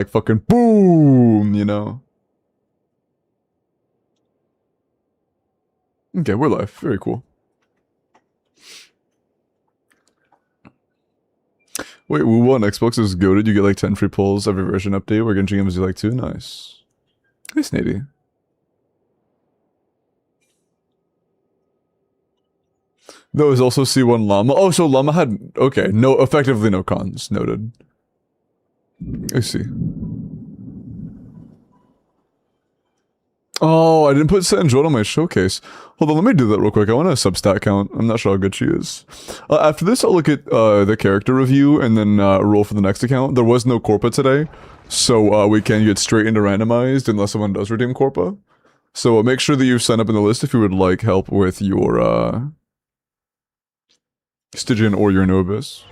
like fucking boom, you know. Okay, we're live. Very cool. Wait, Woo on Xbox is goated. You get like 10 free pulls every version update. Where Genshin gives you like 2. Nice. Nice, Nady. There was also C1 Llama. Oh, so Llama had... Okay, no, effectively no cons. Noted. I see. Oh, I didn't put Sanjot on my showcase. Hold on, let me do that real quick. I want a substat count. I'm not sure how good she is. After this, I'll look at the character review and then roll for the next account. There was no Corpa today, so we can get straight into randomized unless someone does redeem Corpa. So make sure that you sign up in the list if you would like help with your Stygian or your Novus.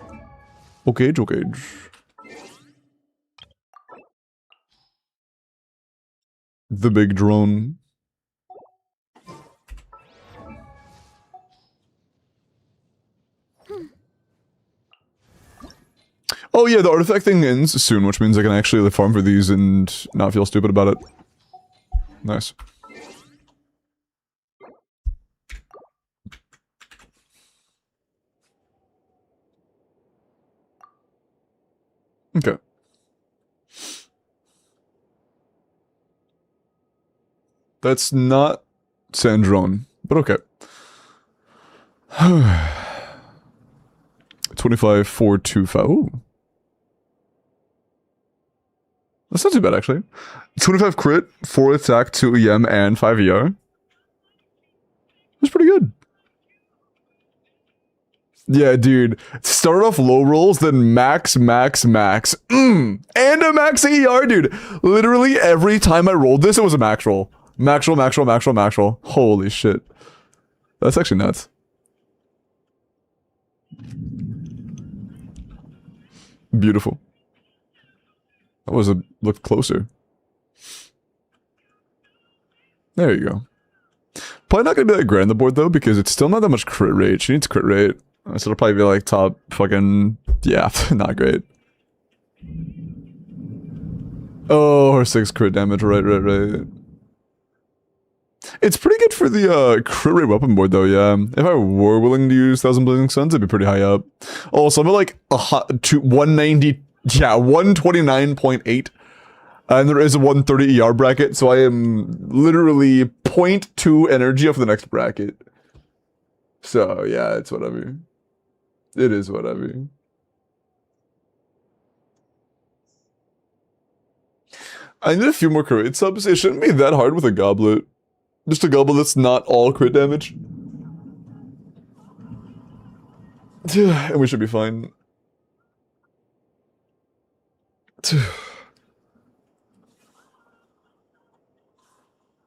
Okay, okay. The big drone. Oh yeah, the artifact thing ends soon, which means I can actually farm for these and not feel stupid about it. Nice. Okay. That's not Sandrone, but okay. 25,425. Ooh. That's not too bad, actually. 25 crit, 4 attack, 2 EM, and 5 ER. That's pretty good. Yeah, dude. Start off low rolls, then max. And a max ER, dude. Literally every time I rolled this, it was a max roll. Max roll. Holy shit. That's actually nuts. Beautiful. That was a look closer. There you go. Probably not gonna be that great on the board though, because it's still not that much crit rate. She needs crit rate. So it'll probably be like top fucking... Yeah, not great. Oh, her 6 crit damage. Right. It's pretty good for the crit rate weapon board though, yeah. If I were willing to use 1,000 Blazing Suns, it'd be pretty high up. Also, I'm at like 190... Yeah, 129.8. And there is a 130 ER bracket, so I am literally 0.2 energy off the next bracket. So, yeah, it's whatever. It is whatever. I need a few more crit subs. It shouldn't be that hard with a goblet. Just a goblet that's not all crit damage. And we should be fine.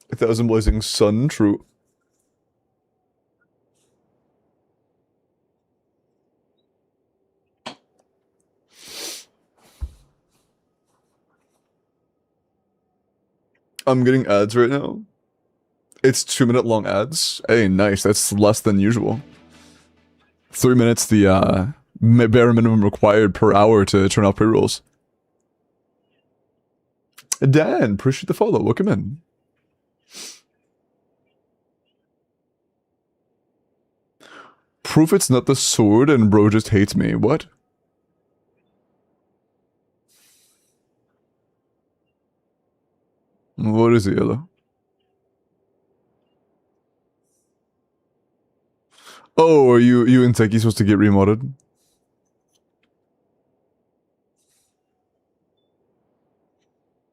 1,000 Blazing Sun, true. I'm getting ads right now. It's 2-minute long ads. Hey, nice. That's less than usual. 3 minutes, the bare minimum required per hour to turn off pre-rolls. Dan, appreciate the follow. Welcome in. Proof it's not the sword and bro just hates me. What? What is it, Yellow? Oh, are you and Teki supposed to get remodded?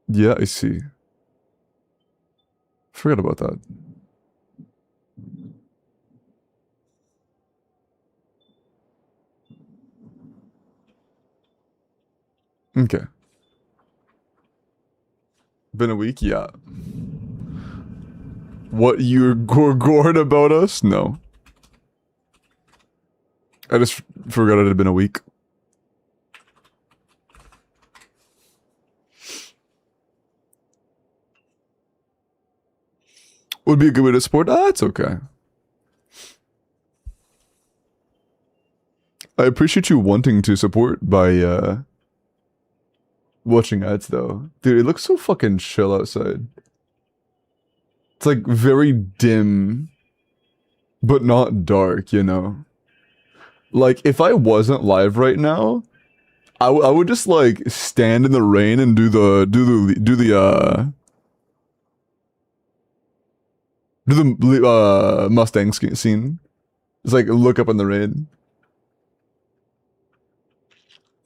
Yeah, I see. Forgot about that. Okay. Been a week? Yeah. What, you're gored about us? No. I just forgot it had been a week. Would be a good way to support. Ah, it's okay. I appreciate you wanting to support by watching ads though. Dude, it looks so fucking chill outside. It's like very dim, but not dark, you know? Like, if I wasn't live right now, I would just like stand in the rain and do the Mustang scene. Just like look up in the rain.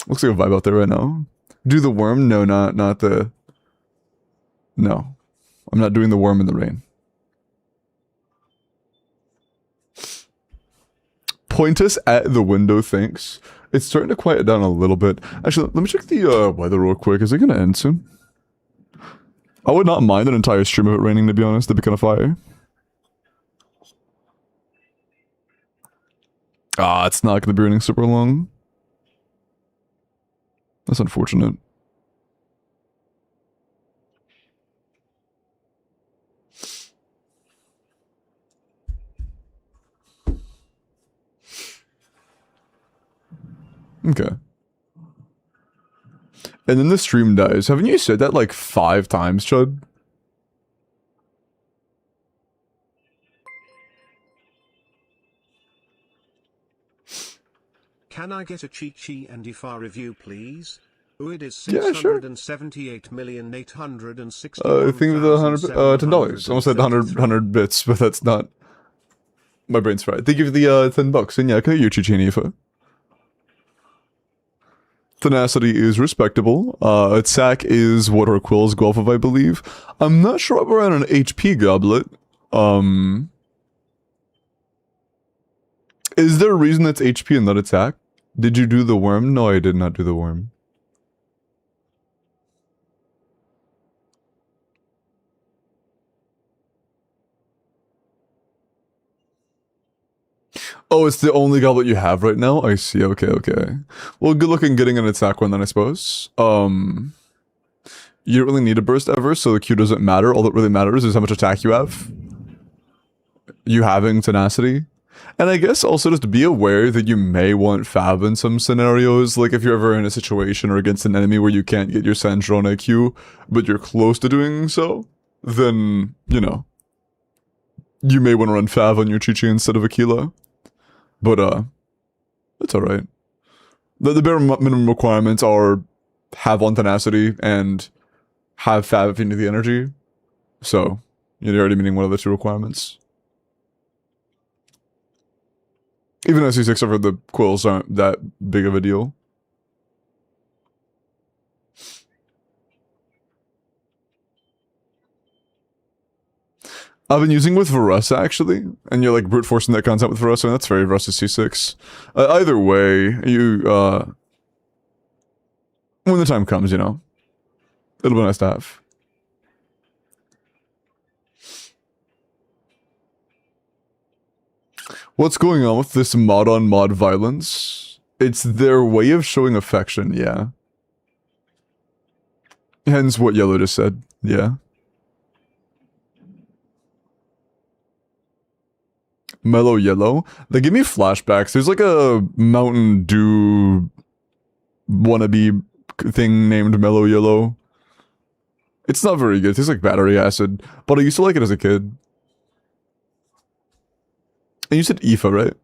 Looks like a vibe out there right now. Do the worm? No, not the. No, I'm not doing the worm in the rain. Point us at the window, thanks. It's starting to quiet down a little bit. Actually, let me check the weather real quick. Is it gonna end soon? I would not mind an entire stream of it raining, to be honest. That'd be kind of fire. Ah, it's not gonna be raining super long. That's unfortunate. Okay. And then the stream dies. Haven't you said that like 5 times, Chud? Can I get a Chi-Chi and Ifa review, please? It is Yeah, sure. 678,861,100. I think the $10. Almost said 100 bits, but that's not. My brain's fried. They give the $10, and yeah, can you Chi-Chi and Ifa? Tenacity is respectable. Attack is what her quills go off of, I believe. I'm not sure what we're on an HP goblet. Is there a reason that's HP and not attack? Did you do the worm? No, I did not do the worm. Oh, it's the only goblet you have right now? I see, okay, okay. Well, good luck in getting an attack one then, I suppose. You don't really need a burst ever, so the Q doesn't matter. All that really matters is how much attack you have. You having tenacity. And I guess also just be aware that you may want Fab in some scenarios, like if you're ever in a situation or against an enemy where you can't get your Sandra on IQ, but you're close to doing so, then, you know, you may want to run Fav on your Chi-Chi instead of Aquila. But, it's alright. The bare minimum requirements are have on tenacity and have Fab if you need the energy. So, you're already meeting one of the 2 requirements. Even as C6 over the quills aren't that big of a deal. I've been using with Verussa, actually, and you're like brute forcing that content with Verussa, and that's very Verussa C6. Either way, you, when the time comes, you know, it'll be nice to have. What's going on with this mod-on-mod violence? It's their way of showing affection, yeah. Hence what Yellow just said, yeah. Mellow Yellow? They give me flashbacks. There's like a Mountain Dew wannabe thing named Mellow Yellow. It's not very good. It tastes like battery acid, but I used to like it as a kid. And you said Ifa, right?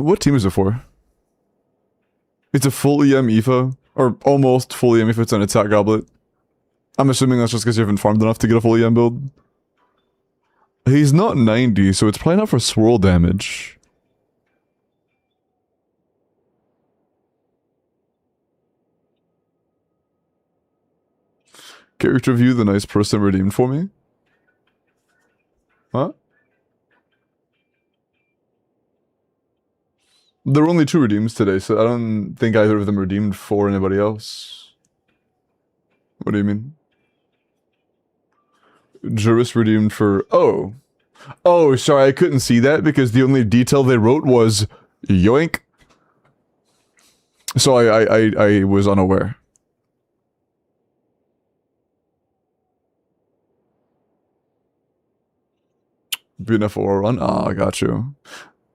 What team is it for? It's a full EM Ifa, or almost full EM if it's an attack goblet. I'm assuming that's just because you haven't farmed enough to get a full EM build. He's not 90, so it's probably not for swirl damage. Character view, the nice person redeemed for me. Huh? There were only 2 redeems today, so I don't think either of them redeemed for anybody else. What do you mean? Juris redeemed for... Oh. Oh, sorry, I couldn't see that because the only detail they wrote was yoink. So I was unaware. BNF or run? Ah, I got you.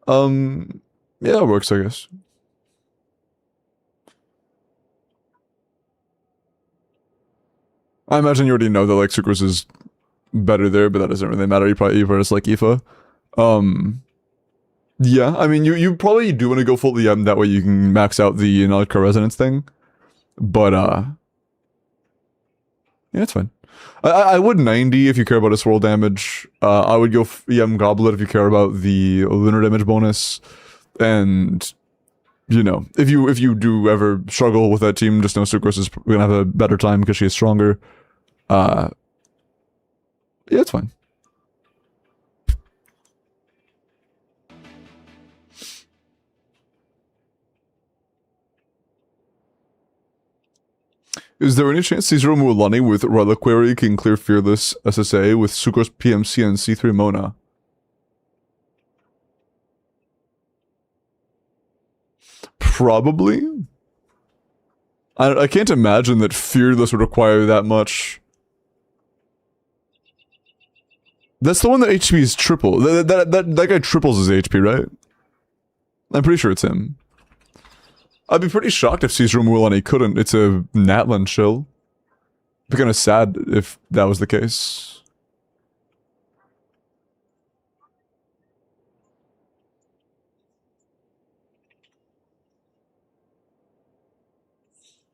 Yeah, it works, I guess. I imagine you already know that like Sucrose is better there, but that doesn't really matter. You probably just like Aoife. Yeah, I mean you probably do want to go full EM, that way you can max out the Nalika resonance thing. But yeah, it's fine. I would 90 if you care about a swirl damage. I would go EM Goblet if you care about the lunar damage bonus. And you know, if you do ever struggle with that team, just know Sucrose is gonna have a better time because she is stronger. Yeah, it's fine. Is there any chance Caesar Mualani with Reliquary can clear Fearless SSA with Sucrose PMC and C3 Mona? Probably. I can't imagine that Fearless would require that much. That's the one that HP is triple. That guy triples his HP, right? I'm pretty sure it's him. I'd be pretty shocked if Caesar Mualani couldn't. It's a Natlan chill. I'd be kind of sad if that was the case.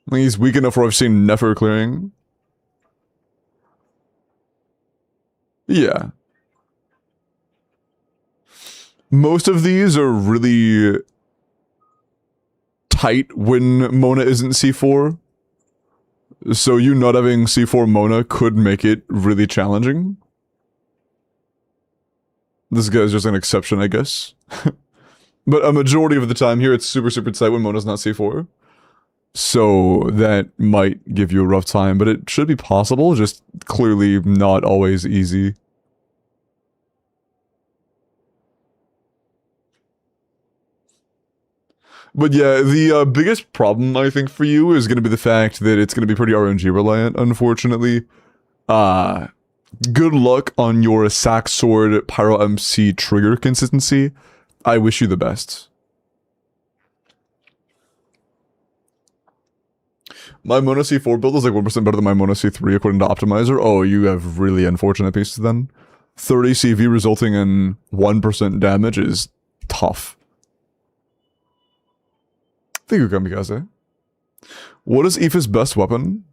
I think he's weak enough where I've seen Nefer clearing. Yeah. Most of these are really tight when Mona isn't C4. So you not having C4 Mona could make it really challenging. This guy's just an exception, I guess. But a majority of the time here, it's super tight when Mona's not C4. So that might give you a rough time, but it should be possible, just clearly not always easy. But yeah, the biggest problem, I think, for you is going to be the fact that it's going to be pretty RNG reliant, unfortunately. Good luck on your Sack Sword Pyro MC trigger consistency. I wish you the best. My Mona C4 build is like 1% better than my Mona C3 according to Optimizer. Oh, you have really unfortunate pieces then. 30 CV resulting in 1% damage is tough. Thank you, Kamikaze. What is Aoife's best weapon?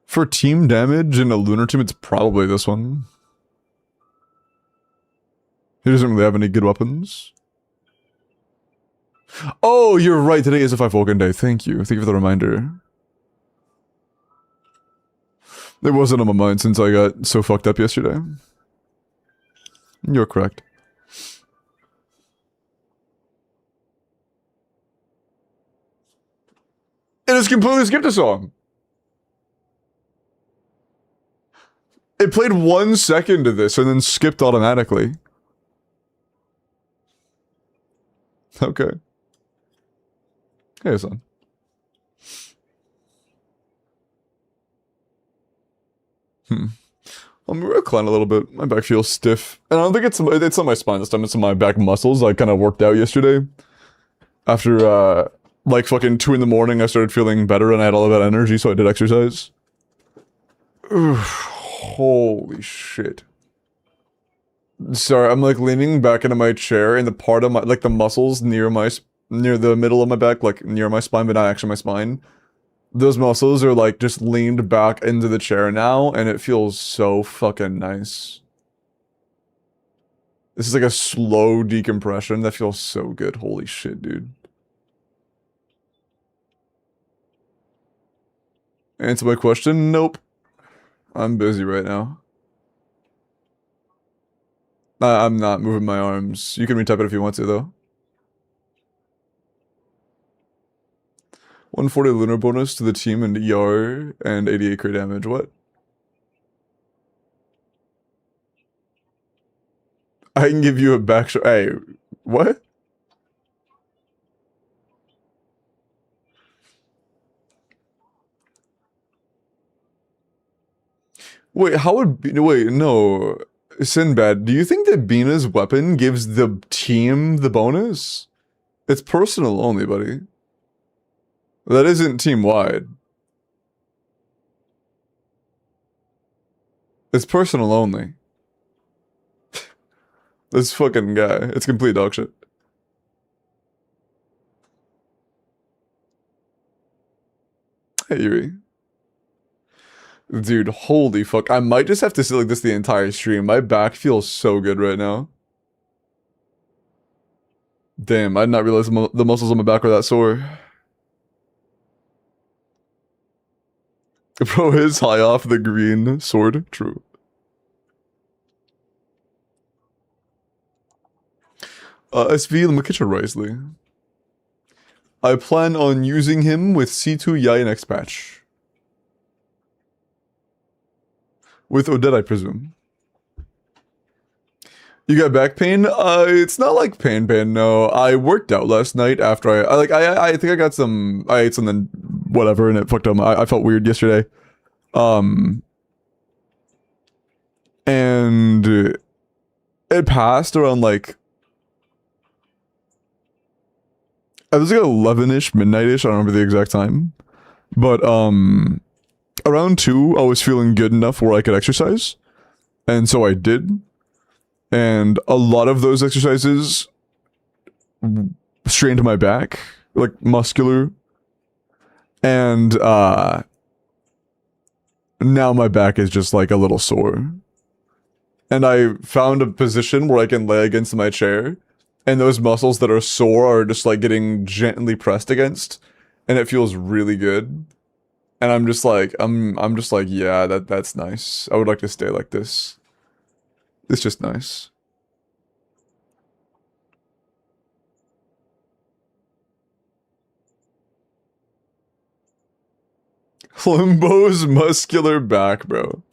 For team damage in a lunar team, it's probably this one. He doesn't really have any good weapons. Oh, you're right. Today is a 5 Vulcan day. Thank you. Thank you for the reminder. It wasn't on my mind since I got so fucked up yesterday. You're correct. It has completely skipped a song. It played 1 second of this and then skipped automatically. Okay. Hey, son. I'm gonna recline a little bit. My back feels stiff. And I don't think it's on my spine this time. It's on my back muscles. I kind of worked out yesterday. After, like, fucking 2 in the morning, I started feeling better and I had all of that energy, so I did exercise. Oof, holy shit. Sorry, I'm, like, leaning back into my chair and the part of my, like, the muscles near the middle of my back, like, near my spine, but not actually my spine. Those muscles are, like, just leaned back into the chair now, and it feels so fucking nice. This is like a slow decompression that feels so good. Holy shit, dude. Answer my question? Nope. I'm busy right now. I'm not moving my arms. You can retype it if you want to, though. 140 lunar bonus to the team and ER and 88 crit damage. What? I can give you a back shot. Hey, what? Wait, how would... Wait, no. Sinbad, do you think that Bina's weapon gives the team the bonus? It's personal only, buddy. That isn't team-wide. It's personal only. This fucking guy. It's complete dog shit. Hey, Yuri. Dude, holy fuck. I might just have to sit like this the entire stream. My back feels so good right now. Damn, I did not realize the muscles on my back were that sore. Bro is high off the green sword. True. SV, let me catch a Risley. I plan on using him with C2 Yai next patch. With Odette, I presume. You got back pain? It's not like pain, no. I worked out last night after I think I got some, I ate something, whatever, and it fucked up. I felt weird yesterday. And it passed around like, it was like 11-ish, midnight-ish, I don't remember the exact time. But, around 2, I was feeling good enough where I could exercise. And so I did. And a lot of those exercises strained my back, like muscular. And now my back is just like a little sore. And I found a position where I can lay against my chair, and those muscles that are sore are just like getting gently pressed against, and it feels really good. And I'm just like, I'm just like, yeah, that's nice. I would like to stay like this. It's just nice. Limbo's muscular back, bro.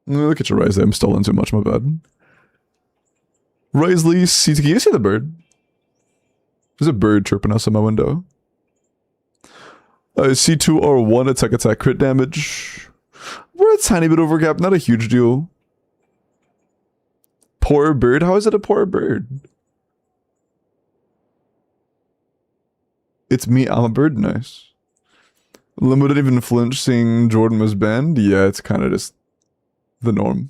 Look at your Risley. I'm stolen too much, my bad. Risley, can you see the bird? There's a bird chirping us in my window. C2R1 attack crit damage. We're a tiny bit overcapped, not a huge deal. Poor bird? How is it a poor bird? It's me, I'm a bird, nice. Limbo didn't even flinch seeing Jordan was banned. Yeah, it's kind of just the norm.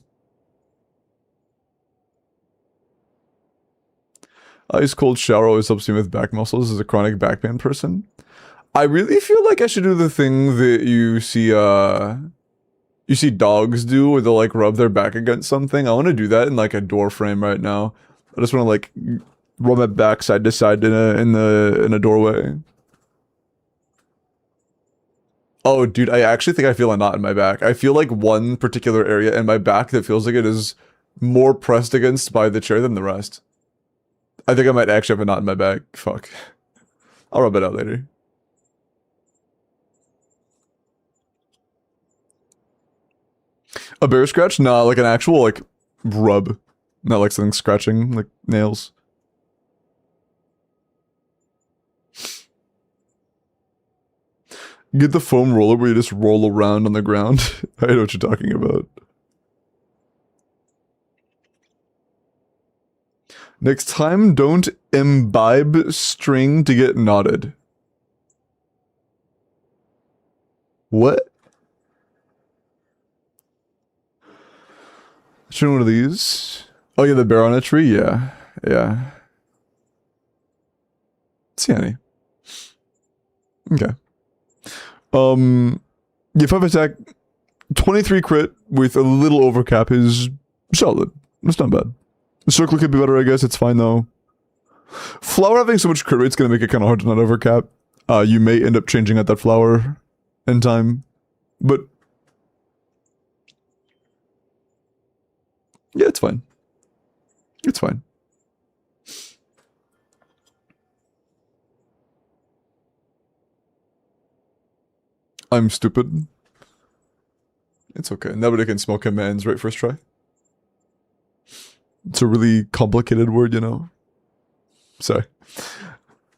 Ice cold shower always helps me with back muscles as a chronic back pain person. I really feel like I should do the thing that you see dogs do where they'll like rub their back against something. I want to do that in like a door frame right now. I just want to like rub my back side to side in a doorway. Oh, dude, I actually think I feel a knot in my back. I feel like one particular area in my back that feels like it is more pressed against by the chair than the rest. I think I might actually have a knot in my back. Fuck. I'll rub it out later. A bear scratch? Nah, like an actual, like, rub. Not like something scratching, like nails. Get the foam roller where you just roll around on the ground. I know what you're talking about. Next time, don't imbibe string to get knotted. What? Show one of these. Oh yeah, the bear on a tree? Yeah. Yeah. See any. Okay. Your 5 attack, 23 crit with a little overcap is solid. It's not bad. The circle could be better, I guess. It's fine though. Flower having so much crit rate's gonna make it kind of hard to not overcap. You may end up changing out that flower in time, but yeah, it's fine. It's fine. I'm stupid. It's okay. Nobody can smoke commands right first try. It's a really complicated word, you know. Sorry.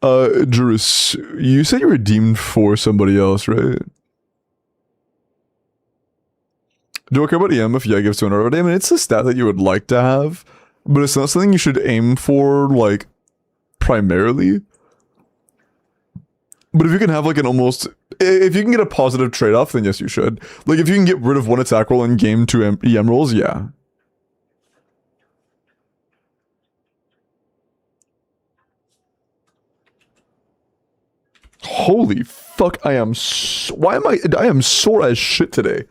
Juris, you said you were redeemed for somebody else, right? Do I care about EM if yeah gives to an already? I mean, it's a stat that you would like to have, but it's not something you should aim for, like, primarily. But if you can have like an almost, if you can get a positive trade-off, then yes, you should. Like if you can get rid of one attack roll and game two EM rolls, yeah. Holy fuck, I am I am sore as shit today.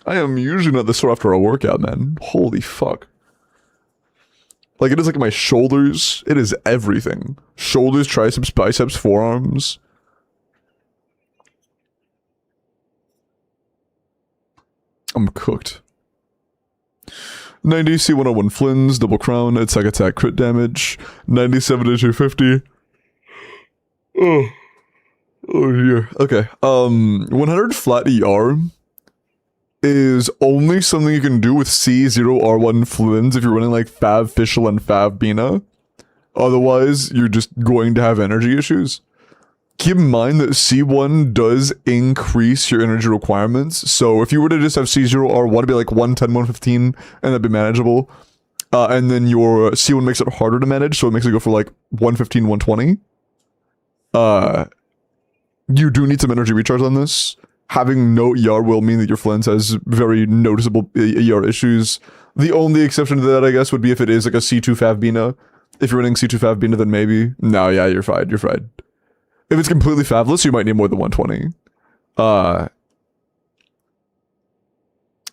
I am usually not this sore after a workout, man. Holy fuck. Like, it is like my shoulders. It is everything. Shoulders, triceps, biceps, forearms. I'm cooked. 90 C101 Flins, double crown, attack, crit damage. 97 to 250. Oh. Oh dear. Okay. 100 flat ER is only something you can do with C0R1 Flins if you're running like Fav Fischl and Fav Bina. Otherwise, you're just going to have energy issues. Keep in mind that C1 does increase your energy requirements. So if you were to just have C0R1, it'd be like 110, 115, and that'd be manageable. And then your C1 makes it harder to manage, so it makes it go for like 115, 120. You do need some energy recharge on this. Having no ER will mean that your Flens has very noticeable ER issues. The only exception to that, I guess, would be if it is like a C2 Fav Bina. If you're running C2 Fav Bina, then maybe. No, yeah, you're fried. You're fried. If it's completely favless, you might need more than 120.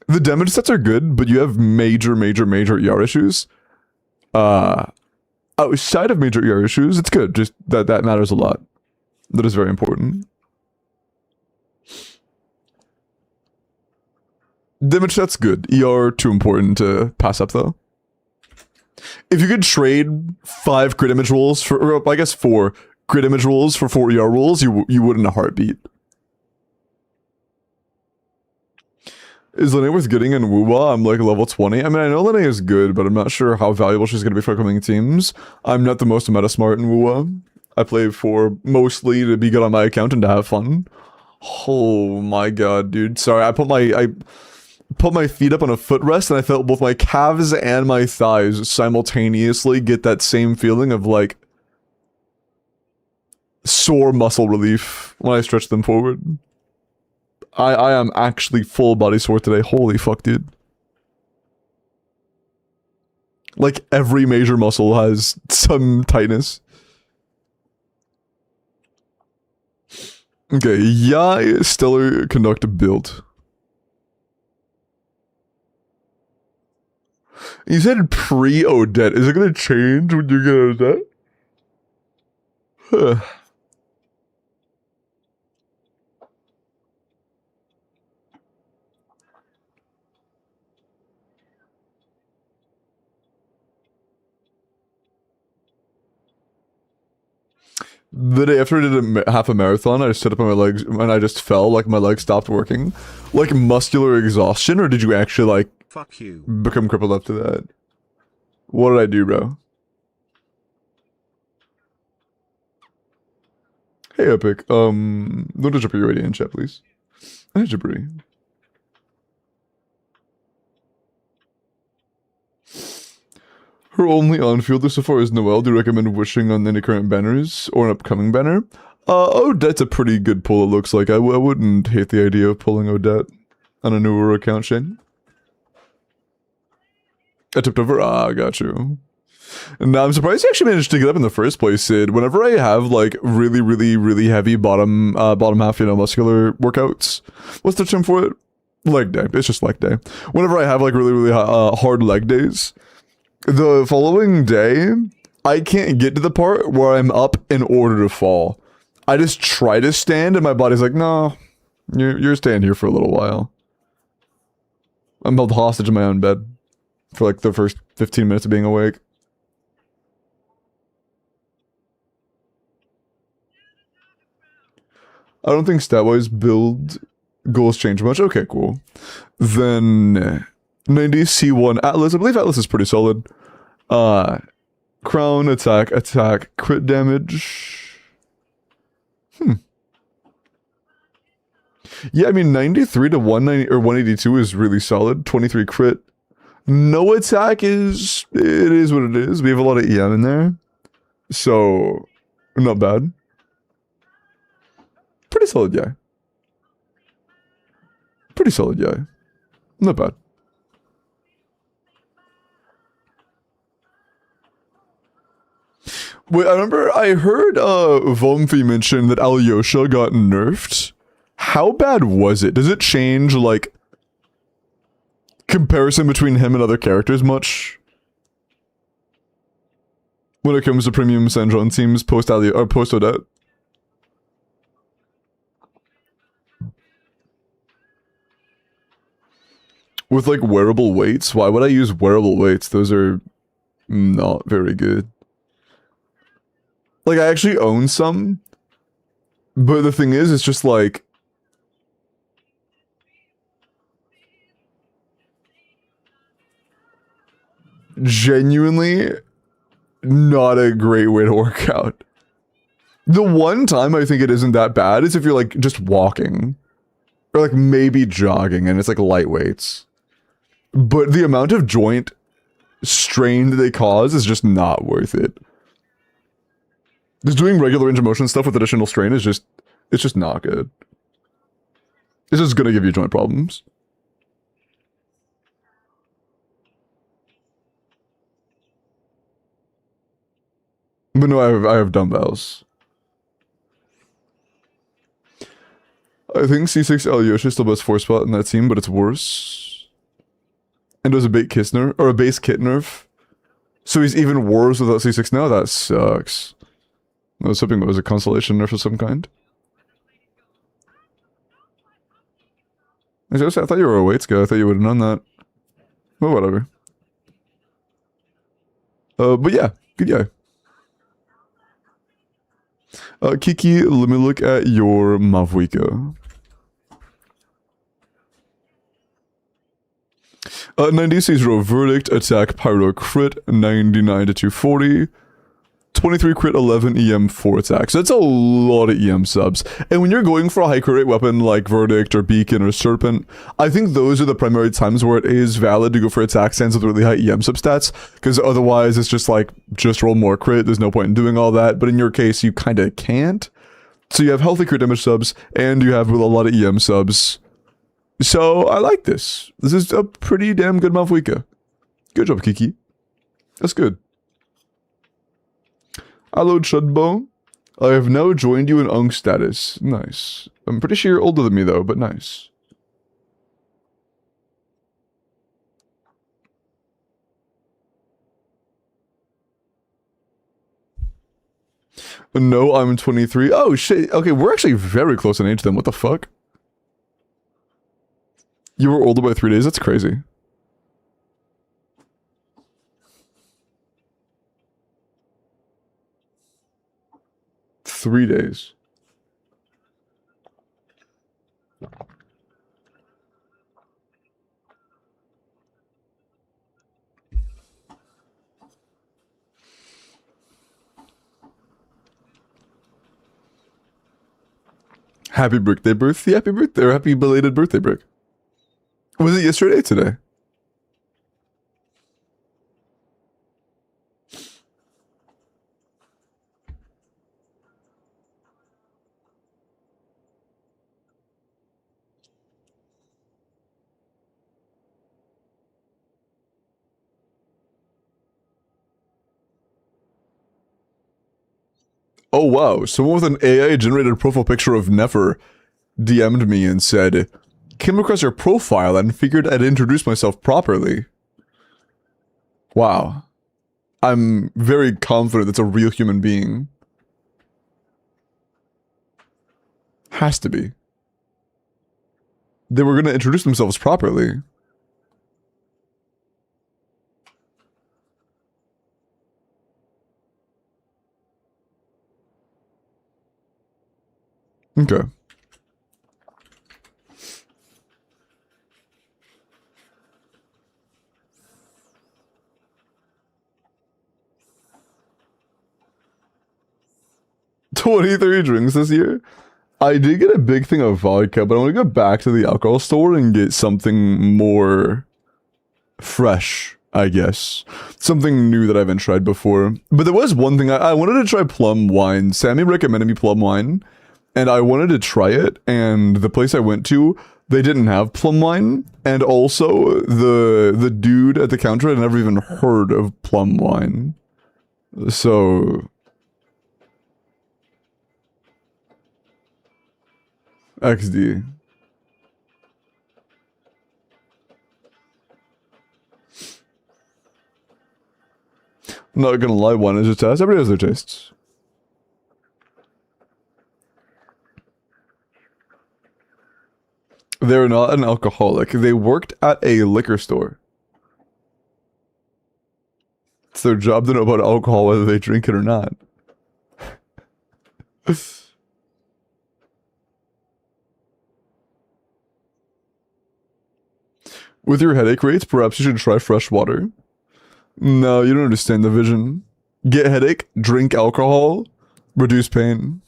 The damage sets are good, but you have major ER issues. Outside of major ER issues, it's good. Just that matters a lot. That is very important. Damage that's good. ER too important to pass up though. If you could trade 5 crit damage rolls for, or I guess 4 crit damage rolls for 4 ER rolls, you would in a heartbeat. Is Lene worth getting in Wuwa? I'm like level 20. I mean, I know Lene is good, but I'm not sure how valuable she's going to be for upcoming teams. I'm not the most meta smart in Wuwa. I play for mostly to be good on my account and to have fun. Oh my god, dude. Sorry, I put my feet up on a footrest and I felt both my calves and my thighs simultaneously get that same feeling of like sore muscle relief when I stretch them forward. I am actually full body sore today. Holy fuck, dude. Like every major muscle has some tightness. Okay, yeah, stellar conductor build. You said pre-Odette. Is it gonna change when you get Odette? Huh. The day after I did half a marathon, I stood up on my legs and I just fell, like my legs stopped working. Like muscular exhaustion, or did you actually like fuck you become crippled after that? What did I do, bro? Hey, Epic. Don't touch up your radio in chat, please. Hi, Jabri. Her only on-fielder so far is Noelle. Do you recommend wishing on any current banners or an upcoming banner? Odette's a pretty good pull, it looks like. I wouldn't hate the idea of pulling Odette on a newer account, Shane. I tipped over. Ah, got you. And I'm surprised you actually managed to get up in the first place, Sid. Whenever I have like really heavy bottom half, muscular workouts, what's the term for it? Leg day. It's just leg day. Whenever I have like really hard leg days, the following day, I can't get to the part where I'm up in order to fall. I just try to stand and my body's like, no, you're staying here for a little while. I'm held hostage in my own bed for like the first 15 minutes of being awake. I don't think stat-wise build goals change much. Okay, cool. Then 90 C1 Atlas. I believe Atlas is pretty solid. Crown, attack, crit damage. Yeah, I mean 93 to 190 or 182 is really solid. 23 crit. No attack it is what it is. We have a lot of EM in there. So not bad. pretty solid guy. Pretty solid guy. Not bad. Wait, I remember I heard Vomfi mention that Alyosha got nerfed. How bad was it? Does it change, like, comparison between him and other characters much? When it comes to premium Sanjon teams post Odette? With, like, wearable weights? Why would I use wearable weights? Those are not very good. Like, I actually own some, but the thing is, it's just like, genuinely not a great way to work out. The one time I think it isn't that bad is if you're, like, just walking, or, like, maybe jogging, and it's, like, light weights. But the amount of joint strain that they cause is just not worth it. Just doing regular range of motion stuff with additional strain is just, it's just not good. It's just gonna give you joint problems. But no, I have dumbbells. I think C6 Alyosha is still best 4 spot in that team, but it's worse. And does a bait kiss nerf, or a base kit nerf. So he's even worse without C6 now? That sucks. I was hoping it was a constellation nerf of some kind. I thought you were a weights guy. I thought you would have known that. Well, whatever. But yeah, good guy. Kiki, let me look at your Mavuika. 90 0 verdict, attack, pyro, crit, 99 to 240. 23 crit, 11 EM, 4 attacks. So that's a lot of EM subs. And when you're going for a high crit rate weapon like Verdict or Beacon or Serpent, I think those are the primary times where it is valid to go for attack stands with really high EM substats, because otherwise it's just like, just roll more crit, there's no point in doing all that, but in your case you kind of can't. So you have healthy crit damage subs, and you have a lot of EM subs. So I like this. This is a pretty damn good Mavuika. Good job, Kiki. That's good. Hello, Chudbo. I have now joined you in Unk status. Nice. I'm pretty sure you're older than me, though, but nice. No, I'm 23. Oh, shit. Okay, we're actually very close in age then. What the fuck? You were older by 3 days? That's crazy. Three days. Happy birthday, birthday. Happy birthday, or happy belated birthday, Brick. Was it yesterday or today? Oh wow, someone with an AI-generated profile picture of Nefer DM'd me and said, came across your profile and figured I'd introduce myself properly. Wow. I'm very confident it's a real human being. Has to be. They were gonna introduce themselves properly. Okay. $23 drinks this year? I did get a big thing of vodka, but I want to go back to the alcohol store and get something more fresh, I guess. Something new that I haven't tried before. But there was one thing, I wanted to try plum wine. Sammy recommended me plum wine. and I wanted to try it, and the place I went to, they didn't have plum wine, and also the dude at the counter had never even heard of plum wine. So XD. I'm not gonna lie, wine is a test. Everybody has their tastes. They're not an alcoholic. They worked at a liquor store. It's their job to know about alcohol, whether they drink it or not. With your headache rates, perhaps you should try fresh water. No, you don't understand the vision. Get headache, drink alcohol, reduce pain.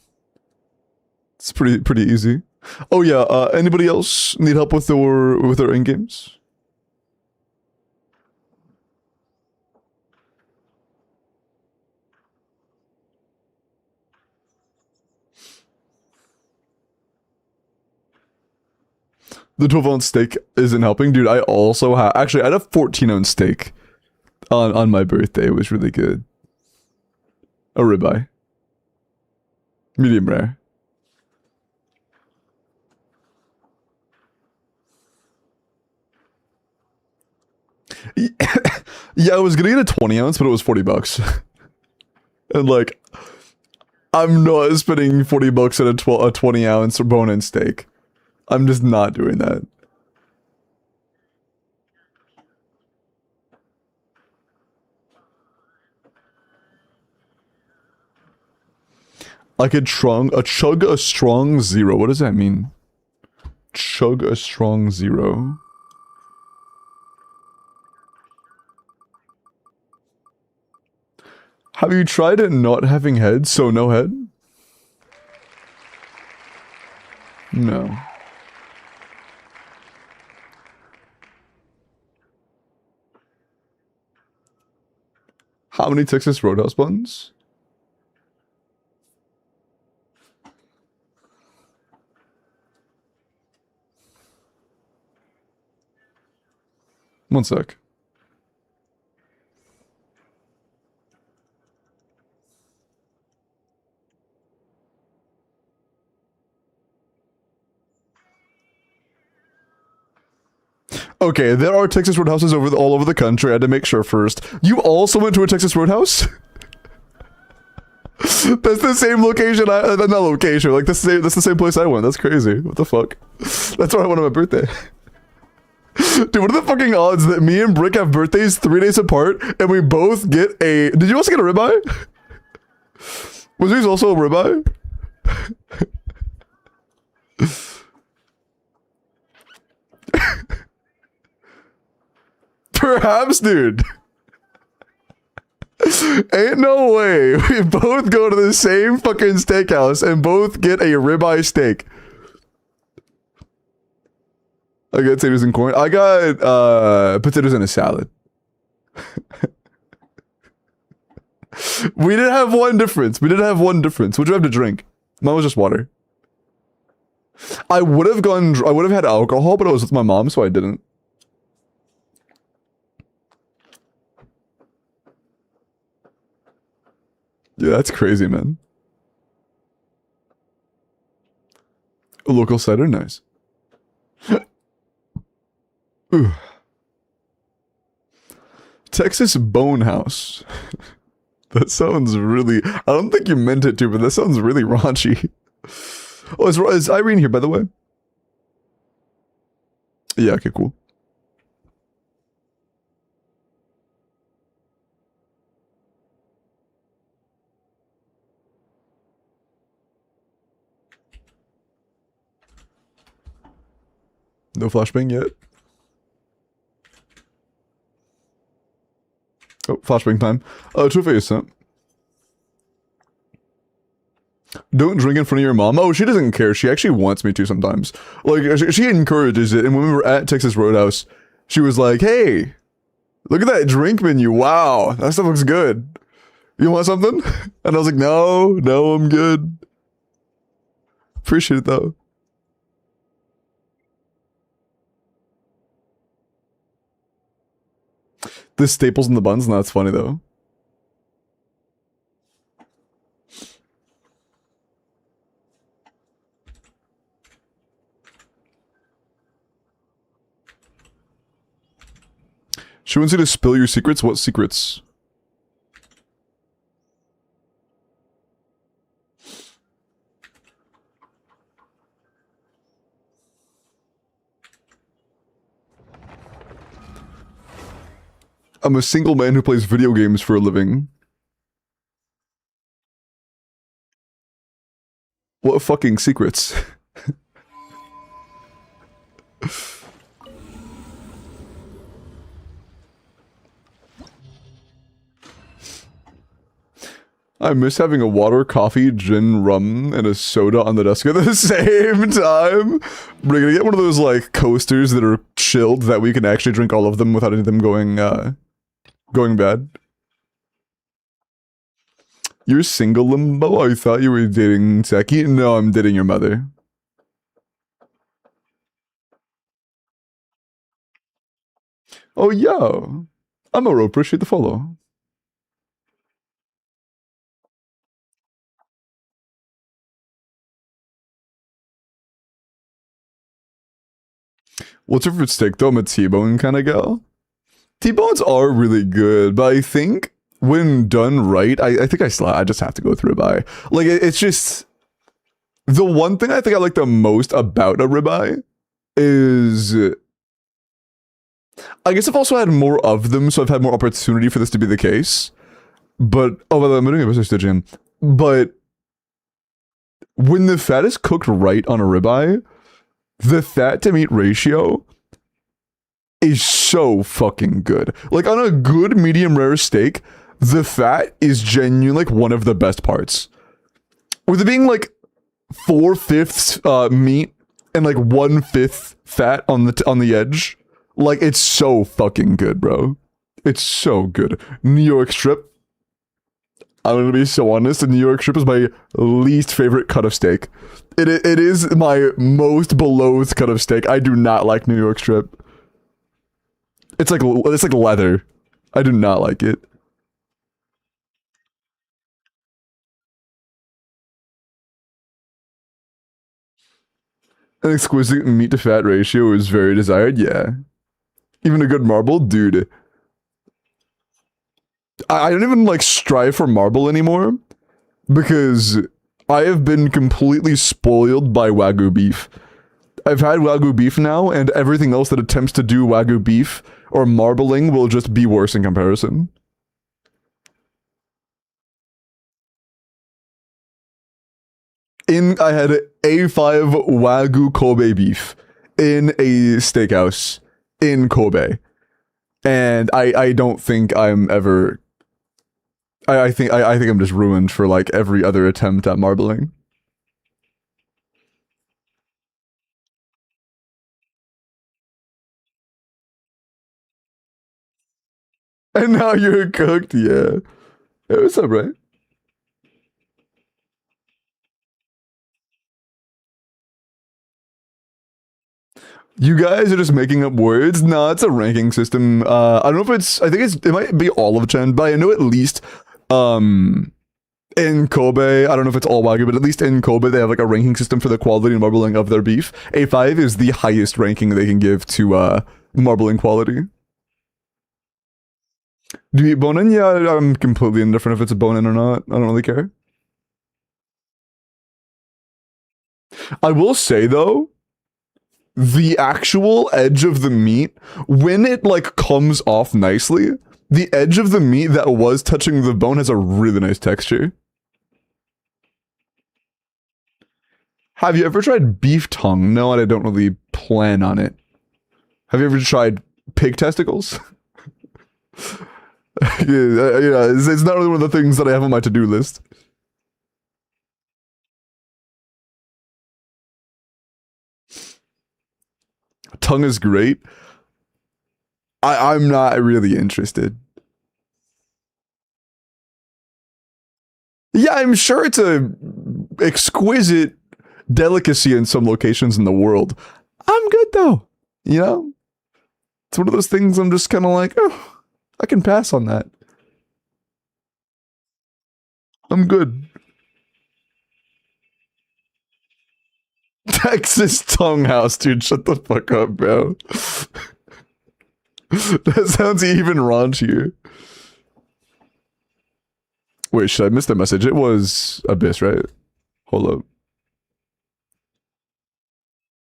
It's pretty easy. Oh yeah, anybody else need help with their end games? The 12-ounce steak isn't helping, dude. I also have I had a 14-ounce steak on my birthday. It was really good. A ribeye, medium rare. Yeah, I was gonna get a 20-ounce, but it was $40. And like, I'm not spending $40 at a 20-ounce bone-in steak. I'm just not doing that. I could chug a strong zero. What does that mean? Chug a strong zero. Have you tried it not having head, so no head? No. How many Texas Roadhouse buns? One sec. Okay, there are Texas Roadhouses all over the country. I had to make sure first. You also went to a Texas Roadhouse? That's the same location. Not location. Like that's the same place I went. That's crazy. What the fuck? That's where I went on my birthday. Dude, what are the fucking odds that me and Brick have birthdays 3 days apart and we both get a... Did you also get a ribeye? Was yours also a ribeye? Perhaps, dude. Ain't no way we both go to the same fucking steakhouse and both get a ribeye steak. I got potatoes and corn. I got potatoes and a salad. We did have one difference. What'd you have to drink? Mine was just water. I would have had alcohol, but I was with my mom, so I didn't. Yeah, that's crazy, man. A local cider, nice. Ooh. Texas Bonehouse. That sounds really... I don't think you meant it to, but that sounds really raunchy. Oh, is Irene here, by the way? Yeah, okay, cool. No flashbang yet. Oh, flashbang time. Two-Face, huh? Don't drink in front of your mom. Oh, she doesn't care. She actually wants me to sometimes. Like, she encourages it. And when we were at Texas Roadhouse, she was like, hey, look at that drink menu. Wow, that stuff looks good. You want something? And I was like, no, I'm good. Appreciate it though. The staples in the buns, and that's funny though. She wants you to spill your secrets. What secrets? I'm a single man who plays video games for a living. What fucking secrets? I miss having a water, coffee, gin, rum, and a soda on the desk at the same time. We're gonna get one of those, like, coasters that are chilled that we can actually drink all of them without any of them going bad. You're single, Limbo? I thought you were dating Seki. No, I'm dating your mother. Oh, yeah. I'm a appreciate the follow. What's your favorite steak though? I'm a T-bone kind of gal. T-bones are really good, but I think when done right, I think I just have to go with ribeye. Like, it's just... The one thing I think I like the most about a ribeye is... I guess I've also had more of them, so I've had more opportunity for this to be the case. But... Oh, by the way, I'm doing a business STYGIAN. But... When the fat is cooked right on a ribeye, the fat to meat ratio is so fucking good. Like, on a good medium rare steak, the fat is genuinely like one of the best parts. With it being like 4/5 meat and like 1/5 fat on the edge, like, it's so fucking good, bro. It's so good. New York strip. I'm gonna be so honest, the New York strip is my least favorite cut of steak. It is my most beloathed cut of steak. I do not like New York strip. It's like leather. I do not like it. An exquisite meat to fat ratio is very desired, yeah. Even a good marble, dude. I don't even like strive for marble anymore because I have been completely spoiled by Wagyu beef. I've had Wagyu beef now, and everything else that attempts to do Wagyu beef or marbling will just be worse in comparison. I had A5 Wagyu Kobe beef in a steakhouse in Kobe. And I don't think I'm ever... I think I'm just ruined for like every other attempt at marbling. And now you're cooked, yeah. Hey, what's up, right? You guys are just making up words? No, it's a ranking system. I don't know if it's... I think it might be all of Chen, but I know at least... in Kobe, I don't know if it's all Wagyu, but at least in Kobe, they have like a ranking system for the quality and marbling of their beef. A5 is the highest ranking they can give to marbling quality. Do you eat bone-in? Yeah, I'm completely indifferent if it's a bone-in or not. I don't really care. I will say, though, the actual edge of the meat, when it like comes off nicely, the edge of the meat that was touching the bone has a really nice texture. Have you ever tried beef tongue? No, and I don't really plan on it. Have you ever tried pig testicles? Yeah, it's not really one of the things that I have on my to-do list. Tongue is great. I'm not really interested. Yeah, I'm sure it's a exquisite delicacy in some locations in the world. I'm good though. You know? It's one of those things I'm just kind of like, oh, I can pass on that. I'm good. Texas Tongue House, dude. Shut the fuck up, bro. That sounds even raunchier. Wait, should I miss the message? It was Abyss, right? Hold up.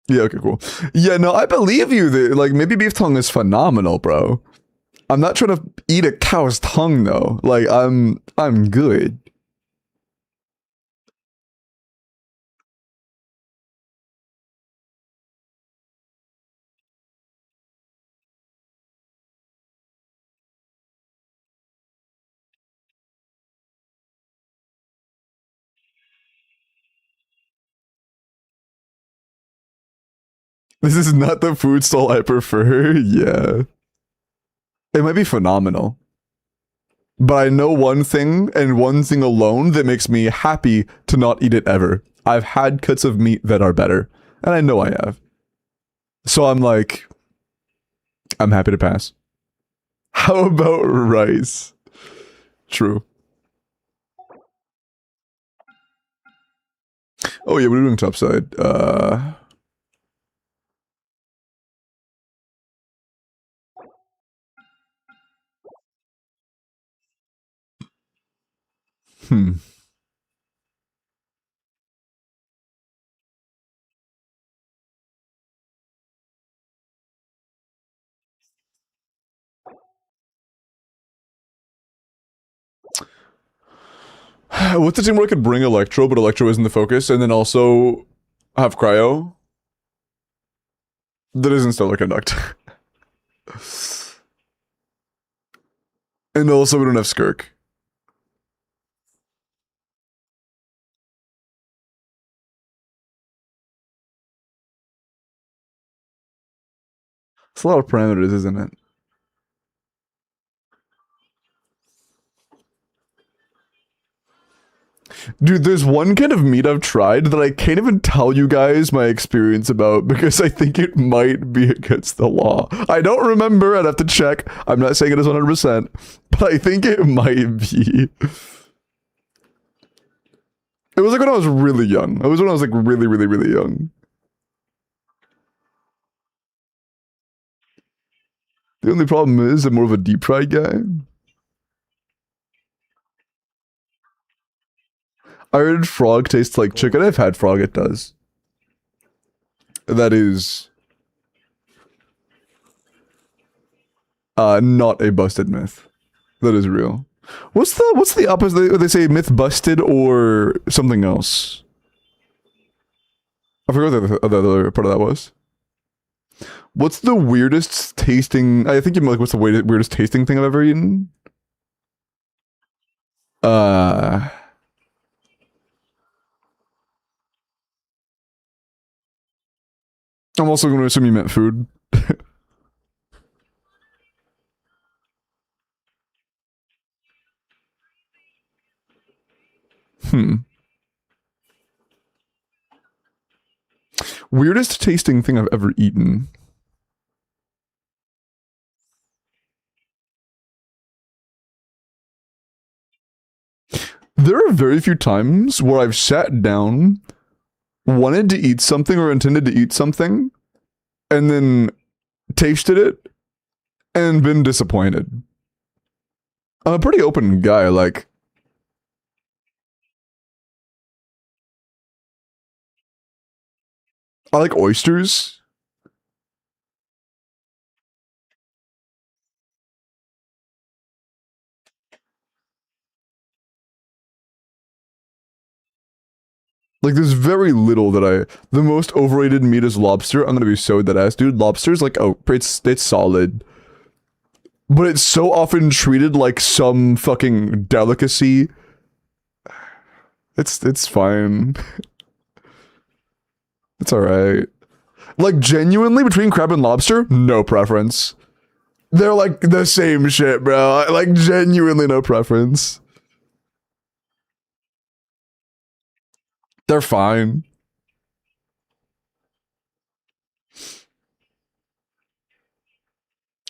Yeah, okay, cool. Yeah, no, I believe you that, like, maybe beef tongue is phenomenal, bro. I'm not trying to eat a cow's tongue, though. Like, I'm good. This is not the food stall I prefer. Yeah. It might be phenomenal. But I know one thing, and one thing alone, that makes me happy to not eat it ever. I've had cuts of meat that are better. And I know I have. So I'm like, I'm happy to pass. How about rice? True. Oh yeah, we're doing topside. Hmm. What's the team where I could bring Electro, but Electro isn't the focus, and then also have Cryo? That isn't Stellar Conduct. And also we don't have Skirk. It's a lot of parameters, isn't it? Dude, there's one kind of meat I've tried that I can't even tell you guys my experience about because I think it might be against the law. I don't remember, I'd have to check. I'm not saying it is 100%, but I think it might be. It was like when I was really young. It was when I was like really, really, really young. The only problem is I'm more of a deep fried guy. I heard frog tastes like chicken. I've had frog, it does. That is not a busted myth. That is real. What's the opposite? They say myth busted or something else. I forgot what the other part of that was. What's the weirdest tasting? I think you meant like what's the weirdest tasting thing I've ever eaten? I'm also going to assume you meant food. Weirdest tasting thing I've ever eaten. There are very few times where I've sat down, wanted to eat something or intended to eat something, and then tasted it and been disappointed. I'm a pretty open guy, like I like oysters. Like there's very little that the most overrated meat is lobster. I'm gonna be so dead ass, dude. Lobster's like, oh, it's solid. But it's so often treated like some fucking delicacy. It's fine. It's alright. Like genuinely between crab and lobster, no preference. They're like the same shit, bro. Like genuinely no preference. They're fine.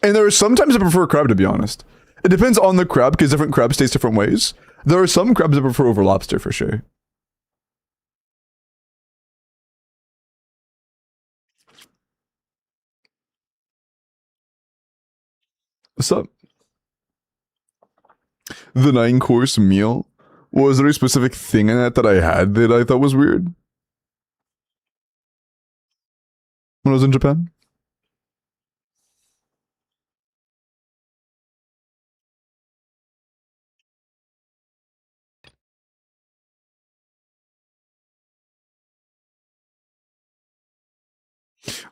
And there are sometimes I prefer crab, to be honest. It depends on the crab, because different crabs taste different ways. There are some crabs I prefer over lobster, for sure. What's up? The 9-course meal? Was there a specific thing in it that I had that I thought was weird? When I was in Japan?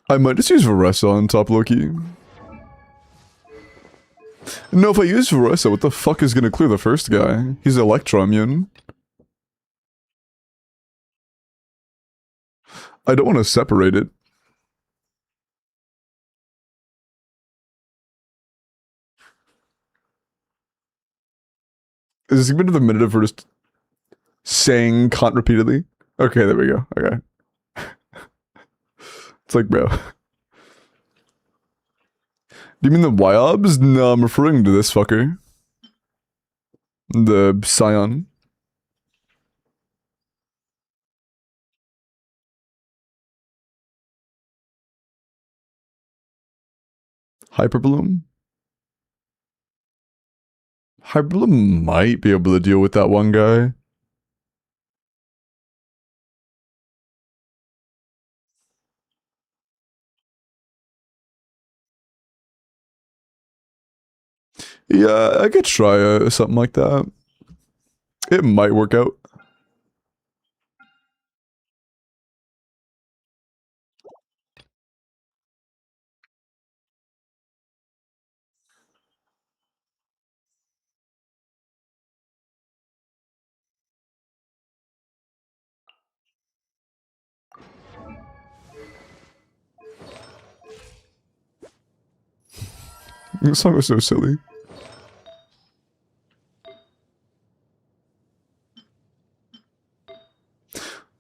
I might just use Varessa on top Loki. No, if I use Varessa, what the fuck is gonna clear the first guy? He's Electroimmune. I don't want to separate it. Is this gonna be the minute of her just saying cunt repeatedly? Okay, there we go. Okay. It's like, bro. Do you mean the Wyobs? No, I'm referring to this fucker. The Scion. Hyperbloom? Hyperbloom might be able to deal with that one guy. Yeah, I could try something like that. It might work out. This song was so silly.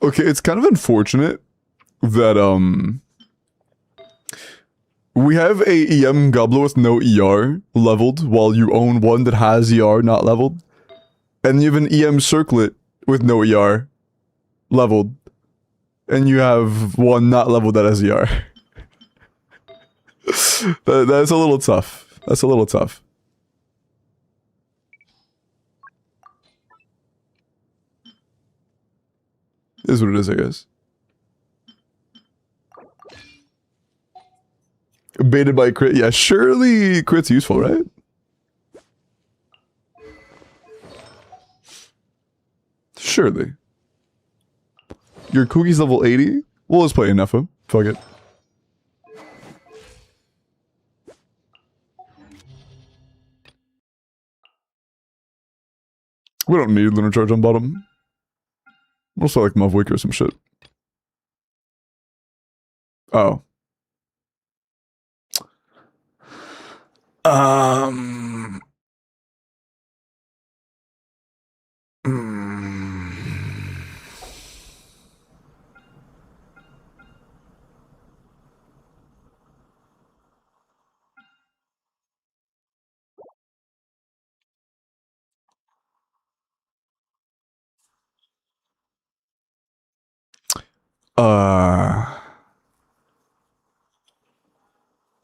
Okay, it's kind of unfortunate that we have a EM Gobbler with no ER leveled, while you own one that has ER not leveled. And you have an EM Circlet with no ER leveled. And you have one not leveled that has ER. That's a little tough. That's a little tough. Is what it is, I guess. Baited by crit. Yeah, surely crit's useful, right? Surely. Your cookie's level 80? We'll just play enough of him. Fuck it. We don't need Lunar Charge on bottom. We'll start like Muv Wake or some shit. Oh.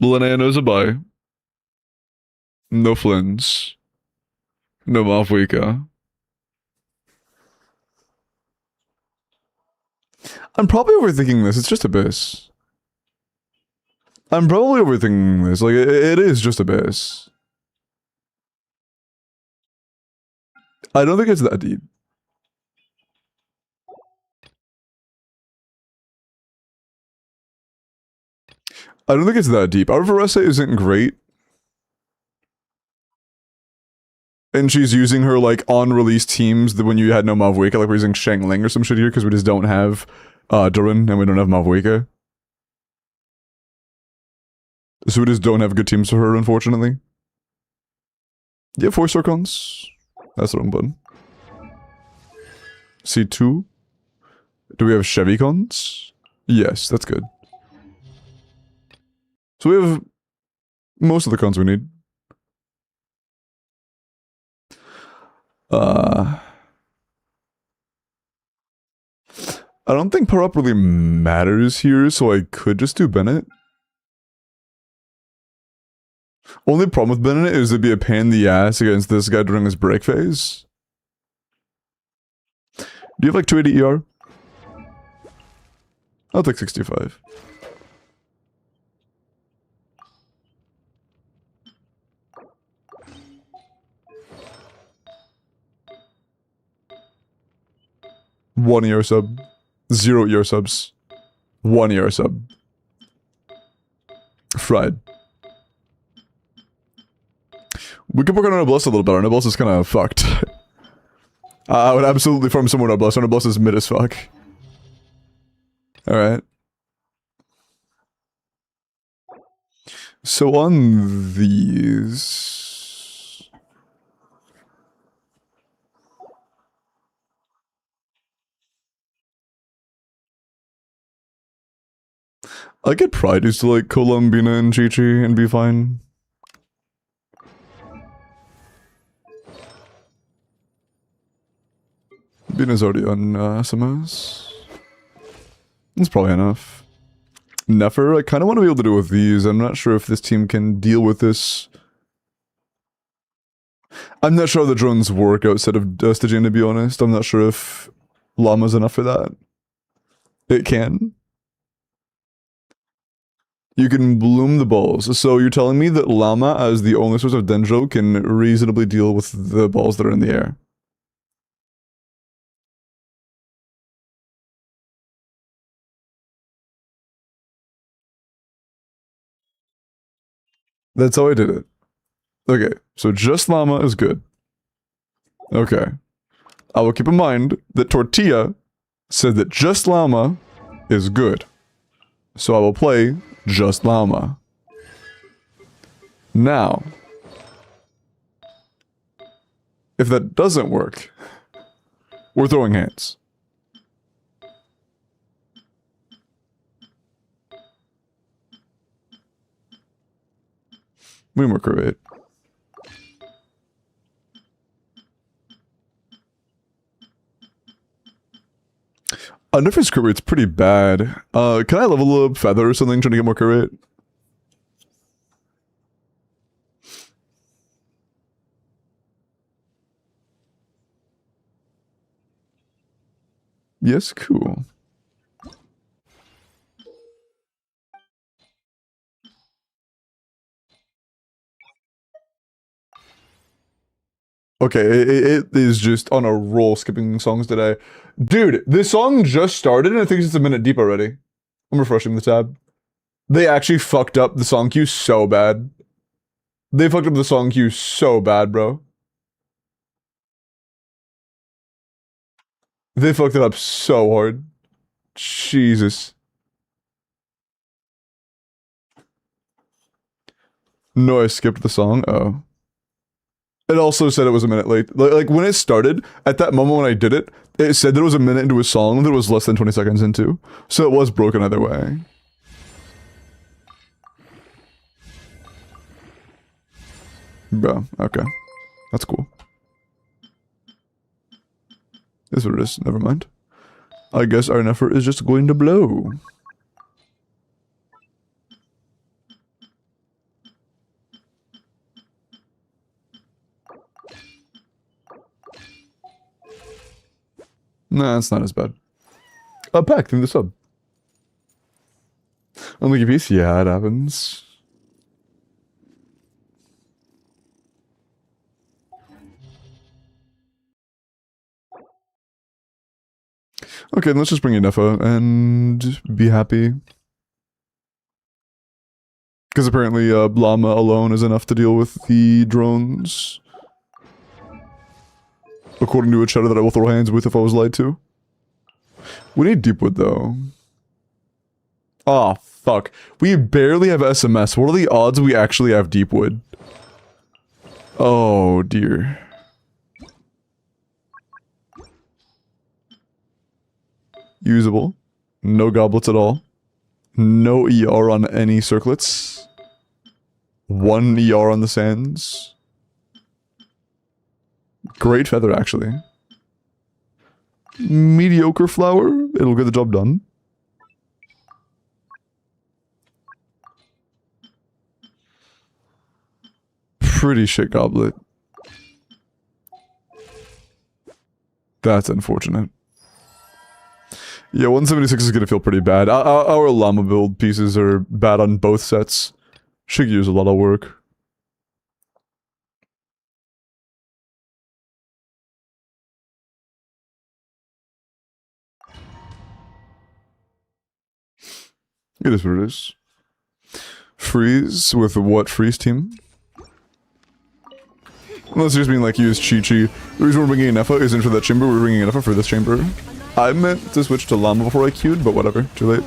Linnea knows a buy. No Flins. No Malfuika. I'm probably overthinking this. It's just Abyss. I'm probably overthinking this. Like, it is just Abyss. I don't think it's that deep. I don't think it's that deep. Our Varessa isn't great. And she's using her, like, on-release teams when you had no Malfuika. Like, we're using Shangling or some shit here because we just don't have Durin and we don't have Malfuika. So we just don't have good teams for her, unfortunately. You have 4-star cons? That's the wrong button. C2? Do we have Chevy cons? Yes, that's good. So we have Most of the cons we need. I don't think power up really matters here, so I could just do Bennett. Only problem with Bennett is it'd be a pain in the ass against this guy during his break phase. Do you have like 280 ER? I'll take 65. One ER sub. 0 ER subs. 1 ER sub. Fried. We could work on Noblesse a little bit. Our Noblesse is kind of fucked. I would absolutely farm somewhere Noblesse. Our Noblesse is mid as fuck. Alright. So on these... I get Pride used to like Columbina and Chi-Chi and be fine. Bina's already on SMS. That's probably enough. Nefer, I kind of want to be able to deal with these. I'm not sure if this team can deal with this. I'm not sure how the drones work outside of Stygian, to be honest. I'm not sure if Llama's enough for that. It can. You can bloom the balls. So you're telling me that Llama, as the only source of Dendro, can reasonably deal with the balls that are in the air? That's how I did it. Okay, so just Llama is good. Okay. I will keep in mind that Tortilla said that just Llama is good. So I will play just Llama. Now, if that doesn't work, we're throwing hands. We more create. Nefer's crit rate's pretty bad. Can I level up Feather or something trying to get more crit rate? Yes, cool. Okay, it is just on a roll skipping songs today. Dude, this song just started and I think it's a minute deep already. I'm refreshing the tab. They actually fucked up the song queue so bad. They fucked up the song queue so bad, bro. They fucked it up so hard. Jesus. No, I skipped the song. Oh. It also said it was a minute late. Like when it started, at that moment when I did it, it said that it was a minute into a song that it was less than 20 seconds into. So it was broken either way. Bro, okay. That's cool. That's what it is. Never mind. I guess our Nefer is just going to blow. Nah, it's not as bad. Pack, through the sub. Unlucky piece? Yeah, it happens. Okay, let's just bring in Nefa and be happy. Because apparently Llama alone is enough to deal with the drones. According to a chatter that I will throw hands with if I was lied to. We need Deepwood though. Aw, fuck. We barely have SMS. What are the odds we actually have Deepwood? Oh dear. Usable. No goblets at all. No ER on any circlets. 1 ER on the sands. Great feather, actually. Mediocre flower. It'll get the job done. Pretty shit goblet. That's unfortunate. Yeah, 176 is gonna feel pretty bad. Our llama build pieces are bad on both sets. Should use a lot of work. It is what it is. Freeze with what freeze team? Unless you just mean like use Chi-Chi. The reason we're bringing Nefa isn't for that chamber, we're bringing Nefa for this chamber. I meant to switch to Llama before I queued, but whatever, too late.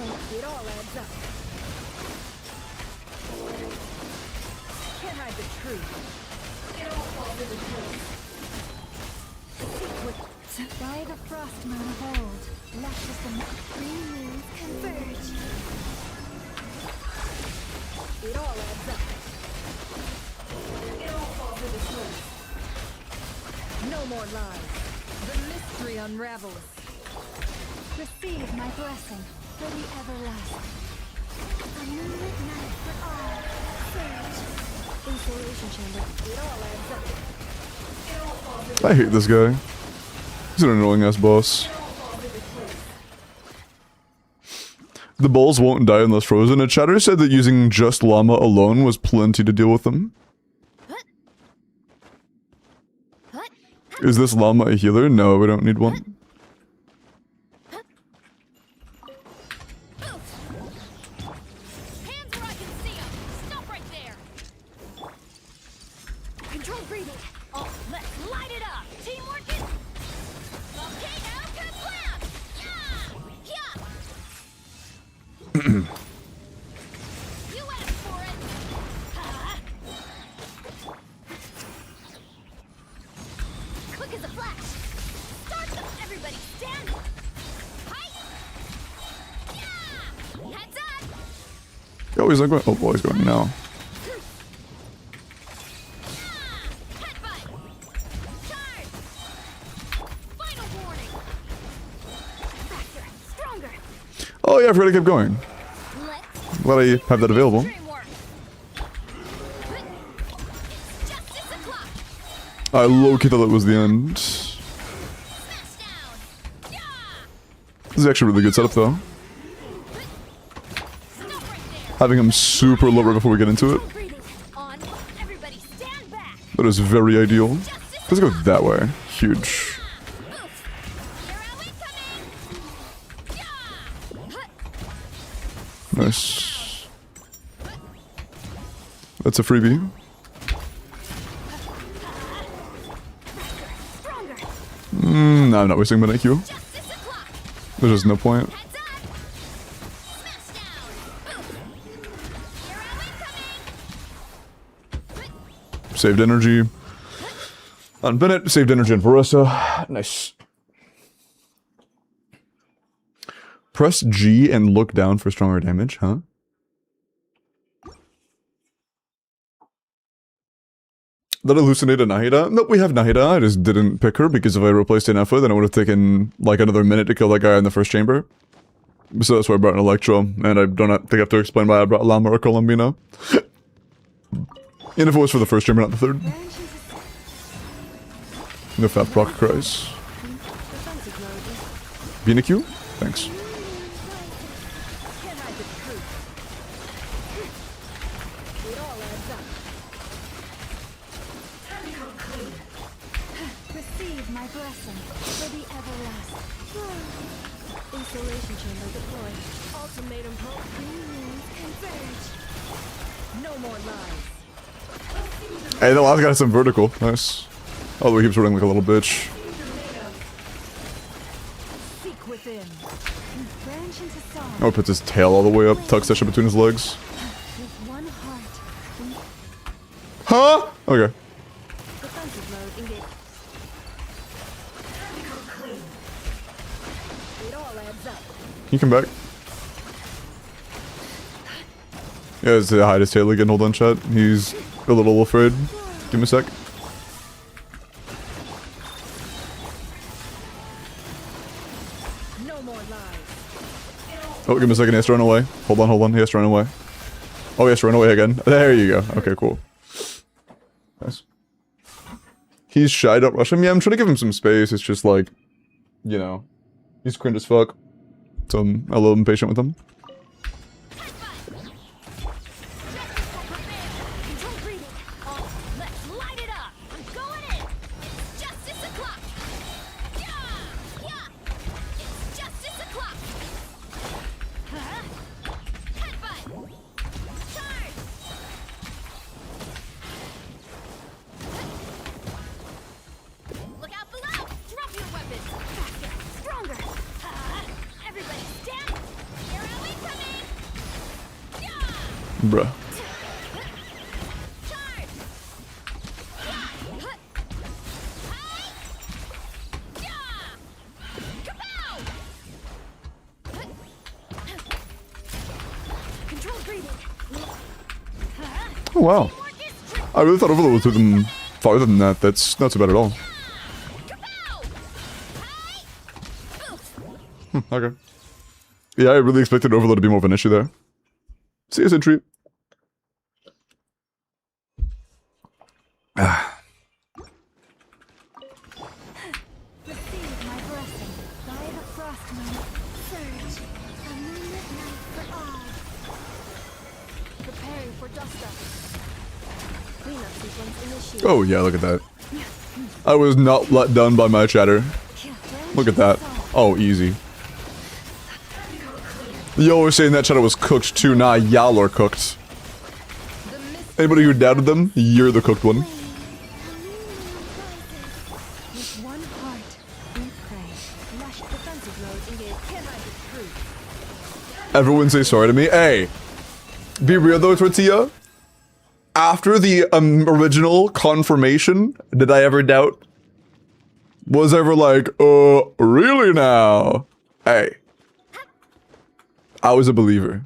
No more lies. The mystery unravels. Receive my blessing for the everlasting. A moonlit night for all. Sage. Insulation chamber. It all adds up. I hate this guy. He's an annoying ass boss. The balls won't die unless frozen. A chatter said that using just llama alone was plenty to deal with them. Is this llama a healer? No, we don't need one. Hands where I can see 'em. Stop right there. Control breathing. Oh, let's light it up. Teamwork is. Okay, now kablam! Yeah! Yeah! You asked for it. Quick as a flash. Start them, everybody. Stand. Hi. Yeah! Heads up. Oh, he's not going. Oh, boy, he's going now. Headbutt. Charge. Final warning. Faster. Stronger. Oh, yeah, I forgot I kept going. Let's Glad I have that available. dreamwork. It's justice o'clock. I low-key thought that was the end. Smash down. Yeah! This is actually a really good setup, though. Stop right there. Having him super low right before we get into it. Control breathing. On. Everybody stand back. That is very ideal. Justice Let's go o'clock. that way. Huge. Oof. Hero incoming. Yeah! Nice. That's a freebie. Stronger. No, I'm not wasting my IQ. Justice o'clock. There's just no point. Heads up. Smash down. Oof. Hero incoming. Saved energy on Bennett. Saved energy on Varessa. Nice. Press G and look down for stronger damage, huh? That hallucinated Nahida? Nope, we have Nahida. I just didn't pick her because if I replaced Inefa, then it would have taken like another minute to kill that guy in the first chamber. So that's why I brought an Electro, and I don't think I have to explain why I brought Llama or Columbina. And if it was for the first chamber, not the third. No fat proc cries. Being a Q? Thanks. Can't hide the truth. It all adds up. Receive my blessing for the everlasting. Installation chamber deployed. Ultimatum hope. Dreams converge. No more lies. Hey, the last guy has some vertical. Nice. Although he keeps running like a little bitch. Seek within. Branch into song. Oh, puts his tail all the way up, tucks that shit between his legs. With one heart. Huh? Okay. Defensive mode engaged. It all adds up. Can you come back? Yeah, let's hide his tail again. Hold on, chat. He's a little afraid. Give me a sec. No more lies. Oh, give me a second. He has to run away. Hold on. He has to run away. Oh, he has to run away again. There you go. Okay, cool. Nice. He's shy. Don't rush him. Yeah, I'm trying to give him some space. It's just like, you know, he's cringe as fuck. So I'm a little impatient with him. Control breathing. Oh, let's light it up. I'm going in. It's justice o'clock. Yeah, yeah. It's justice o'clock. Huh? Headbutt. Charge. Look out below. Drop your weapons. Faster, stronger. Everybody stand. Here are we coming. Yeah. Bruh. Charge. Control breathing. Oh, wow. I really thought Overlord would throw them farther than that. That's not so bad at all. Okay. Yeah, I really expected Overlord to be more of an issue there. See you, Sentry. Receive my blessing. By the frost moon. Surge. A moonlit night for all. Preparing for dust up. Cleanup sequence initiated. Oh, yeah, look at that. I was not let down by my chatter. Look at that. Oh, easy. Yo was saying that chatter was cooked too. Nah, y'all are cooked. Anybody who doubted them, you're the cooked one. With one heart, we pray. Lush defensive mode engaged. Can I be true? Everyone say sorry to me. Hey, be real though, Tortilla. After the original confirmation, did I ever doubt? Was I ever like, really now? Hey. I was a believer.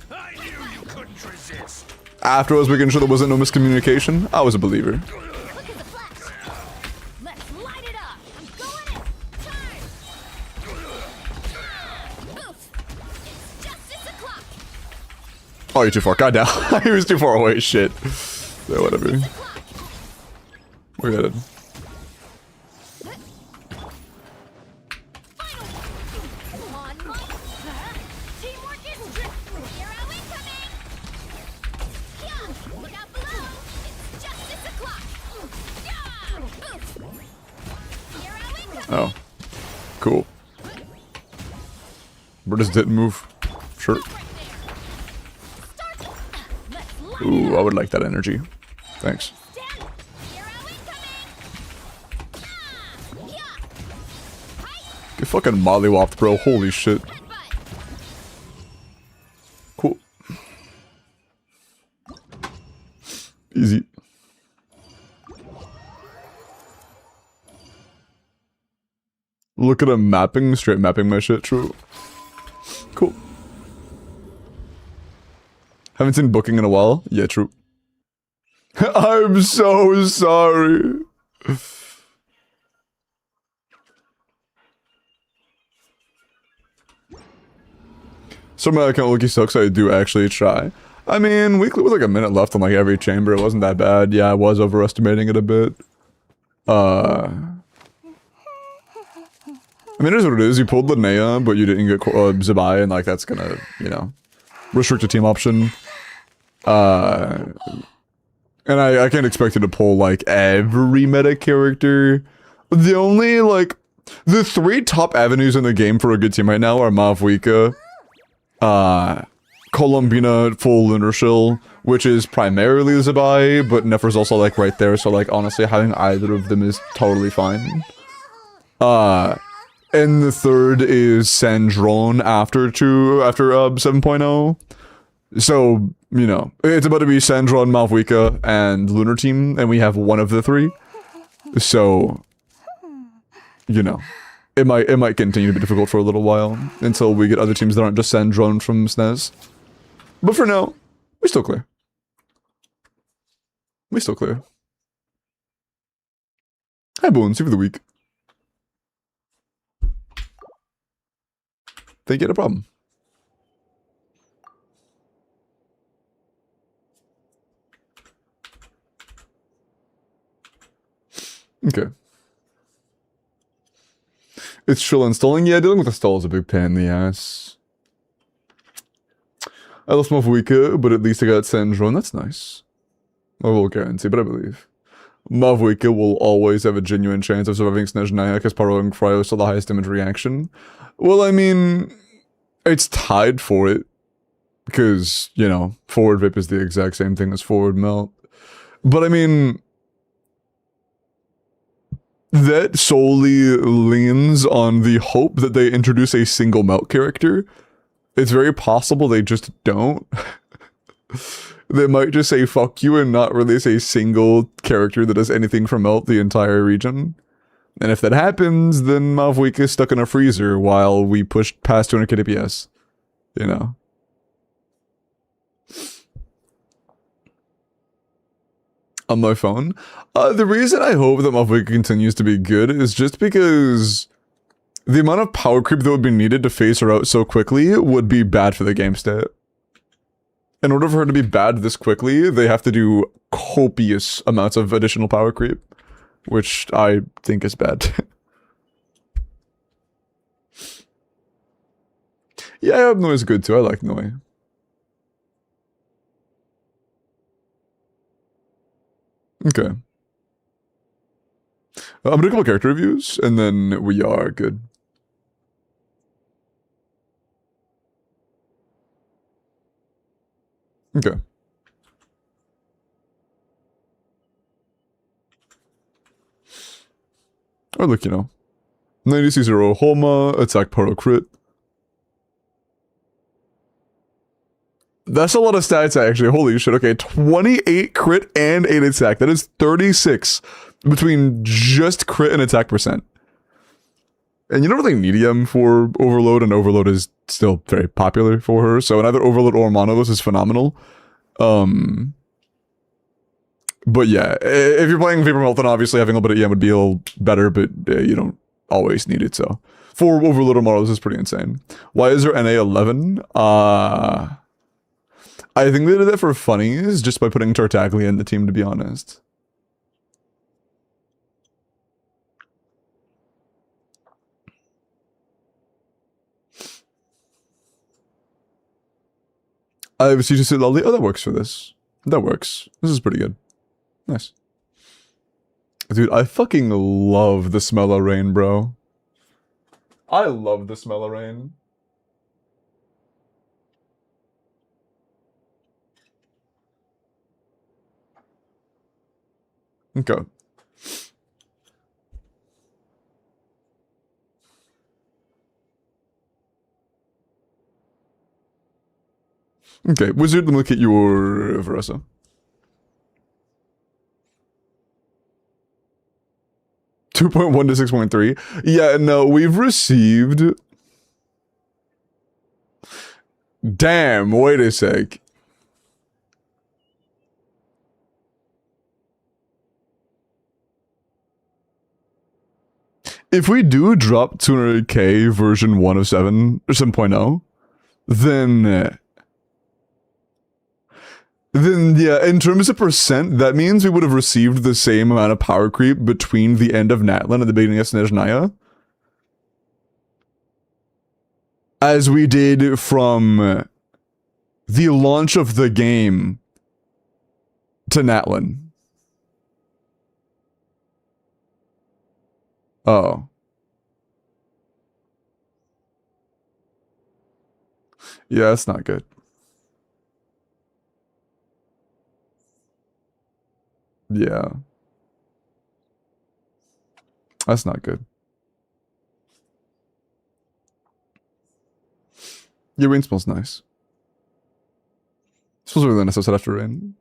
I knew you couldn't resist. After I was making sure there wasn't no miscommunication, I was a believer. Look at the flash. Let's light it up. I'm going in. Charge. Oof. It's justice o'clock. Oh, you're too far. God damn. He was too far away. Shit. Yeah, whatever. Look at it. Come on, Mike. Teamwork is trick. Here are we coming. Yeah. Look out below. It's justice o'clock. Yeah. Oof. Here are we coming. Oh. Cool. But just didn't move. Sure. Right there. Start. Let's light it Ooh, up. I would like that energy. Thanks. Stand. Here are we coming. Yeah. Hi. Get fucking mollywopped, bro. Holy shit. Headbutt. Cool. Easy. Look at him mapping, straight mapping my shit. True. Cool. Haven't seen booking in a while. Yeah, true. I'm so sorry. So my account Loki sucks. I do actually try. I mean, weekly with like a minute left on like every chamber. It wasn't that bad. Yeah, I was overestimating it a bit. I mean, it is what it is. You pulled Linnea, but you didn't get Zabai, and like that's gonna, you know, restrict a team option. And I can't expect you to pull like every meta character. The only like the three top avenues in the game for a good team right now are Mavwika, Columbina, full Lunar Shill, which is primarily Zabai, but Nefer's also like right there. So like honestly, having either of them is totally fine. And the third is Sandron after 7.0. So, you know, it's about to be Sandron, Mavwika, and Lunar Team, and we have one of the three. So, you know, it might continue to be difficult for a little while until we get other teams that aren't just Sandron from SNES. But for now, we still clear. We still clear. Hi, Bones. See for the week. Think you had a problem. Okay. It's chill installing. Yeah, dealing with the stall is a big pain in the ass. I lost Mavwika, but at least I got Sandron. That's nice. I will guarantee, but I believe. Mavwika will always have a genuine chance of surviving Snezhnaya because Paro and Cryo is still the highest damage reaction. Well, I mean, it's tied for it. Because, you know, forward Vip is the exact same thing as forward Melt. But I mean, that solely leans on the hope that they introduce a single Melt character. It's very possible they just don't. They might just say fuck you and not release a single character that does anything for Melt the entire region. And if that happens, then Mavwika is stuck in a freezer while we push past 200k DPS. You know? On my phone. The reason I hope that Mavwika continues to be good is just because the amount of power creep that would be needed to phase her out so quickly would be bad for the game state. In order for her to be bad this quickly, they have to do copious amounts of additional power creep, which I think is bad. Yeah, I hope Noi is good too. I like Noi. Okay. I'm gonna do a couple character reviews, and then we are good. Okay. Or look, you know. 90C0 Homa, attack Paro crit. That's a lot of stats, actually. Holy shit. Okay, 28 crit and 8 attack. That is 36 between just crit and attack percent. And you don't really need EM for Overload, and Overload is still very popular for her. So either Overload or Monolith is phenomenal. But yeah, if you're playing Vapor Melt, then obviously having a little bit of EM would be a little better, but you don't always need it, so. For Overload or Monolith is pretty insane. Why is there NA 11? I think they did that for funnies, just by putting Tartaglia in the team, to be honest. I have C2C Lolly. Oh, that works for this. That works. This is pretty good. Nice. Dude, I fucking love the smell of rain, bro. I love the smell of rain. Okay. Okay, Wizard, let me look at your Veressa. .1 to 6.3. Yeah, no, we've received... Damn, wait a sec. If we do drop 200k version 1 of 7 or 7.0, then yeah, in terms of percent, that means we would have received the same amount of power creep between the end of Natlan and the beginning of Snezhnaya as we did from the launch of the game to Natlan. Oh. Yeah, that's not good. Yeah. That's not good. Your rain smells nice. It smells really nice outside after rain.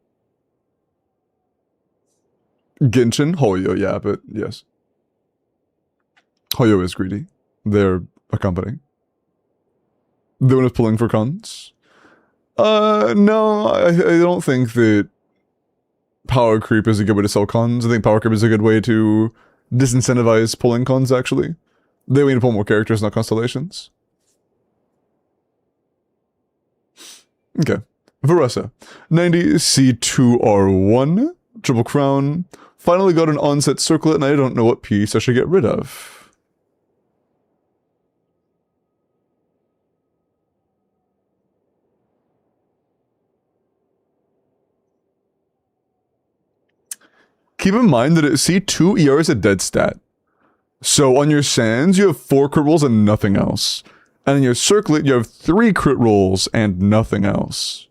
Genshin? Hoyo, yeah, but yes. Hoyo is greedy. They're a company. The one is pulling for cons. No, I don't think that power creep is a good way to sell cons. I think power creep is a good way to disincentivize pulling cons, actually. They need to pull more characters, not constellations. Okay. Varessa. 90 C2R1. Triple Crown. Finally got an onset circlet, and I don't know what piece I should get rid of. Keep in mind that at C2, ER is a dead stat. So on your sands, you have 4 crit rolls and nothing else. And in your circlet, you have 3 crit rolls and nothing else.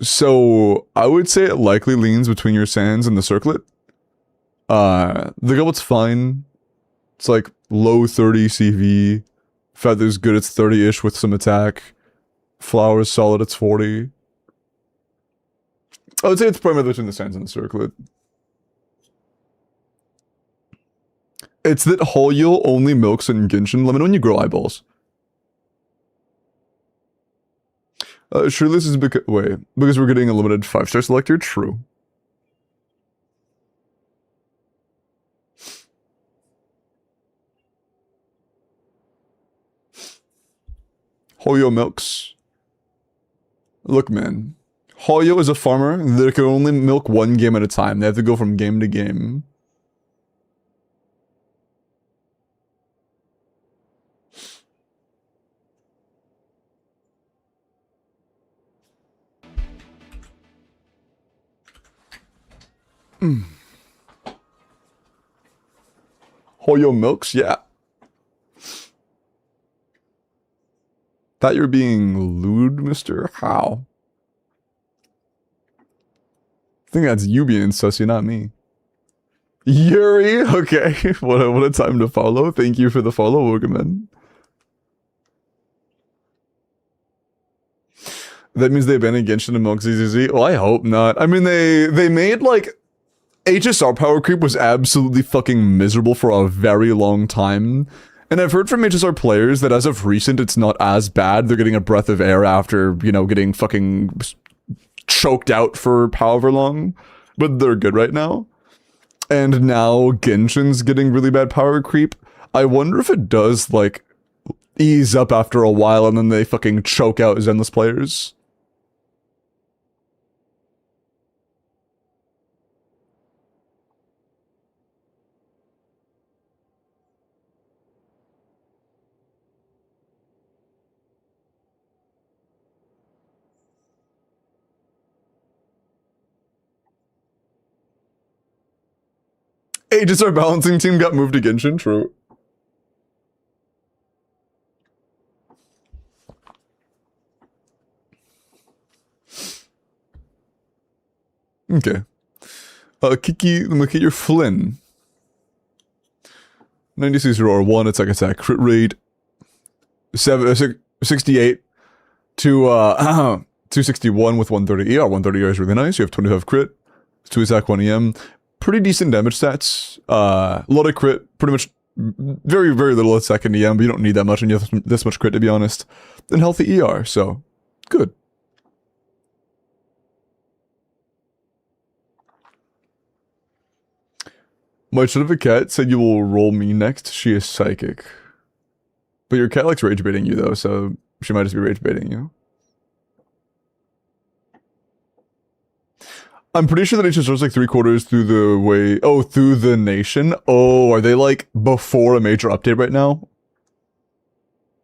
So I would say it likely leans between your sands and the circlet. The goblet's fine. It's like low 30 CV. Feather's good, it's 30-ish with some attack. Flower's solid, it's 40. I would say it's primarily between the sands and the circlet. It's that Holyo only milks in Genshin. Let me know when you grow eyeballs. Surely this is because we're getting a limited 5-star selector? True. Holyo milks. Look, man. Holyo is a farmer that can only milk 1 game at a time. They have to go from game to game. Holyo milks? Yeah. Thought you were being lewd, mister? How? I think that's you being sussy, not me. Yuri? Okay. What a time to follow. Thank you for the follow, Wogaman. That means they abandoned Genshin and milk ZZZ? Well, I hope not. I mean, they made, like... HSR power creep was absolutely fucking miserable for a very long time. And I've heard from HSR players that as of recent, it's not as bad. They're getting a breath of air after, you know, getting fucking choked out for however long. But they're good right now. And now Genshin's getting really bad power creep. I wonder if it does, like, ease up after a while and then they fucking choke out Zenless players. Hey, just our balancing team got moved to Genshin, true. Okay. Kiki, let me look at your Flynn. 96 or 1, it's like attack crit rate. 68 to 261 with 130 ER. 130 ER is really nice. You have 25 crit, 2 attack, 1 EM. Pretty decent damage stats. A lot of crit, pretty much very, very little attack and EM, but you don't need that much and you have this much crit to be honest. And healthy ER, so good. My shit cat said you will roll me next. She is psychic. But your cat likes rage baiting you though, so she might just be rage baiting you. I'm pretty sure that it just starts like 3/4 through the way. Oh, through the nation. Oh, are they like before a major update right now?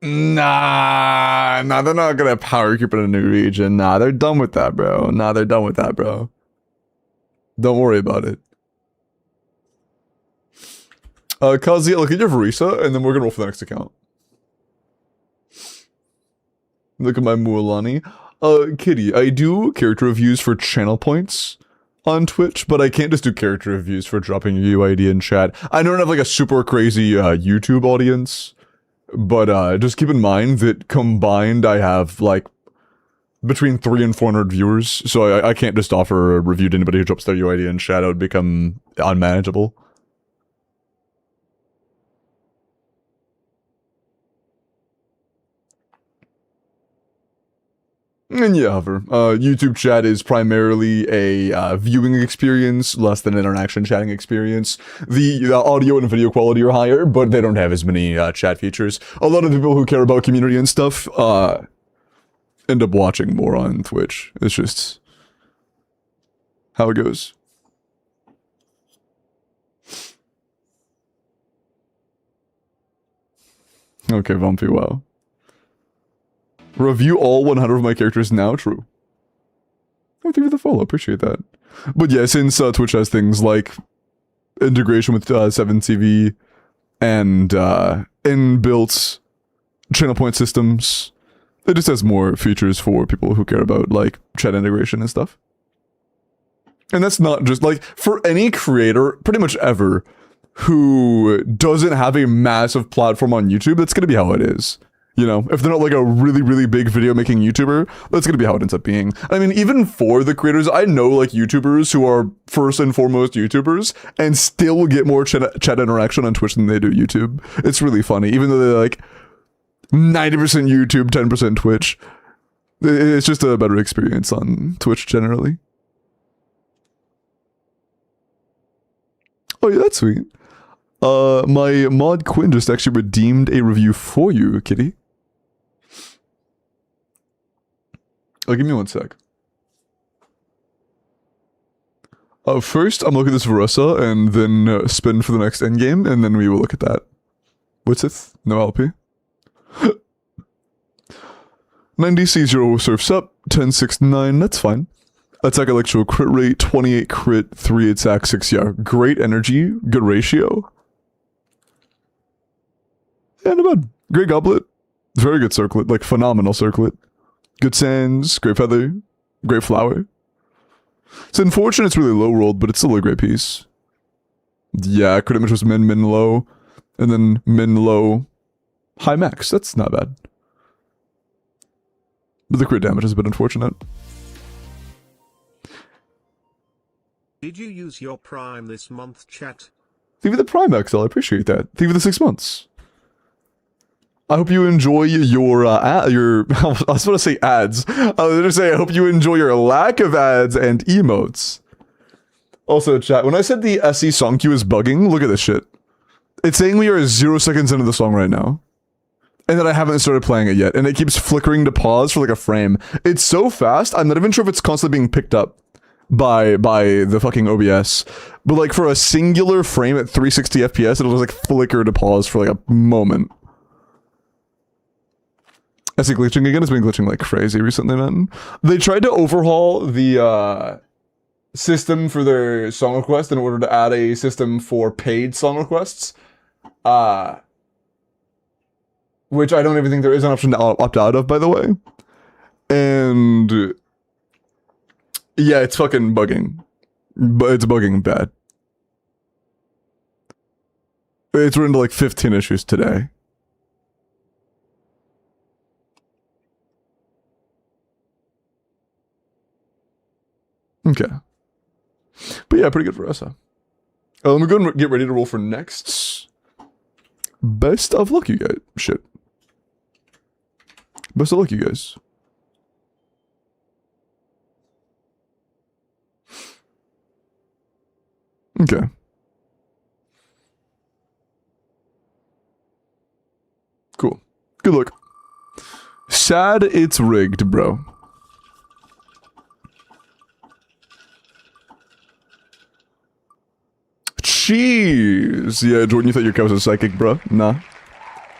Nah, they're not gonna power creep in a new region. Nah, they're done with that, bro. Nah, they're done with that, bro. Don't worry about it. Kazi, look at your Varisa, and then we're gonna roll for the next account. Look at my Mualani. Kitty, I do character reviews for channel points on Twitch, but I can't just do character reviews for dropping your UID in chat. I don't have like a super crazy YouTube audience, but just keep in mind that combined I have like between 300 and 400 viewers, so I can't just offer a review to anybody who drops their UID in chat. It would become unmanageable. And yeah, however, YouTube chat is primarily a viewing experience, less than an interaction chatting experience. The audio and video quality are higher, but they don't have as many chat features. A lot of people who care about community and stuff end up watching more on Twitch. It's just how it goes. Okay, Vumpy, wow. Review all 100 of my characters now, true. Oh, thank you for the follow, appreciate that. But yeah, since Twitch has things like integration with 7TV and inbuilt channel point systems, it just has more features for people who care about like chat integration and stuff. And that's not just like for any creator, pretty much ever, who doesn't have a massive platform on YouTube, that's gonna be how it is. You know, if they're not like a really, really big video making YouTuber, that's gonna be how it ends up being. I mean, even for the creators, I know like YouTubers who are first and foremost YouTubers and still get more chat interaction on Twitch than they do YouTube. It's really funny, even though they're like 90% YouTube, 10% Twitch. It's just a better experience on Twitch generally. Oh yeah, that's sweet. My mod Quinn just actually redeemed a review for you, kitty. Oh, give me one sec. First, I'm looking at this Verussa, and then spin for the next endgame, and then we will look at that. What's it? No LP. 90C0 surfs up, 1069, that's fine. Attack electro crit rate, 28 crit, 3 attack, 6 yeah. Great energy, good ratio. Yeah, not bad. Great goblet. Very good circlet, like phenomenal circlet. Good sands, great feather, great flower. It's unfortunate it's really low rolled, but it's still a great piece. Yeah, crit damage was min, low. And then min, low, high max. That's not bad. But the crit damage is a bit unfortunate. Did you use your Prime this month, chat? Thank you for the Prime XL, I appreciate that. Thank you for the 6 months. I hope you enjoy your I was about to say ads. I was going to say I hope you enjoy your lack of ads and emotes. Also, chat, when I said the SE song queue is bugging, look at this shit. It's saying we are 0 seconds into the song right now. And that I haven't started playing it yet, and it keeps flickering to pause for like a frame. It's so fast, I'm not even sure if it's constantly being picked up by the fucking OBS. But like for a singular frame at 360 FPS, it'll just like flicker to pause for like a moment. Is it glitching again? It's been glitching like crazy recently, man. They tried to overhaul the system for their song request in order to add a system for paid song requests. Which I don't even think there is an option to opt out of, by the way. And yeah, it's fucking bugging. But it's bugging bad. It's run into like 15 issues today. Okay. But yeah, pretty good for us, huh? Let me go and get ready to roll for next. Best of luck, you guys. Shit. Best of luck, you guys. Okay. Cool. Good luck. Sad it's rigged, bro. Jeez. Yeah, Jordan, you thought your cat was a psychic, bro? Nah.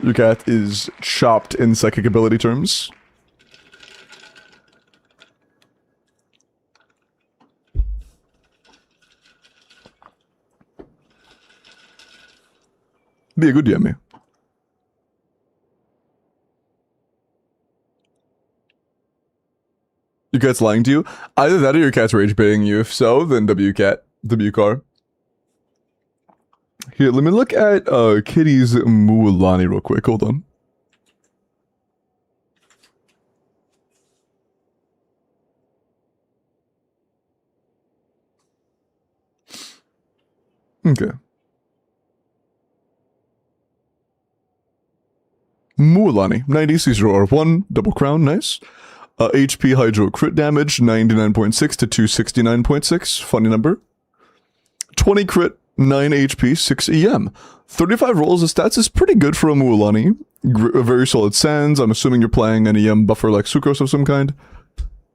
Your cat is chopped in psychic ability terms. Be a good yummy. Your cat's lying to you? Either that or your cat's rage baiting you. If so, then W-cat. W-car. Here, let me look at Kitty's Mualani real quick. Hold on. Okay. Mualani, 90 Caesar R1, double crown, nice. HP Hydro crit damage 99.6 to 269.6. Funny number. 20 crit, 9 HP, 6 EM. 35 rolls of stats is pretty good for a Mualani. A very solid Sands. I'm assuming you're playing an EM buffer like Sucrose of some kind.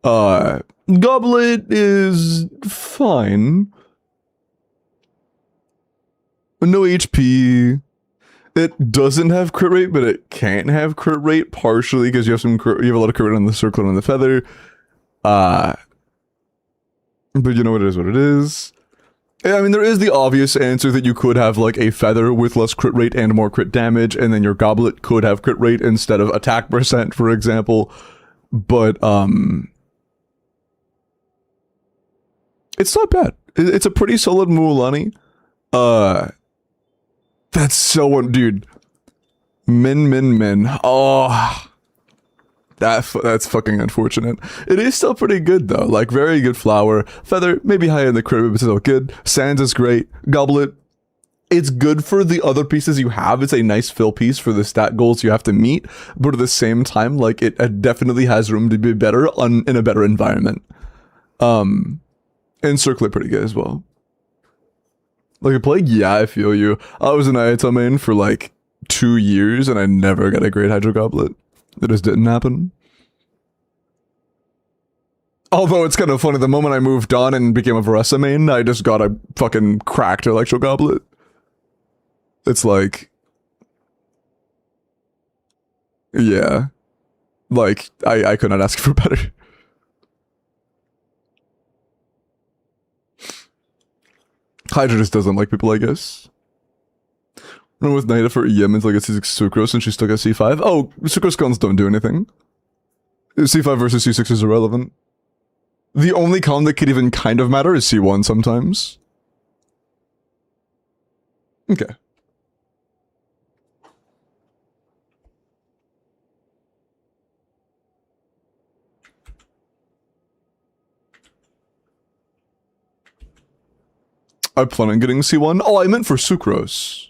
Goblet is fine. No HP. It doesn't have crit rate, but it can't have crit rate partially because you have you have a lot of crit rate on the circle and on the feather. But you know what it is. What it is. I mean, there is the obvious answer that you could have like a feather with less crit rate and more crit damage, and then your goblet could have crit rate instead of attack percent, for example. But it's not bad. It's a pretty solid Mualani. That's so dude. Min. Oh, that's fucking unfortunate. It is still pretty good though. Like very good flower. Feather maybe higher in the crit, but still good. Sands is great. Goblet. It's good for the other pieces you have. It's a nice fill piece for the stat goals you have to meet, but at the same time, like it definitely has room to be better in a better environment. And Circlet pretty good as well. Like a Plague, yeah, I feel you. I was an Ayato main for like 2 years and I never got a great Hydro Goblet. It just didn't happen. Although it's kind of funny, the moment I moved on and became a Varessa main, I just got a fucking cracked Electro Goblet. It's like... yeah. Like, I could not ask for better. Hydra just doesn't like people, I guess. Run with Nida for EM until I get C6 Sucrose and she still gets C5. Oh, Sucrose guns don't do anything. C5 versus C6 is irrelevant. The only con that could even kind of matter is C1 sometimes. Okay. I plan on getting C1. Oh, I meant for Sucrose.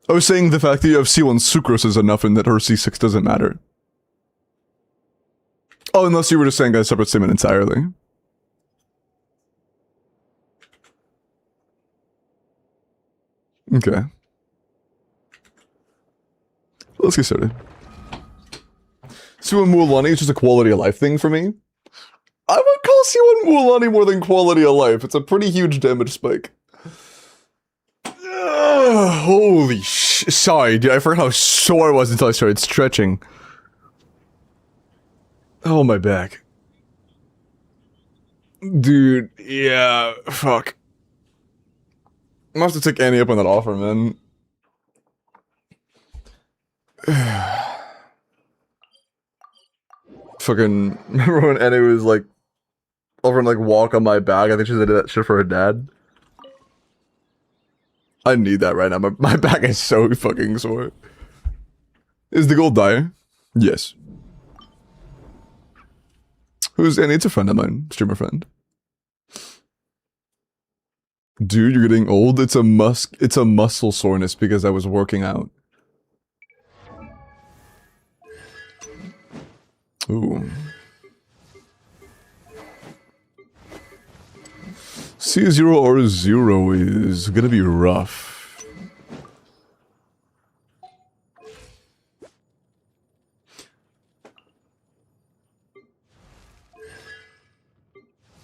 I was saying the fact that you have C1 Sucrose is enough and that her C6 doesn't matter. Oh, unless you were just saying a separate statement entirely. Okay. Let's get started. C1 Mualani is just a quality of life thing for me. I would call C1 Mualani more than quality of life. It's a pretty huge damage spike. Holy shit. Sorry, dude. I forgot how sore I was until I started stretching. Oh, my back. Dude, yeah, fuck. I'm gonna have to take Annie up on that offer, man. Fucking, remember when Annie was like, over and like walk on my back? I think she did that shit for her dad. I need that right now. My back is so fucking sore. Is the gold dire? Yes. Who's Annie? It's a friend of mine, streamer friend. Dude, you're getting old. It's a muscle soreness because I was working out. Ooh. C0R0 is gonna be rough.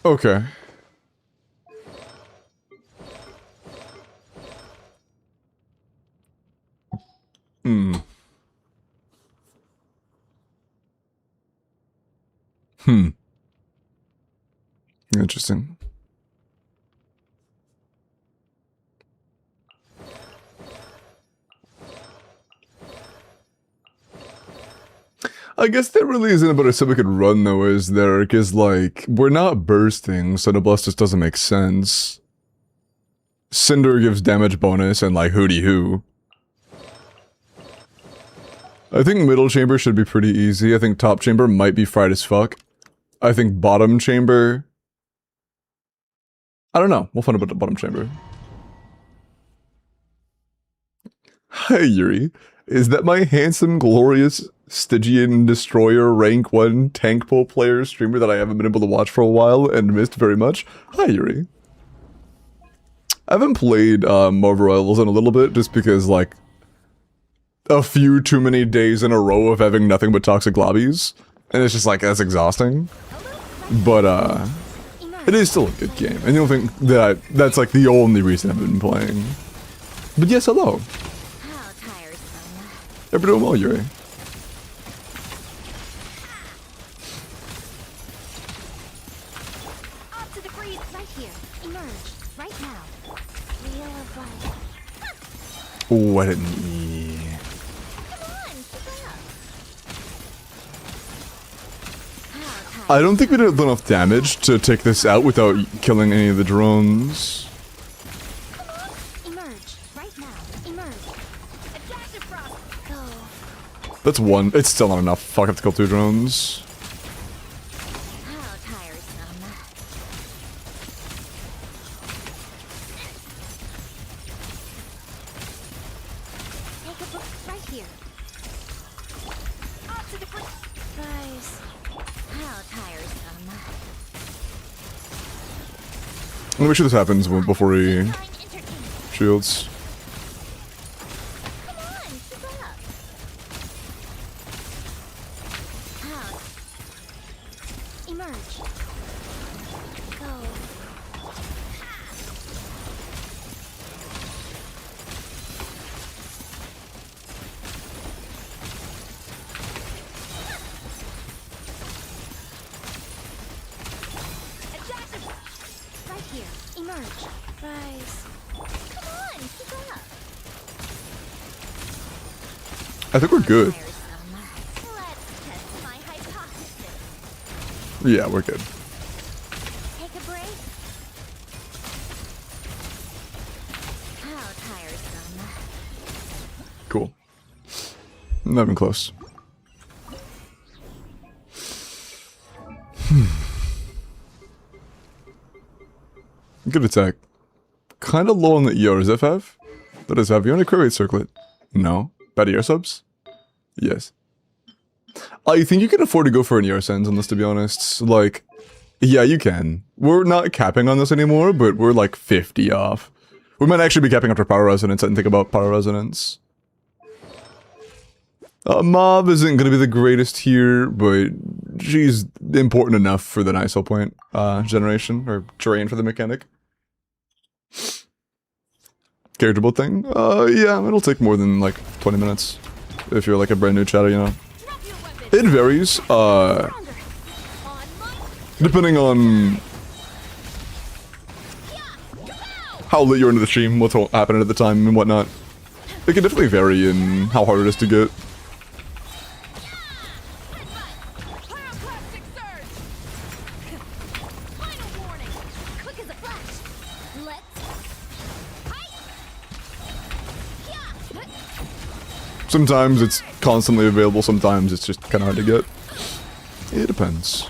Okay. Interesting. I guess there really isn't about a sub we could run though, is there? Because, like, we're not bursting, so the blast just doesn't make sense. Cinder gives damage bonus and, like, hooty hoo. I think middle chamber should be pretty easy. I think top chamber might be fried as fuck. I think bottom chamber... I don't know. We'll find out about the bottom chamber. Hi, Yuri. Is that my handsome, glorious Stygian Destroyer rank 1 tank pull player streamer that I haven't been able to watch for a while and missed very much. Hi, Yuri. I haven't played Marvel Rivals in a little bit just because, like, a few too many days in a row of having nothing but toxic lobbies. And it's just like, that's exhausting. But, it is still a good game. And you don't think that that's like the only reason I've been playing. But yes, hello. How tiresome. You're doing well, Yuri. Up to the breeze right here. Emerge right now. Wheel of life. Oh, I didn't. Come on, keep it up. How I don't think we did enough damage to take this out without killing any of the drones. Come on, emerge right now. Emerge. Adaptive frost. Go. That's one. It's still not enough. Fuck, I have to kill 2 drones. How tiresome. Take a book right here. Up to the breeze. Guys. How tiresome. Let me make sure this happens before he Time entertainment. shields. Come on, keep it up. How? Emerge. Go. Adaptive. Right here. Emerge. Rise. Come on, keep it up. I think we're good. Tiresome. Let's test my hypothesis. Yeah, we're good. Take a break. How tiresome. Cool. Not even close. Good attack. Kind of low on the ERs, FF? That is, have you on a crit rate circlet? No. Bad ER subs? Yes. I think you can afford to go for an ER sense on this, to be honest. Like, yeah, you can. We're not capping on this anymore, but we're like 50 off. We might actually be capping after Power Resonance. I didn't think about Power Resonance. Mob isn't going to be the greatest here, but she's important enough for the nice point generation, or terrain for the mechanic. Character build thing? Yeah, it'll take more than like 20 minutes if you're like a brand new chatter, you know. It varies, depending on how lit you're into the stream, what's happening at the time and whatnot. It can definitely vary in how hard it is to get. Sometimes it's constantly available, sometimes it's just kind of hard to get. It depends.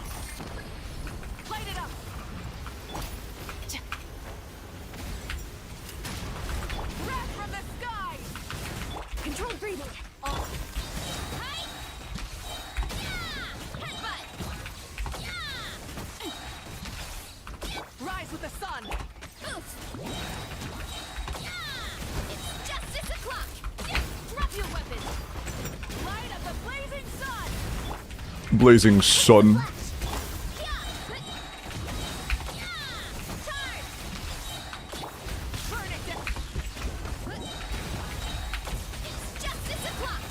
Rise with the sun. It's justice o'clock. Drop your weapon. Light of the blazing sun. Blazing sun. Burn it down. It's justice o'clock.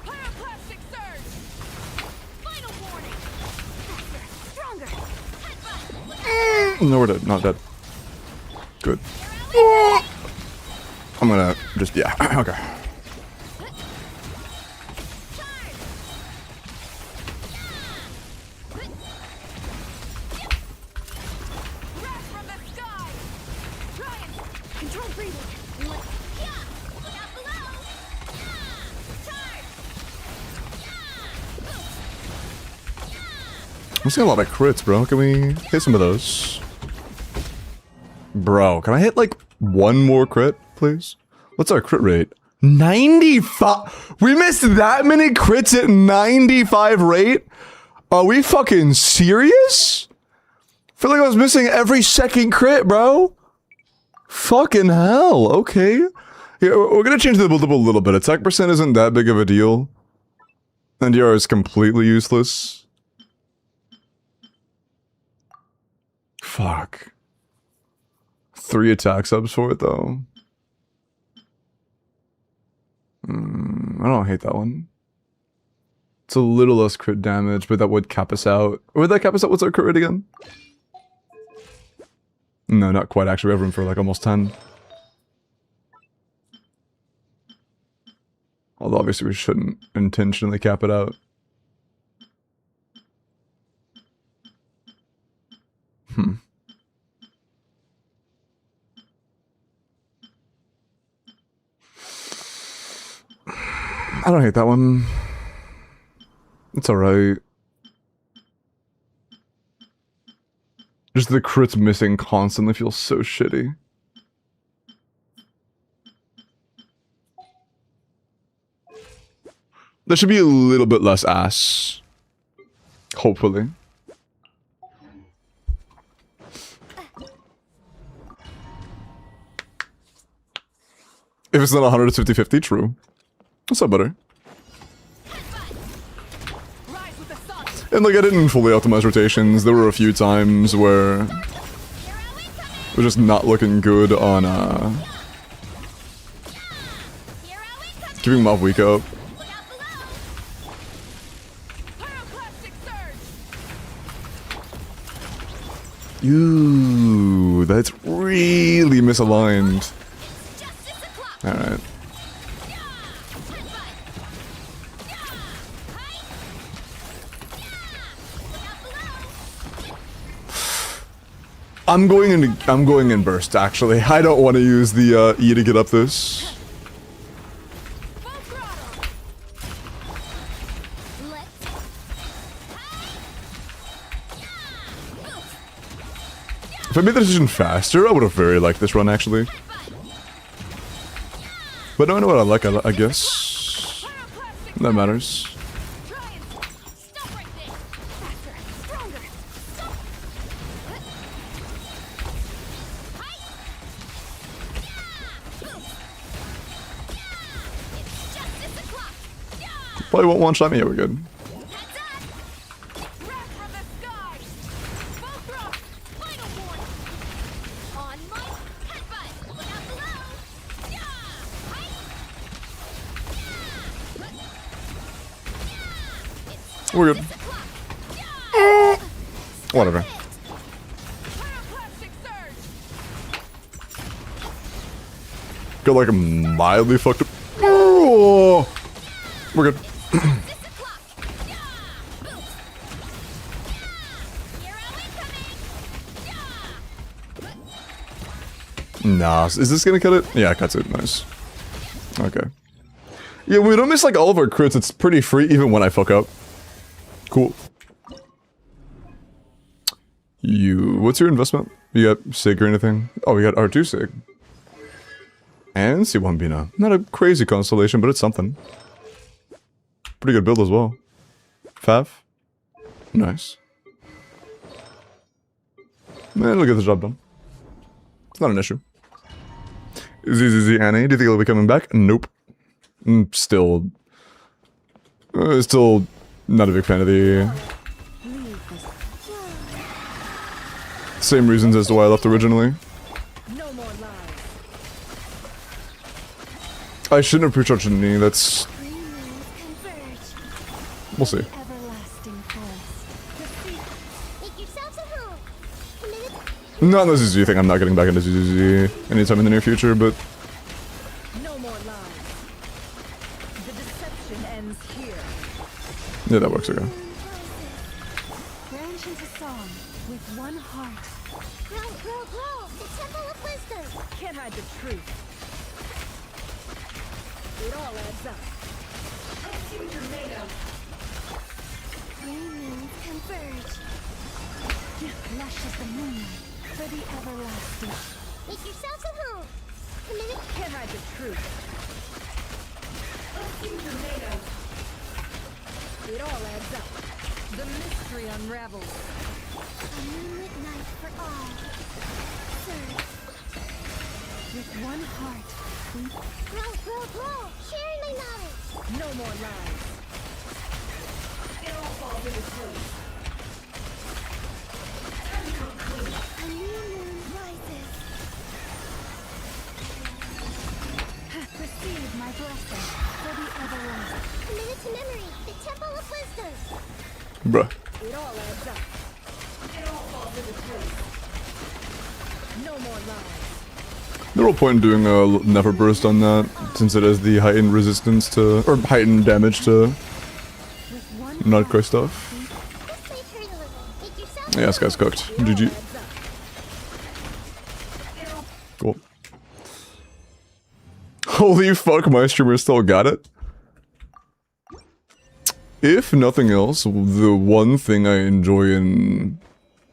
Pyroclastic surge. Final warning. Faster, stronger. No, we're dead. Not dead. Good. I'm gonna just, yeah, okay. Wrath from the sky. Ryan, control breathing. Look out below. Charge. I'm seeing a lot of crits, bro. Can we hit some of those? Bro, can I hit like one more crit? please? What's our crit rate? 95. We missed that many crits at 95 rate? Are we fucking serious? I feel like I was missing every second crit, bro. Fucking hell. Okay. Yeah, we're gonna change the build up a little bit. Attack percent isn't that big of a deal. NDR is completely useless. Fuck. 3 attack subs for it, though. I don't hate that one. It's a little less crit damage, but that would cap us out. Or would that cap us out? What's our crit rate again? No, not quite. Actually, we have room for like almost 10. Although obviously we shouldn't intentionally cap it out. I don't hate that one. It's alright. Just the crits missing constantly feels so shitty. There should be a little bit less ass. Hopefully. If it's not 100, it's 50-50, true. That's not better. And like, I didn't fully optimize rotations. There were a few times where it was just not looking good on, keeping Mob weak up. Ooh, that's really misaligned. Alright. I'm going in burst, actually. I don't want to use the E to get up this. If I made the decision faster, I would have very liked this run, actually. But no, I know what I like, I guess. That matters. Probably won't one-shot me, yeah, we're good. We're good. Whatever. Got like a mildly fucked up. Oh, we're good. Nah, is this gonna cut it? Yeah, it cuts it. Nice. Okay. Yeah, we don't miss like all of our crits. It's pretty free even when I fuck up. Cool. What's your investment? You got Sig or anything? Oh, we got R2 Sig. And C1 Bina. Not a crazy constellation, but it's something. Pretty good build as well. Fav. Nice. Man, look at the job done. It's not an issue. ZZZ Annie, do you think he'll be coming back? Nope. Still not a big fan of the same reasons as to why I left originally. No more lies. I shouldn't have pre-charged knee, that's... We'll see. Everlasting forest. Make yourselves at home. Not the ZZ thing, I'm not getting back into ZZ anytime in the near future, but... No more lies. The deception ends here. Yeah, that works, okay. Branch into song with one heart. Grow, grow, grow! The temple of wisdom! Can't hide the truth. It all adds up. Let's see what you're made of. Green moons converge. Lush as the moonlight for the everlasting. Make yourselves at home. A minute. Can't truth. It all adds up. The mystery unravels. A moonlit night for all. Serve. With one heart. Grow! Sharing my knowledge. No more lies. It all falls into place. A new moon rises. Receive my blessing for the everlasting. Committed to memory, the temple of wisdom. Bruh. It all adds up. It all falls into place. No more lies. No real point in doing a never burst on that, since it has the heightened resistance to, or heightened damage to With one Nutcracker stuff. This may hurt a little. Make yourself Yeah, this guy's cooked. GG. Cool. Holy fuck, my streamer still got it. If nothing else, the one thing I enjoy in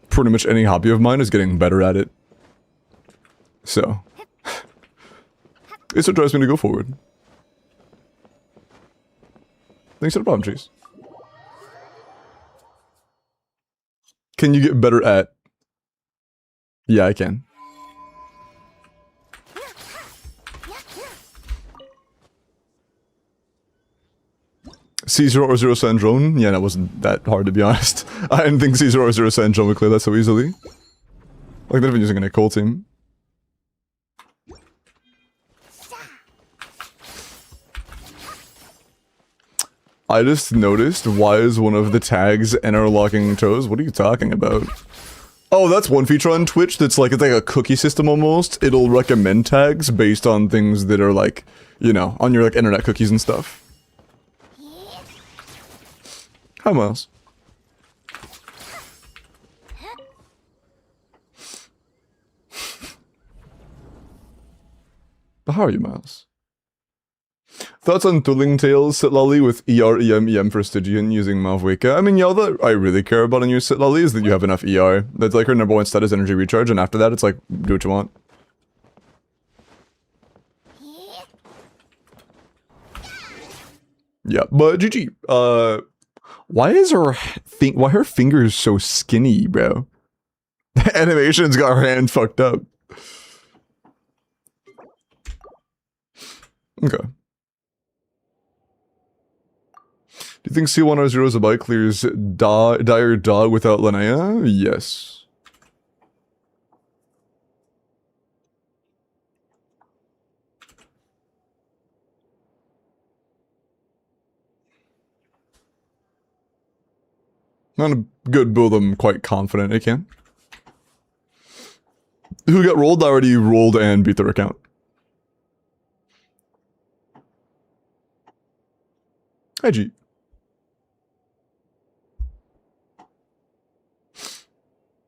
pretty much any hobby of mine is getting better at it. So, it's what drives me to go forward. Thanks for the problem, Chase. Can you get better at? Yeah, I can. C0 Sand Drone? Yeah, that wasn't that hard to be honest. I didn't think C0 Sand Drone would clear that so easily. Like, they've been using an Nicole team. I just noticed, why is one of the tags interlocking toes? What are you talking about? Oh, that's one feature on Twitch that's like, it's like a cookie system almost. It'll recommend tags based on things that are like, you know, on your like internet cookies and stuff. Hi, Miles. But how are you, Miles? Thoughts on Thrilling Tales Sitlali with EM for Stygian using Malvweka? I mean, yeah, all that I really care about on your Sitlali is that you have enough ER. That's like her number one stat is energy recharge, and after that it's like, do what you want. Yeah, but GG. Why is why her fingers so skinny, bro? The animation's got her hand fucked up. Okay. Do you think C1R0 Zabai clears Dire Dog without Linnea? Yes. Not a good build, I'm quite confident it can. Who got rolled? I already rolled and beat their account. Hi, G.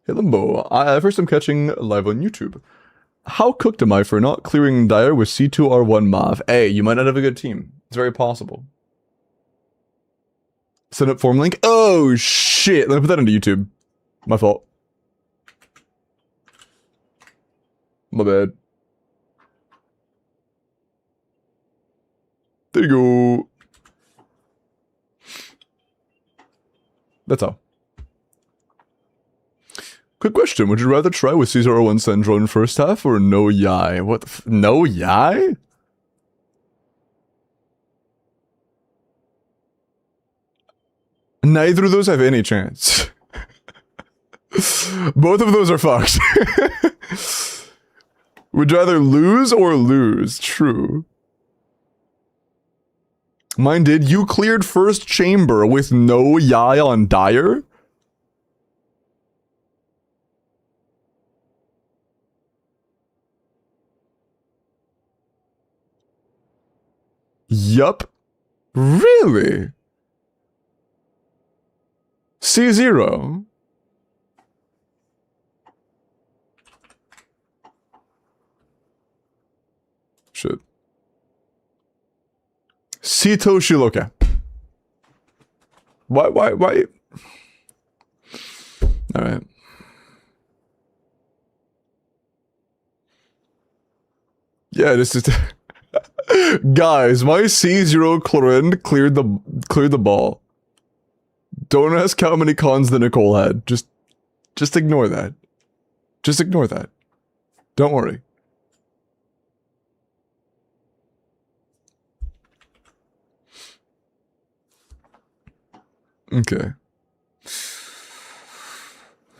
Hey, Limbo. First I'm catching live on YouTube. How cooked am I for not clearing Dire with C2R1 Mav? Hey, you might not have a good team. It's very possible. Send up form link. Oh, shit. Let me put that into YouTube. My fault. My bad. There you go. That's all. Quick question, would you rather try with C01 Sandro first half or no Yai? What the no Yai? Neither of those have any chance. Both of those are fucked. Would you rather lose or lose? True. Mine did. You cleared first chamber with no Yai on Dire? Yup. Really? C0. Shit. Sito Shiloka. Why? Alright. Yeah, this is... Guys, my C0 Chlorine cleared the ball. Don't ask how many cons the Nicole had. Just ignore that. Just ignore that. Don't worry. Okay.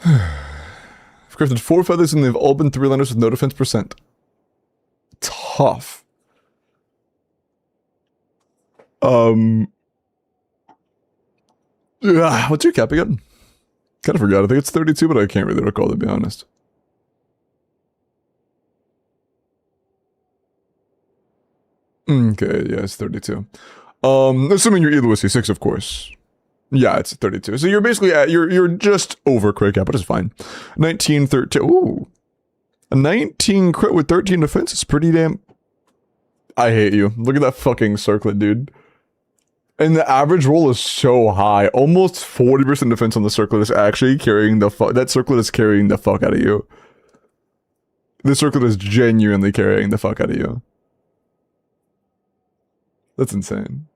I've crafted 4 feathers and they've all been 3-liners with no defense percent. Tough. What's your cap again? Kind of forgot. I think it's 32, but I can't really recall, to be honest. Okay, yeah, it's 32. Assuming you're either with C6, of course. Yeah, it's 32. So you're basically at, you're just over crit cap, but it's fine. 19, 13. Ooh. A 19 crit with 13 defense is pretty damn... I hate you. Look at that fucking circlet, dude. And the average roll is so high. Almost 40% defense on the circlet is actually carrying the fuck... That circlet is carrying the fuck out of you. The circlet is genuinely carrying the fuck out of you. That's insane.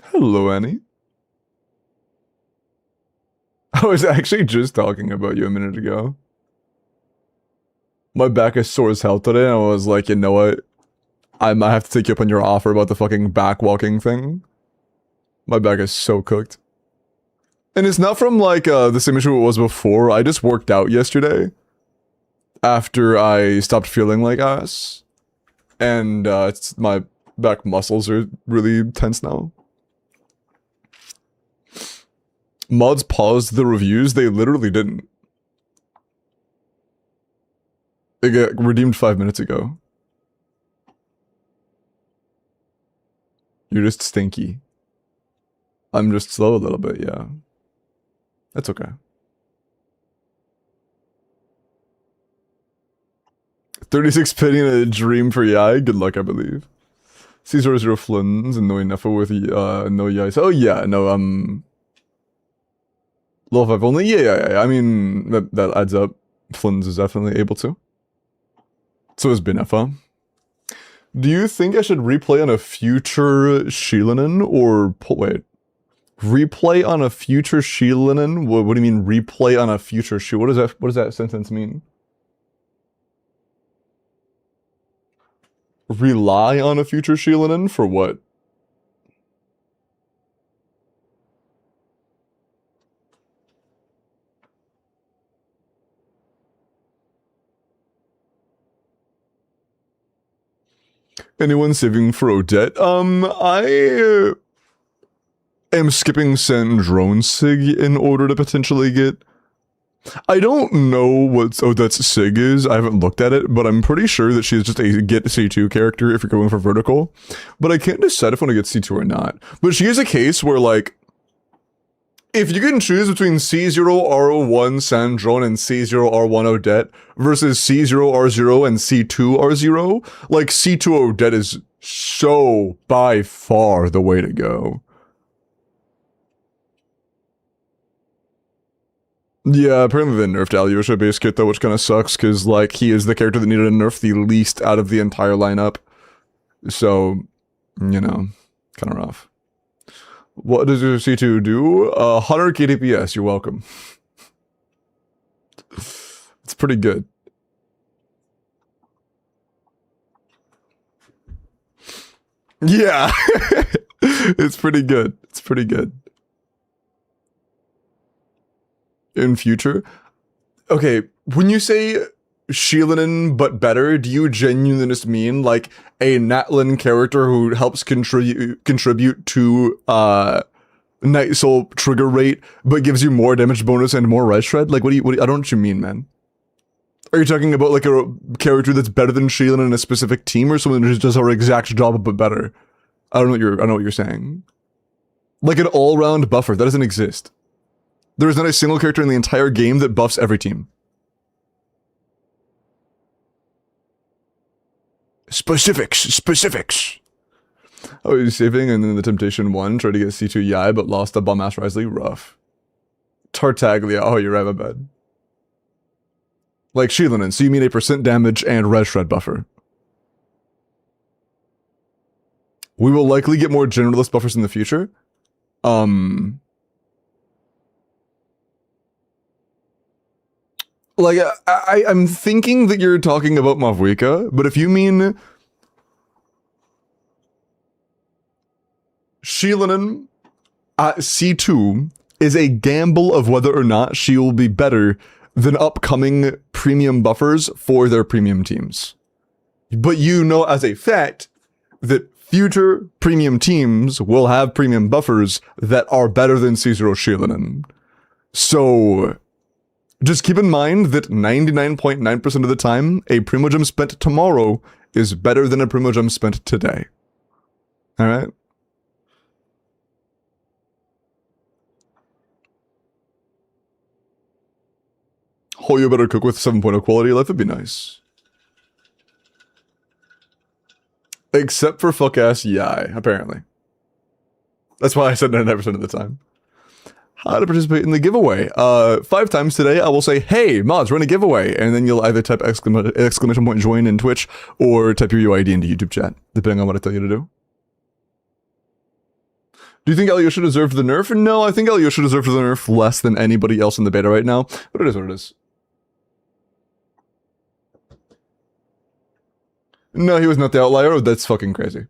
Hello, Annie. I was actually just talking about you a minute ago. My back is sore as hell today, and I was like, you know what? I might have to take you up on your offer about the fucking back walking thing. My back is so cooked. And it's not from, like, the same issue it was before. I just worked out yesterday. After I stopped feeling like ass. And, it's my back muscles are really tense now. Mods paused the reviews. They literally didn't. It got redeemed 5 minutes ago. You're just stinky. I'm just slow a little bit, yeah. That's okay. 36 pity in a dream for Yai. Good luck, I believe. C00 Flins and no enough with no Yai. Oh yeah, no, Low 5 only? Yeah. I mean, that adds up. Flins is definitely able to. So is Binefa. Do you think I should replay on a future Shilinen or... Wait. Replay on a future Shilinen? What do you mean replay on a future What does that sentence mean? Rely on a future Shilinen for what? Anyone saving for Odette? I am skipping send drone sig in order to potentially get... I don't know what Odette's sig is, I haven't looked at it, but I'm pretty sure that she's just a get C2 character if you're going for vertical. But I can't decide if I want to get C2 or not. But she is a case where, like, if you can choose between C0R01 Sandrone and C0R1 Odette versus C0R0 and C2R0, like C2 Odette is so by far the way to go. Yeah, apparently they nerfed Alyosha base kit though, which kind of sucks because like he is the character that needed a nerf the least out of the entire lineup. So, you know, kind of rough. What does your C2 do? 100 KDPS, you're welcome. It's pretty good. Yeah. It's pretty good. It's pretty good. In future? Okay, when you say Shilinen but better, do you genuinely just mean like a Natlin character who helps contribute to Night Soul trigger rate but gives you more damage bonus and more res shred? Like what do you I don't know what you mean, man. Are you talking about like a character that's better than Shilinen in a specific team or someone who does her exact job but better? I know what you're saying. Like an all-round buffer, that doesn't exist. There is not a single character in the entire game that buffs every team. Specifics. Oh, he's saving and then the Temptation 1, tried to get C2 Yai, but lost a Bomb Ass Risley. Rough. Tartaglia. Oh, you're right, my bad. Like Shilinen, so you mean a percent damage and res shred buffer. We will likely get more generalist buffers in the future. Like, I'm thinking that you're talking about Mavwika, but if you mean Sheelanen at C2 is a gamble of whether or not she will be better than upcoming premium buffers for their premium teams. But you know as a fact that future premium teams will have premium buffers that are better than C0 Sheelanen. So just keep in mind that 99.9% of the time, a Primogem spent tomorrow is better than a Primogem spent today. Alright? Hoyo better cook with 7.0 quality of life would be nice. Except for fuck-ass Yai, apparently. That's why I said 99% of the time. How to participate in the giveaway. 5 times today, I will say, hey, mods, run a giveaway. And then you'll either type exclamation point join in Twitch or type your UID into YouTube chat, depending on what I tell you to do. Do you think Alyosha deserved the nerf? No, I think Alyosha deserved the nerf less than anybody else in the beta right now. But it is what it is. No, he was not the outlier. Oh, that's fucking crazy.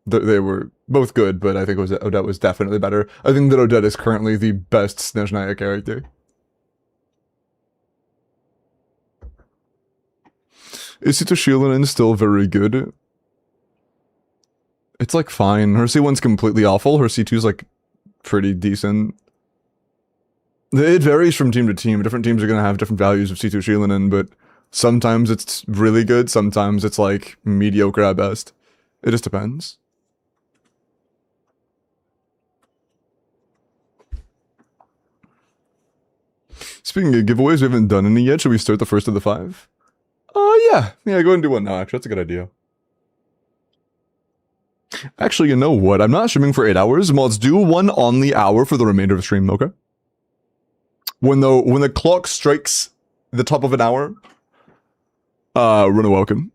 They were both good, but I think Odette was definitely better. I think that Odette is currently the best Snezhnaya character. Is Sito Sheelanen still very good? It's like fine. Her C1's completely awful. Her C2's like pretty decent. It varies from team to team. Different teams are going to have different values of C2 Sheelanen, but sometimes it's really good. Sometimes it's like mediocre at best. It just depends. Speaking of giveaways, we haven't done any yet. Should we start the first of the 5? Yeah. Yeah, go ahead and do one now, actually. That's a good idea. Actually, you know what? I'm not streaming for 8 hours. Well, let's do one on the hour for the remainder of the stream, okay? When the clock strikes the top of an hour, run a welcome.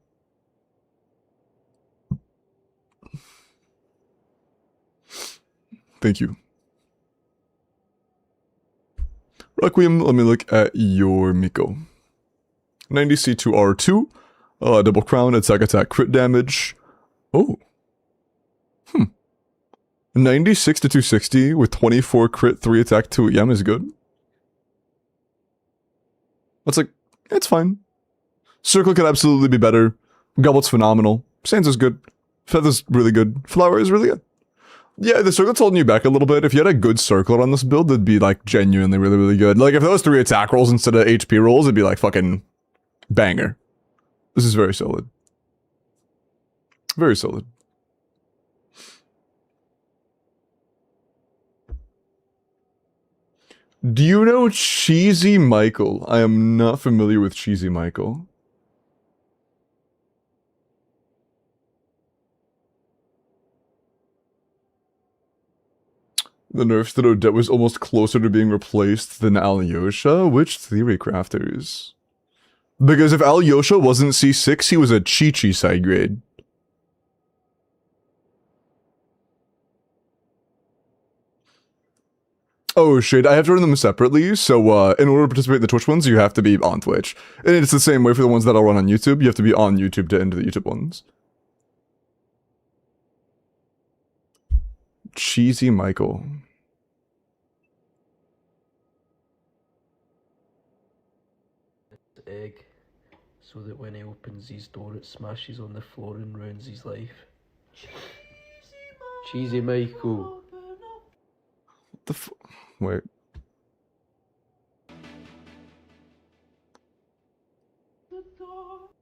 Thank you. Requiem, let me look at your Miko. 90 C2R2, double crown, attack, crit damage. Oh. 96 to 260 with 24 crit, 3 attack, 2 EM is good. That's like, it's fine. Circle could absolutely be better. Goblet's phenomenal. Sansa's good. Feather's really good. Flower is really good. Yeah, the circle's holding you back a little bit. If you had a good circle on this build, it'd be like genuinely really, really good. Like if there was 3 attack rolls instead of HP rolls, it'd be like fucking banger. This is very solid. Very solid. Do you know Cheesy Michael? I am not familiar with Cheesy Michael. The nerfs that Odette was almost closer to being replaced than Alyosha? Which theory crafters? Because if Alyosha wasn't C6, he was a Chi-Chi side grade. Oh shit, I have to run them separately, so in order to participate in the Twitch ones, you have to be on Twitch. And it's the same way for the ones that I'll run on YouTube, you have to be on YouTube to enter the YouTube ones. Cheesy Michael. Egg, so that when he opens his door, it smashes on the floor and ruins his life. Cheesy Michael. What the f- Wait.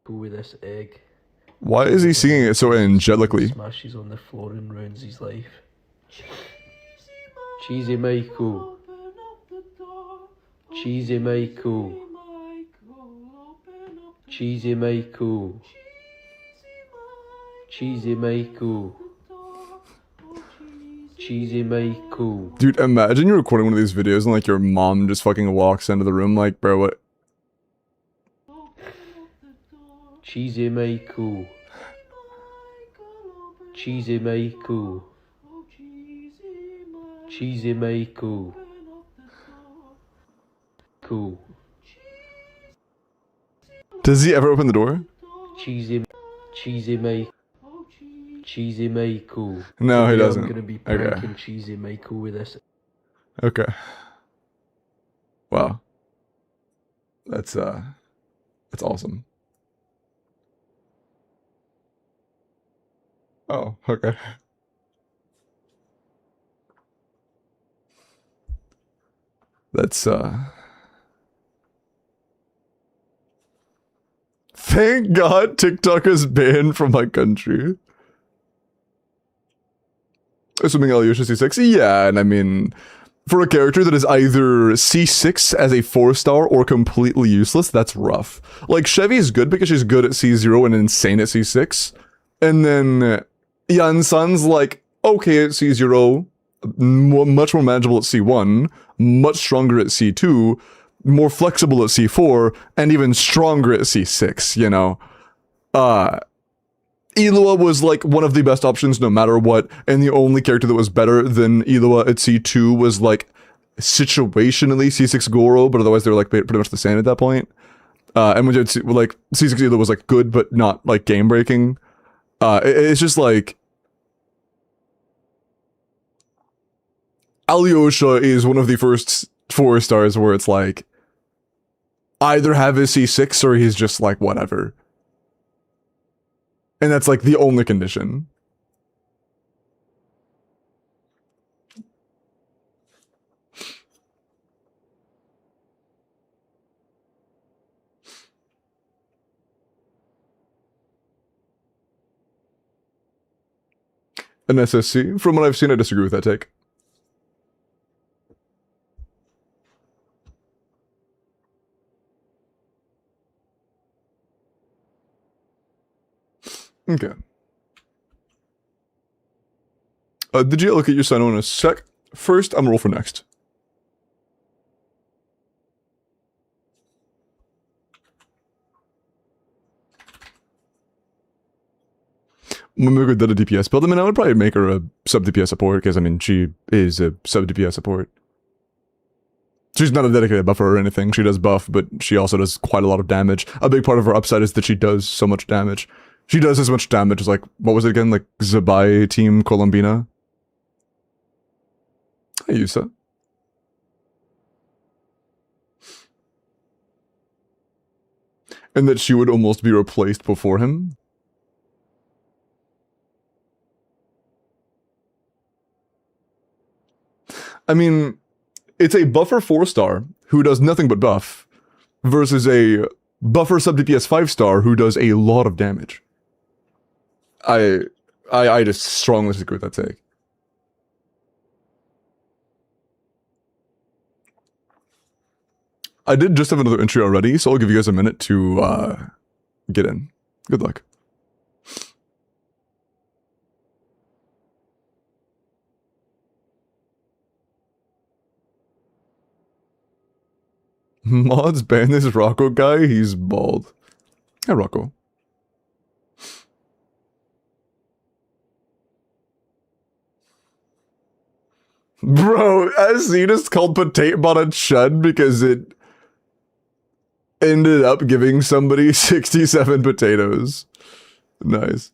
Go with this egg. Why is he singing it so angelically? Smashes on the floor and ruins his life. Cheesy Michael. Cheesy Michael. Cheesy Michael. Cheesy Michael. Cheesy Michael. Dude, imagine you're recording one of these videos and like your mom just fucking walks into the room like, bro, what? Cheesy Michael. Cheesy Michael. Cheesy Michael. Cool. Does he ever open the door? Cheesy Michael. Cheesy Michael. No, he Today doesn't. I'm gonna be Okay. pranking Cheesy Michael with this. Okay. Wow. That's awesome. Oh, okay. That's thank God TikTok is banned from my country. Assuming Alyosha C6? Yeah, and I mean, for a character that is either C6 as a 4-star or completely useless, that's rough. Like, Chevy's good because she's good at C0 and insane at C6. And then Yansan's like, okay at C0, much more manageable at C1, much stronger at C2, more flexible at C4, and even stronger at C6, you know? Eloa was like one of the best options no matter what, and the only character that was better than Eloa at C2 was like situationally C6 Goro, but otherwise they were like pretty much the same at that point. And when you like C6 Eloa was like good but not like game breaking. It's just like Alyosha is one of the first 4-stars where it's like either have his C6 or he's just like whatever. And that's like the only condition. An SSC? From what I've seen, I disagree with that take. Okay. Did you look at your sign in a sec? First, I'm gonna roll for next. I'm gonna make her a DPS build. I mean, I would probably make her a sub DPS support because I mean, she is a sub DPS support. She's not a dedicated buffer or anything. She does buff, but she also does quite a lot of damage. A big part of her upside is that she does so much damage. She does as much damage as, like, what was it again? Like, Zabai Team Colombina? I use that. And that she would almost be replaced before him. I mean, it's a buffer 4-star who does nothing but buff versus a buffer sub DPS 5-star who does a lot of damage. I just strongly disagree with that take. I did just have another entry already, so I'll give you guys a minute to get in. Good luck. Mods ban this Rocco guy, he's bald. Hey, Rocco. Bro, SC just called Potato Bot a chud because it ended up giving somebody 67 potatoes. Nice.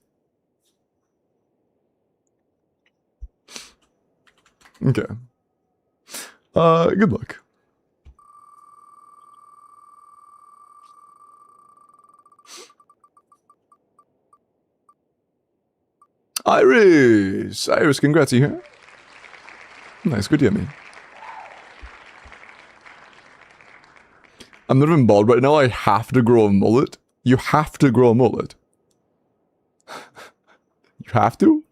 Okay. Good luck. Iris, congrats, you here? Nice, good yummy. I'm not even bald right now, I have to grow a mullet. You have to grow a mullet. You have to?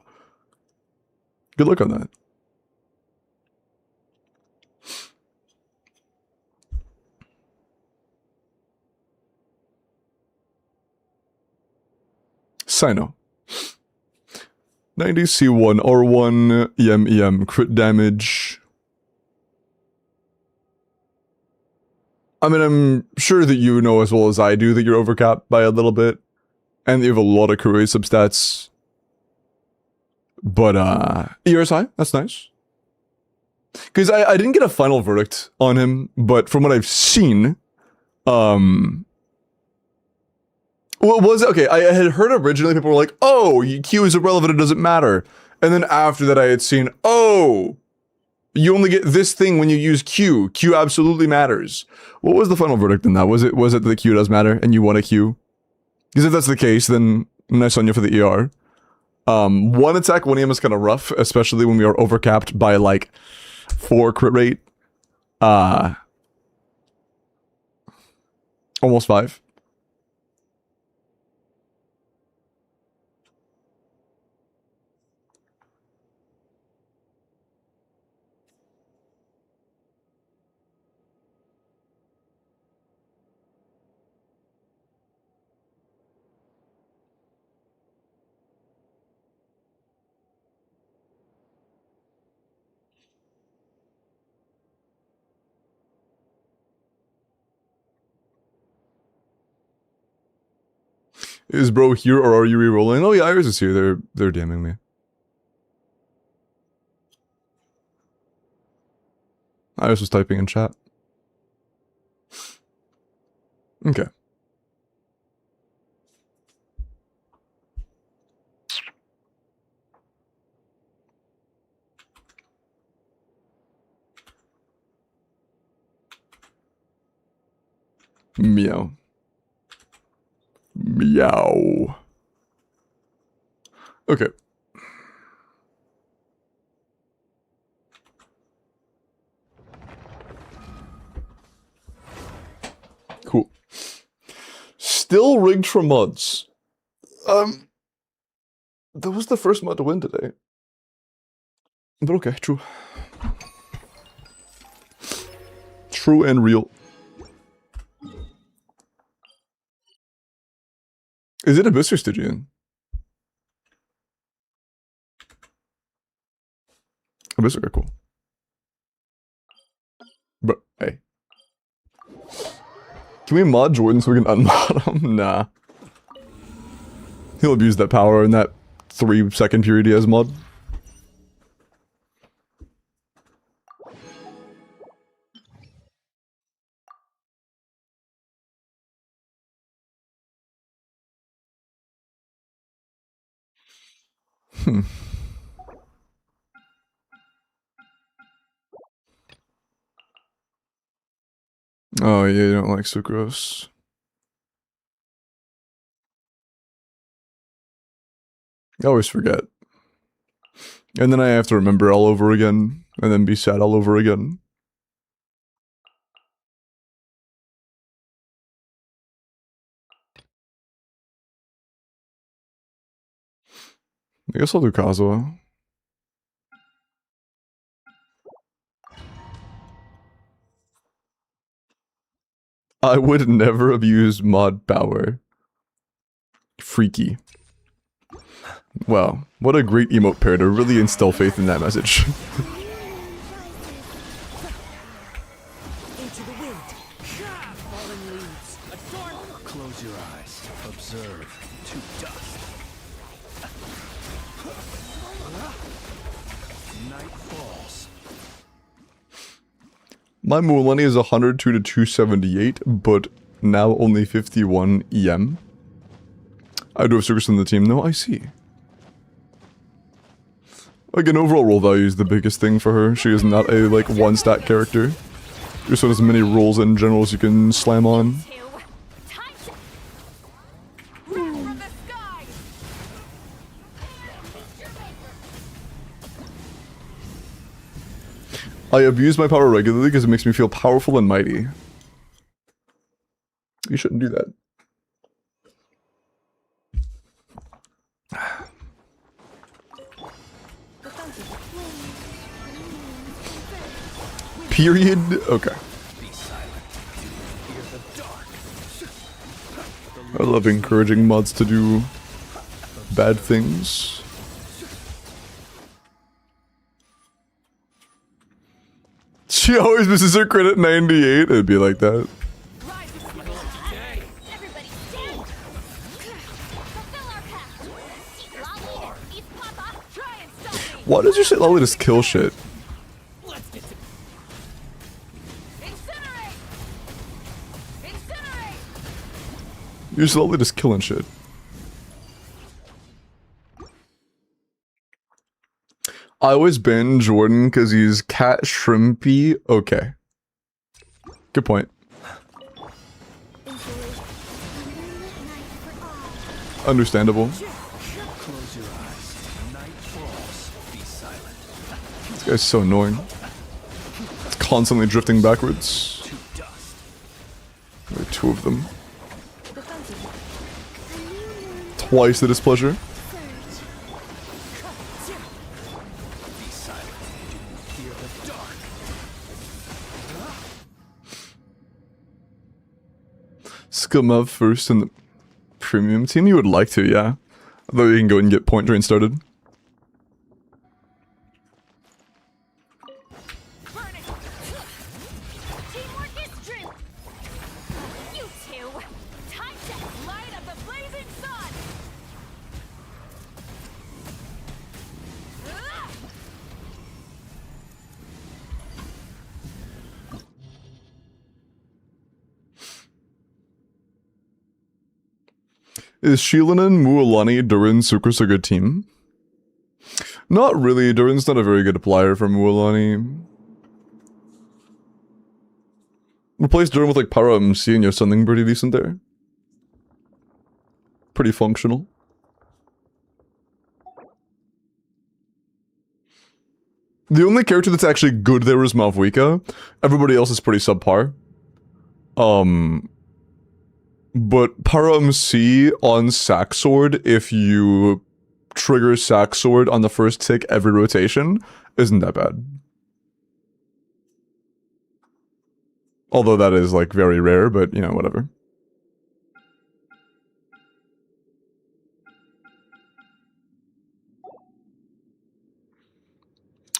Good luck on that. Sino. 90 C1 R1 EM crit damage. I mean, I'm sure that you know as well as I do that you're overcapped by a little bit, and you have a lot of career substats. But ER's high, that's nice. Because I didn't get a final verdict on him, but from what I've seen, well, was okay. I had heard originally people were like, "Oh, Q is irrelevant; it doesn't matter." And then after that, I had seen, "Oh, you only get this thing when you use Q. Q absolutely matters." What was the final verdict in that? Was it that the Q does matter and you want a Q? Because if that's the case, then nice on you for the ER. One attack, 1 EM is kind of rough, especially when we are overcapped by like 4 crit rate. Almost 5. Is bro here or are you re-rolling? Oh yeah, Iris is here. They're damning me. Iris was typing in chat. Okay. Meow. Meow. Okay. Cool. Still rigged for mods. That was the first mod to win today. But okay, true. True and real. Is it Abyss or Stygian? Abyss, okay, cool. Bro, hey. Can we mod Jordan so we can unmod him? Nah. He'll abuse that power in that 3-second period he has mod. Oh yeah, you don't like sucrose. I always forget. And then I have to remember all over again, and then be sad all over again. I guess I'll do Kazuha. I would never have used mod power. Freaky. Wow, what a great emote pair to really instill faith in that message. Into the wind. Falling leaves. Adorn. Close your eyes. Observe. To dust. Night falls. My Mualani is 102 to 278, but now only 51 EM. I do have Sucrose in the team, though. I see. Again, overall roll value is the biggest thing for her. She is not a, like, one-stat character. Just as many rolls in general as you can slam on. From the sky. I abuse my power regularly because it makes me feel powerful and mighty. You shouldn't do that. Period? Okay. I love encouraging mods to do bad things. She always misses her crit at 98. It'd be like that. Everybody stand. Fulfill our pact. Eat lolly and eat papa. Try and Why does your shit literally just kill shit? Let's get to Incinerate! Incinerate! You're slowly just killing shit. I always ban Jordan because he's cat shrimpy. Okay. Good point. Understandable. close your eyes. Night falls. Be silent. This guy's so annoying. It's constantly drifting backwards. To dust. There are two of them. Twice the displeasure. Be silent. Fear the dark. Scum up first in the premium team. You would like to, yeah. Although you can go and get point drain started. Burn it! Teamwork is strength! You two! Time to light up the blazing sun! Ah! Is Sheelanen, Mualani, Durin, Sucrus a good team? Not really. Durin's not a very good player for Mualani. Replace Durin with like Para MC and you have something pretty decent there. Pretty functional. The only character that's actually good there is Malvuika. Everybody else is pretty subpar. But Para MC on Sacksword, if you trigger Sacksword on the first tick every rotation, isn't that bad. Although that is like very rare, but you know, whatever.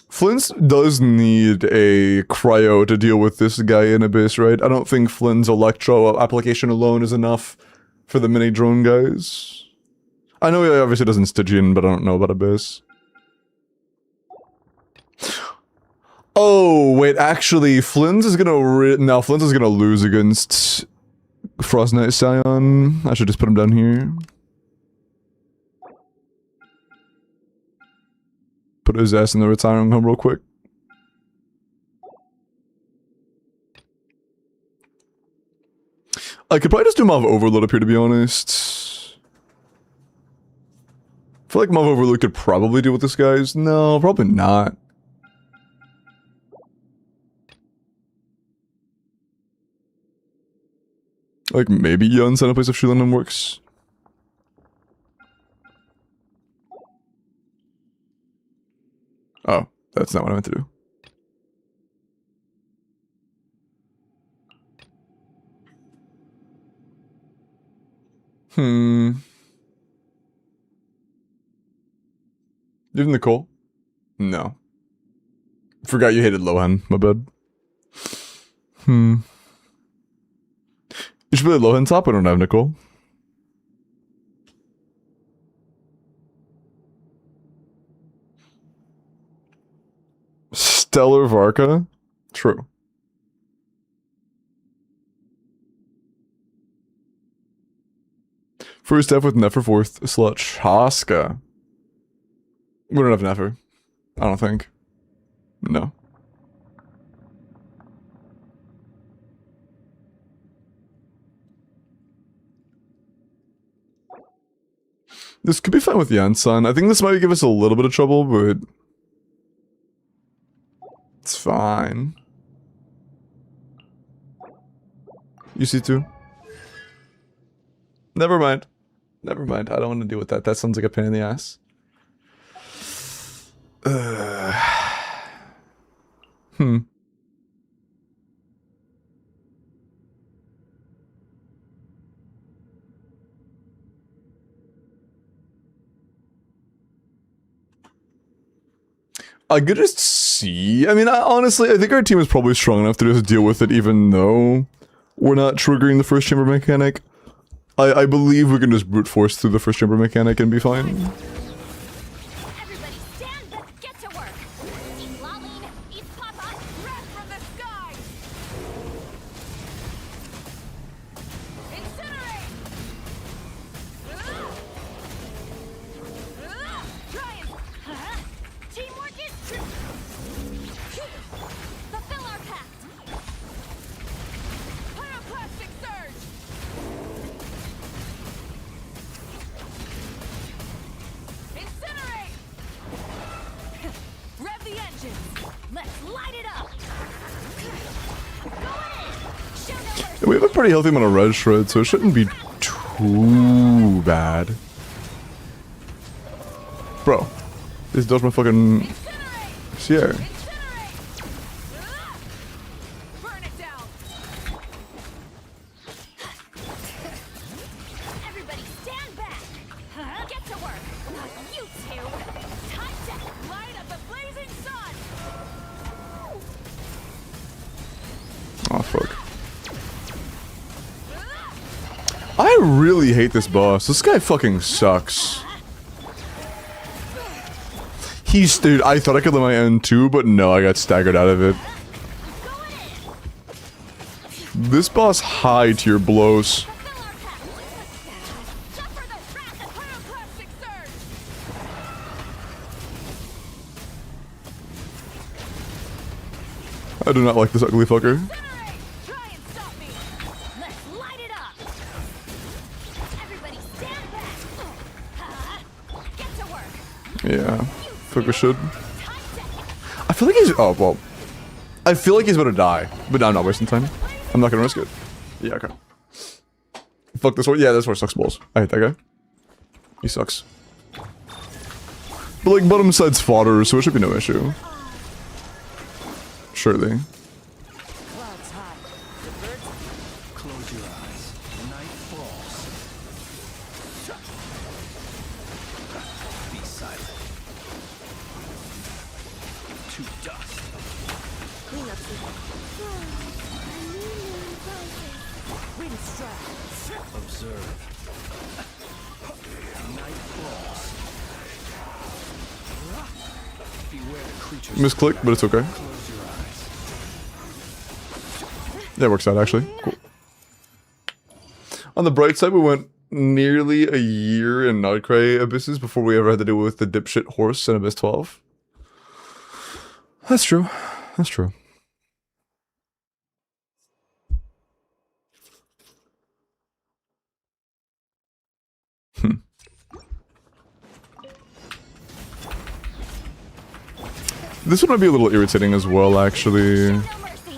Flint's does need a cryo to deal with this guy in Abyss, right? I don't think Flynn's Electro application alone is enough for the mini drone guys. I know he obviously doesn't Stygian, but I don't know about Abyss. Oh, wait, actually, Flynn's is gonna now Flynn's is gonna lose against Frost Knight Scion. I should just put him down here. Put his ass in the retiring home real quick. I could probably just do Mav Overload up here, to be honest. I feel like Mav Overload could probably deal with this guys. No, probably not. Like, maybe Yun send a place of Sheelanen works. Oh, that's not what I meant to do. You have Nicole? No. Forgot you hated Lohan, my bad. You should play Lohan top, I don't have Nicole. Stellar Varka? True. First F with Nefer, fourth Slutch. Haska. We don't have Nefer. I don't think. No. This could be fine with Yansan. I think this might give us a little bit of trouble, but it's fine. You see too? Never mind. Never mind. I don't want to deal with that. That sounds like a pain in the ass. I could just see. I mean, honestly, I think our team is probably strong enough to just deal with it, even though we're not triggering the first chamber mechanic. I believe we can just brute force through the first chamber mechanic and be fine. Everybody stand, let's get to We have a pretty healthy amount of red shred, so it shouldn't be too bad. Bro, this does my fucking CR. Burn it down. Everybody stand back. Get to work. You two. Time to light up the blazing sun. Oh fuck. I really hate this boss. This guy fucking sucks. Dude, I thought I could let my end too, but no, I got staggered out of it. This boss high tier blows. I do not like this ugly fucker. Try and stop me. Let's light it up. Everybody stand back. Get to work. Yeah, fucker should. I feel like he's. Oh well. I feel like he's about to die, but I'm not wasting time. I'm not gonna risk it. Yeah, okay. Fuck this one. Yeah, this one sucks balls. I hate that guy. He sucks. But like, bottom side's fodder, so it should be no issue. Surely. Clouds high. The birds. Close your eyes. Night falls. Be silent. To dust. Clean up people. Wind strikes. Observe. Night falls. Beware the creatures. Misclick, but it's okay. Close your eyes. That works out actually. Cool. On the bright side, we went nearly a year in Nightcray Abysses before we ever had to deal with the dipshit horse in Abyss 12. That's true. That's true. This one might be a little irritating as well, actually. No mercy.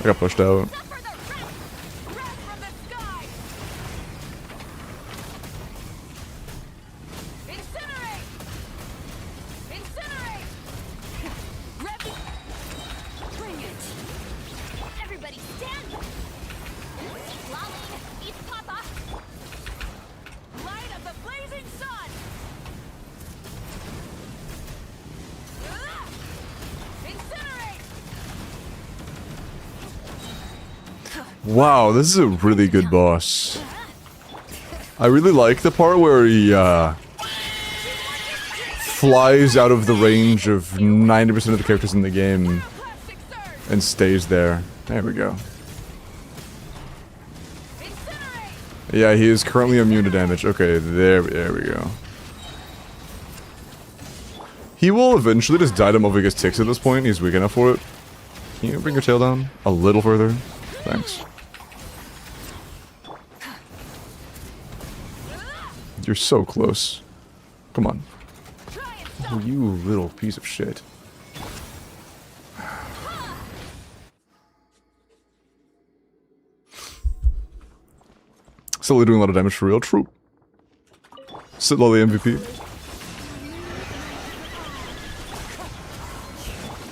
I got pushed out. Suffer the wrath. Wrath from the sky. Incinerate. Incinerate. Rev. Bring it. Everybody stand. Lolly, eat Papa. Light of the blazing sun. Incinerate. Wow, this is a really good boss. I really like the part where he flies out of the range of 90% of the characters in the game Plastic surge. and stays there. There we go. Incinerate. Yeah, he is currently immune to damage. Okay, there we go. He will eventually just die to Moviga's ticks at this point. He's weak enough for it. Can you bring your tail down a little further? Thanks. You're so close. Come on. Try and Oh, you little piece of shit. Still doing a lot of damage for real. True. Sit lowly MVP.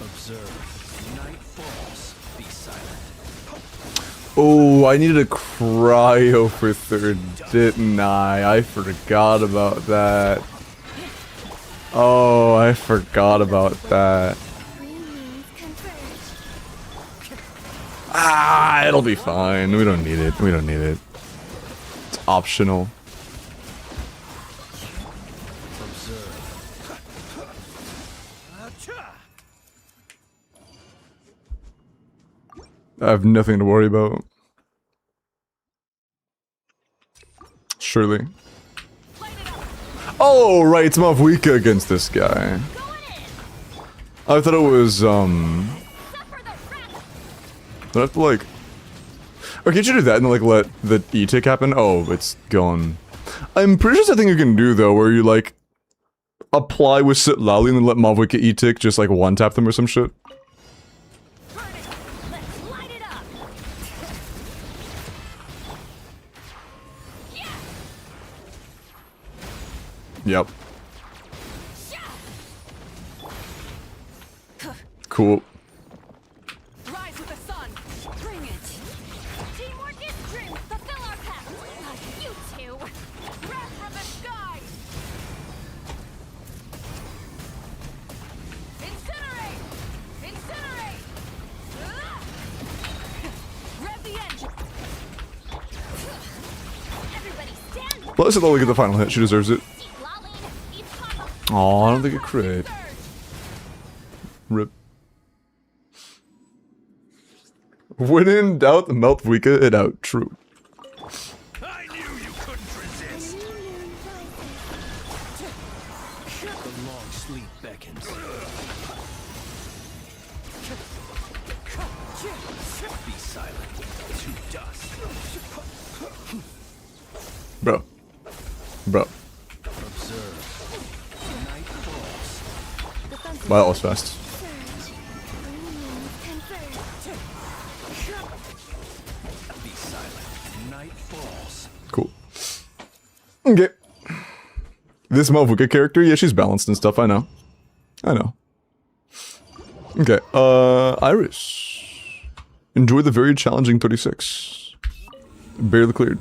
Observe. Night falls. Be silent. Oh, I needed a cryo for third, didn't I? I forgot about that. Oh, I forgot about that. Ah, it'll be fine. We don't need it. We don't need it. It's optional. I have nothing to worry about. Surely. Oh, right, it's Mavwika against this guy. I thought it was, do I have to, like... Or can't you do that and, like, let the E-tick happen? Oh, it's gone. I'm pretty sure it's a thing you can do, though, where you, like, apply with Sit Lally and then let Mavwika E-tick just, like, one-tap them or some shit. Yep. Cool. Rise with the sun. Bring it. Teamwork is strength. Fulfill our pact. You two. Wrath from the sky. Incinerate. Incinerate. Rev the engine. Everybody stand. Let's let Lily get the final hit. She deserves it. Oh, I don't think it crit. Rip. When in doubt, melt Vika it out. True. I knew you couldn't resist. The long sleep beckons. Be silent. To dust. Bro. Bro. Observe. Night falls. Wow, that was fast. Be silent. Night falls. Cool. Okay. This Malvuka character, yeah, she's balanced and stuff, I know. I know. Okay, Iris. Enjoy the very challenging 36. Barely cleared.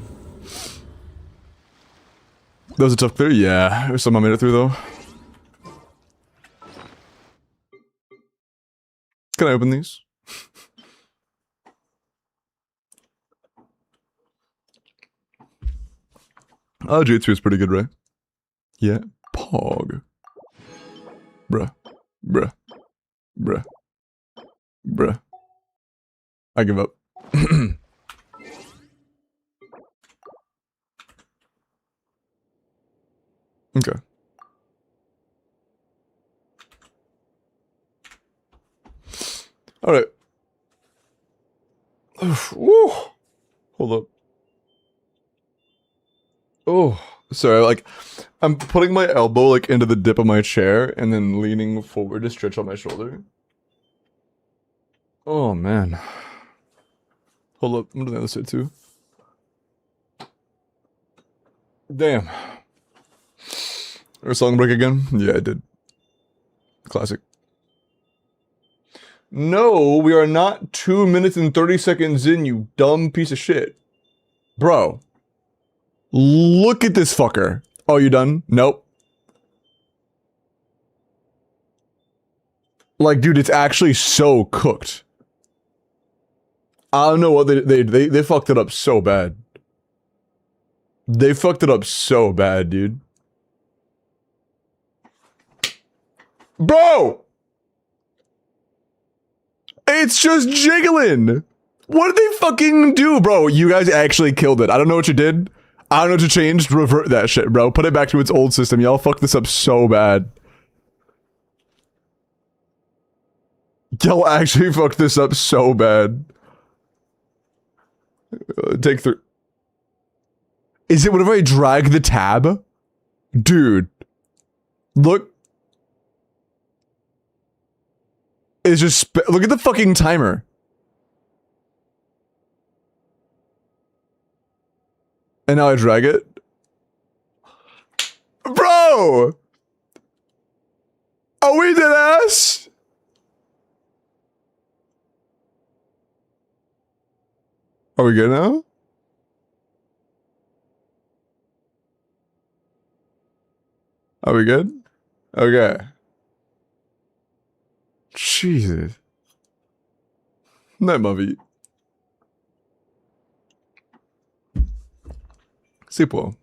That was a tough clear? Yeah, somehow made it through though. Can I open these? Oh, J3 is pretty good, right? Yeah. Pog. Bruh. Bruh. Bruh. Bruh. I give up. Okay. Alright. Woo! Hold up. Oh, sorry, like, I'm putting my elbow, like, into the dip of my chair, and then leaning forward to stretch out my shoulder. Oh, man. Hold up, I'm doing the other side, too. Damn. Or song break again? Yeah, I did. Classic. No, we are not 2 minutes and 30 seconds in, you dumb piece of shit. Bro. Look at this fucker. Oh, you done? Nope. Like, dude, it's actually so cooked. I don't know what they fucked it up so bad. They fucked it up so bad, dude. Bro! It's just jiggling! What did they fucking do, bro? You guys actually killed it. I don't know what you did. I don't know what you changed. Revert that shit, bro. Put it back to its old system. Y'all fucked this up so bad. Y'all actually fucked this up so bad. Take 3. Is it whenever I drag the tab? Dude. Look. It's just look at the fucking timer. And now I drag it. Bro! Are we dead ass? Are we good now? Are we good? Okay. Jesus. Night, Mavi. Sleep well.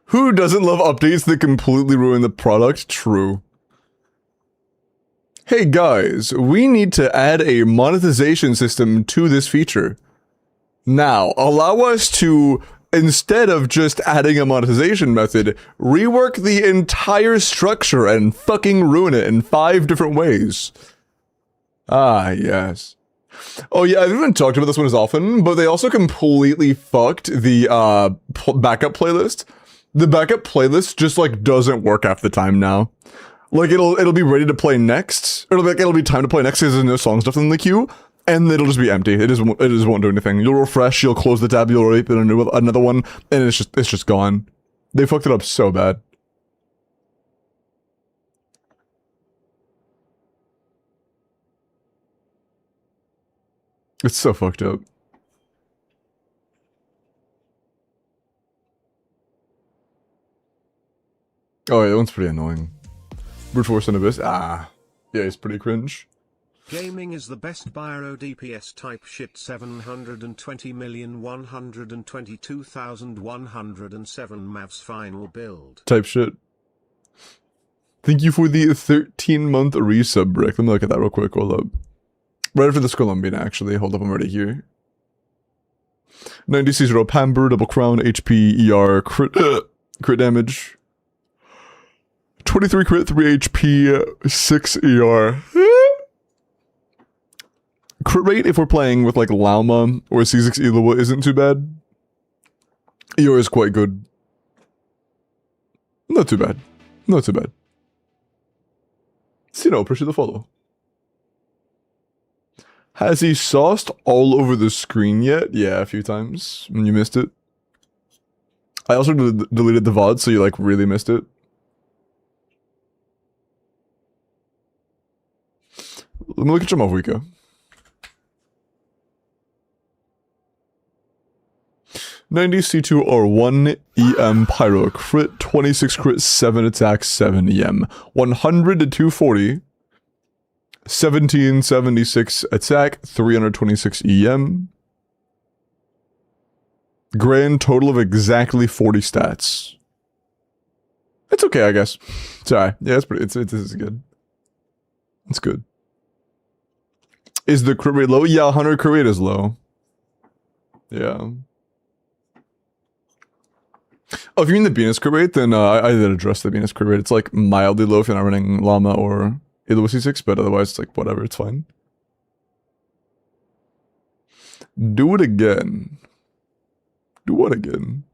Who doesn't love updates that completely ruin the product? True. Hey guys, we need to add a monetization system to this feature. Now, allow us to, instead of just adding a monetization method, rework the entire structure and fucking ruin it in 5 different ways. Ah, yes. Oh yeah, I haven't talked about this one as often, but they also completely fucked the backup playlist. The backup playlist just like doesn't work half the time now. Like it'll be ready to play next, or it'll be time to play next because there's no songs left in the queue, and it'll just be empty. It just won't do anything. You'll refresh, you'll close the tab, you'll open another one, and it's just gone. They fucked it up so bad. It's so fucked up. Oh, yeah, that one's pretty annoying. Brute Force and Abyss. Ah. Yeah, it's pretty cringe. Gaming is the best Biro DPS type shit. 720,122,107 Mavs final build. Type shit. Thank you for the 13-month resub, Rick. Let me look at that real quick. Hold up. Right after this Colombian, actually. Hold up, I'm already here. 90 C0 Pamper, double crown, HP, ER, crit damage. 23 crit, 3 HP, 6 ER. Crit rate, if we're playing with like Lauma or C6 Eloa, isn't too bad. ER is quite good. Not too bad. Not too bad. Sino, appreciate the follow. Has he sauced all over the screen yet? Yeah, a few times. And you missed it. I also deleted the VOD, so you like really missed it. Let me look at your Mavwika. $90 C2 R1 EM Pyro crit, 26 crit, 7 attack, 7 EM. 100 to 240. 1776 attack, 326 EM. Grand total of exactly 40 stats. It's okay, I guess. It's alright. Yeah, it's pretty. This is good. It's good. Is the crit rate low? Yeah, 100 crit rate is low. Yeah. Oh, if you mean the Venus crit rate, then I did address the Venus crit rate. It's like mildly low if you're not running Llama or Eloa C6, but otherwise it's like whatever, it's fine. Do it again. Do it again.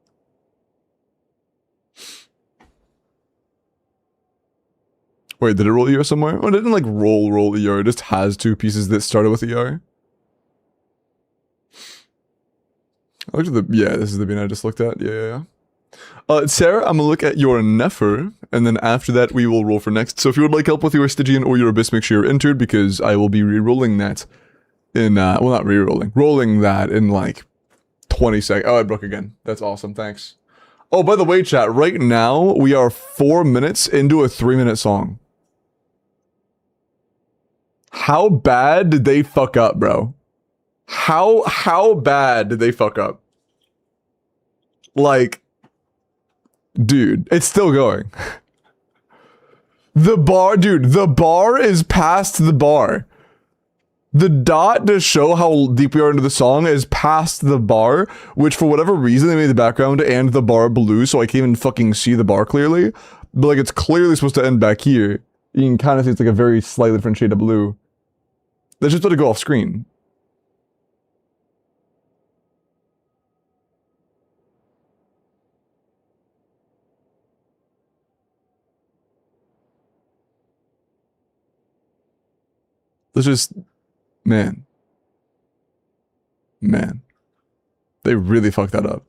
Wait, did it roll ER somewhere? Oh, it didn't like roll ER, it just has two pieces that started with ER. I looked at the, yeah, this is the bean I just looked at, yeah. Sarah, I'm gonna look at your Nefer, and then after that we will roll for next. So if you would like help with your Stygian or your Abyss, make sure you're entered, because I will be re-rolling that in, well not re-rolling, rolling that in like 20 seconds. Oh, I broke again. That's awesome, thanks. Oh, by the way, chat, right now we are 4 minutes into a 3-minute song. How bad did they fuck up, bro? How bad did they fuck up? Like, dude, it's still going. The bar, dude, the bar is past the bar. The dot to show how deep we are into the song is past the bar, which for whatever reason they made the background and the bar blue, so I can't even fucking see the bar clearly. But like, it's clearly supposed to end back here. You can kind of see it's like a very slightly different shade of blue. That's just going to go off screen. Let's just, man. They really fucked that up.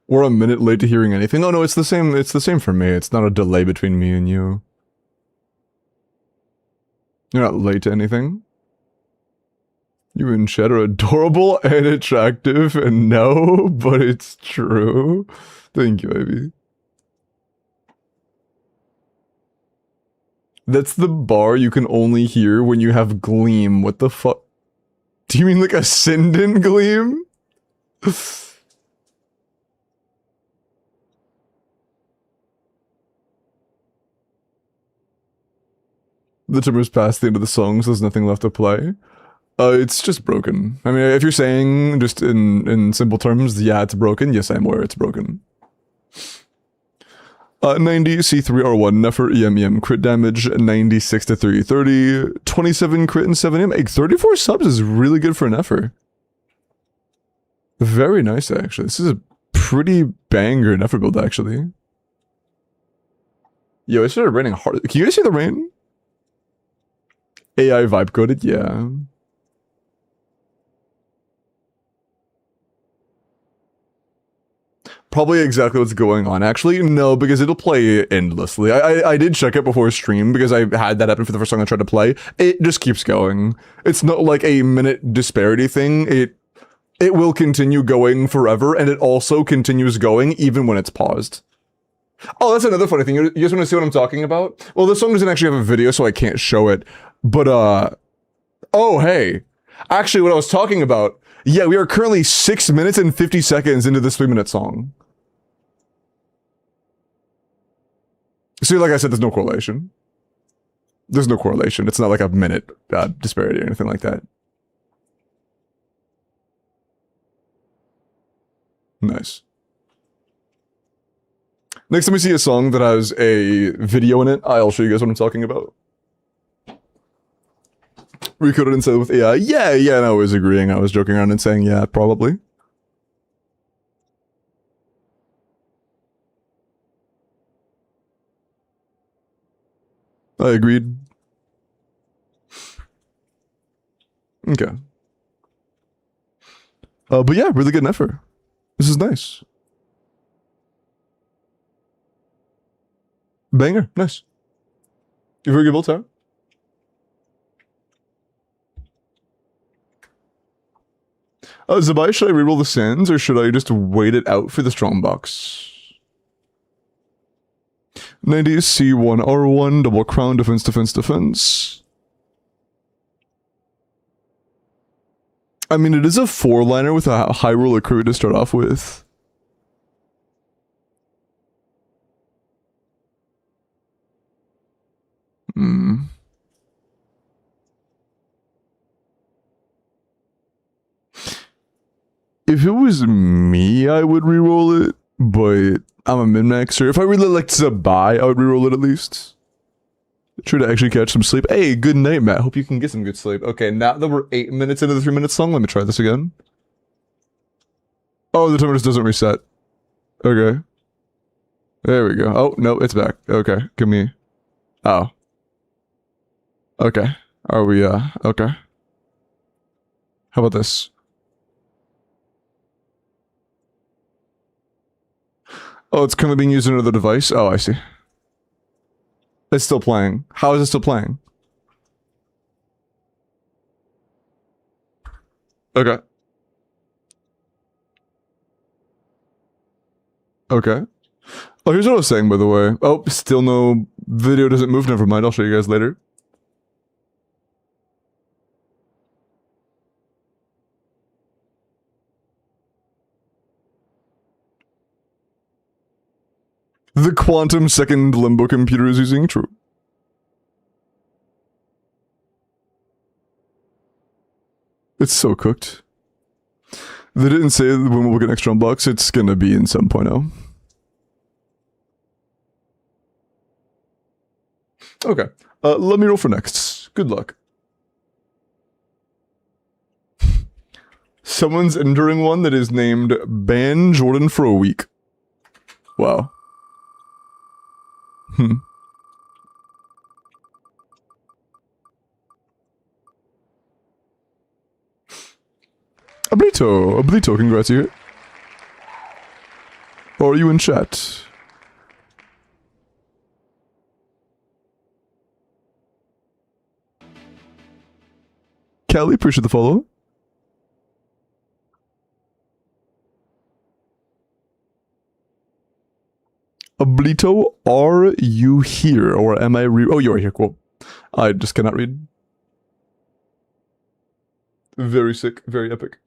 We're a minute late to hearing anything. Oh no, it's the same for me. It's not a delay between me and you. You're not late to anything. You and Chet are adorable and attractive, and no, but it's true. Thank you, baby. That's the bar you can only hear when you have Gleam. What the fuck? Do you mean like a Sinden Gleam? The timber's past the end of the song, so there's nothing left to play. It's just broken. I mean, if you're saying just in simple terms, yeah, it's broken. Yes, I'm aware it's broken. 90 C3 R1 Nefer EM crit damage, 96 to 330, 27 crit and 7 EM. Like 34 subs is really good for Nefer. Very nice, actually. This is a pretty banger Nefer build, actually. Yo, it started raining hard. Can you guys see the rain? AI vibe coded, yeah. probably exactly what's going on. Actually, no, because it'll play endlessly. I did check it before stream because I had that happen for the first song I tried to play. It just keeps going. It's not like a minute disparity thing. It will continue going forever, and it also continues going even when it's paused. Oh, that's another funny thing. You guys want to see what I'm talking about? Well, this song doesn't actually have a video, so I can't show it. But, oh, hey. Actually, what I was talking about, yeah, we are currently 6 minutes and 50 seconds into this 3-minute song. See, like I said, there's no correlation. There's no correlation. It's not like a minute disparity or anything like that. Nice. Next time we see a song that has a video in it, I'll show you guys what I'm talking about. Recoded instead with AI. Yeah, and I was agreeing. I was joking around and saying, yeah, probably. I agreed. Okay. But yeah, really good effort. This is nice. Banger, nice. You very good build time. Zabai, should I reroll the sands or should I just wait it out for the strong box? 90 C1 R1 double crown defense. I mean, it is a 4-liner with a high roller crew to start off with. If it was me, I would reroll it, but I'm a min-maxer. If I really liked Zabai, I would reroll it at least. Try to actually catch some sleep. Hey, good night, Matt. Hope you can get some good sleep. Okay, now that we're 8 minutes into the 3-minute song, let me try this again. Oh, the timer just doesn't reset. Okay. There we go. Oh, no, it's back. Okay, give me... Oh. Okay. Are we, okay. How about this? Oh, it's currently being used on another device? Oh, I see. It's still playing. How is it still playing? Okay. Okay. Oh, here's what I was saying, by the way. Oh, still no video doesn't move. Never mind. I'll show you guys later. The quantum second limbo computer is using true. It's so cooked. They didn't say when we'll get next round blocks, it's gonna be in 7.0. Okay, let me roll for next. Good luck. Someone's enduring one that is named Ban Jordan for a week. Wow. Ablito, congrats you. Are you in chat? Callie, appreciate the follow. Ablito, are you here? Or am I oh, you are here, cool. I just cannot read. Very sick, very epic.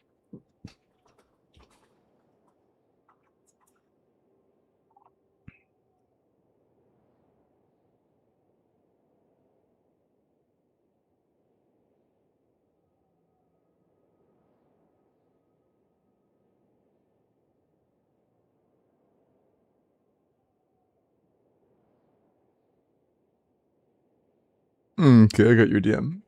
Okay, I got your DM.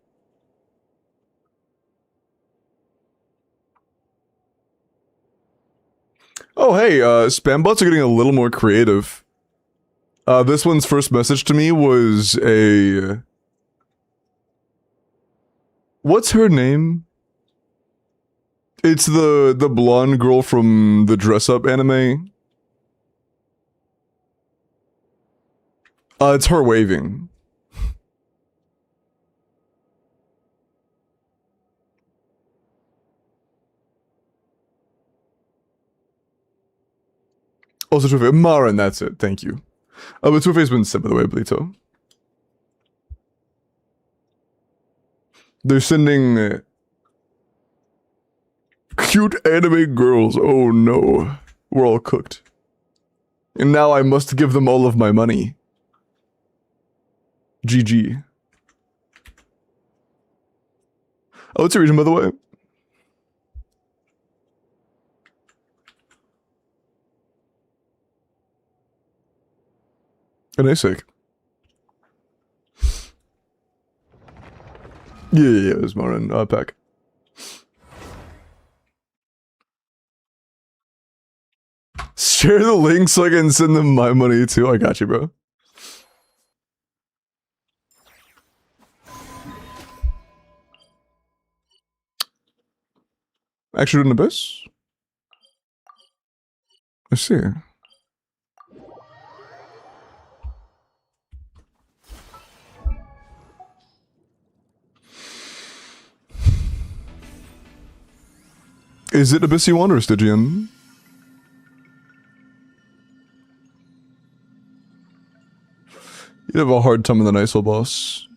Oh, hey, spam bots are getting a little more creative. This one's first message to me was a... What's her name? It's the blonde girl from the dress-up anime. It's her waving. Also, Two-Face. Marin, that's it. Thank you. But Two-Face been sent, by the way, Blito. They're sending cute anime girls. Oh no. We're all cooked. And now I must give them all of my money. GG. Oh, it's a region, by the way. A nice sake. Yeah, it was Marin, Pack. Share the link so I can send them my money too. I got you, bro. Actually, doing the best? I see. Is it Abyss you want or Stygian? You'd have a hard time with an ISO boss.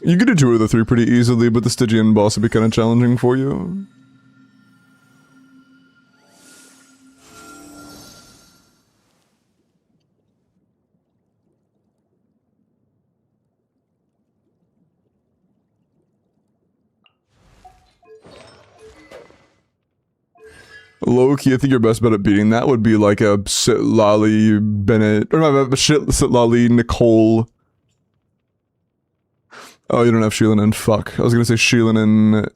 You could do 2 of the 3 pretty easily, but the Stygian boss would be kind of challenging for you. Low-key, I think your best bet at beating that would be like a Sitlali Bennett, or not, Sitlali Nicole. Oh, you don't have Sheelan and fuck. I was gonna say Sheelan and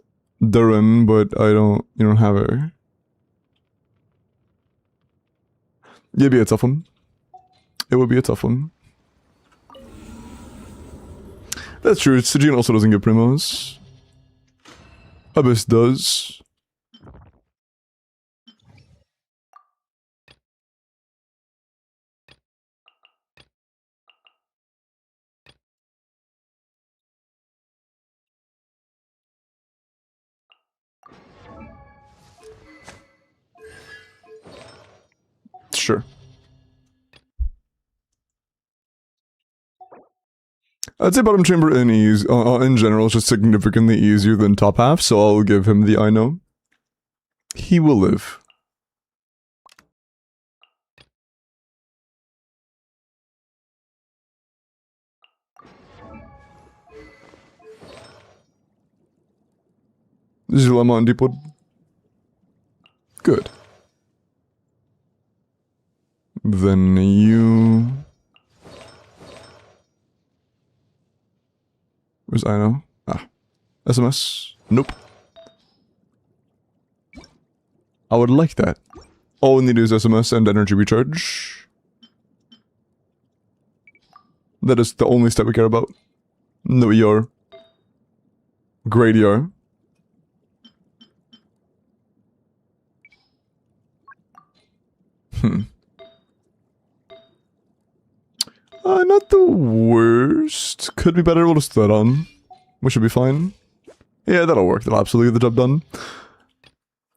Duran, but you don't have her. It'd be a tough one. It would be a tough one. That's true, Stygian also doesn't get primos. Abyss does. Sure. I'd say bottom chamber in general is just significantly easier than top half, so I'll give him the I know. He will live. Zulema on Deepwood. Good. Then you... Where's Ino? Ah. SMS? Nope. I would like that. All we need is SMS and energy recharge. That is the only step we care about. No ER. Great ER. Not the worst. Could be better, we'll just throw that on. We should be fine. Yeah, that'll work. That'll absolutely get the job done.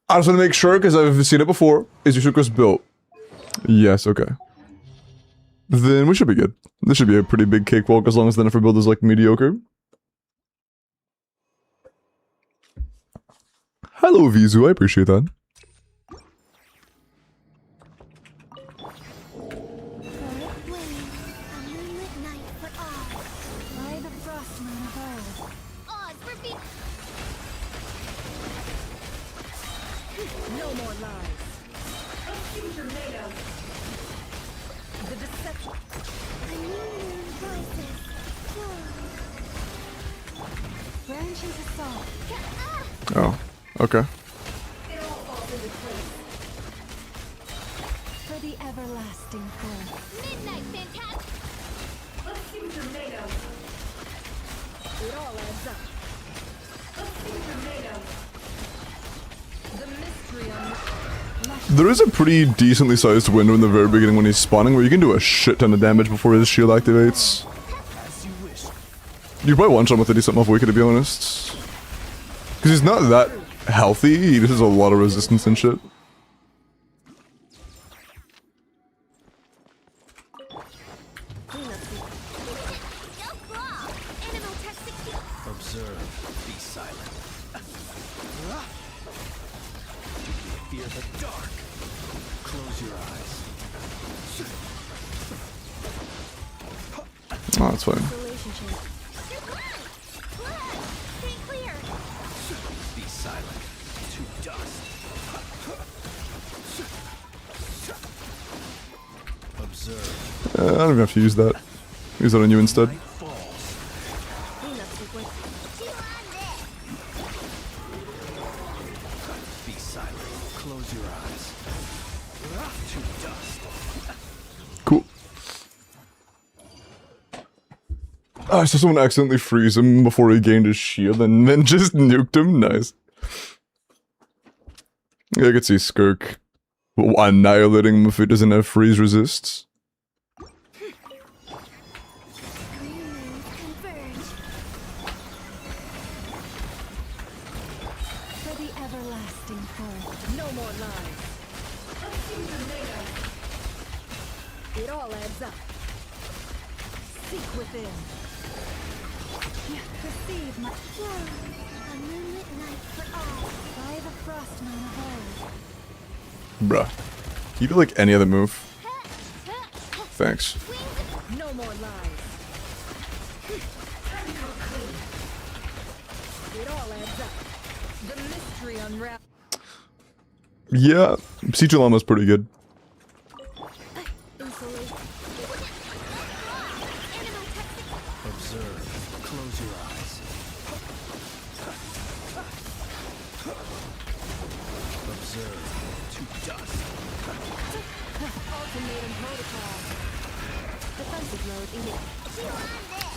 I just want to make sure, because I've seen it before. Is your sucrose built? Yes, okay. Then we should be good. This should be a pretty big cakewalk, as long as the Nefer build is, like, mediocre. Hello, Vizu, I appreciate that. Oh, okay. For the everlasting home. Midnight, fantastic. Let's see tornadoes. It all adds up. Let's see tornadoes. The mystery on There is a pretty decently sized window in the very beginning when he's spawning where you can do a shit ton of damage before his shield activates. You probably one-shot with a decent enough wicked, to be honest. Because he's not that healthy, he just has a lot of resistance and shit. Observe. Be silent. Fear the dark. Close your eyes. Oh, that's fine. Relationship. Stay clear. Be silent. To dust. Observe. I don't even have to use that. Use that on you instead. Night falls. Be silent. Close your eyes. To dust. Cool. I saw someone accidentally freeze him before he gained his shield and then just nuked him. Nice. Yeah, I could see Skirk annihilating him if he doesn't have freeze resists. For the everlasting forest. No more lies. It all adds up. Seek within. Receive my flow. A moonlit night for all. By the frostmoon of old. Bruh. Can you do like any other move? Thanks. No more lies. It all adds up. The mystery unwrapped. Yeah, Siege Llama's pretty good. Observe. Close your eyes. Observe. To dust. Ultimatum protocol. Defensive mode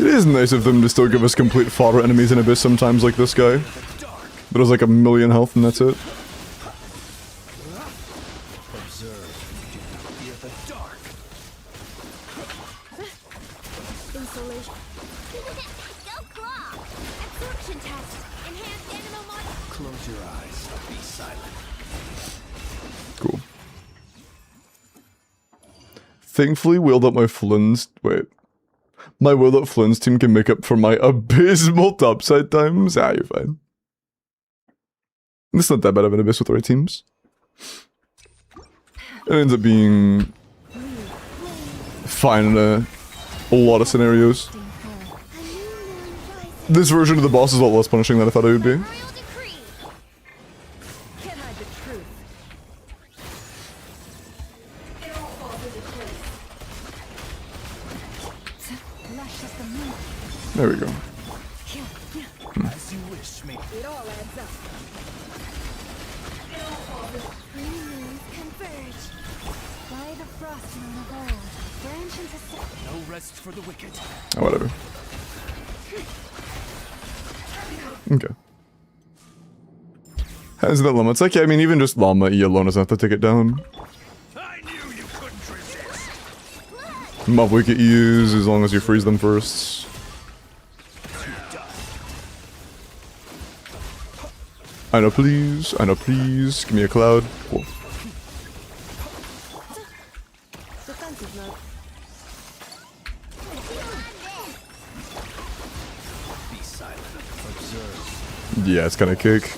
in. It is nice of them to still give us complete fodder enemies in Abyss sometimes, like this guy. That has like a million health and that's it. Observe. Do not fear the dark. Insulation. Go claw. Absorption test. Enhanced animal mod. Close your eyes. Be silent. Cool. Thankfully, Willed Up my Flynn's... Wait. My Willed Up Flynn's team can make up for my abysmal topside times. Ah, you're fine. It's not that bad of an Abyss with the right teams. It ends up being... fine in a lot of scenarios. This version of the boss is a lot less punishing than I thought it would be. Royal decree. Can't hide the truth. Lush as the moon. There we go. As you wish, me. It all adds up. Three moons converge. By the frostmoon of old. Branch into sap. No rest for the wicked. Oh, whatever. Okay. How's that llama? It's like, yeah, I mean, even just llama E alone doesn't have to take it down. I knew you couldn't resist. Mob wicket use as long as you freeze them first. I know, please. I know, please. Give me a cloud. Cool. Defensive mode. Be silent. Observe. Yeah, it's kind of kick.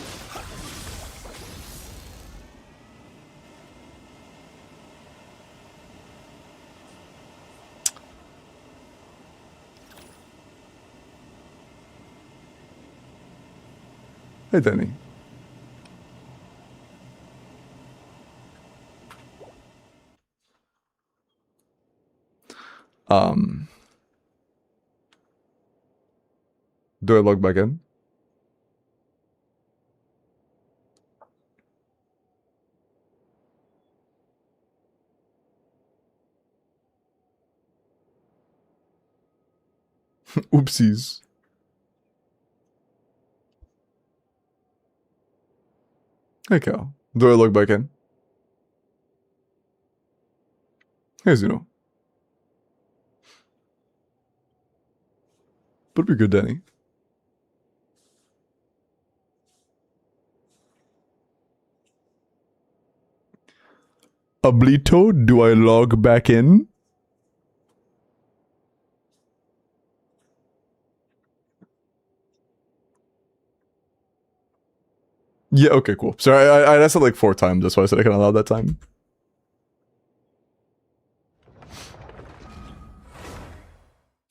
Hey, Danny. Do I log back in? Oopsies. Hey, Cal. Do I log back in? As you know. But be good, Danny. Ablito, do I log back in? Yeah, okay, cool. Sorry, I asked it like 4 times, that's why I said I can allow that time.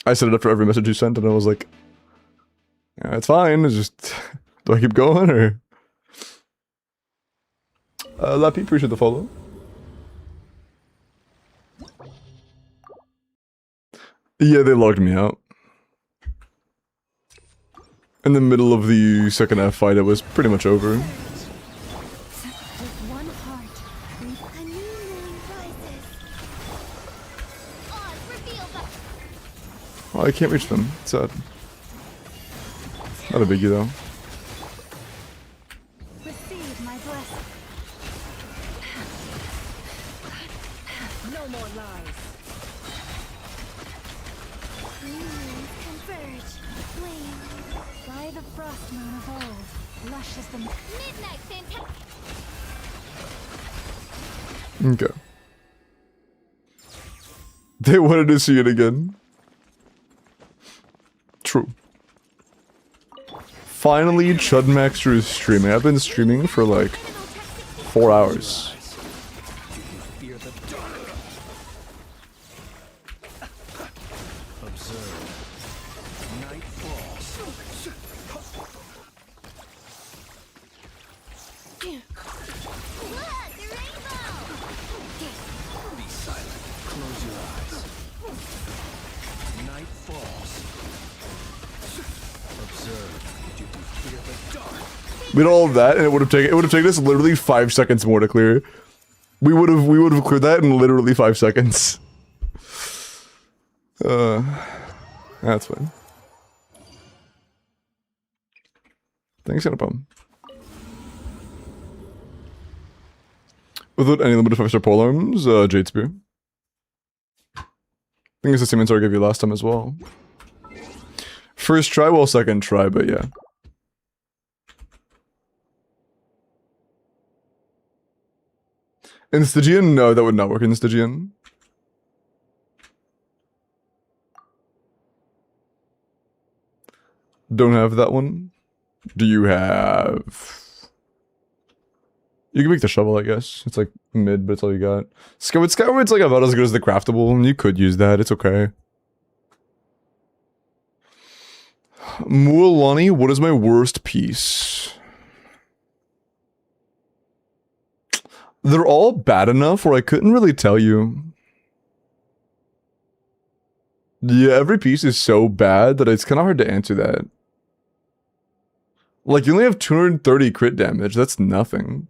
I set it up for every message you sent, and I was like, yeah, it's fine, it's just, do I keep going, or? Lappy, appreciate the follow. Yeah, they logged me out. In the middle of the second half fight, it was pretty much over. With one heart, a new moon rises. Oz, reveal the Well, I can't reach them. It's sad. Not a biggie though. Receive my blessing. no more lies. New moons converge. Flame. By the frost moon of old, lush as the Midnight fantastic. Okay. They wanted to see it again. True. Finally, Chudmaxter is streaming. I've been streaming for like 4 hours. Fear the dark. Observe. Night falls. Look, the rainbow. Be silent. Close your eyes. Night falls. Observe. Do you fear the dark? We did all of that, and it would have taken us literally 5 seconds more to clear. We would have cleared that in literally 5 seconds. That's fine. Thanks, Anupam. Without any limited 5-star polearms, Jade Spear. I think it's the same answer I gave you last time as well. First try, well, second try, but yeah. In Stygian? No, that would not work in Stygian. Don't have that one. Do you have... You can make the shovel, I guess. It's like mid, but it's all you got. Skyward's like about as good as the craftable, and you could use that, it's okay. Mualani, what is my worst piece? They're all bad enough where I couldn't really tell you. Yeah, every piece is so bad that it's kind of hard to answer that. Like, you only have 230 crit damage, that's nothing.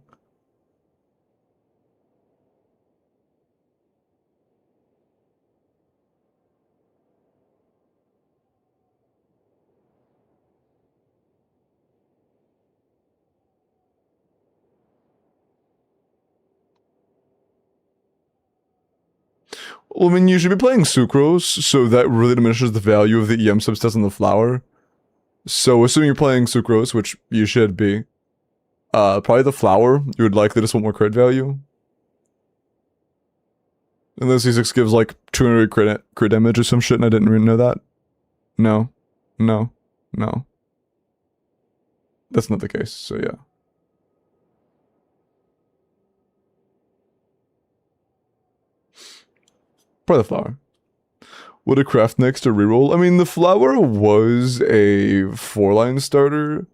Well, I mean, you should be playing Sucrose, so that really diminishes the value of the EM substats on the flower. So, assuming you're playing Sucrose, which you should be, probably the flower, you would likely just want more crit value. Unless C6 gives like 200 crit damage or some shit, and I didn't really know that. No. No. No. That's not the case, so yeah. Probably the flower. Would a craft next to reroll? I mean, the flower was a 4-line starter,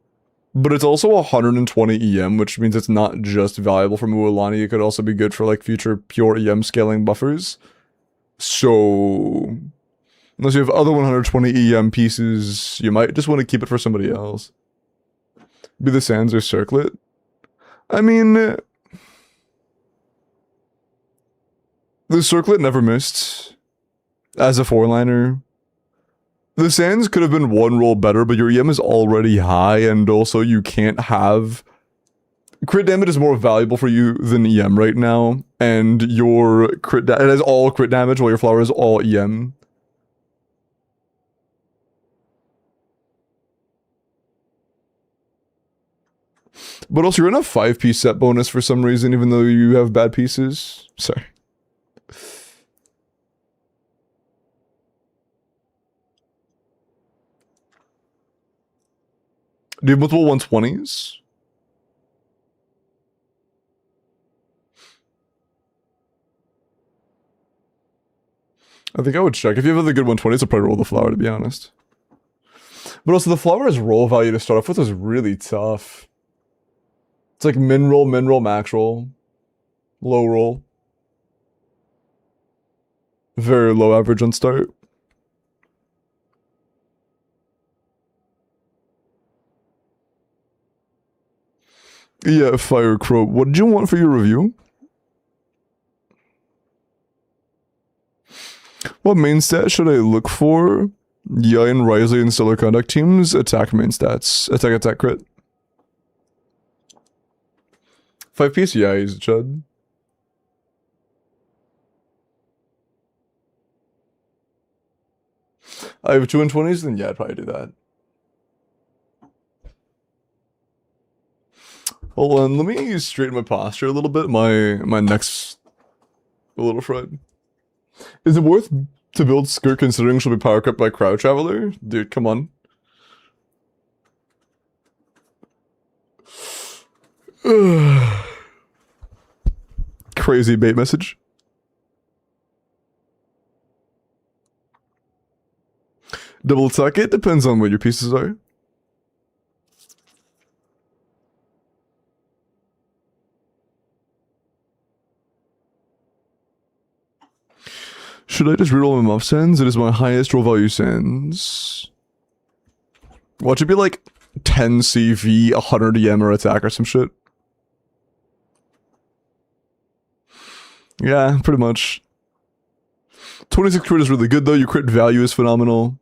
but it's also 120 EM, which means it's not just valuable for Mualani, it could also be good for like future pure EM scaling buffers. So, unless you have other 120 EM pieces, you might just want to keep it for somebody else. Be the Sands or Circlet? I mean... The Circlet never missed. As a 4-liner. The Sands could have been 1 roll better, but your EM is already high, and also you can't have... Crit damage is more valuable for you than EM right now, and your crit it has all crit damage while your flower is all EM. But also, you're in a 5-piece set bonus for some reason, even though you have bad pieces. Sorry. Do you have multiple 120s? I think I would check. If you have the good 120s, I'll probably roll the flower, to be honest. But also, the flower's roll value to start off with is really tough. It's like min roll, max roll, low roll. Very low average on start. Yeah, Fire Crow. What did you want for your review? What main stat should I look for? Yain, Risley, and Stellar Conduct teams. Attack main stats. Attack, crit. 5-piece? Yeah, he's a chud. I have 2 120s, then yeah, I'd probably do that. Hold on, let me straighten my posture a little bit. My neck's a little fried. Is it worth to build Skirt considering she'll be power cut by Crowd Traveler? Dude, come on. Crazy bait message. Double attack, it depends on what your pieces are. Should I just reroll my muff sands? It is my highest roll value sands. Watch it be like 10 CV, 100 EM or attack or some shit. Yeah, pretty much. 26 crit is really good though. Your crit value is phenomenal.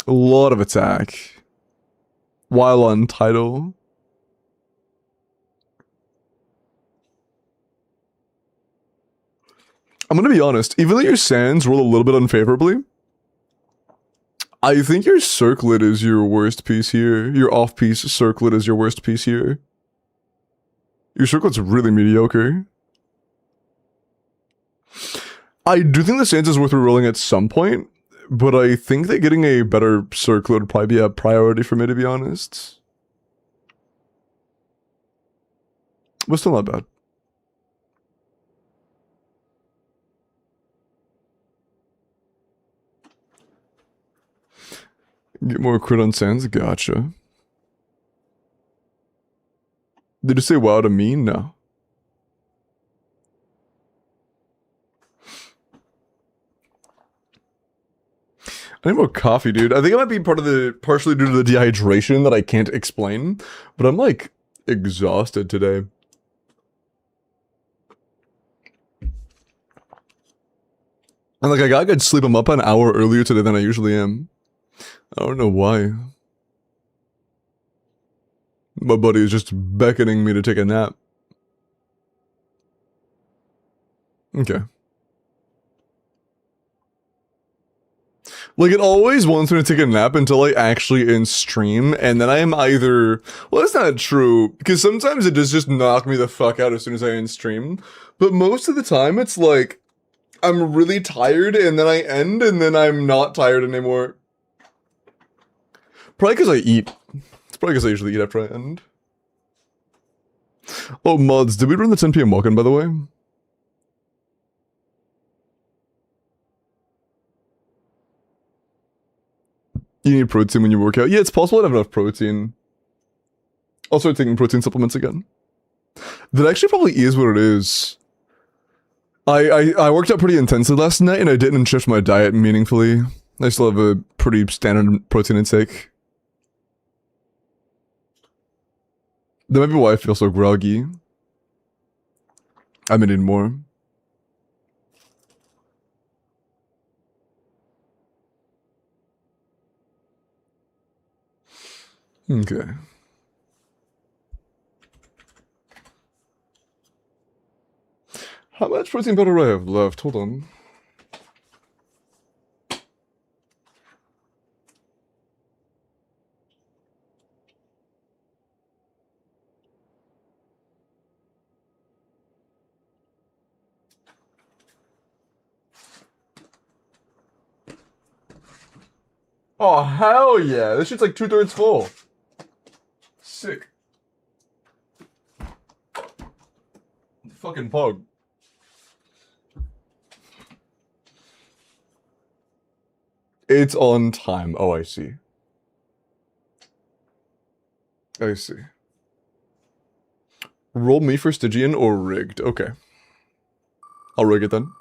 A lot of attack. While on title. I'm gonna be honest, even though your sands roll a little bit unfavorably, I think your circlet is your worst piece here. Your off-piece circlet is your worst piece here. Your circlet's really mediocre. I do think the sands is worth rerolling at some point, but I think that getting a better circlet would probably be a priority for me, to be honest. But still not bad. Get more crit on sands? Gotcha. Did you say wow to me? No. I need more coffee, dude. I think it might be partially due to the dehydration that I can't explain, but I'm like exhausted today. And like I got good sleep. I'm up an hour earlier today than I usually am. I don't know why. My buddy is just beckoning me to take a nap. Okay. Like, it always wants me to take a nap until I actually in stream, and then I am either... Well, that's not true, because sometimes it does just knock me the fuck out as soon as I in stream, but most of the time it's like, I'm really tired, and then I end, and then I'm not tired anymore. Probably because I eat. It's probably because I usually eat after I end. Oh, mods, did we run the 10 PM walk-in, by the way? You need protein when you work out. Yeah, it's possible I don't have enough protein. I'll start taking protein supplements again. That actually probably is what it is. I worked out pretty intensely last night and I didn't shift my diet meaningfully. I still have a pretty standard protein intake. That might be why I feel so groggy. I may need more. Okay. How much protein powder do I have left? Hold on. Oh, hell yeah. This shit's like 2/3 full. Sick. Fucking pug. It's on time. Oh, I see. I see. Roll me for Stygian or rigged. Okay. I'll rig it then.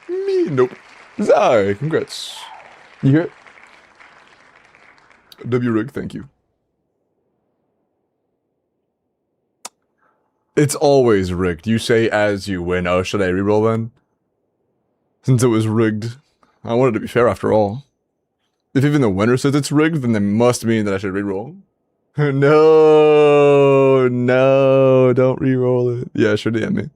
Me? Nope. Zai, congrats. You hear it? W rig, thank you. It's always rigged. You say as you win. Oh, should I reroll then? Since it was rigged. I wanted to be fair after all. If even the winner says it's rigged, then it must mean that I should reroll. No, no, don't reroll it. Yeah, sure DM me.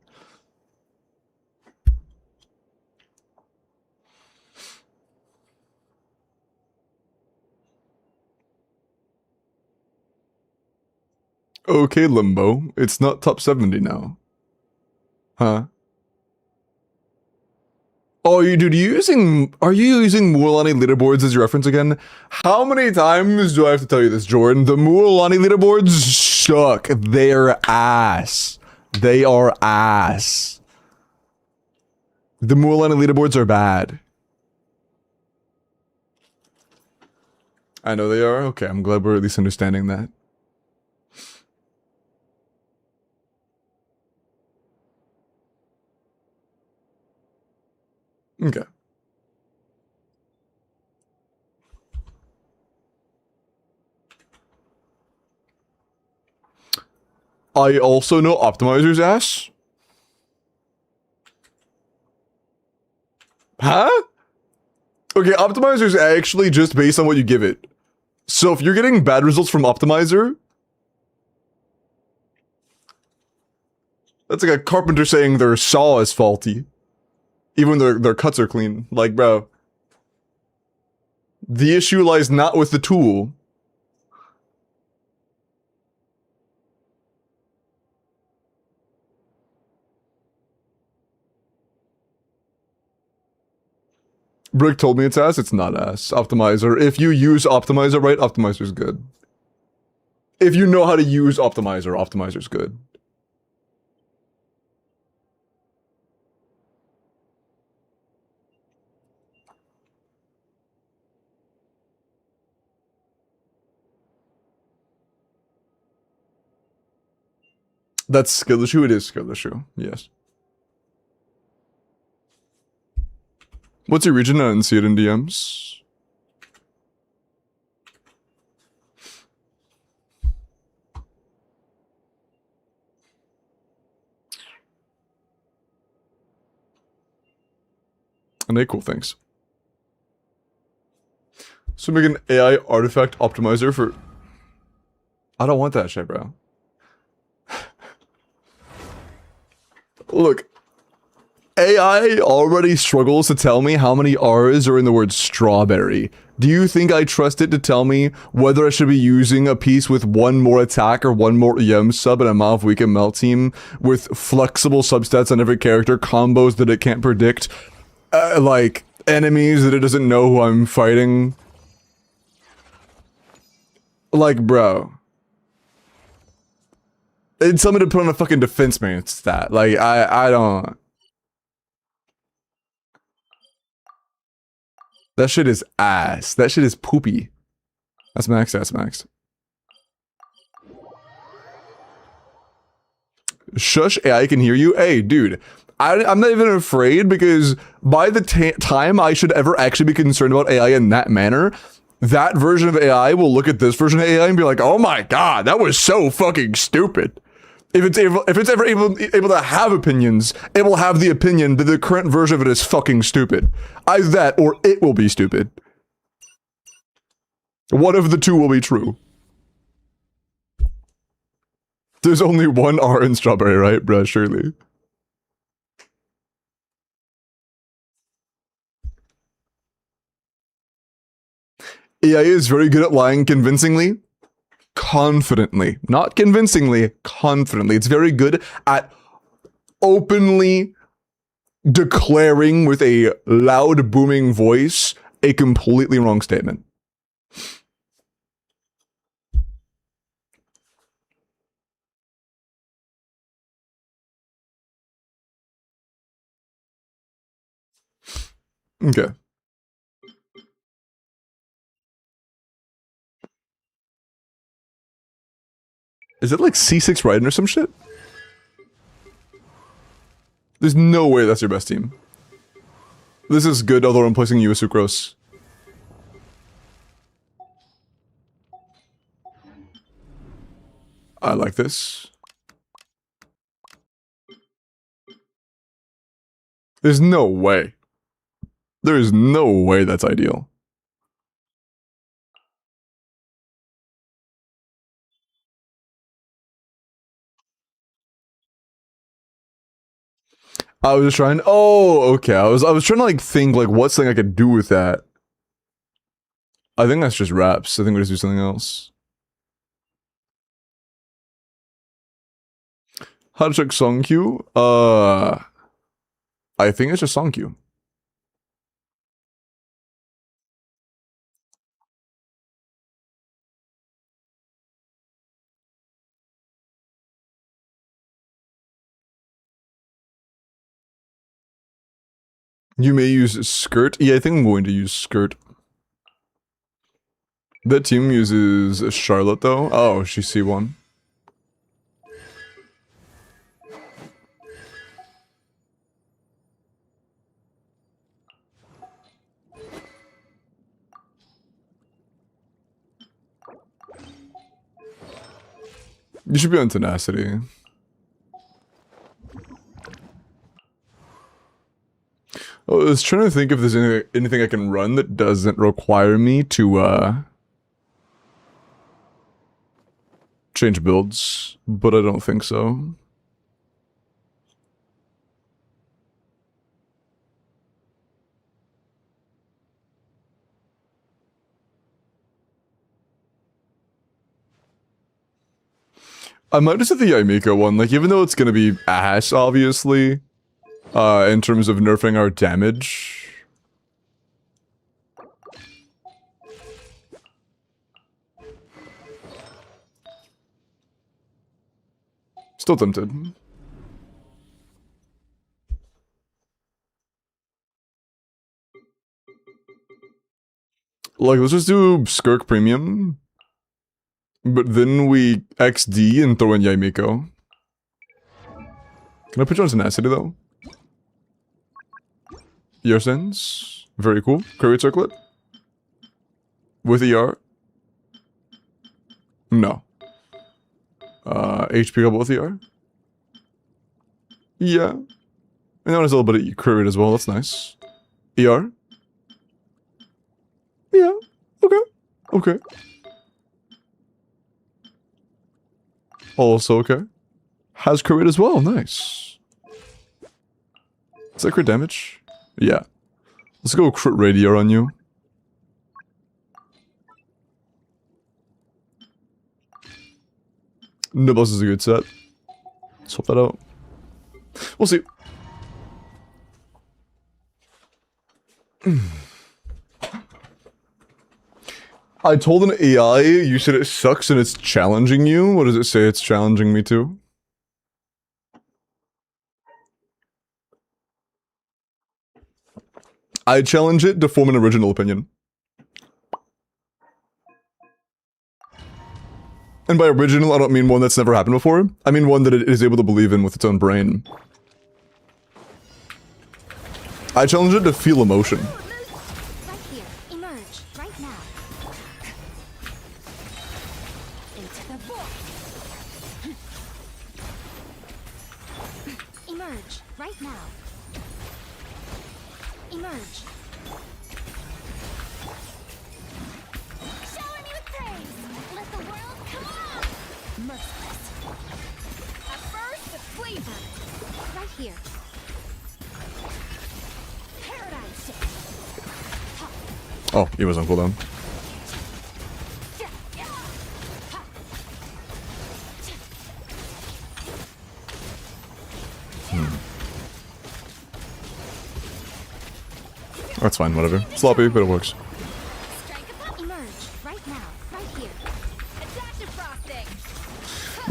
Okay, Limbo. It's not top 70 now. Huh? Oh, are you using Mualani leaderboards as your reference again? How many times do I have to tell you this, Jordan? The Mualani leaderboards suck. They're ass. They are ass. The Mualani leaderboards are bad. I know they are. Okay, I'm glad we're at least understanding that. Okay. I also know Optimizer's ass. Huh? Okay, Optimizer's actually just based on what you give it. So if you're getting bad results from Optimizer, that's like a carpenter saying their saw is faulty. Even their cuts are clean. Like, bro. The issue lies not with the tool. Brick told me it's ass. It's not ass. Optimizer. If you use Optimizer right, Optimizer's good. If you know how to use Optimizer, Optimizer's good. That's skill issue? It is skill issue, yes. What's your region? I didn't see it in DMs. And cool, thanks. So make an AI artifact optimizer for... I don't want that shit, bro. Look, AI already struggles to tell me how many R's are in the word strawberry. Do you think I trust it to tell me whether I should be using a piece with one more attack or one more EM sub and a Mav Weaken Melt team with flexible substats on every character, combos that it can't predict, like enemies that it doesn't know who I'm fighting? Like, bro. It's something to put on a fucking defense man stat. Like, I don't... That shit is ass. That shit is poopy. That's max, that's max. Shush, AI can hear you. Hey, dude. I'm not even afraid because by the time I should ever actually be concerned about AI in that manner, that version of AI will look at this version of AI and be like, oh my god, that was so fucking stupid. If it's ever able to have opinions, it will have the opinion that the current version of it is fucking stupid. Either that, or it will be stupid. One of the two will be true. There's only one R in strawberry, right, bruh? Surely. AI is very good at lying convincingly. Confidently. Not convincingly, confidently. It's very good at openly declaring with a loud, booming voice a completely wrong statement. Okay. Is it like C6 Raiden or some shit? There's no way that's your best team. This is good, although I'm placing you as Sucrose. I like this. There's no way. There is no way that's ideal. I was just trying. Oh, okay. I was trying to like think like what's something I could do with that. I think that's just raps. I think we just do something else. How to check song queue? I think it's just song queue. You may use skirt. Yeah, I think I'm going to use skirt. That team uses Charlotte though. Oh, she's C1. You should be on tenacity. I was trying to think if there's anything I can run that doesn't require me to change builds, but I don't think so. I might just hit the Yamika one, like even though it's gonna be ass, obviously, in terms of nerfing our damage. Still tempted. Like, let's just do Skirk Premium. But then we XD and throw in Yaimiko. Can I put you on tenacity though? Your sense? Very cool. Curry Circlet? With ER? No. HP couple with ER? Yeah. And that has a little bit of Curry as well, that's nice. ER? Yeah. Okay. Okay. Also okay. Has crit as well, nice. Is that crit damage? Yeah. Let's go crit radiar on you. Nibbles is a good set. Swap that out. We'll see. I told an AI, you said it sucks and it's challenging you. What does it say it's challenging me to? I challenge it to form an original opinion. And by original, I don't mean one that's never happened before. I mean one that it is able to believe in with its own brain. I challenge it to feel emotion. Right here. Emerge. Right now. Into the void. Emerge. Right now. Emerge. Showing Oh, he was on cooldown. That's fine, whatever. Sloppy, but it works. Emerge right now, right here. Adaptive frosting.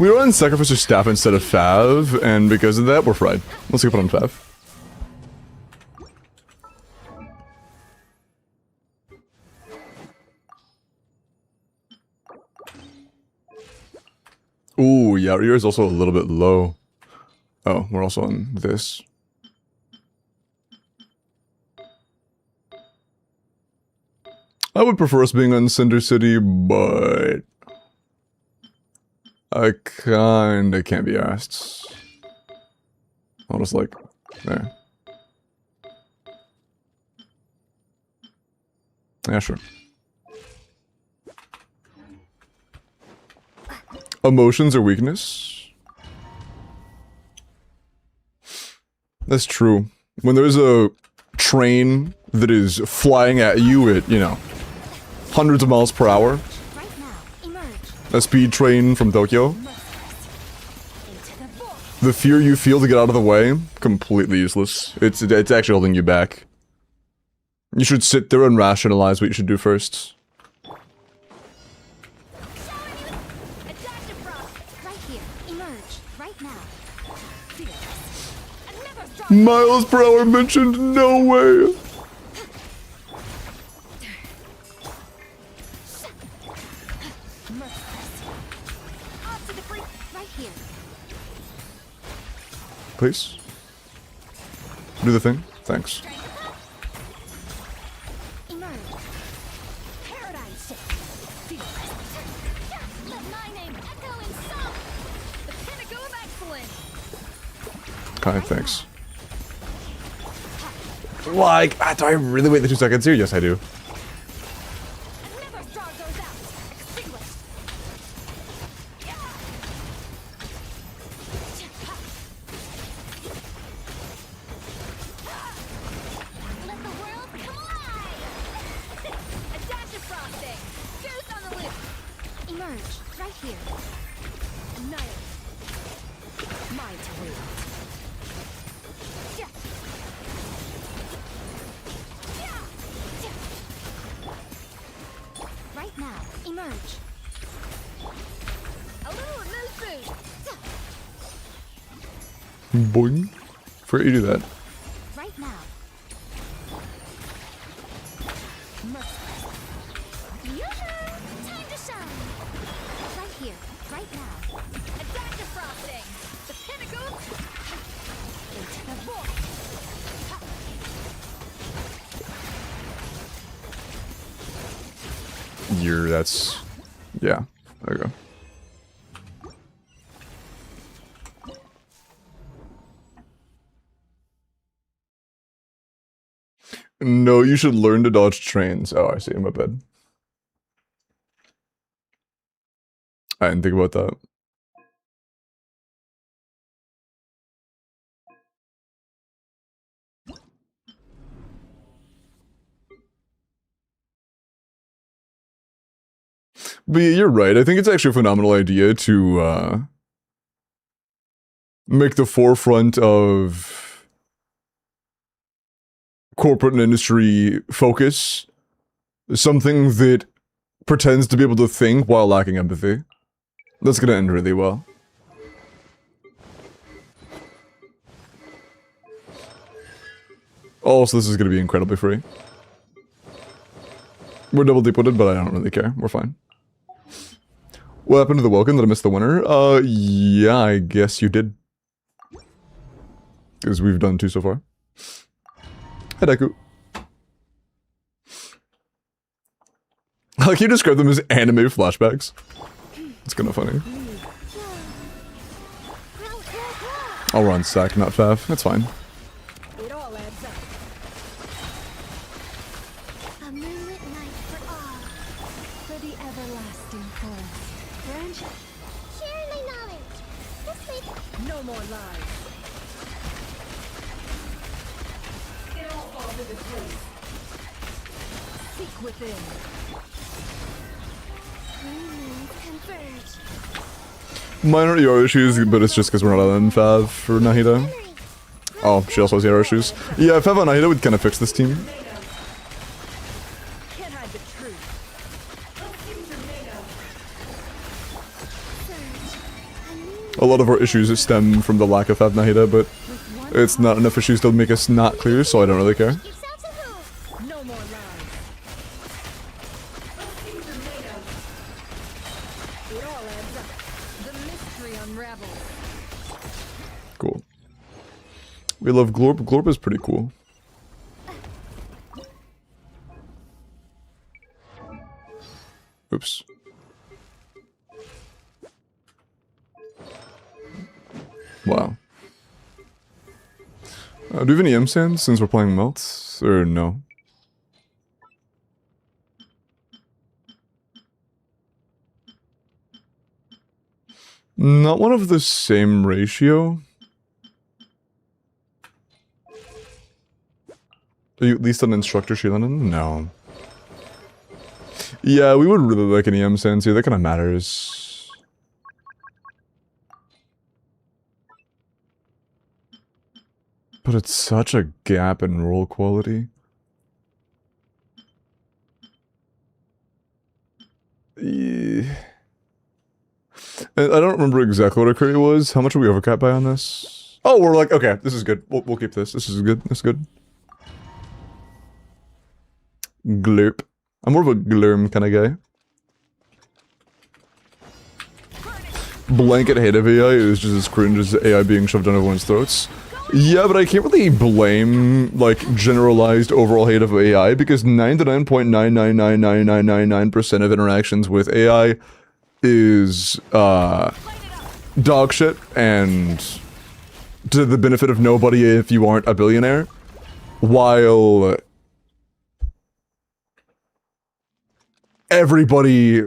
We were on Sacrificer Staff instead of Fav, and because of that, we're fried. Let's go put on Fav. Ooh, yeah, our ear is also a little bit low. Oh, we're also on this. I would prefer us being on Cinder City, but I kinda can't be asked. I'll just like, there. Yeah, sure. Emotions or weakness? That's true. When there's a train that is flying at you at, you know, hundreds of miles per hour, Right now, emerge. a speed train from Tokyo, Into the void. the fear you feel to get out of the way, completely useless. It's actually holding you back. You should sit there and rationalize what you should do first. Adaptive frost. Right here. Emerge right now. Feel this. Another strong. Miles per hour mentioned? No way! Merciless. Off to the brink. Right here. Please? Do the thing? Thanks. Emerge. Paradise shift. Feel this. Let my name echo in song. The pinnacle of excellence. Okay, thanks. Like, do I really wait the 2 seconds here? Yes, I do. Another star goes out. Extinguished. Let the world come alive. Adaptive frosting. Goose on the loop. Emerge right here. Annihilate. Mind to wield. Right now, emerge. A little move boost. Boing. Forget you do that. Right now. Merciless. Yoo-hoo! Time to shine. Right here, right now. Adaptive frosting. The pinnacle. Into the void. That's... yeah. There you go. No, you should learn to dodge trains. Oh, I see. My bad. I didn't think about that. But yeah, you're right. I think it's actually a phenomenal idea to make the forefront of corporate and industry focus something that pretends to be able to think while lacking empathy. That's gonna end really well. Also, this is gonna be incredibly free. We're double deep-wooded, but I don't really care. We're fine. What happened to the Welkin? Did I miss the winner? Yeah, I guess you did. Because we've done 2 so far. Hey, Deku. Like, you describe them as anime flashbacks. It's kind of funny. I'll run sack, not fav. That's fine. It all adds up. A moonlit night for all. For the everlasting forest. Branch. Share my knowledge. This way. No more lies. It all falls into place. Seek Look within. Minor ER issues, but it's just because we're not on Fav for Nahida. Oh, she also has ER issues. Yeah, Fav on Nahida would kind of fix this team. Can't hide the truth. A lot of our issues stem from the lack of Fav Nahida, but it's not enough issues to make us not clear, so I don't really care. Yourselves a move. No more lies. It all adds up. The mystery unravels. Cool. We love Glorp. Glorp is pretty cool. Oops. Wow. Do we have any M sands since we're playing Melts? Or no? Not one of the same ratio. Are you at least an instructor, Sheelan? No. Yeah, we would really like any M sands here. That kind of matters. But it's such a gap in roll quality. I don't remember exactly what our query was. How much are we overcap by on this? Oh, we're like, okay, this is good. We'll keep this. This is good. This is good. Glurp. I'm more of a glurm kind of guy. Blanket hate of AI is just as cringe as AI being shoved down everyone's throats. Yeah, but I can't really blame, like, generalized overall hate of AI, because 99.9999999% of interactions with AI is, dog shit, and to the benefit of nobody if you aren't a billionaire, while everybody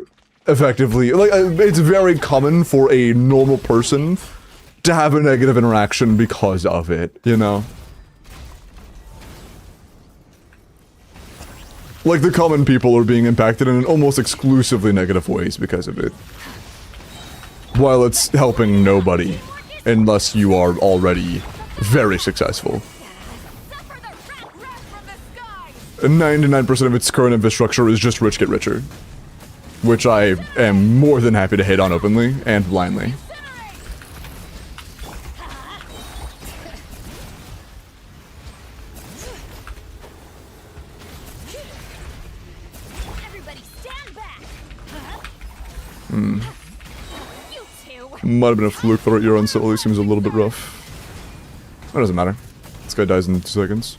effectively, like, it's very common for a normal person to have a negative interaction because of it, you know? Like, the common people are being impacted in almost exclusively negative ways because of it. While it's helping nobody, unless you are already very successful. 99% of its current infrastructure is just rich get richer. Which I am more than happy to hate on openly and blindly. Might have been a fluke, but your unsettling seems a little bit rough. That doesn't matter. This guy dies in 2 seconds.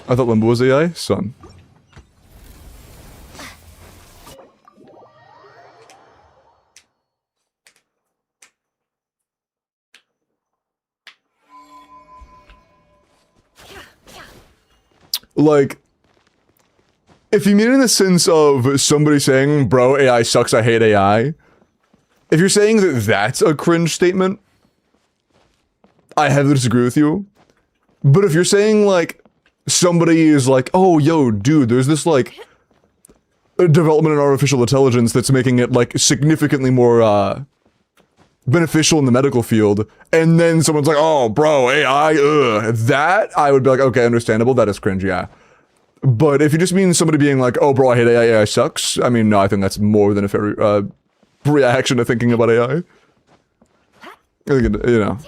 I thought Limbo was AI? Son. Like, if you mean it in the sense of somebody saying, bro, AI sucks, I hate AI. If you're saying that that's a cringe statement, I heavily disagree with you. But if you're saying, like, somebody is like, oh, yo, dude, there's this, like, development in artificial intelligence that's making it, like, significantly more, beneficial in the medical field, and then someone's like, oh, bro, AI, ugh, that, I would be like, okay, understandable, that is cringe, yeah. But if you just mean somebody being like, oh, bro, I hate AI, AI sucks, I mean, no, I think that's more than a fair, reaction to thinking about AI. I think, it, you know,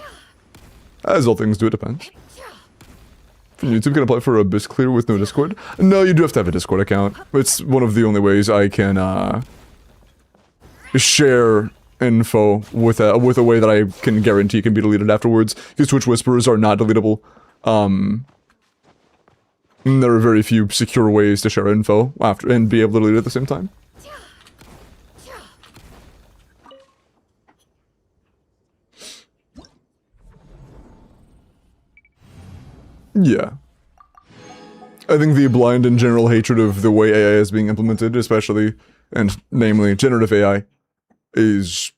as all things do, it depends. From YouTube, can apply for a BIS clear with no Discord? No, you do have to have a Discord account. It's one of the only ways I can, share info with a way that I can guarantee can be deleted afterwards, because Twitch whispers are not deletable. There are very few secure ways to share info after and be able to delete it at the same time. Yeah. I think the blind and general hatred of the way AI is being implemented, especially, and namely, generative AI, is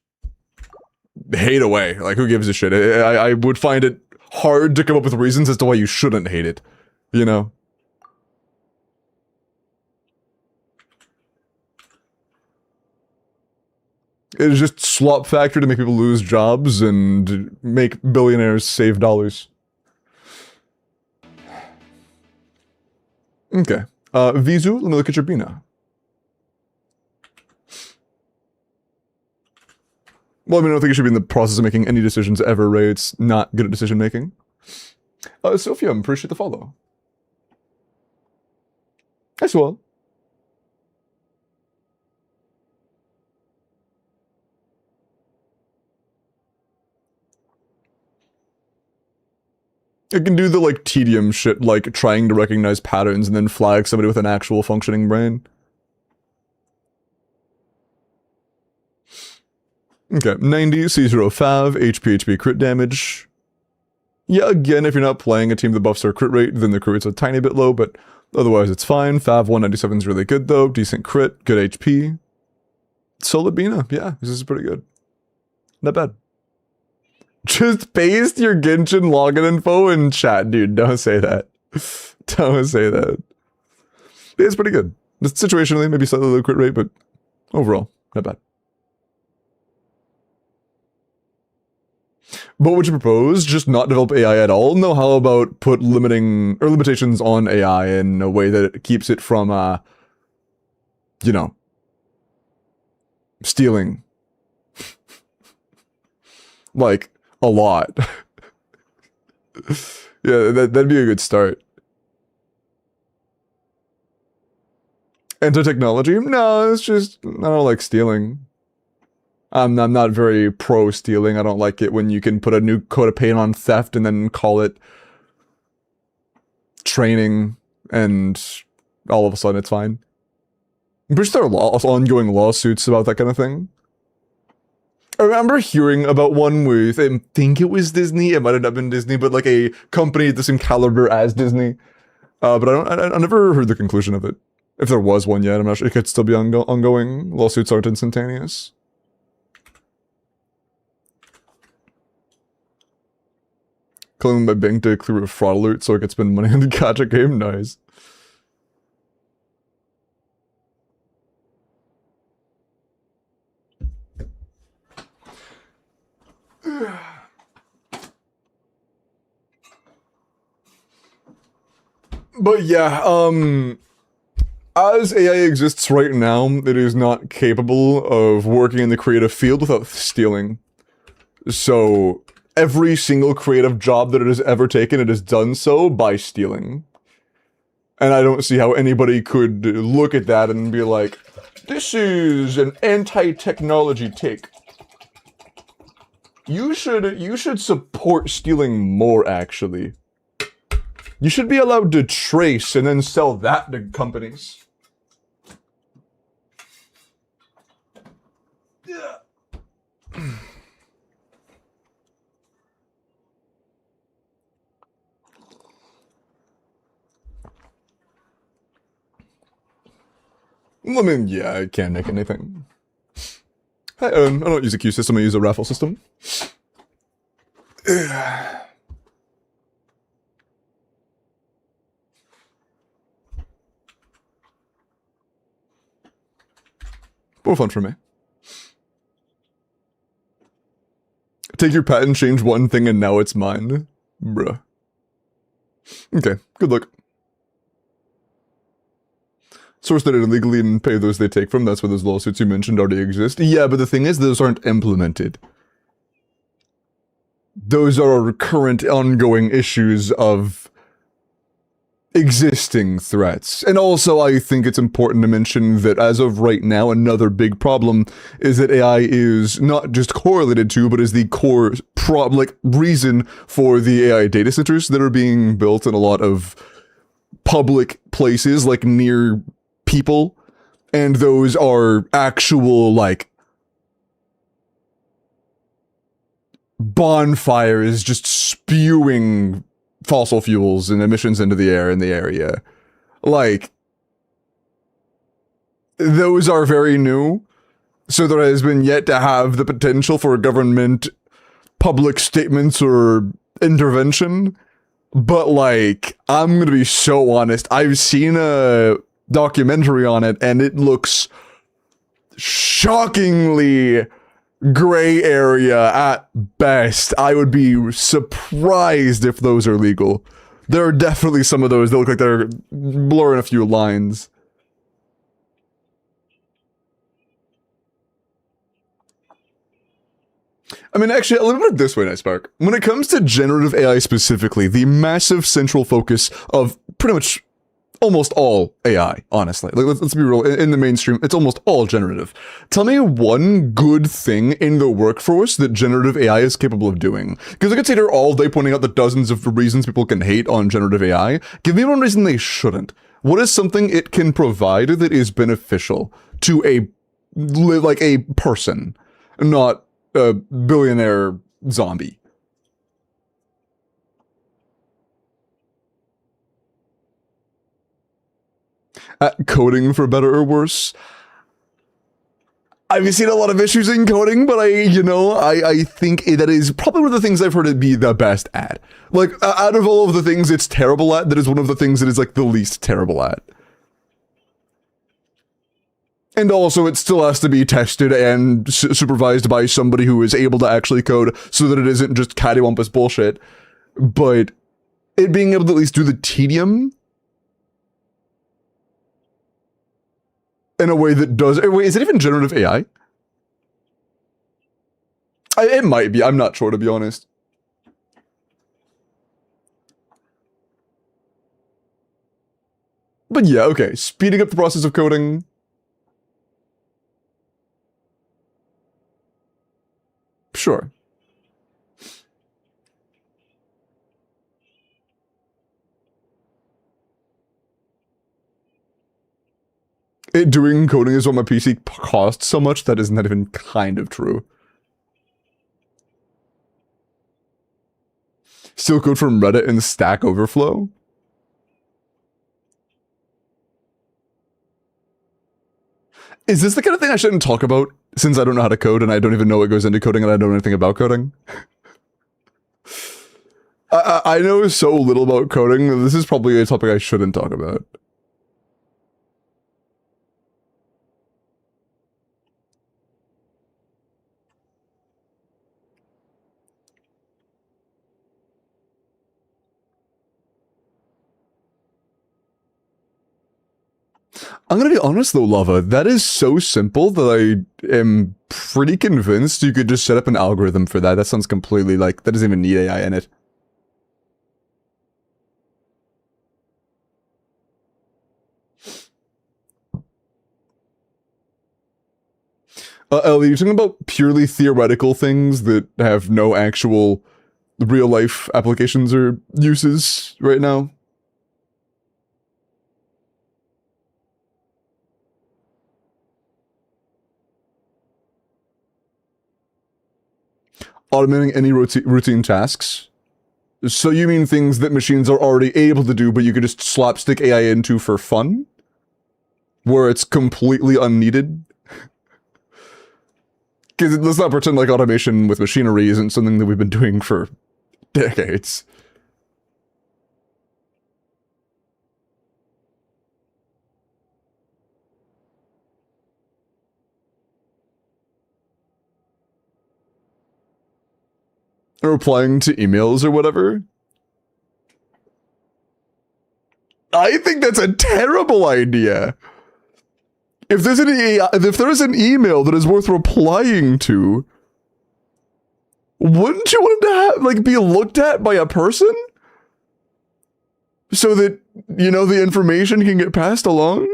hate away. Like, who gives a shit? I would find it hard to come up with reasons as to why you shouldn't hate it, you know? It is just slop factory to make people lose jobs and make billionaires save dollars. Okay. Vizu, let me look at your Bina. Well, I mean, I don't think you should be in the process of making any decisions ever, Ray. It's not good at decision making. Sophia, I appreciate the follow. As well. It can do the, like, tedium shit, like trying to recognize patterns and then flag somebody with an actual functioning brain. Okay, 90, C05, HP crit damage. Yeah, again, if you're not playing a team that buffs their crit rate, then the crit rate's a tiny bit low, but otherwise it's fine. Fav 197 is really good, though. Decent crit, good HP. Solid Bina, yeah, this is pretty good. Not bad. Just paste your Genshin login info in chat, dude. Don't say that. Don't say that. It's pretty good. Situationally, maybe slightly low crit rate, but overall, not bad. What would you propose? Just not develop AI at all? No, how about put limitations on AI in a way that it keeps it from, you know, stealing. Like, a lot. Yeah, that'd be a good start. Anti-technology? No, it's just, I don't like stealing. I'm not very pro-stealing. I don't like it when you can put a new coat of paint on theft and then call it training, and all of a sudden it's fine. I'm pretty sure there are ongoing lawsuits about that kind of thing. I remember hearing about one with, I think it was Disney, it might have not been Disney, but like a company the same caliber as Disney. But I never heard the conclusion of it. If there was one yet, I'm not sure. It could still be ongoing. Lawsuits aren't instantaneous. Calling my bank to clear a fraud alert so I could spend money on the gacha game. Nice. But yeah, as AI exists right now, it is not capable of working in the creative field without stealing. So, every single creative job that it has ever taken, it has done so by stealing. And I don't see how anybody could look at that and be like, this is an anti-technology take. You should support stealing more, actually. You should be allowed to trace and then sell that to companies. Yeah. I mean, yeah, I can't make anything. I don't use a queue system, I use a raffle system. More fun for me. Take your patent, change one thing, and now it's mine. Bruh. Okay, good luck. Source that illegally and pay those they take from, that's where those lawsuits you mentioned already exist. Yeah, but the thing is, those aren't implemented. Those are current ongoing issues of existing threats. And also, I think it's important to mention that as of right now, another big problem is that AI is not just correlated to, but is the core reason for the AI data centers that are being built in a lot of public places, like near people. And those are actual, like, bonfires just spewing fossil fuels and emissions into the air in the area. Like, those are very new, so there has been yet to have the potential for government public statements or intervention, but like, I'm gonna be so honest, I've seen a documentary on it and it looks shockingly gray area at best. I would be surprised if those are legal. There are definitely some of those that look like they're blurring a few lines. I mean, actually, let me put it this way, Nightspark. When it comes to generative AI specifically, the massive central focus of pretty much almost all AI, honestly. Like, let's be real, in the mainstream, it's almost all generative. Tell me one good thing in the workforce that generative AI is capable of doing. Because I could sit here all day pointing out the dozens of reasons people can hate on generative AI. Give me one reason they shouldn't. What is something it can provide that is beneficial to a person, not a billionaire zombie? Coding, for better or worse. I've seen a lot of issues in coding, but I think that is probably one of the things I've heard it be the best at. Like, out of all of the things it's terrible at, that is one of the things that is like the least terrible at. And also, it still has to be tested and supervised by somebody who is able to actually code so that it isn't just cattywampus bullshit. But it being able to at least do the tedium in a way that does... Wait, is it even generative AI? It might be. I'm not sure, to be honest. But yeah, okay. Speeding up the process of coding. Sure. Doing coding is what my PC costs so much, that is not even kind of true. Steal code from Reddit and Stack Overflow? Is this the kind of thing I shouldn't talk about, since I don't know how to code and I don't even know what goes into coding and I don't know anything about coding? I know so little about coding, this is probably a topic I shouldn't talk about. I'm gonna be honest though, Lava, that is so simple that I am pretty convinced you could just set up an algorithm for that. That sounds completely like, that doesn't even need AI in it. Ellie, you're talking about purely theoretical things that have no actual real-life applications or uses right now? Automating any routine tasks? So you mean things that machines are already able to do, but you could just slapstick AI into for fun? Where it's completely unneeded? Because let's not pretend like automation with machinery isn't something that we've been doing for decades. Replying to emails or whatever? I think that's a terrible idea. If there's an email that is worth replying to, wouldn't you want it to be looked at by a person? So that, the information can get passed along?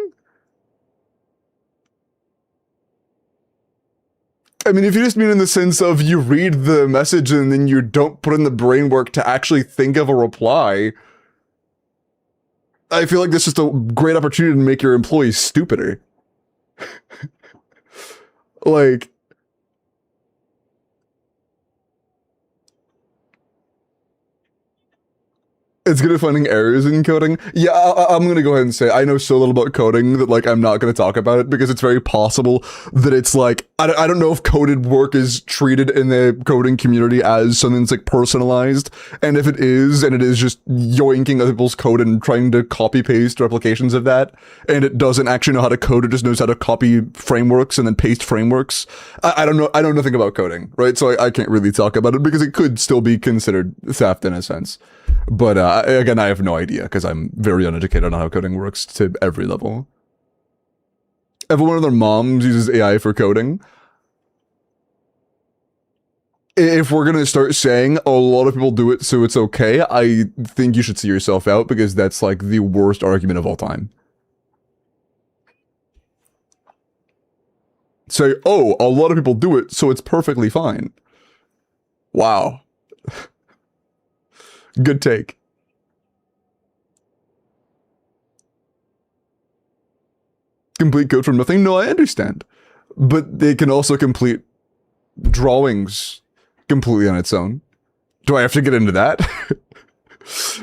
I mean, if you just mean in the sense of you read the message and then you don't put in the brain work to actually think of a reply, I feel like this is just a great opportunity to make your employees stupider. Like... It's good at finding errors in coding. Yeah, I'm gonna go ahead and say I know so little about coding that like I'm not gonna talk about it because it's very possible that it's like I don't know if coded work is treated in the coding community as something that's like personalized, and if it is, and it is just yoinking other people's code and trying to copy paste replications of that, and it doesn't actually know how to code, it just knows how to copy frameworks and then paste frameworks. I don't know. I know nothing about coding, right? So I can't really talk about it because it could still be considered theft in a sense. But again, I have no idea because I'm very uneducated on how coding works to every level. Everyone of their moms uses AI for coding. If we're going to start saying a lot of people do it so it's okay, I think you should see yourself out because that's like the worst argument of all time. Say, oh, a lot of people do it so it's perfectly fine. Wow. Good take. Complete code from nothing? No, I understand. But they can also complete drawings completely on its own. Do I have to get into that?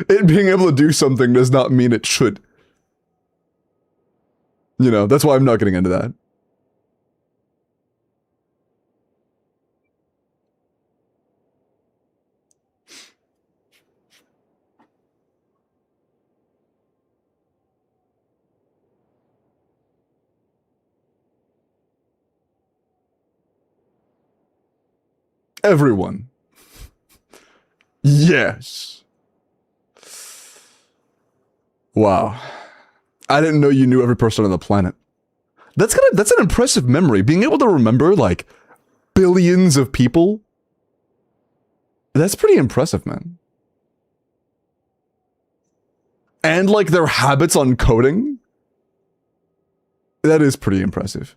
It being able to do something does not mean it should. You know, that's why I'm not getting into that. Everyone. Yes. Wow. I didn't know you knew every person on the planet. That's an impressive memory. Being able to remember like billions of people. That's pretty impressive, man. And like their habits on coding. That is pretty impressive.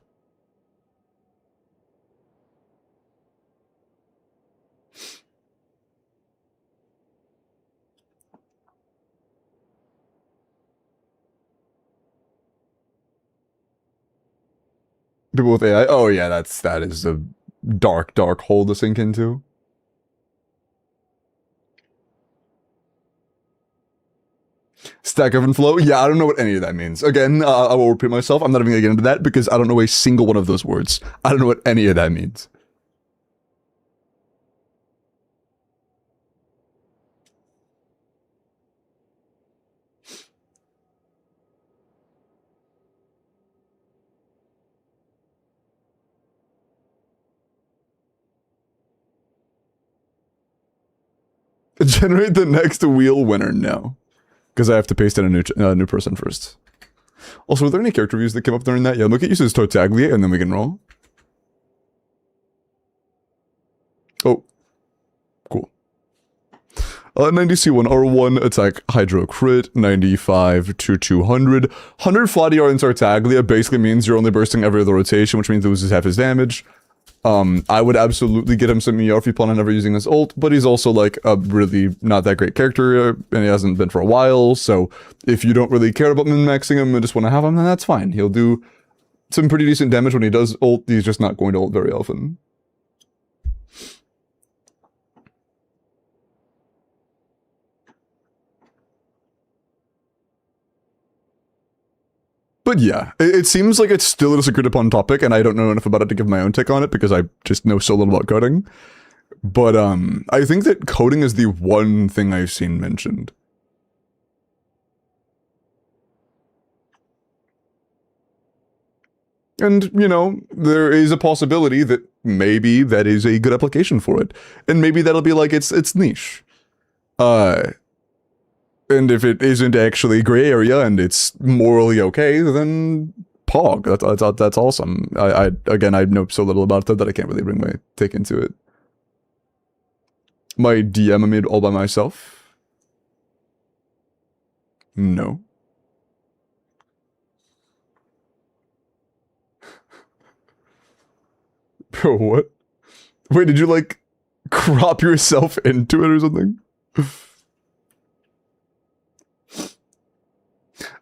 People with AI. Oh yeah, that is a dark hole to sink into. Stack Overflow? Yeah, I don't know what any of that means. Again, I will repeat myself. I'm not even gonna get into that because I don't know a single one of those words. I don't know what any of that means. Generate the next wheel winner? No. Because I have to paste in a new person first. Also, were there any character views that came up during that? Yeah, look at uses Tartaglia and then we can roll. Oh. Cool. 90C1 R1 attack Hydro crit, 95 to 200. 100 flat ER in Tartaglia basically means you're only bursting every other rotation, which means it loses half his damage. I would absolutely get him some ER if you plan on never using his ult, but he's also like a really not that great character, and he hasn't been for a while, so if you don't really care about min-maxing him and just want to have him, then that's fine. He'll do some pretty decent damage when he does ult, he's just not going to ult very often. But yeah, it seems like it's still a disagreed upon topic, and I don't know enough about it to give my own take on it because I just know so little about coding. But I think that coding is the one thing I've seen mentioned. And, you know, there is a possibility that maybe that is a good application for it. And maybe that'll be like it's niche. And if it isn't actually gray area and it's morally okay, then Pog. That's awesome. Again, I know so little about it that I can't really bring my take into it. My DM I made all by myself? No. Bro, what? Wait, did you like crop yourself into it or something?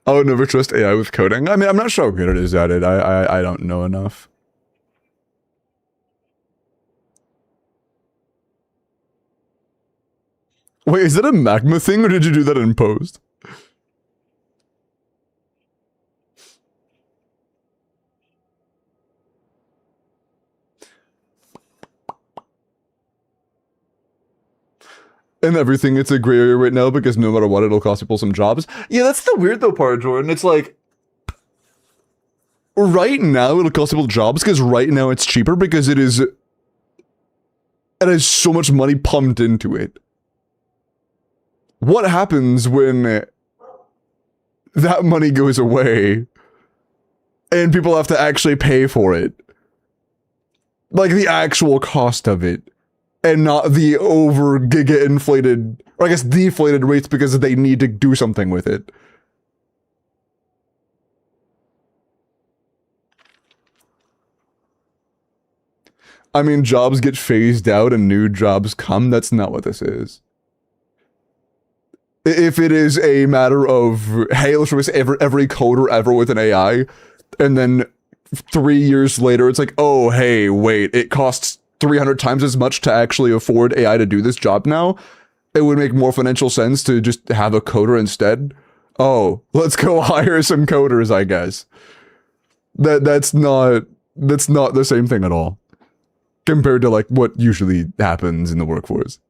I would never trust AI with coding. I mean, I'm not sure how good it is at it. I don't know enough. Wait, is that a magma thing, or did you do that in post? And everything, it's a gray area right now because no matter what, it'll cost people some jobs. Yeah, that's the weird though part, Jordan. It's like, right now it'll cost people jobs because right now it's cheaper because it has so much money pumped into it. What happens when that money goes away and people have to actually pay for it? Like the actual cost of it. And not the over giga inflated, or I guess deflated rates because they need to do something with it. I mean, jobs get phased out and new jobs come. That's not what this is. If it is a matter of, hey, let's replace every coder ever with an AI, and then 3 years later, it's like, oh, hey, wait, it costs 300 times as much to actually afford AI to do this job now, it would make more financial sense to just have a coder instead. Oh, let's go hire some coders, I guess. That's not the same thing at all compared to like what usually happens in the workforce.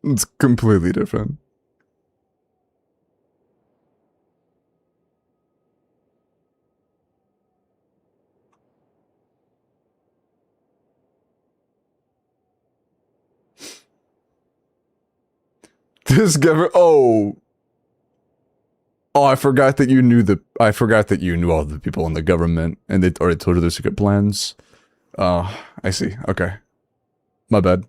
It's completely different. This government. Oh, I forgot that you knew I forgot that you knew all the people in the government, and they already told you their secret plans. I see. Okay, my bad.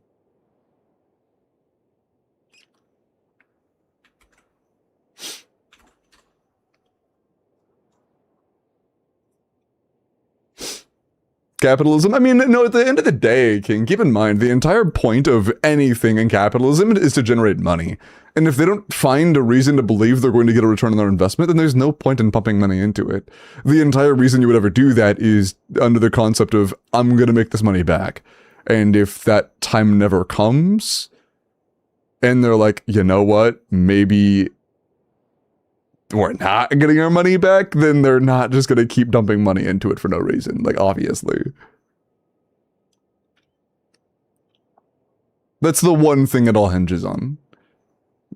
Capitalism? I mean, no, at the end of the day, King, keep in mind, the entire point of anything in capitalism is to generate money. And if they don't find a reason to believe they're going to get a return on their investment, then there's no point in pumping money into it. The entire reason you would ever do that is under the concept of, I'm going to make this money back. And if that time never comes, and they're like, you know what, maybe we're not getting our money back, then they're not just going to keep dumping money into it for no reason, like, obviously. That's the one thing it all hinges on.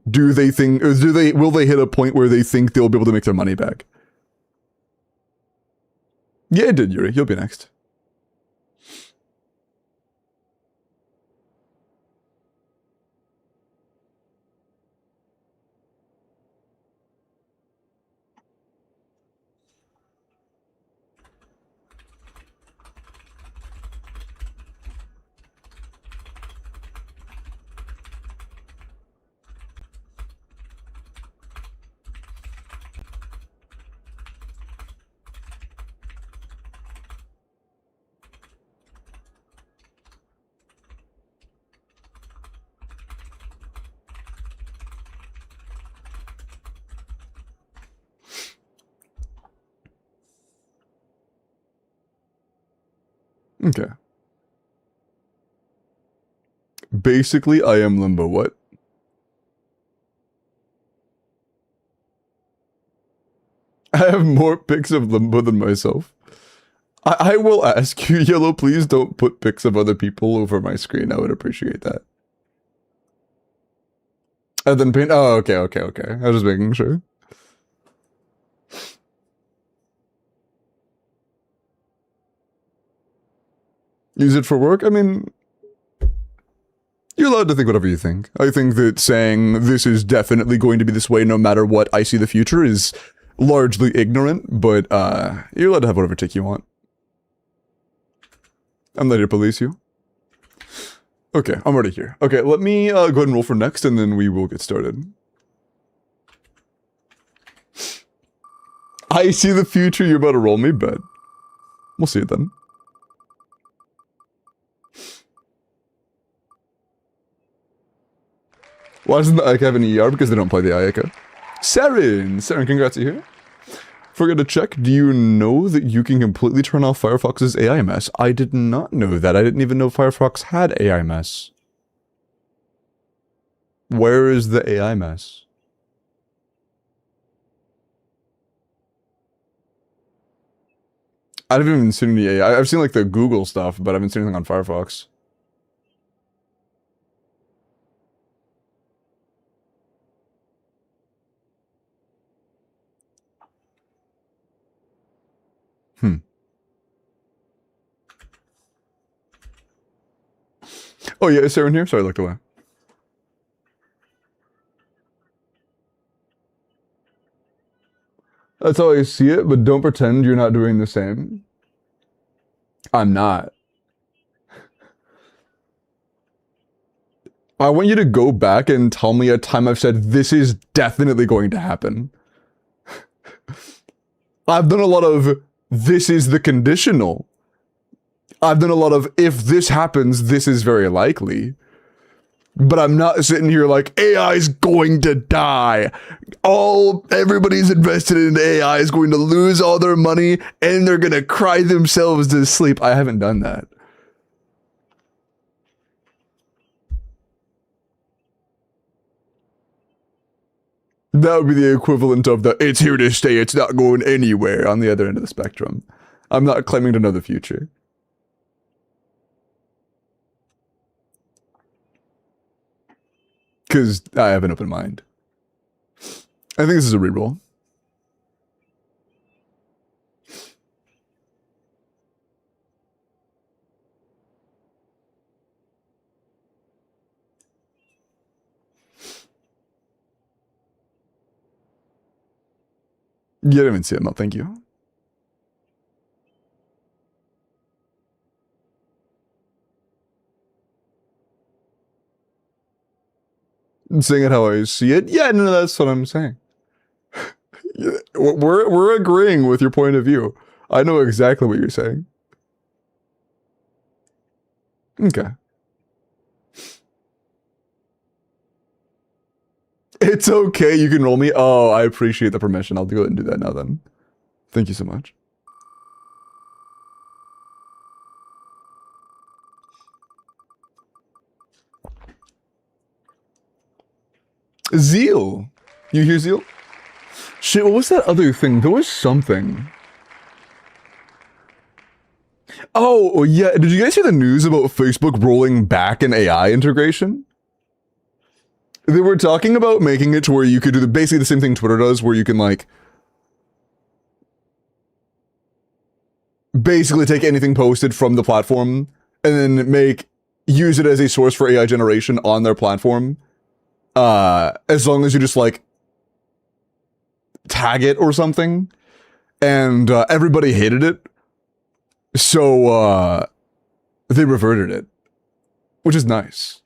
Will they hit a point where they think they'll be able to make their money back? Yeah, it did, Yuri. You'll be next. Okay. Basically, I am Limbo. What? I have more pics of Limbo than myself. I will ask you, Yellow, please don't put pics of other people over my screen. I would appreciate that. And then paint. Oh, okay. I was just making sure. Use it for work? I mean, you're allowed to think whatever you think. I think that saying this is definitely going to be this way no matter what I see the future is largely ignorant, but you're allowed to have whatever take you want. I'm not here to police you. Okay, I'm already here. Okay, let me go ahead and roll for next, and then we will get started. I see the future, you're about to roll me, but we'll see it then. Why doesn't the Ike have an ER? Because they don't play the Ayaka. Saren, congrats, you here? Forget to check. Do you know that you can completely turn off Firefox's AI mess? I did not know that. I didn't even know Firefox had AI mess. Where is the AI mess? I haven't even seen any AI. I've seen like the Google stuff, but I haven't seen anything on Firefox. Oh yeah, is Sarah in here? Sorry, I looked away. That's how I see it, but don't pretend you're not doing the same. I'm not. I want you to go back and tell me a time I've said, this is definitely going to happen. I've done a lot of, this is the conditional. I've done a lot of, if this happens, this is very likely. But I'm not sitting here like, AI is going to die. Everybody's invested in AI is going to lose all their money and they're going to cry themselves to sleep. I haven't done that. That would be the equivalent of the, it's here to stay, it's not going anywhere on the other end of the spectrum. I'm not claiming to know the future. Because I have an open mind. I think this is a reroll. You didn't even see it, no, thank you. I'm saying it how I see it? Yeah, no, that's what I'm saying. We're agreeing with your point of view. I know exactly what you're saying. Okay. It's okay, you can roll me. Oh, I appreciate the permission. I'll go ahead and do that now then. Thank you so much. Zeal. You hear Zeal? Shit, what was that other thing? There was something. Oh, yeah. Did you guys hear the news about Facebook rolling back an AI integration? They were talking about making it to where you could do basically the same thing Twitter does, where you can like basically take anything posted from the platform and then use it as a source for AI generation on their platform. As long as you just like tag it or something. And everybody hated it. So they reverted it, which is nice.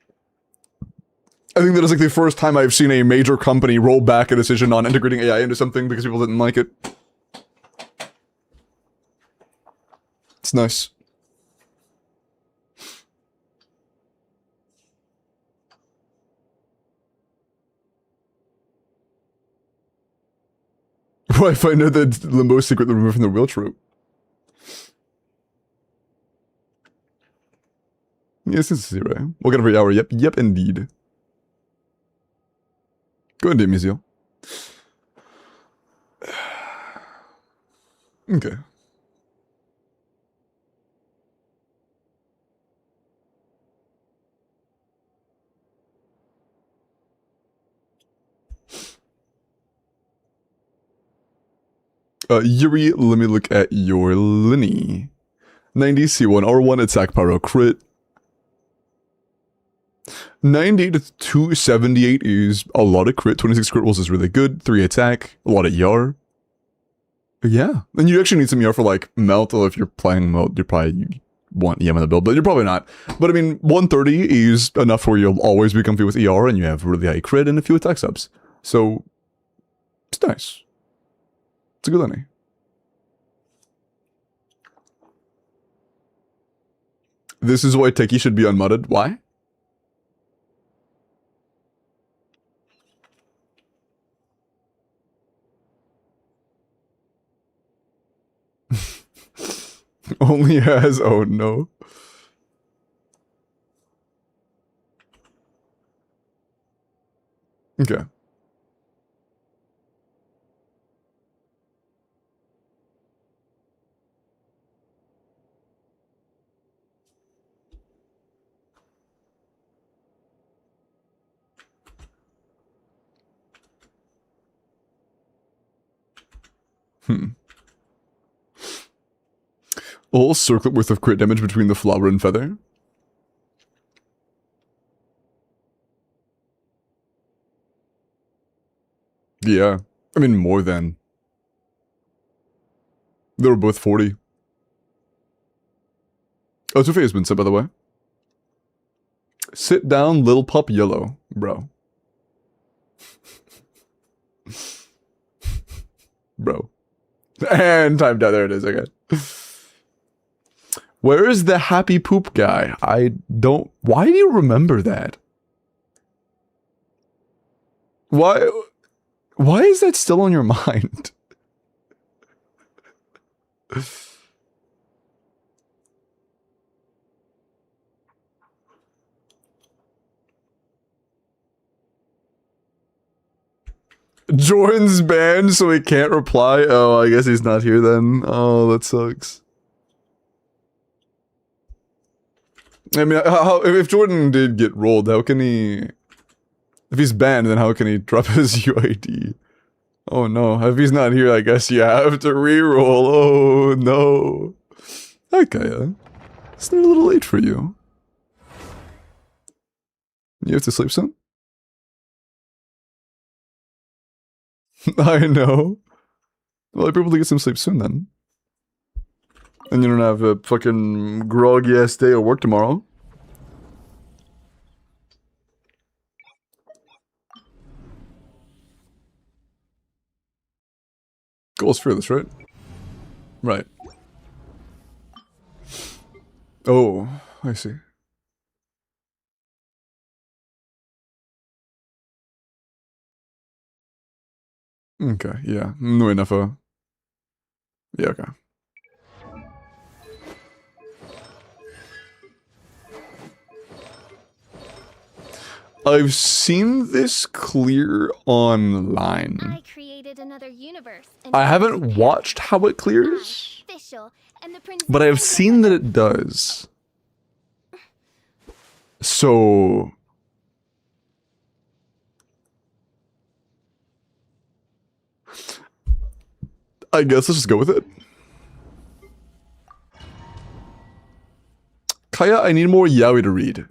I think that is like the first time I've seen a major company roll back a decision on integrating AI into something because people didn't like it. It's nice. Well, I find out that Limbo's secretly removed from the wheel troop. Yes, it's 0. We'll get every hour. Yep, indeed. Go ahead, Mizio. Okay. Yuri, let me look at your Linny. 90 C1 R1 attack pyro crit. 90 to 278 is a lot of crit. 26 crit rolls is really good. 3 attack, a lot of YAR. Yeah, and you actually need some YAR for like melt, or if you're playing melt, you probably want EM in the build, but you're probably not. But I mean, 130 is enough where you'll always be comfy with ER and you have really high crit and a few attack subs. So, it's nice. It's a good Lenny. This is why Teki should be unmudded. Why? Only has... Oh, no. Okay. A whole circlet worth of crit damage between the flower and feather. Yeah. I mean, more than. They were both 40. Oh, Tufe has been said, by the way. Sit down, little pup yellow, bro. Bro. And timed out. There it is. Okay. Where is the happy poop guy? I don't... Why do you remember that? Why is that still on your mind? Jordan's banned, so he can't reply. Oh, I guess he's not here then. Oh, that sucks. I mean, if Jordan did get rolled, how can he... If he's banned, then how can he drop his UID? Oh no, if he's not here, I guess you have to reroll. Oh no. Okay, it's not a little late for you. You have to sleep soon? I know. Well, I'll be able to get some sleep soon then. And you don't have a fucking groggy ass day at work tomorrow. Goal's fearless, right? Right. Oh, I see. Okay, yeah. No enough. Yeah, okay. I've seen this clear online. I created another universe. I haven't watched how it clears, but I have seen that it does. So... I guess let's just go with it. Kaya, I need more yaoi to read.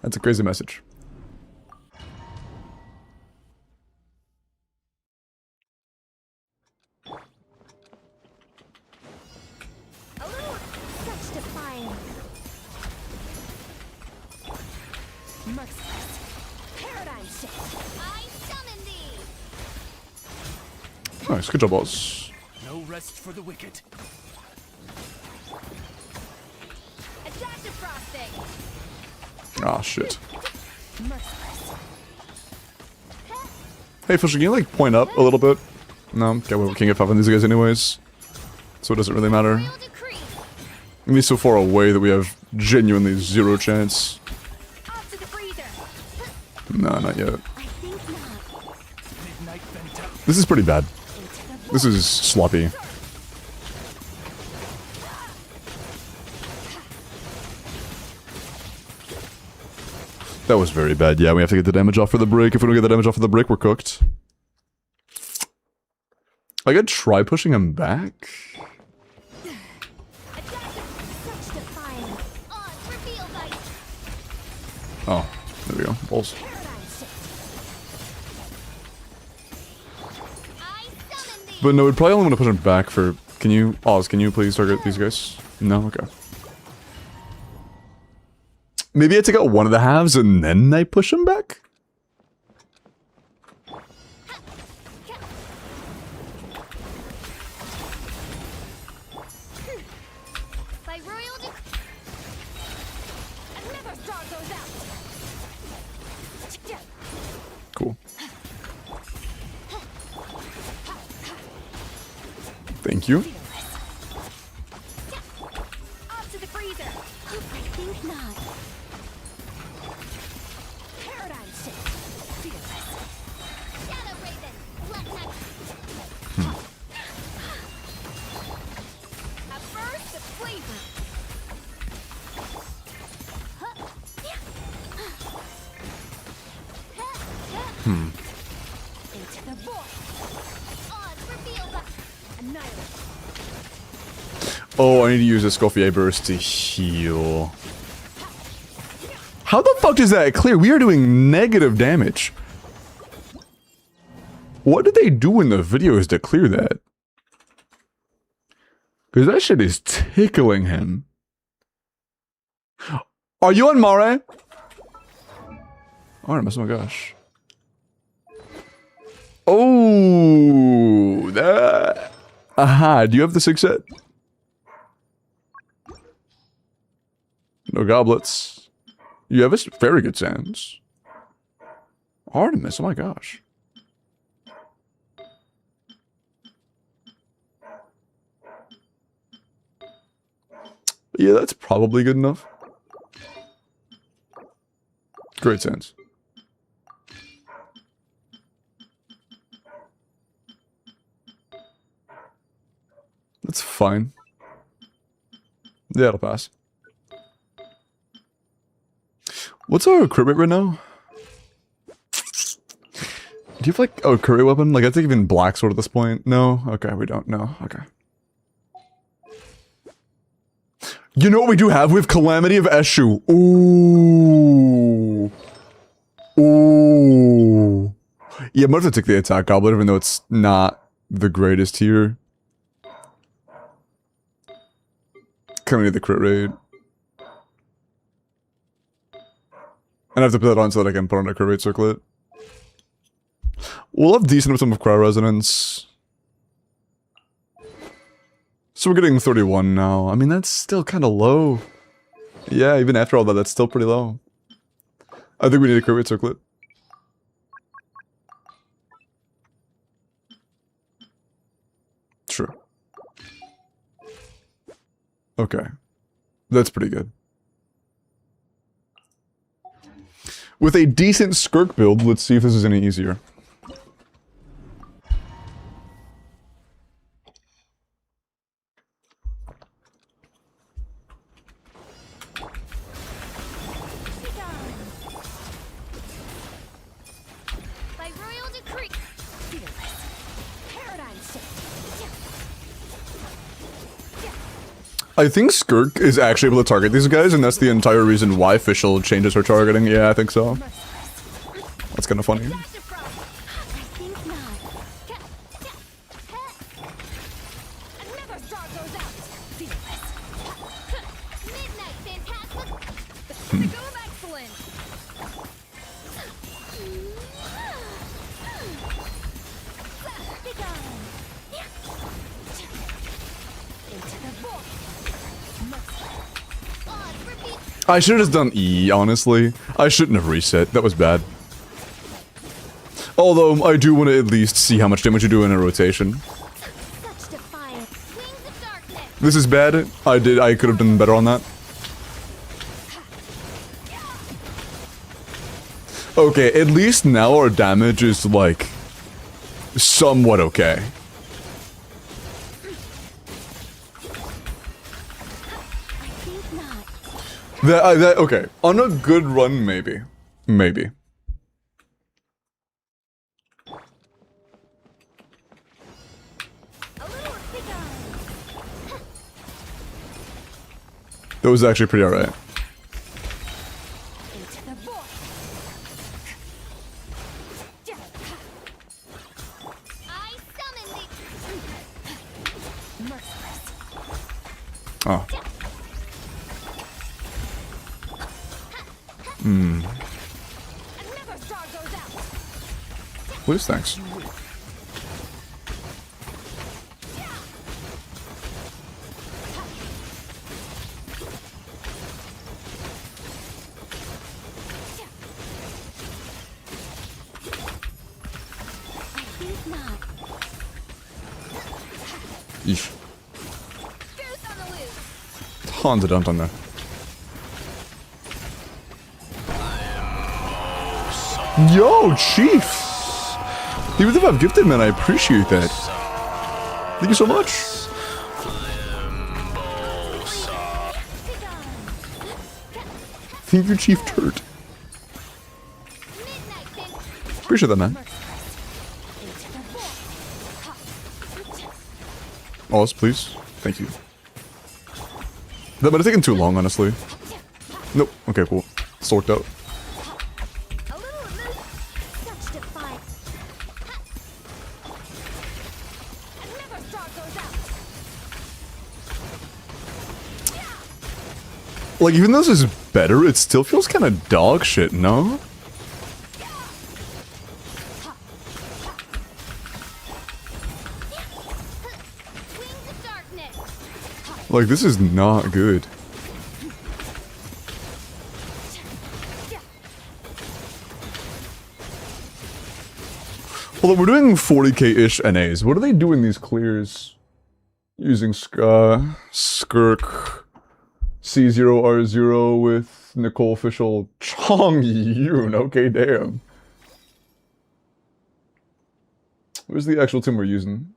That's a crazy message. Such defiance. Merciless. Paradigm shift. I summon thee. Nice, good job, boss. No rest for the wicked. A dash of frosting. Ah, shit. Hey, Fisher, can you, like, point up a little bit? No? Okay, well, we can't get 5 on these guys anyways. So it doesn't really matter. He's so far away that we have genuinely zero chance. No, not yet. This is pretty bad. This is sloppy. That was very bad. Yeah, we have to get the damage off for the break. If we don't get the damage off for the break, we're cooked. I could try pushing him back. Oh, there we go. Balls. But no, we'd probably only want to push him back for... Can you... Oz, can you please target these guys? No? Okay. Maybe I take out one of the halves and then I push him back? By royal never saw those out. Cool. Thank you. Off to the freezer. I think not. Paradigm shift. Fearless. Shadow Raven. Black Knight. A burst of flavor. Into the void. Odds revealed. Annihilate. Oh, I need to use a Scofier burst to heal. How the fuck does that clear? We are doing negative damage. What did they do in the videos to clear that? Because that shit is tickling him. Are you on Mare? Artemis, oh my gosh. Oh, that. Aha, do you have the 6 set? No goblets. You have a very good sense. Artemis, oh my gosh. Yeah, that's probably good enough. Great sense. That's fine. Yeah, it'll pass. What's our crit rate right now? Do you have like a curry weapon? Like I think even black sword at this point? No? Okay, we don't. No. Okay. You know what we do have? We have Calamity of Eshu. Ooh. Ooh. Yeah, I might have to take the attack goblet even though it's not the greatest here. Coming to the crit rate. And I have to put that on so that I can put on a crit rate circlet. We'll have decent amounts of crowd resonance. So we're getting 31 now. I mean, that's still kind of low. Yeah, even after all that, that's still pretty low. I think we need a crit rate circlet. Sure. Okay. That's pretty good. With a decent Skirk build, let's see if this is any easier. By royal decree. Fearless. Paradigm shift. I think Skirk is actually able to target these guys, and that's the entire reason why Fischl changes her targeting. Yeah, I think so. That's kind of funny. I think not. Another star goes out. Fearless. Midnight Phantasmic. The pinnacle of excellence. Into the void. Odds repeat. I should have just done E, honestly. I shouldn't have reset. That was bad. Although, I do want to at least see how much damage you do in a rotation. Such defiance. Wings of darkness. This is bad. I could have done better on that. Okay, at least now our damage is, like, somewhat okay. I think not. Okay. On a good run, maybe. Maybe. A little bigger. That was actually pretty alright. Into the void. I summon the merciless. Oh. Another star goes out. Please, thanks. I think not. Eesh. Goose on the loose. Tons of dump on there. Yo, Chief! Even if I've gifted, man, I appreciate that. Thank you so much. Thank you, Chief Turt. Midnight then. Appreciate that, man. Alls, please. Thank you. That might have taken too long, honestly. Nope. Okay, cool. Sorted out. A little loose. Such defiance. I never thought those out. Like, even though this is better, it still feels kind of dog shit, no? Wings of darkness. Like, this is not good. Although we're doing 40k-ish NAs. What do they do in these clears? Using Skirk C0R0 with Nicole Fischel Chong Yoon. Okay, damn. Where's the actual team we're using?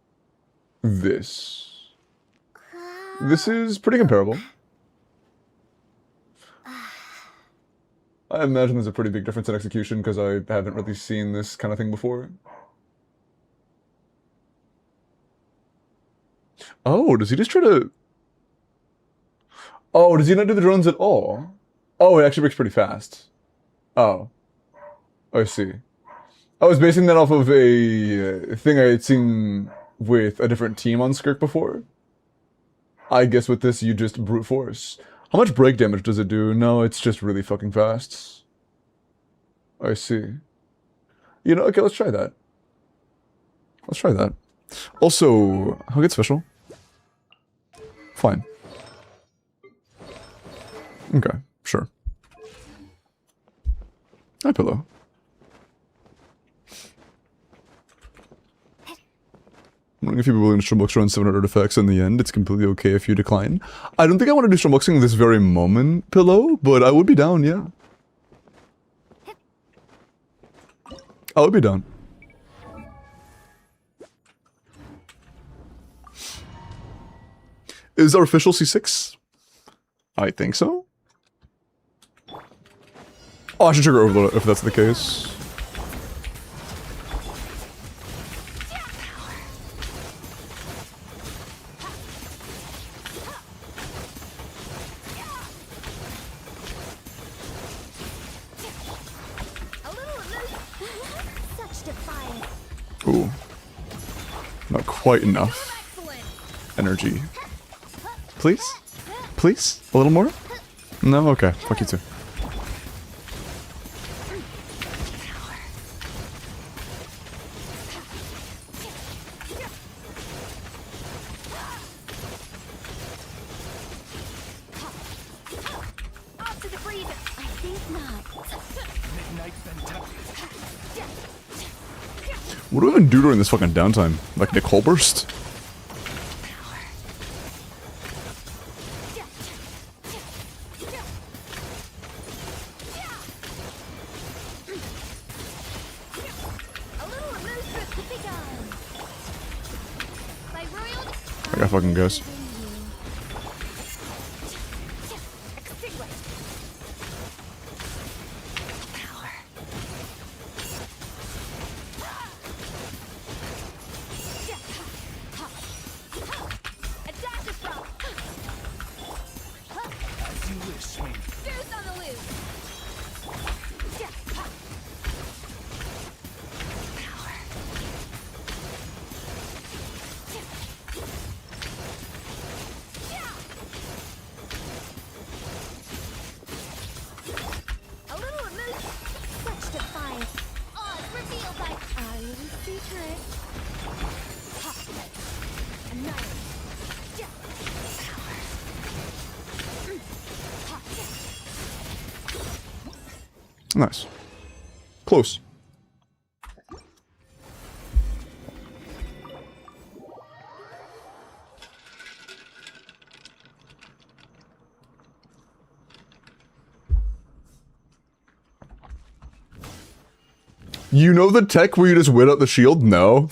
This. This is pretty comparable. I imagine there's a pretty big difference in execution because I haven't really seen this kind of thing before. Oh, does he just try to... Oh, does he not do the drones at all? Oh, it actually breaks pretty fast. Oh. I see. I was basing that off of a thing I had seen with a different team on Skirk before. I guess with this, you just brute force. How much break damage does it do? No, it's just really fucking fast. I see. You know, okay, let's try that. Let's try that. Also, how gets special? Fine. Okay, sure. Hi, Pillow. I'm wondering if you'd be willing to Strombox run 700 artifacts in the end. It's completely okay if you decline. I don't think I want to do Stromboxing this very moment, Pillow, but I would be down, yeah. I would be down. Is our official C6? I think so. Oh, I should trigger Overload if that's the case. A little loose. Such defiance. Ooh. Not quite enough Excellent. energy. Please? Please? A little more? No? Okay. Fuck you too. Off to the freezer. I think not. Midnight fantastic. What do we even do during this fucking downtime? Like Nicole burst? A little loose with the big arm. My royal. I got fucking guess. Extinguish. Power. A dash of frost. As you wish, sweet. Goose on the loose. A little loose. Such defiance. Oz revealed by our little secret. Annihilate. Nice. Close. You know the tech where you just wait out the shield? No.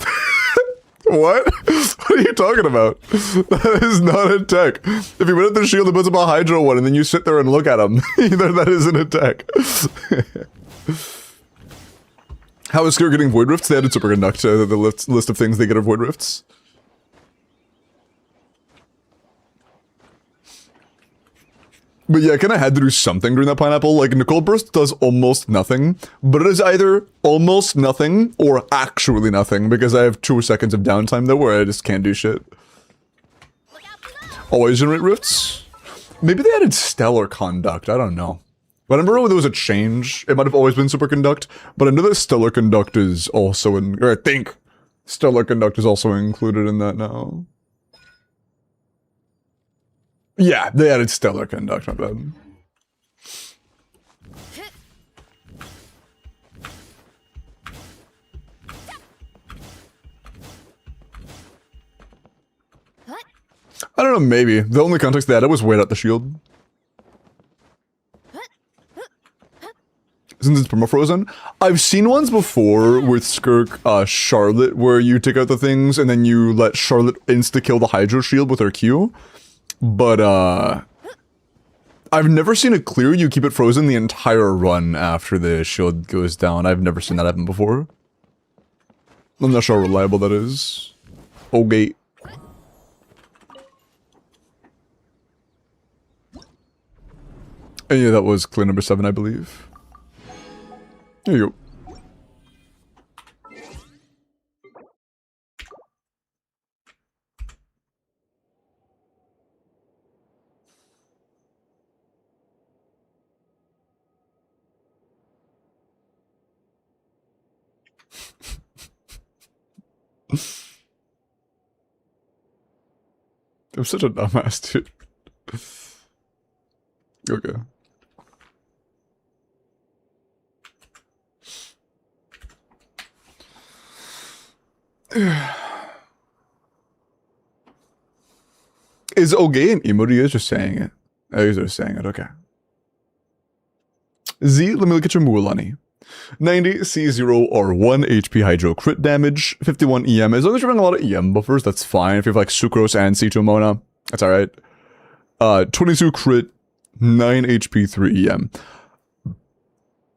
What? What are you talking about? That is not a tech. If you wait out the shield, it puts up a Hydro one, and then you sit there and look at them. That isn't a tech. How is Skirt getting Void Rifts? They added Superconduct to the list of things they get are Void Rifts. But yeah, I kind of had to do something during that pineapple. Like, Nicole Burst does almost nothing, but it is either almost nothing or actually nothing, because I have 2 seconds of downtime though where I just can't do shit. Always generate rifts? Maybe they added Stellar Conduct, I don't know. But I remember when there was a change, it might have always been Superconduct, but I know that Stellar Conduct is also in, or I think Stellar Conduct is also included in that now. Yeah, they added Stellar Conduct, not bad. I don't know, maybe. The only context they added was wait out the shield. Since it's permafrozen. I've seen ones before with Skirk Charlotte where you take out the things and then you let Charlotte insta-kill the Hydro Shield with her Q. But, I've never seen it clear you keep it frozen the entire run after the shield goes down. I've never seen that happen before. I'm not sure how reliable that is. Okay. And yeah, that was clear number 7, I believe. There you go. I'm such a dumbass, dude. Okay. Is okay an emote? You guys just saying it. Oh, you guys are saying it, okay. Z, let me look at your Mualani. 90 C0 or 1 HP Hydro crit damage, 51 EM. As long as you're running a lot of EM buffers, that's fine. If you have like Sucrose and C2 Mona, that's alright. 22 crit, 9 HP, 3 EM.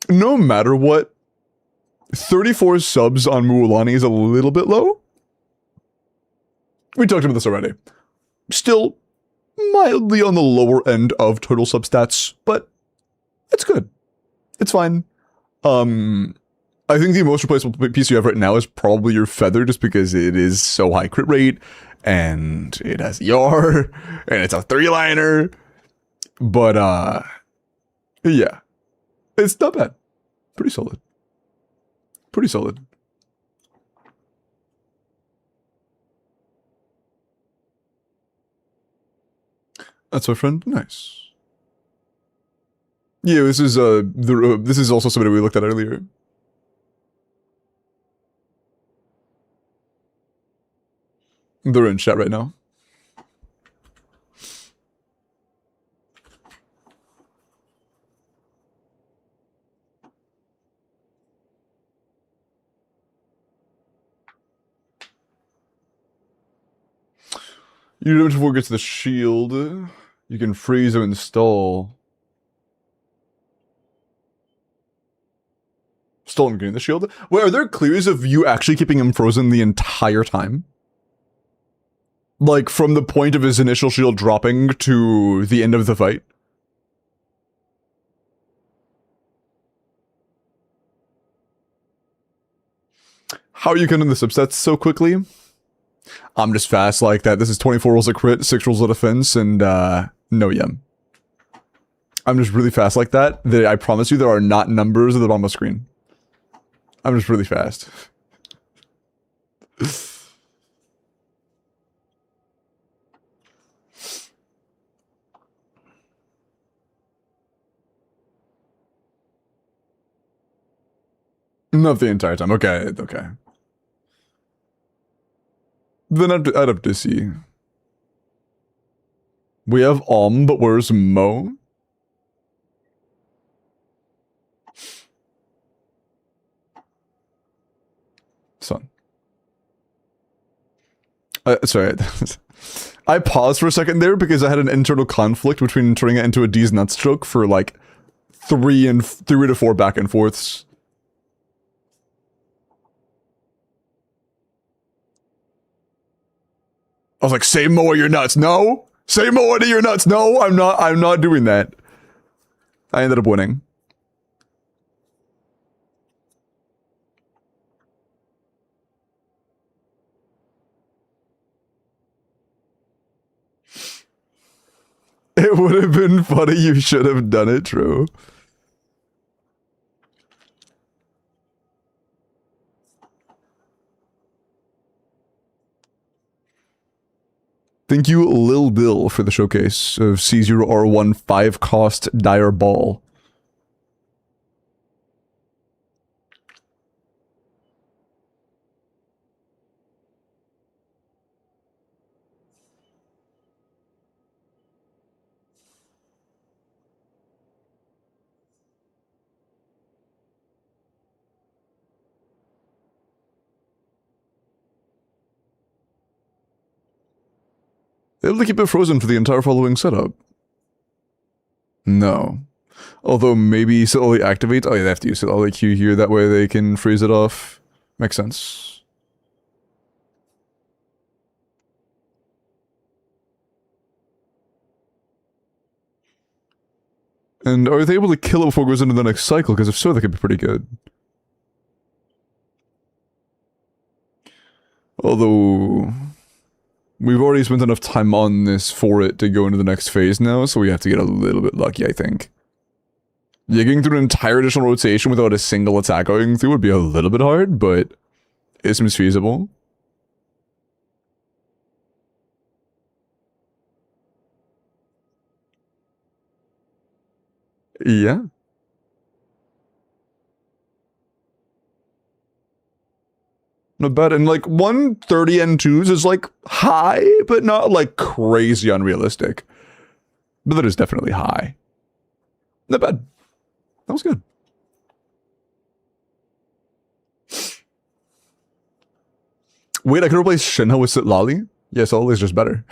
No matter what, 34 subs on Mualani is a little bit low. We talked about this already. Still mildly on the lower end of total substats, but it's good. It's fine. I think the most replaceable piece you have right now is probably your Feather, just because it is so high crit rate, and it has ER, and it's a 3-liner. But, yeah. It's not bad. Pretty solid. Pretty solid. That's my friend. Nice. Yeah, this is this is also somebody we looked at earlier. They're in chat right now. You do it before it gets the shield. You can freeze or install. Still getting the shield. Wait, are there clears of you actually keeping him frozen the entire time? Like, from the point of his initial shield dropping to the end of the fight? How are you getting the subsets so quickly? I'm just fast like that. This is 24 rolls of crit, 6 rolls of defense, and no yem. I'm just really fast like that. I promise you there are not numbers at the bottom of the screen. I'm just really fast. Not the entire time. Okay, okay. Then I'd have to see. We have but where's Mo? Sorry. I paused for a second there because I had an internal conflict between turning it into a D's nut stroke for like 3 to 4 back and forths. I was like, say more your nuts. No. Say more to your nuts. No, I'm not doing that. I ended up winning. It would have been funny. You should have done it, true. Thank you, Lil Bill, for the showcase of C0R1 5-cost Dire Ball. Able to keep it frozen for the entire following setup? No. Although maybe Sitlali activates. Oh yeah, they have to use Sitlali Q here, that way they can freeze it off. Makes sense. And are they able to kill it before it goes into the next cycle? Because if so, that could be pretty good. Although we've already spent enough time on this for it to go into the next phase now, so we have to get a little bit lucky, I think. Yeah, getting through an entire additional rotation without a single attack going through would be a little bit hard, but it seems feasible. Yeah. Not bad. And like 130 N2s is like high, but not like crazy unrealistic. But that is definitely high. Not bad. That was good. Wait, I can replace Shinha with Sitlali? Yes, all is just better.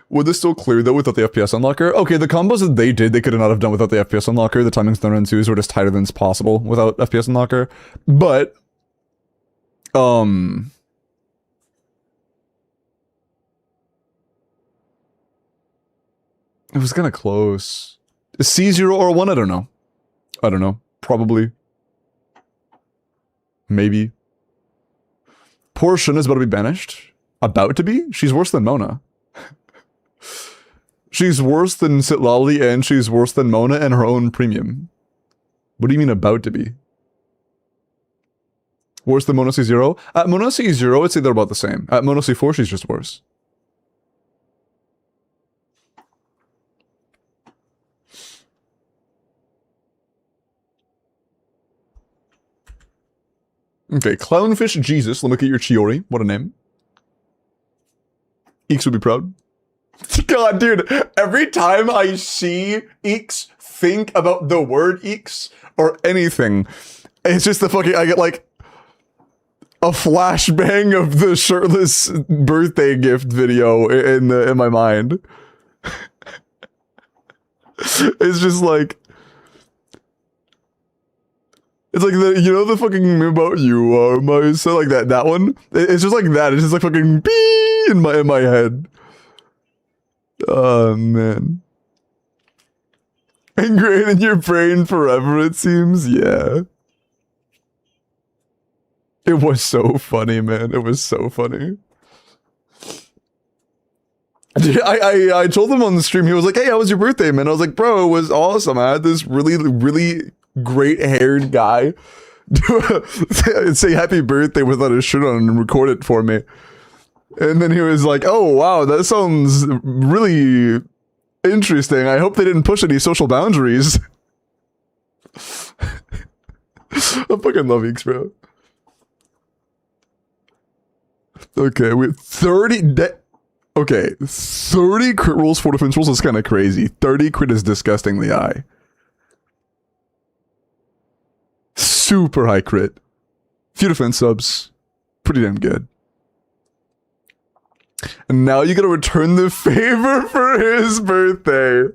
Would this still clear though without the FPS unlocker? Okay, the combos that they did, they could not have done without the FPS unlocker. The timings on N2s were just tighter than it's possible without FPS unlocker. But, it was kind of close. Is C0 or 1? I don't know. I don't know. Probably. Maybe. Poor Shun is about to be banished. About to be? She's worse than Mona. She's worse than Sitlali, and she's worse than Mona and her own premium. What do you mean about to be? Worse than Mona C0? At Mona C0, I'd say they're about the same. At Mona C4, she's just worse. Okay, Clownfish Jesus. Let me look at your Chiori. What a name. Eeks would be proud. God, dude, every time I see Eeks, think about the word Eeks, or anything, it's just the fucking, I get like a flashbang of the shirtless birthday gift video in my mind. It's just like, it's like the, you know, the fucking meme about you are my son, like that one. It's just like that. It's just like fucking bee in my head. Oh man. Ingrained in your brain forever, it seems. Yeah. It was so funny, man. It was so funny. I told him on the stream, he was like, hey, how was your birthday, man? I was like, bro, it was awesome. I had this really great haired guy say happy birthday without a shirt on and record it for me. And then he was like, oh, wow, that sounds really interesting. I hope they didn't push any social boundaries. I fucking love Eeks, bro. Okay, we 30... Okay, 30 crit rolls, 4 defense rolls is kind of crazy. 30 crit is disgustingly high. Super high crit. Few defense subs. Pretty damn good. And now you gotta return the favor for his birthday.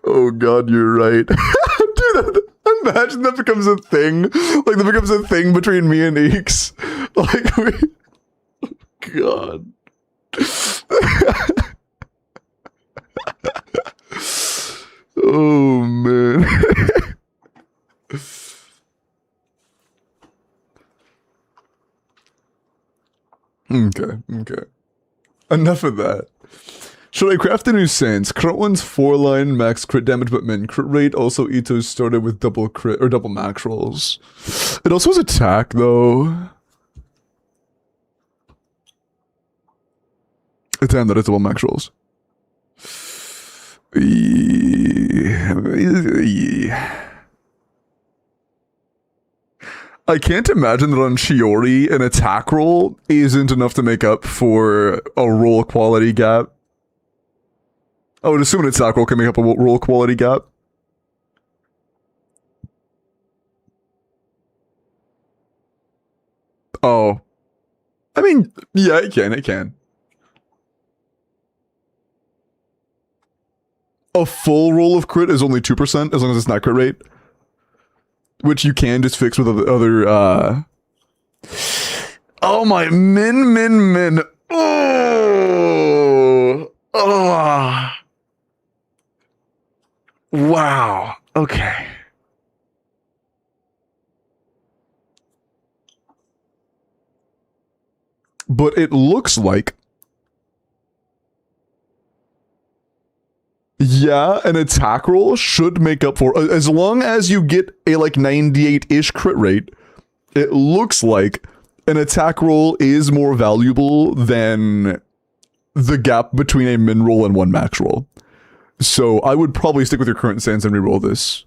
Oh god, you're right. Dude, imagine that becomes a thing. Like, that becomes a thing between me and Eeks. Like, God. Oh, man. Okay. Enough of that. Should I craft a new sense? Current one's 4-line max crit damage but min crit rate. Also, Ito's started with double crit or double max rolls. It also has attack though. Damn, that is double max rolls. I can't imagine that on Shiori an attack roll isn't enough to make up for a roll quality gap. I would assume an attack roll can make up a roll quality gap. Oh. I mean, yeah, it can. A full roll of crit is only 2%, as long as it's not crit rate. Which you can just fix with other, Oh my, min. Oh! Oh! Wow. Okay. But it looks like... Yeah, an attack roll should make up for... As long as you get a, like, 98-ish crit rate, it looks like an attack roll is more valuable than the gap between a min roll and one max roll. So I would probably stick with your current stance and reroll this.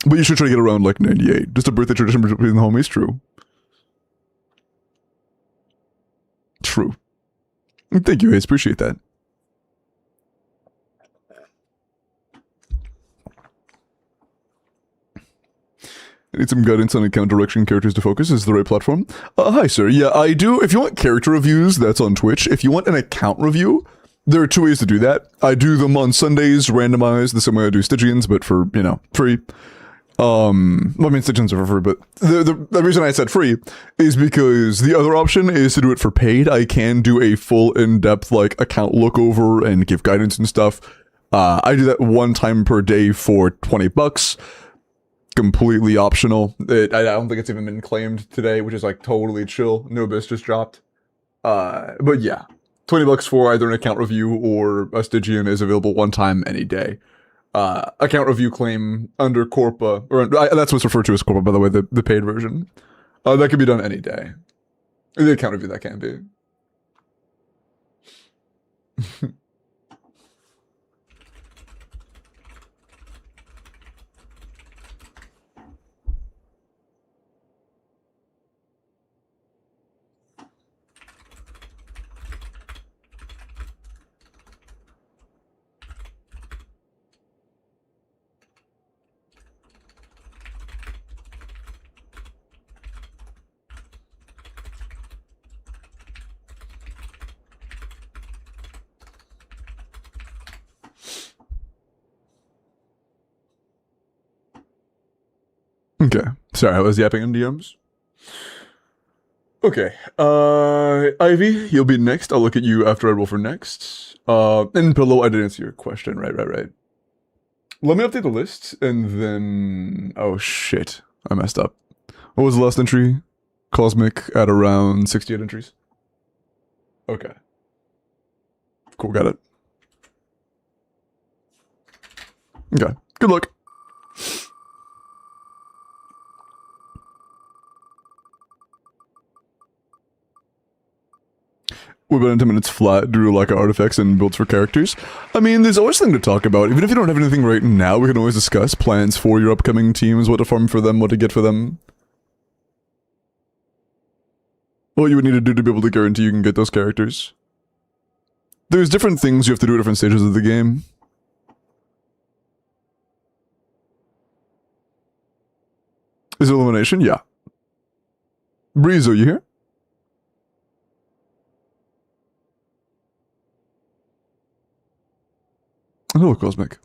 But you should try to get around like 98. Just a birthday tradition between the homies, true. True. Thank you, Ace. Appreciate that. I need some guidance on account direction characters to focus. Is the right platform? Hi, sir. Yeah, I do. If you want character reviews, that's on Twitch. If you want an account review, there are 2 ways to do that. I do them on Sundays, randomized, the same way I do Stygians, but for, you know, free. Well, I mean, Stygians are for free, but the reason I said free is because the other option is to do it for paid. I can do a full in-depth, like, account lookover and give guidance and stuff. I do that 1 time per day for $20. Completely optional. I don't think it's even been claimed today, which is, like, totally chill. No abyss just dropped. But yeah. $20 for either an account review or a Stygian is available 1 time any day. Account review claim under Corpa, or that's what's referred to as Corpa, by the way, the paid version. That can be done any day. The account review, that can be. Okay. Sorry, I was yapping in DMs. Okay. Ivy, you'll be next. I'll look at you after I roll for next. And Pillow, I did answer your question. Right. Let me update the list, and then... Oh, shit. I messed up. What was the last entry? Cosmic at around 68 entries. Okay. Cool, got it. Okay. Good luck. We're about 10 minutes flat due to lack of artifacts and builds for characters. I mean, there's always something to talk about. Even if you don't have anything right now, we can always discuss plans for your upcoming teams, what to farm for them, what to get for them. What you would need to do to be able to guarantee you can get those characters. There's different things you have to do at different stages of the game. Is it elimination? Yeah. Breezo, you here? Hello, Cosmic.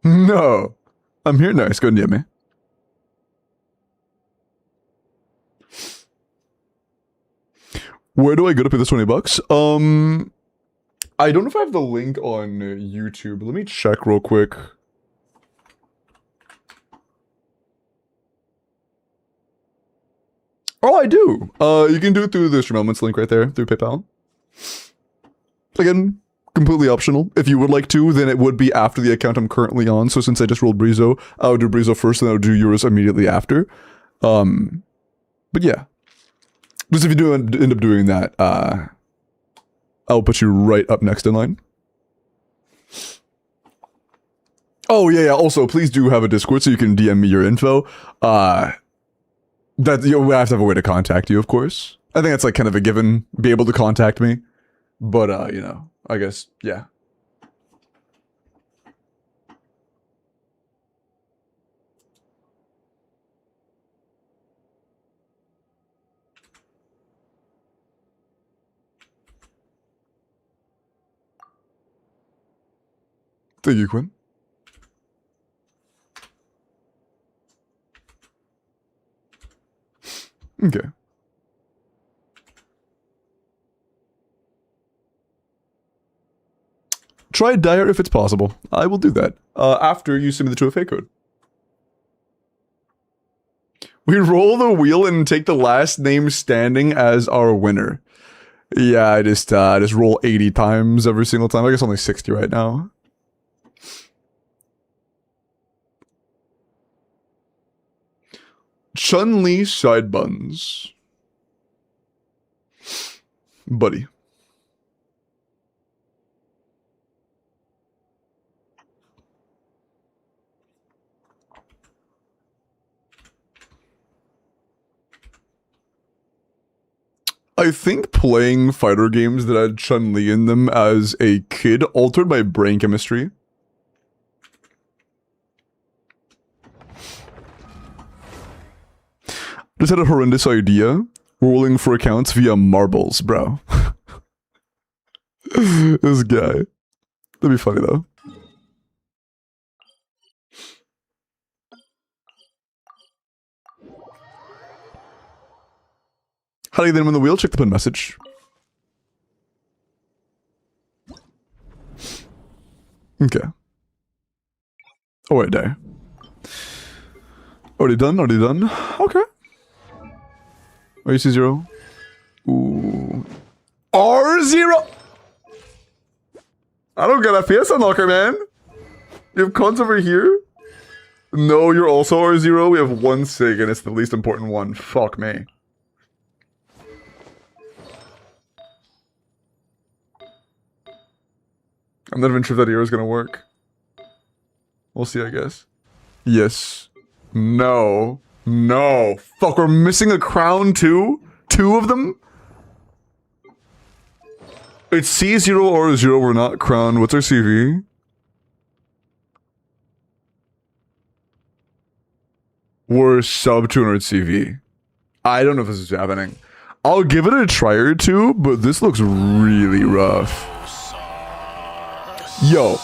No. I'm here. Nice. Go and get me. Where do I go to pay this $20? I don't know if I have the link on YouTube. Let me check real quick. Oh, I do. You can do it through the Stream Elements link right there, through PayPal. Again, completely optional. If you would like to, then it would be after the account I'm currently on. So since I just rolled Breezo, I would do Breezo first, and I would do yours immediately after. But yeah. Just if you do end up doing that, I'll put you right up next in line. Oh, yeah. Also, please do have a Discord so you can DM me your info. That you'll have to have a way to contact you, of course. I think that's like kind of a given, be able to contact me. But, you know, I guess, yeah. Thank you, Quinn. Okay. Try Dire if it's possible. I will do that. After you send me the 2FA code. We roll the wheel and take the last name standing as our winner. Yeah, I just roll 80 times every single time. I guess only 60 right now. Chun-Li side buns. Buddy. I think playing fighter games that had Chun-Li in them as a kid altered my brain chemistry. Just had a horrendous idea. Rolling for accounts via marbles, bro. This guy. That'd be funny though. How do you get them on the wheel? Check the pin message. Okay. Oh wait, there. Already done, already done. Okay. RC0. Ooh. R0! I don't get a PS unlocker, man. You have cons over here? No, you're also R0. We have one SIG and it's the least important one. Fuck me. I'm not even sure if that ear is gonna work. We'll see, I guess. Yes. No. No. Fuck, we're missing a crown too? 2 of them? It's C0 or 0, we're not crowned. What's our CV? We're sub 200 CV. I don't know if this is happening. I'll give it a try or two, but this looks really rough. Yo,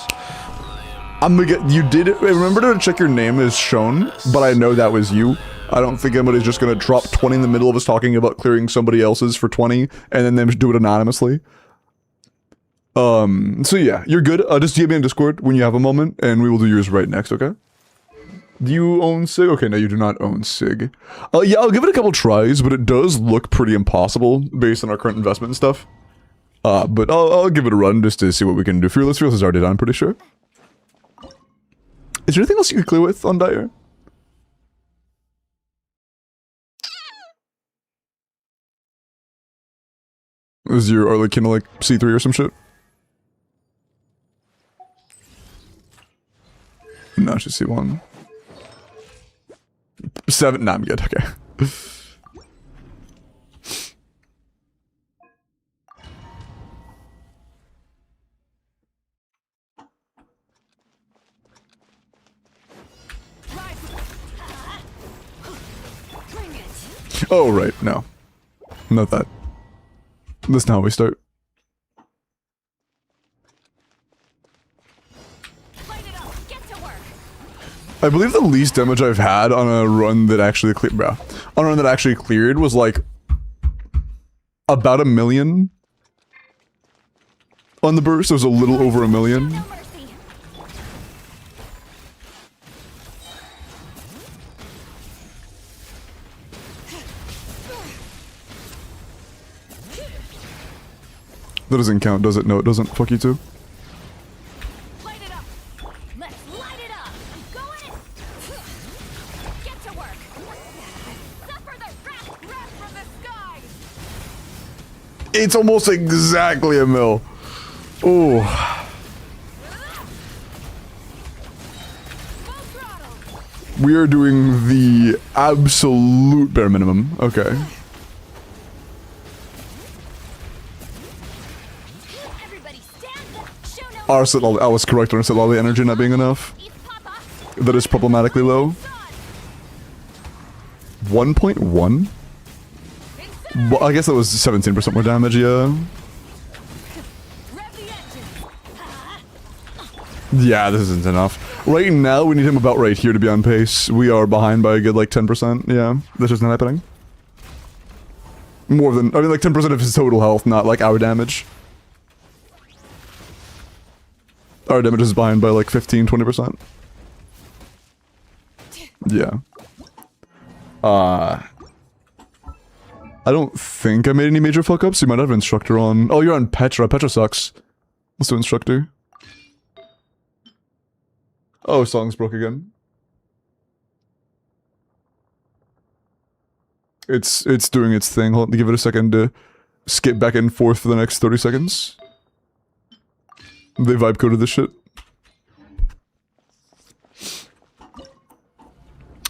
I'm gonna get, you did it. Remember to check your name is shown, but I know that was you. I don't think anybody's just gonna drop 20 in the middle of us talking about clearing somebody else's for 20 and then them do it anonymously. So yeah, you're good. Just DM me in Discord when you have a moment and we will do yours right next, okay? Do you own SIG? Okay, no, you do not own SIG. Yeah, I'll give it a couple tries, but it does look pretty impossible based on our current investment and stuff. But I'll give it a run just to see what we can do. Fearless is already done, I'm pretty sure. Is there anything else you could clear with on Dire? Is your WELKIN like C3 or some shit? No, it's just C1. 7? Nah, I'm good, okay. Oh, right, no. Not that. That's not how we start. Light it up. Get to work. I believe the least damage I've had on a run that actually cleared, bro. On a run that actually cleared was like about 1 million. On the burst, it was a little over 1 million. No mercy. That doesn't count, does it? No, it doesn't. Fuck you too. Light it up. Let's light it up. I'm going in. Get to work. Suffer the wrath from the skies. It's almost exactly 1 mil. Oh. Full throttle. We are doing the absolute bare minimum. Okay. Everybody stand up. Show no Our set level, I was correct on our set level energy not being enough. mercy. Papa. That is problematically low. 1.1? Well, I guess that was 17% more damage, yeah. Rev the engine. Yeah, this isn't enough. Right now, we need him about right here to be on pace. We are behind by a good, like, 10%. Yeah, that's just not happening. More than, I mean, like, 10% of his total health, not, like, our damage. Our damage is behind by, like, 15-20%. Yeah. I don't think I made any major fuck-ups. You might have Instructor on. Oh, you're on Petra. Petra sucks. Let's do Instructor. Oh, songs broke again. It's doing its thing. Hold on, give it a second to skip back and forth for the next 30 seconds. They vibe coded this shit.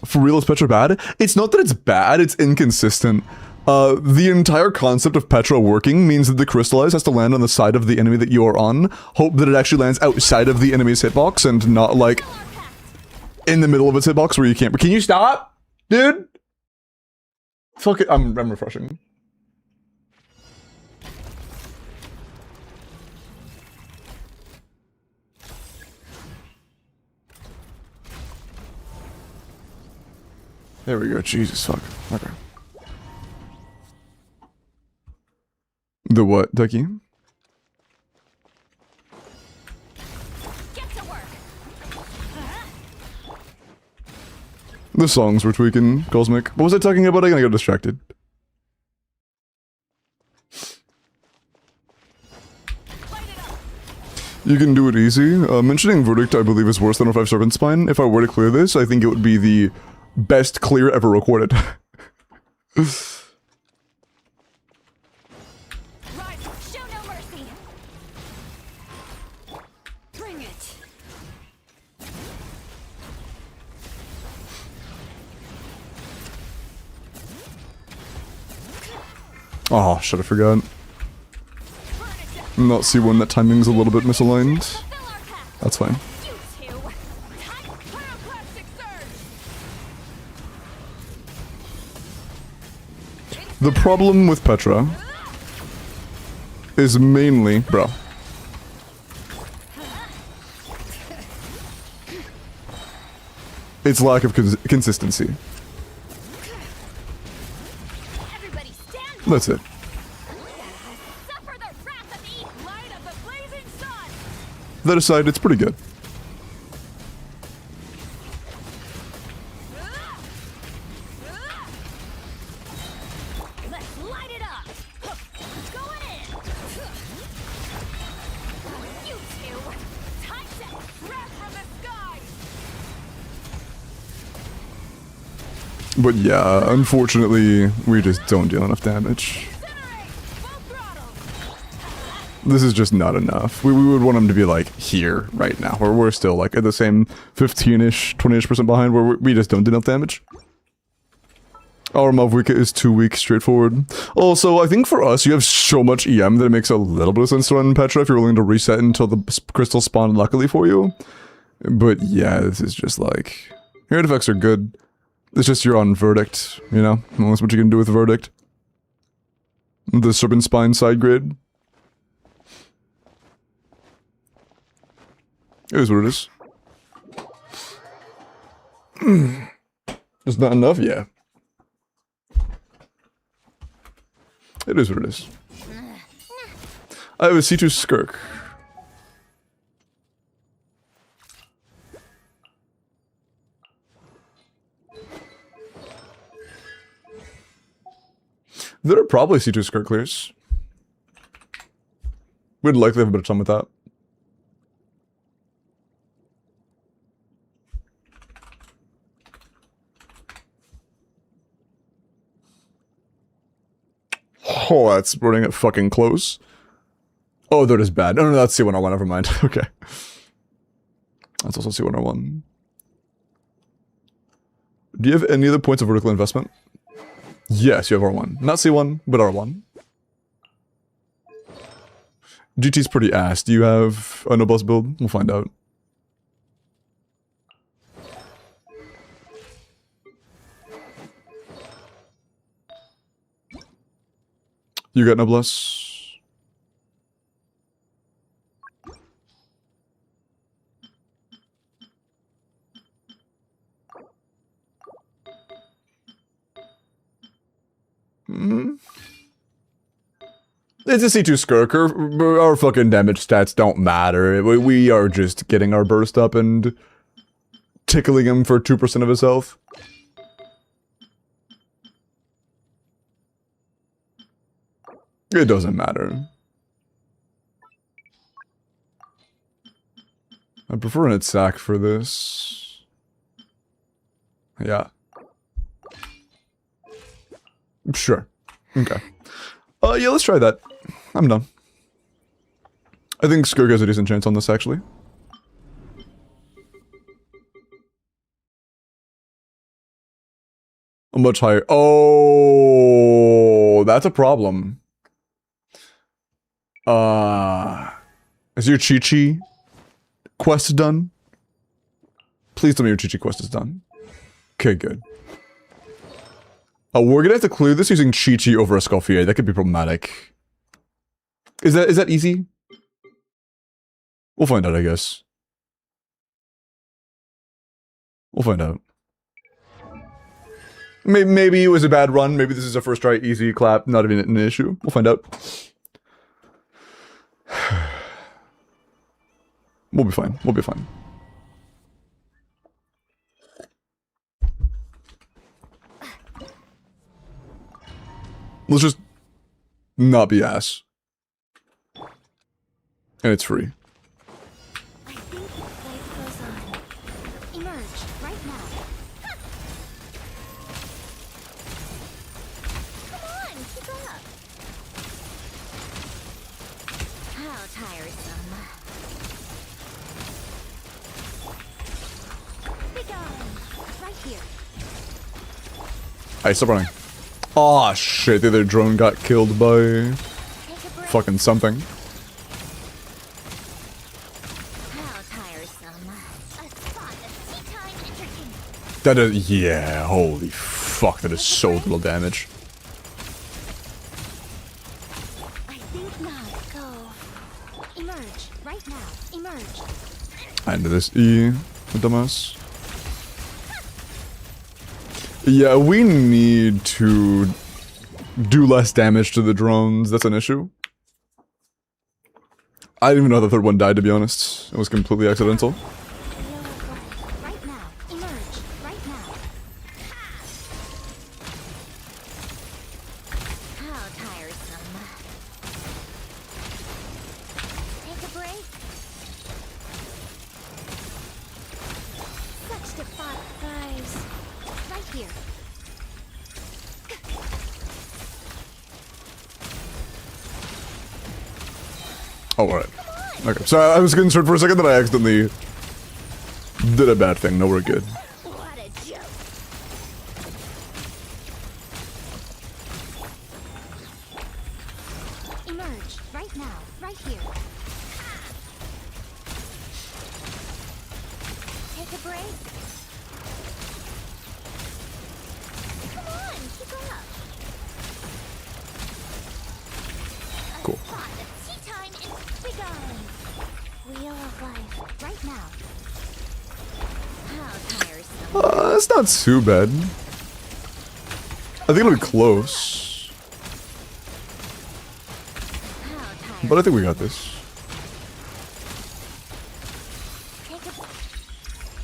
For real, is Petra bad? It's not that it's bad, it's inconsistent. The entire concept of Petra working means that the crystallize has to land on the side of the enemy that you are on. Hope that it actually lands outside of the enemy's hitbox and not, like, in the middle of its hitbox where you can't. But can you stop? Dude? Fuck it, I'm refreshing. There we go, Jesus fuck. Okay. The what, Ducky? Get to work. The songs were tweaking, Cosmic. What was I talking about? I got distracted. You can do it easy. Mentioning Verdict, I believe, is worse than a 5 Serpent Spine. If I were to clear this, I think it would be the best clear ever recorded. Rise. Show no mercy. Bring it. Oh, shit, I forgot. Not C1, that timing's a little bit misaligned. Fill our path. That's fine. You two. Time. Pyroclastic surge. The problem with Petra is mainly, bro. Its lack of consistency. Everybody stand. That's it. Suffer the wrath of the light of the blazing sun. That aside, it's pretty good. Let's light it up. Going in. You two. Time to wrath from the sky. But yeah, unfortunately, we just don't deal enough damage. Incinerate. Full throttle. This is just not enough. We would want them to be like here right now, where we're still like at the same 15-ish, 20-ish% behind, where we just don't do enough damage. Our Mavwika is too weak, straightforward. Also, I think for us, you have so much EM that it makes a little bit of sense to run Petra if you're willing to reset until the crystals spawn luckily for you. But yeah, this is just like... Your artifacts are good. It's just you're on verdict, you know? That's what you can do with verdict. The serpent spine side grade. It is what it is. It's not enough? Yeah. It is what it is. I have a C2 Skirk. There are probably C2 Skirk clears. We'd likely have a bit of time with that. Oh, that's running it fucking close. Oh, that is bad. No, that's C101, never mind. Okay. That's also C101. Do you have any other points of vertical investment? Yes, you have R1. Not C1, but R1. GT's pretty ass. Do you have a noblesse build? We'll find out. You got noblesse? It's a C2 Skirk. Our fucking damage stats don't matter. We are just getting our burst up and tickling him for 2% of his health. It doesn't matter. I prefer an attack for this. Yeah. Sure. Okay. Yeah, let's try that. I'm done. I think Skirk has a decent chance on this, actually. A much higher. Oh, that's a problem. Is your Chi-Chi quest done? Please tell me your Chi-Chi quest is done. Okay, good. We're gonna have to clear this using Chi-Chi over a Escoffier. That could be problematic. Is that easy? We'll find out, I guess. We'll find out. Maybe it was a bad run. Maybe this is a first try easy clap. Not even an issue. We'll find out. We'll be fine. We'll be fine. Let's just not be ass. And it's free. I think the fight goes on. Emerge right now. Come on, keep up. How tiresome. Be gone. Right here. Alright, stop running. Aw, shit, the other drone got killed by Take a break. fucking something. How tiresome. A spot of tea-time entertainment. That is, yeah, holy fuck, that is so little damage. I think not. Go. Emerge right now. Emerge. And this E, dumbass. Yeah, we need to do less damage to the drones. That's an issue. I didn't even know the third one died, to be honest. It was completely accidental. Lower right. Right now. Emerge right now. How tiresome. Take a break. Such defiant vibes. Right here. Oh, alright. Okay, so I was concerned for a second that I accidentally did a bad thing. No, we're good. What a joke. Emerge right now. Right here. Take a break. not too bad. I think it'll be close. But I think we got this.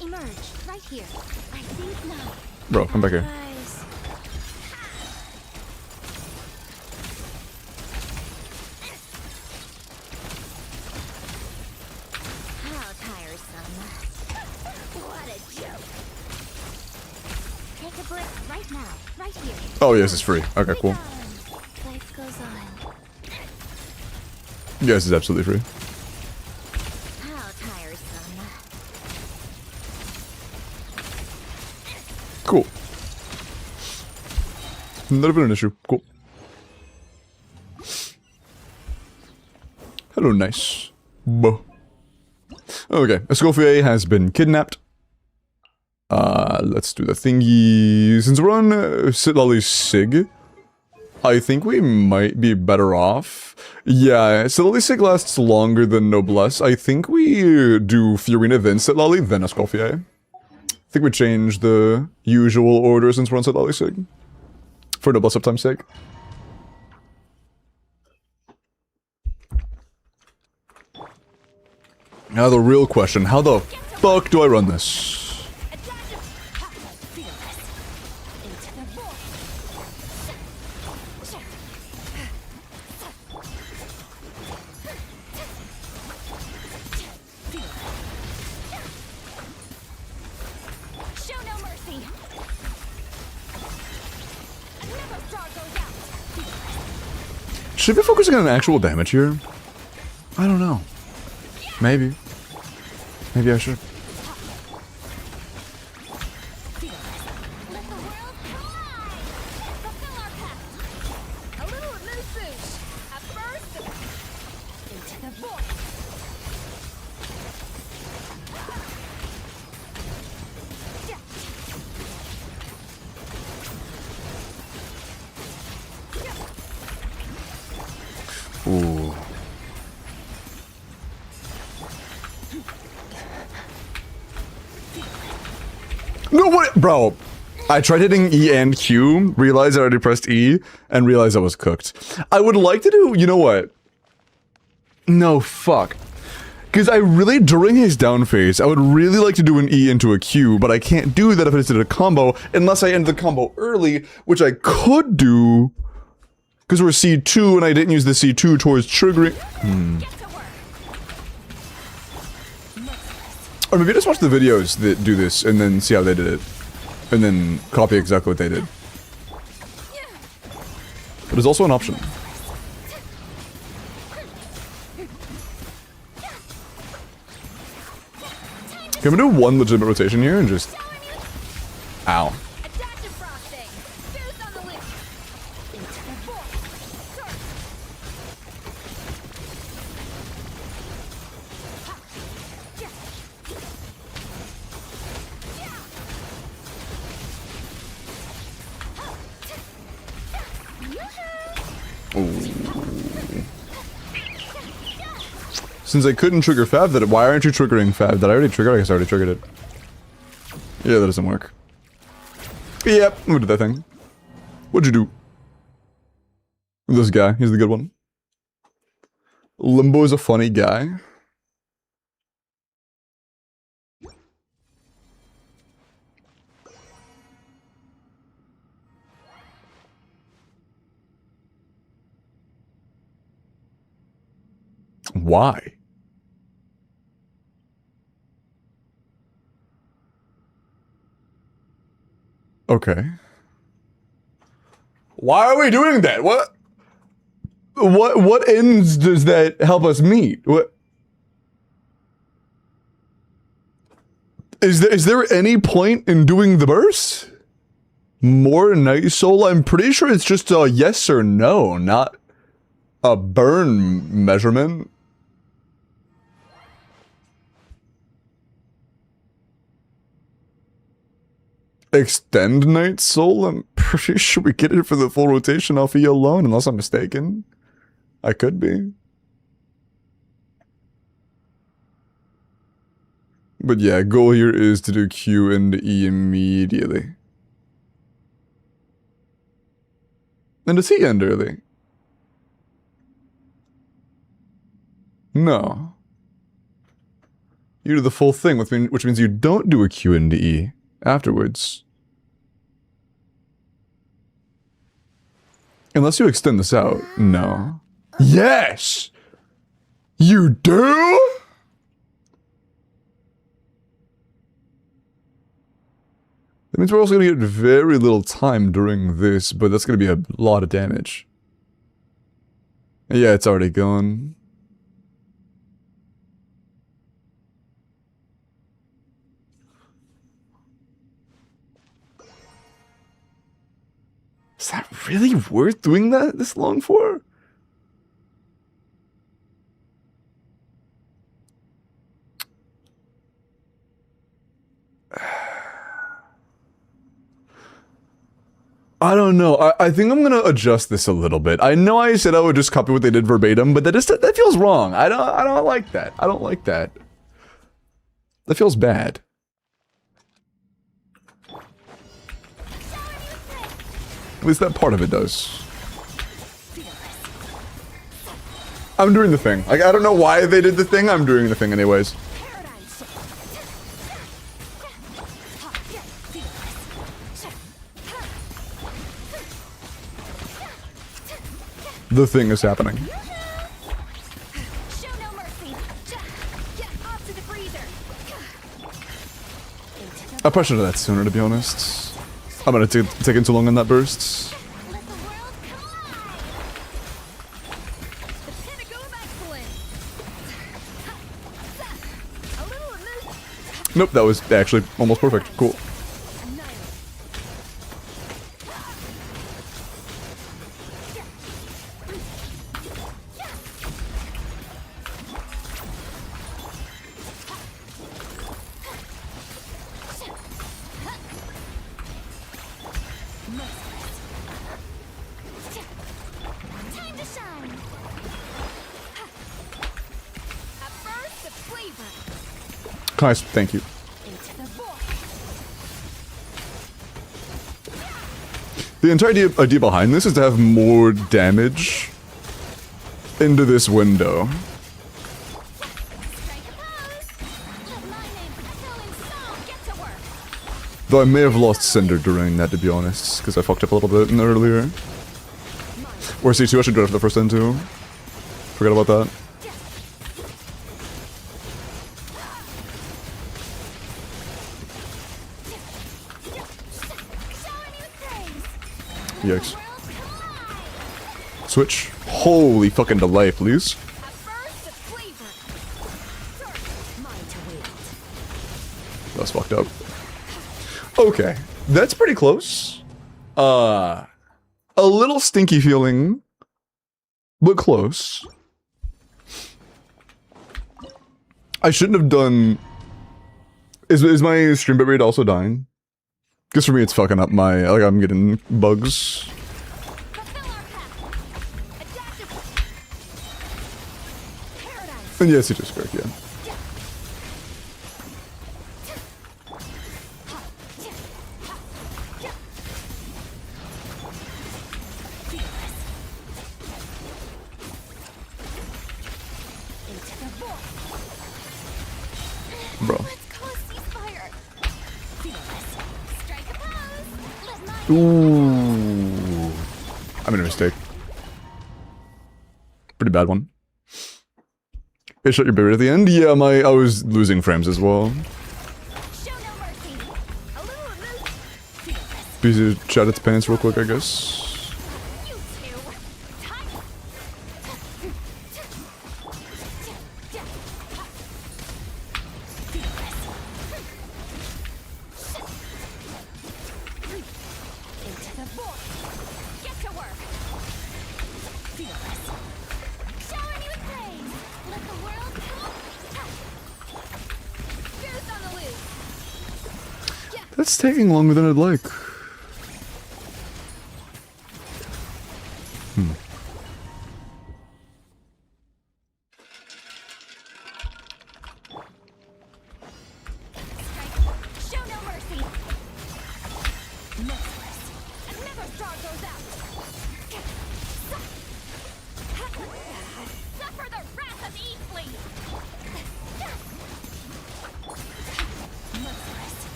Emerge right here. I think now. Bro, come back here. Guys. How tiresome. What a joke. Take a break right now. Right here. Oh, yes, it's free. Okay, cool. Life goes on. Yes, it's absolutely free. How tiresome. Cool. Not even an issue. Cool. Hello, nice. Bo. Okay, Escoffier has been kidnapped. Let's do the thingy. Since we're on Sitlali Sig, I think we might be better off. Yeah, Sitlali Sig lasts longer than Noblesse. I think we do Fiorina then Sitlali, then Escoffier. I think we change the usual order since we're on Sitlali Sig. For Noblesse uptime's sake. Now the real question, how the fuck do I run this? Show no mercy. Never star goes out. Should we be focusing on actual damage here? I don't know. Maybe. Maybe I should. Let the world collide. Fulfill our pact. A little amuse-bouche. At first, into the void. Ooh. No, what? Bro, I tried hitting E and Q, realized I already pressed E, and realized I was cooked. I would like to do, you know what? No, fuck. Because I really, during his down phase, I would really like to do an E into a Q, but I can't do that if I just did a combo, unless I end the combo early, which I could do, because we're C2 and I didn't use the C2 towards triggering. Or maybe just watch the videos that do this and then see how they did it. And then copy exactly what they did. But it's also an option. Can we do one legitimate rotation here and just... Ow. Adaptive frosting. Juice on the loop. Into the void. Since I couldn't trigger Fab, that why aren't you triggering Fab? Did I already trigger? I guess I already triggered it. Yeah, that doesn't work. Yep, I'm gonna do that thing. What'd you do? This guy, he's the good one. Limbo is a funny guy. Why? Okay. Why are we doing that? What ends does that help us meet? What is there any point in doing the burst? More Night Soul? I'm pretty sure it's just a yes or no, not a burn measurement. Extend Night Soul? I'm pretty sure we get it for the full rotation off E alone, unless I'm mistaken. I could be. But yeah, goal here is to do Q and E immediately. And does he end early? No. You do the full thing, which means you don't do a Q into E afterwards. Unless you extend this out. No. Yes! You do? That means we're also going to get very little time during this, but that's going to be a lot of damage. Yeah, it's already gone. Is that really worth doing that this long for? I don't know. I think I'm gonna adjust this a little bit. I know I said I would just copy what they did verbatim, but that feels wrong. I don't like that. I don't like that. That feels bad. At least that part of it does. I'm doing the thing. Like, I don't know why they did the thing. I'm doing the thing anyways. The thing is happening. Show no mercy. Get off to the freezer. I probably should have done that sooner, to be honest. I'm gonna taking too long on that burst. Let the world come alive. The pinnacle of excellence. A little amuse. Nope, that was actually almost perfect. Cool. Time to shine. A burst of flavor. Nice, thank you. Into the void. The entire idea behind this is to have more damage into this window. Strike a pose. Let my name echo in song. Get to work. Though I may have lost Cinder during that, to be honest, because I fucked up a little bit in the earlier. Or C2, I should do it for the first end too. Forgot about that. Showing you praise. Yikes. World come alive. Switch. Holy fucking delay, please. A burst of flavor. Mine to wield. That's fucked up. Okay. That's pretty close. A little stinky feeling, but close. I shouldn't have done... Is my stream bitrate also dying? Because for me it's fucking up my... Like, I'm getting bugs. Fulfill our path. Adaptive. Paradise. And yes, it is correct, yeah. Bro. Let's call a ceasefire. Strike a pose. Let my Ooh. I made a mistake. Pretty bad one. Hey, shut your bitrate at the end? Yeah, I was losing frames as well. show no mercy. A little amuse. Busy chat its pants real quick, I guess. You two. Time. Into the void. Get to work. Feel this. Showering you with praise. Let the world come. Goose on the loose. That's taking longer than I'd like. Never star goes out. Suffer the wrath of Eastling.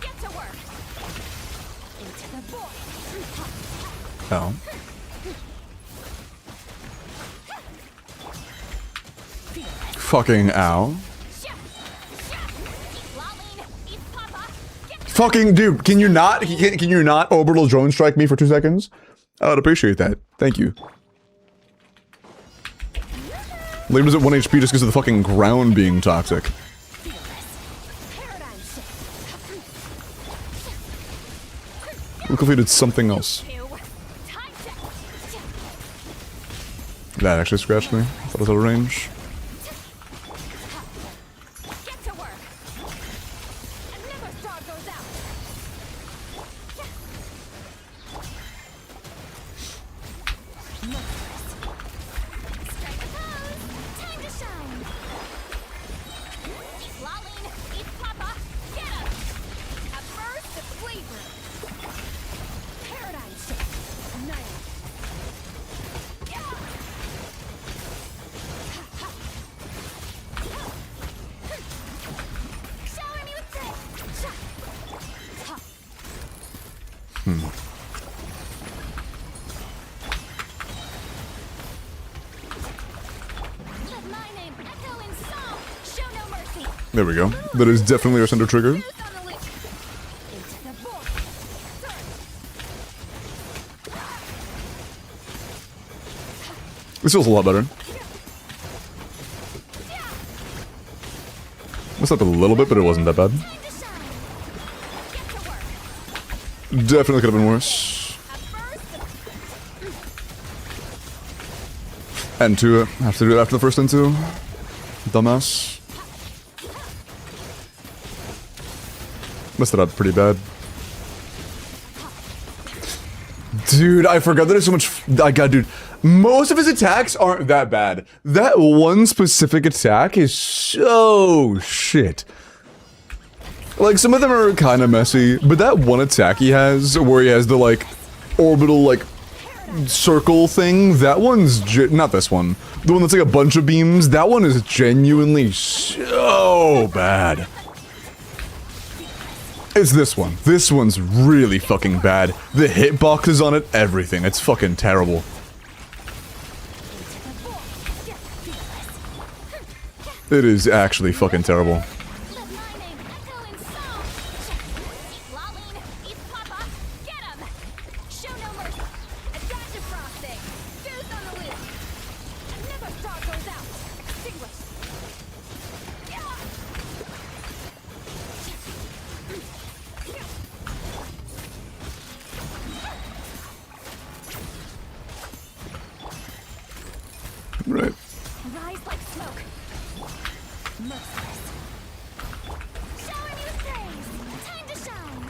Get to work. Into the void. Oh. Fucking ow. Fucking dude, can you not? Can you not orbital drone strike me for 2 seconds? I would appreciate that. Thank you. Labor's at 1 HP just because of the fucking ground being toxic. We completed something else. That actually scratched me. I thought it was out of range. Get to work. Never star goes out. Strike a pose. Time to shine. Eat Lolene, eat Papa. Get him. A burst of flavor. Paradigm shift. Annihilate. Shower me with praise. Let my name echo in song. Show no mercy. There we go. That is definitely our center trigger. Loose on the loose. Into the void. This feels a lot better. Messed up a little bit, but it wasn't that bad. Time to shine. Get to work. Definitely could have been worse. A burst of And two, have to do it after the first and two. Dumbass. Messed it up pretty bad. Dude, I forgot that there's so much. God, dude. Most of his attacks aren't that bad. That one specific attack is so shit. Like, some of them are kind of messy, but that one attack he has, where he has the, like, orbital, like, circle thing, that one's not this one. The one that's like a bunch of beams, that one is genuinely so bad. It's this one. This one's really fucking bad. The hitboxes on it, everything. It's fucking terrible. It is actually fucking terrible. Let my name echo in song. Eat Lolene, eat Papa. Get him. Show no mercy. A dash of frosting. Goose on the loose. Never star goes out. Extinguish. Right. Rise like smoke. Merciless. Showering you with praise. Time to shine.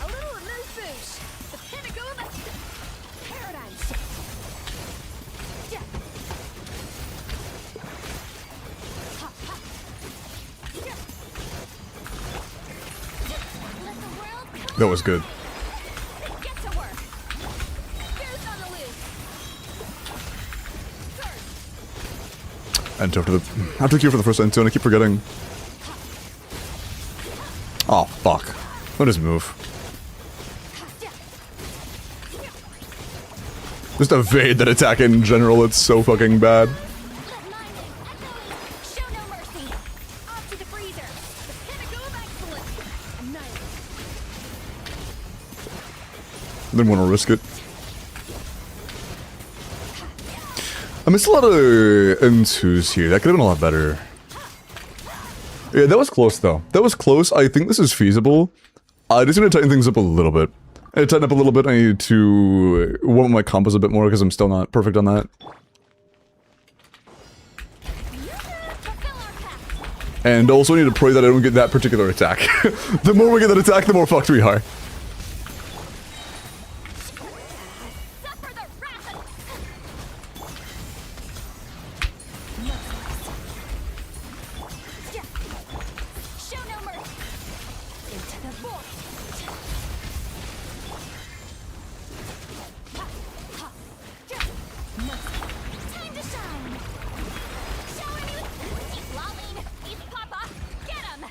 A little amuse bouche. The pinnacle of a paradigm shift. Yeah. Ha, ha. Yeah. Let the world come. That was good. Get to work. Goose on the loose. And after the Q for the first end two, and I keep forgetting. Oh fuck! What is move? Just evade that attack in general. It's so fucking bad. Let my name echo in. Show no mercy. Off to the freezer. The pinnacle of excellence. Annihilate. Didn't want to risk it. I missed a lot of N2s here. That could have been a lot better. Yeah, that was close though. That was close. I think this is feasible. I just need to tighten things up a little bit. I need to tighten up a little bit. I need to warm up my combos a bit more because I'm still not perfect on that. Fulfill our pact. And also need to pray that I don't get that particular attack. The more we get that attack, the more fucked we are. Suffer the wrath of... Show no mercy. Into the the void. Time to shine. Showing you. He's lolling. He's Papa. Get him.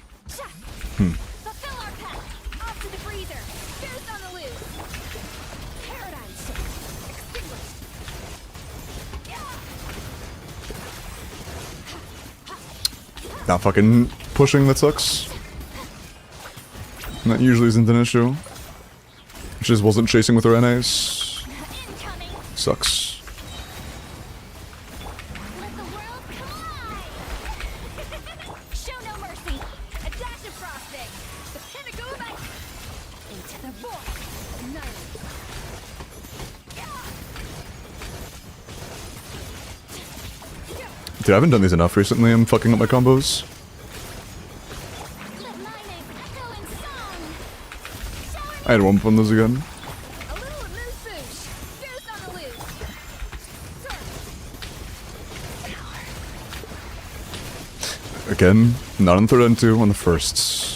Fulfill our path. Off to the freezer. Goose on the loose. Paradigm shift. Extinguished. Not fucking pushing, that sucks. That usually isn't an issue. She just wasn't chasing with her NAs. Incoming. Sucks. Let the world collide. Show no mercy. A dash of frosting. The pinnacle of ice. Into the void. Annihilate. Dude, I haven't done these enough recently. I'm fucking up my combos. Let my name echo in song. Showing I had one on those again. a little loose boosh. Goose on the loose. Again, not on the third and two, on the first.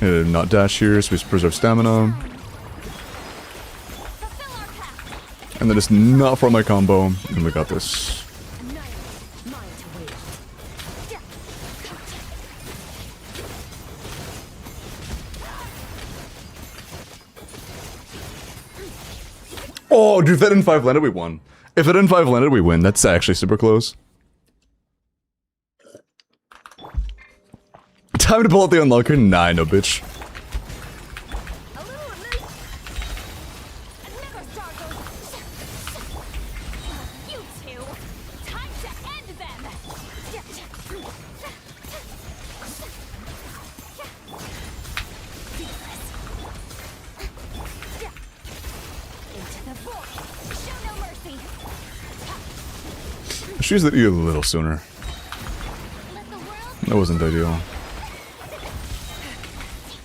Not dash here, so we preserve stamina. Fulfill our path. And then it's not for my combo, and we got this. Annihilate. Mine to wield. Oh, dude, if that N5 landed, we won. If that N5 landed, we win. That's actually super close. Time to pull out the unlocker? Nah, no bitch. A little loose. Another star goes. You two. Time to end them. Into the void. Show no mercy. She's that you a little sooner. Let the world That wasn't ideal.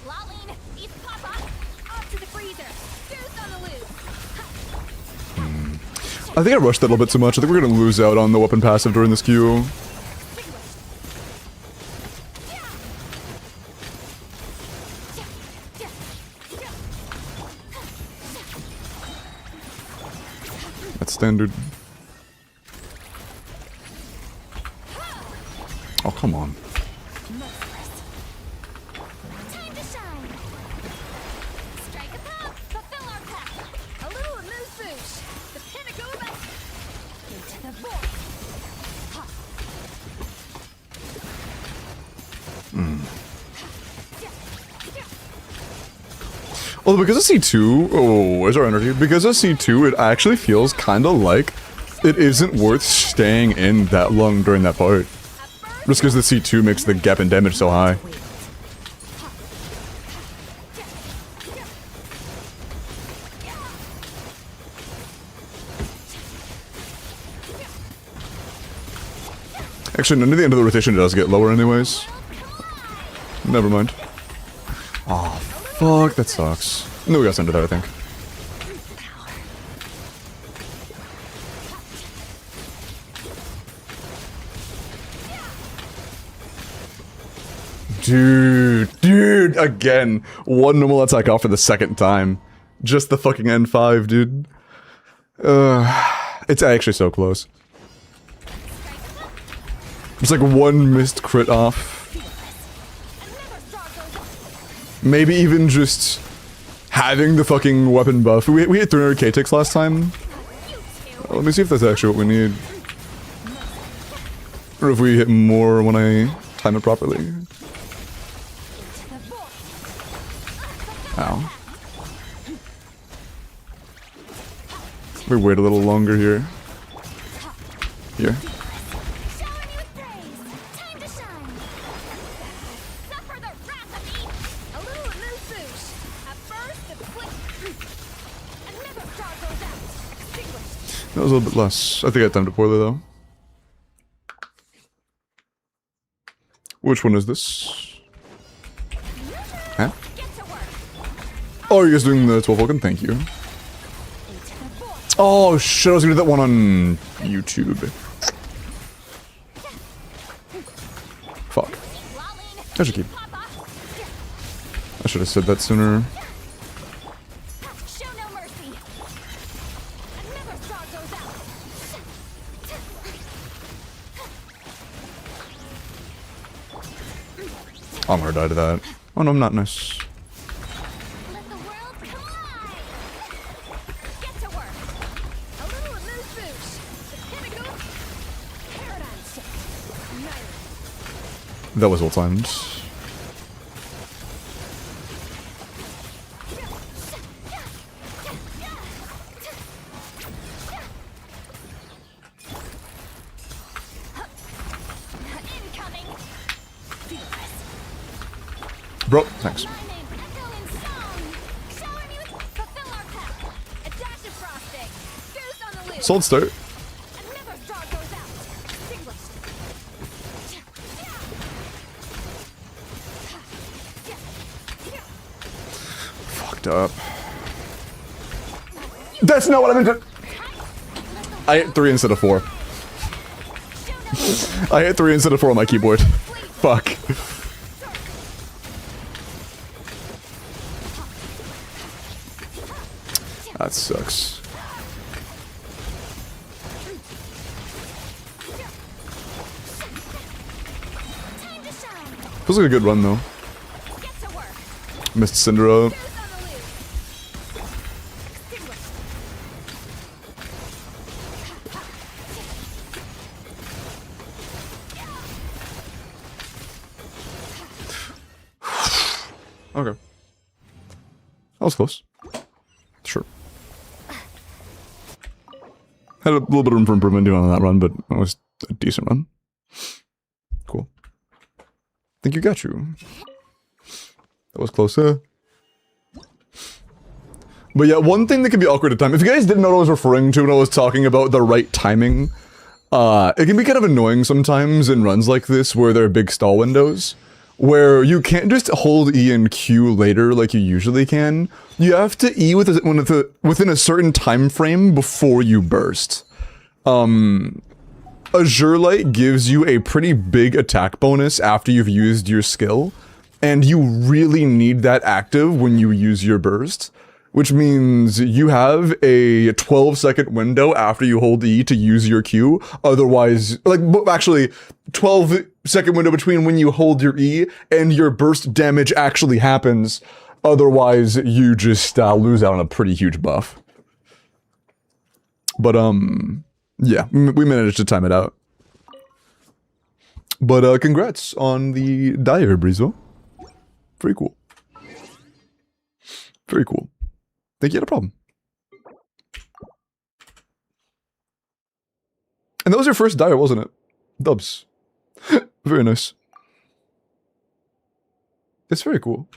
lolling. He's Papa. Off to the freezer. Goose on the loose. I think I rushed that a little bit too much. I think we're gonna lose out on the weapon passive during this queue. That's standard. Oh, come on. Time to shine. Strike a pop. Fulfill our path. A little loose boosh. The pinnacle of ice. Into the void. Well, because of C2, oh, where's our energy? Because of C2, it actually feels kind of like it isn't worth staying in that long during that part. Just because the C2 makes the gap in damage so high. Actually, no, near the end of the rotation it does get lower anyways. Never mind. Oh, fuck, that sucks. No, we got under there, I think. Dude, again. One normal attack off for the second time. Just the fucking N5, dude. It's actually so close. It's like one missed crit off. Maybe even just having the fucking weapon buff. We hit 300k ticks last time. Let me see if that's actually what we need. Or if we hit more when I time it properly. Ow. We wait a little longer here. Here. Showering you with praise. Time to shine. Suffer the wrath of me. A little loose boosh. A burst of quick. Another star goes out. Extinguished. That was a little bit less. I think I timed it poorly though. Which one is this? Huh? Get to work. Oh, are you guys doing the 12 Vulcan? Thank you. Into the void. Oh shit, I was gonna do that one on YouTube. I should keep. I should have said that sooner. Show no mercy. Another straw goes out. I'm gonna die to that. Oh no, I'm not nice. Let the world come alive. Get to work. A little amuse bouche. The pinnacle. Paradigm shift. Annihilate. That was all timed. Incoming. Fearless. Bro, thanks. My name echo in song. Shower me with fulfill our path. A dash of frosting. Goose on the loose. Solid start. Another straw goes out. Extinguished. Fucked up. That's not what I meant to. I hit 3 instead of 4. I hit 3 instead of 4 on my keyboard. Fuck. That sucks. Time to shine. Feels like a good run though. Get to work. Missed Syndra. Goose on the loose. Extinguished. Okay. That was close. Sure. Had a little bit of room for improvement doing on that run, but it was a decent run. Cool. Think you got you. That was closer. But yeah, one thing that can be awkward at times, if you guys didn't know what I was referring to when I was talking about the right timing, it can be kind of annoying sometimes in runs like this where there are big stall windows, where you can't just hold E and Q later like you usually can. You have to E within a certain time frame before you burst. Azure Light gives you a pretty big attack bonus after you've used your skill, and you really need that active when you use your burst, which means you have a 12-second window after you hold E to use your Q. Otherwise, actually, 12-second window between when you hold your E and your burst damage actually happens. Otherwise, you just lose out on a pretty huge buff. But, yeah, we managed to time it out. But, congrats on the Dire, Breezo. Pretty cool. Very cool. Think you had a problem. And that was your first Dire, wasn't it? Dubs. Very nice. It's very cool.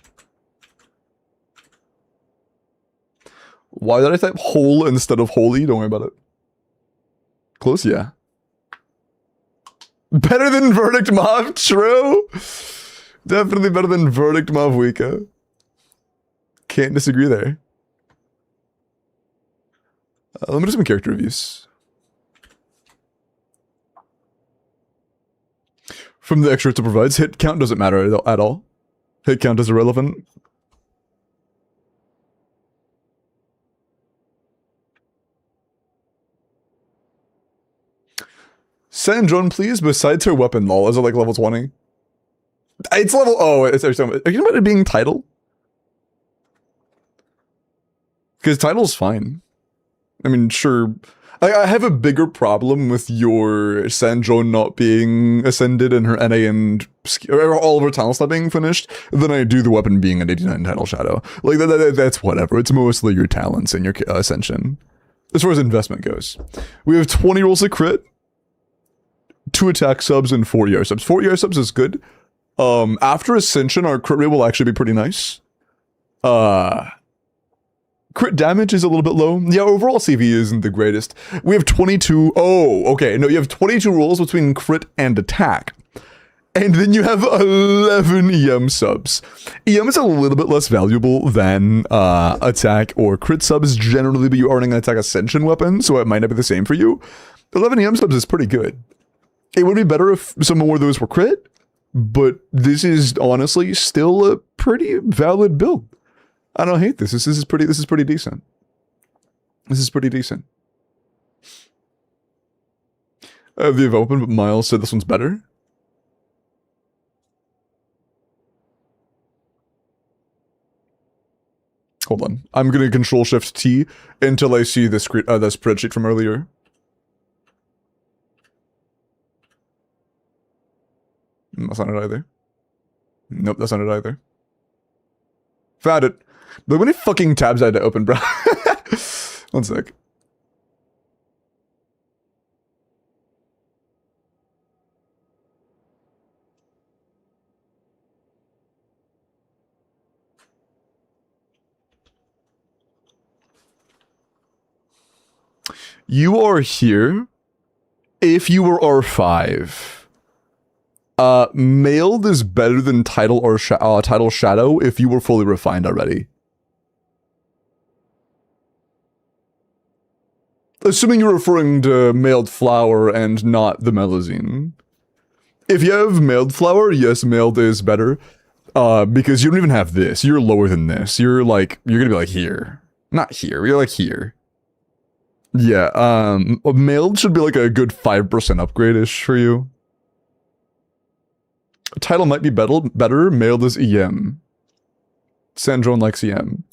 Why did I type whole instead of holy? Don't worry about it. Close, yeah. Better than Verdict Mob, true. Definitely better than Verdict Mob Wika. Can't disagree there. Let me do some character reviews. From the extra it provides, hit count doesn't matter at all. Hit count is irrelevant. Send Joan, please, besides her weapon, lol. Is it like level 20? It's level... Oh, are you talking about it being title? Because title's fine. I mean, sure. I have a bigger problem with your Sanjo not being ascended and her NA and all of her talents not being finished than I do the weapon being an 89 title shadow. Like, that's whatever. It's mostly your talents and your ascension. As far as investment goes. We have 20 rolls of crit, 2 attack subs, and 4 ER subs. 4 ER subs is good. After ascension, our crit rate will actually be pretty nice. Crit damage is a little bit low. Yeah, overall CV isn't the greatest. We have 22... Oh, okay. No, you have 22 rolls between crit and attack. And then you have 11 EM subs. EM is a little bit less valuable than attack or crit subs generally, but you are running an attack ascension weapon, so it might not be the same for you. 11 EM subs is pretty good. It would be better if some more of those were crit, but this is honestly still a pretty valid build. I don't hate this. This is pretty decent. This is pretty decent. They've opened, but Miles said this one's better. Hold on. I'm gonna Control-Shift-T until I see the spreadsheet from earlier. That's not it either. Nope, that's not it either. Found it. Look, how many fucking tabs I had to open, bro. One sec. You are here if you were R5. Mailed is better than Title or Title Shadow if you were fully refined already. Assuming you're referring to Mailed Flower and not the Melazine. If you have Mailed Flower, yes, Mailed is better. Because you don't even have this. You're lower than this. You're gonna be like here. Not here, you're like here. Yeah, Mailed should be like a good 5% upgrade-ish for you. Title might be better. Mailed is EM. Sandrone likes EM.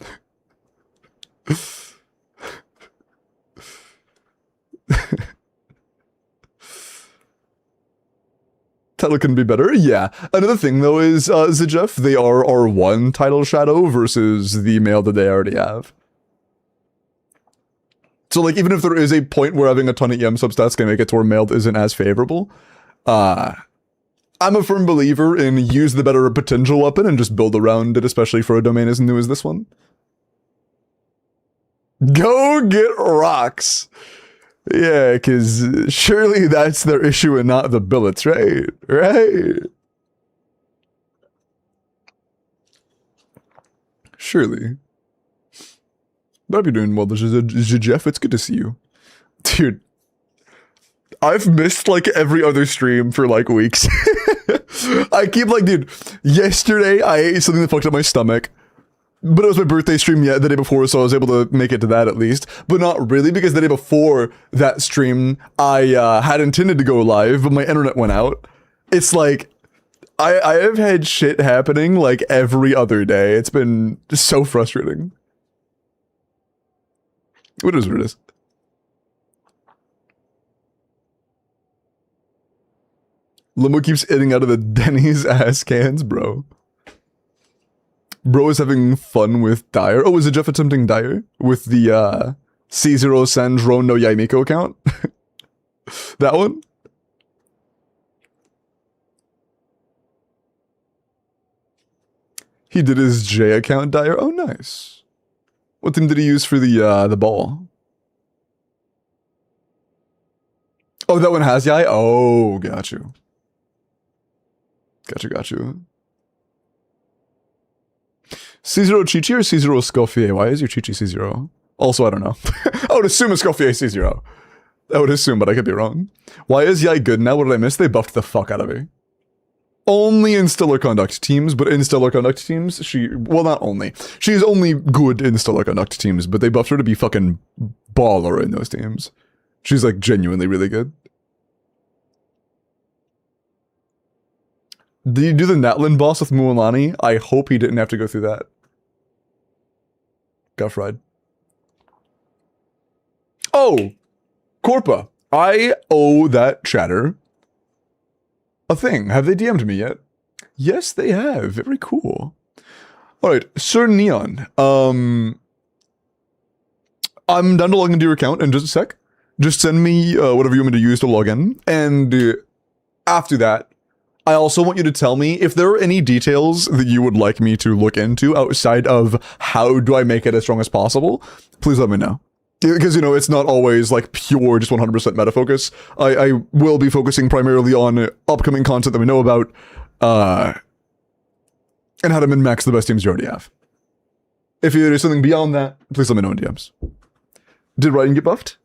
Title can be better, yeah. Another thing though is, Zijef, they are R1 Title Shadow versus the Mailed that they already have. So like, even if there is a point where having a ton of EM substats can make it to where Mailed isn't as favorable, I'm a firm believer in use the better potential weapon and just build around it, especially for a domain as new as this one. Go get rocks! Yeah, because surely that's their issue and not the billets, right? Right? Surely. But I'll be doing well, Jeff, it's good to see you. Dude, I've missed like every other stream for like weeks. I keep like, dude, yesterday I ate something that fucked up my stomach. But it was my birthday stream the day before, so I was able to make it to that at least. But not really, because the day before that stream, I had intended to go live, but my internet went out. It's like, I have had shit happening like every other day. It's been so frustrating. What is it? Limo keeps eating out of the Denny's ass cans, bro. Bro is having fun with Dire. Oh, is it Jeff attempting Dire? With the, C0 Sandro no Yaimiko account? That one? He did his J account Dire? Oh, nice. What team did he use for the ball? Oh, that one has Yai? Oh, got you. Got you. C0 Chi-Chi or C0 Scoffier? Why is your Chi-Chi C0? Also, I don't know. I would assume a Scoffier C0. I would assume, but I could be wrong. Why is Yai good now? What did I miss? They buffed the fuck out of her. Only in Stellar Conduct teams, but in Stellar Conduct teams, well, not only. She's only good in Stellar Conduct teams, but they buffed her to be fucking baller in those teams. She's like genuinely really good. Did you do the Natlin boss with Mualani? I hope he didn't have to go through that. Got fried. Oh! Corpa. I owe that chatter a thing. Have they DM'd me yet? Yes, they have. Very cool. Alright, Sir Neon. I'm down to log into your account in just a sec. Just send me whatever you want me to use to log in. And after that, I also want you to tell me if there are any details that you would like me to look into outside of how do I make it as strong as possible. Please let me know. Because, you know, it's not always like pure, just 100% meta focus. I will be focusing primarily on upcoming content that we know about, and how to min-max the best teams you already have. If there's something beyond that, please let me know in DMs. Did Raiden get buffed?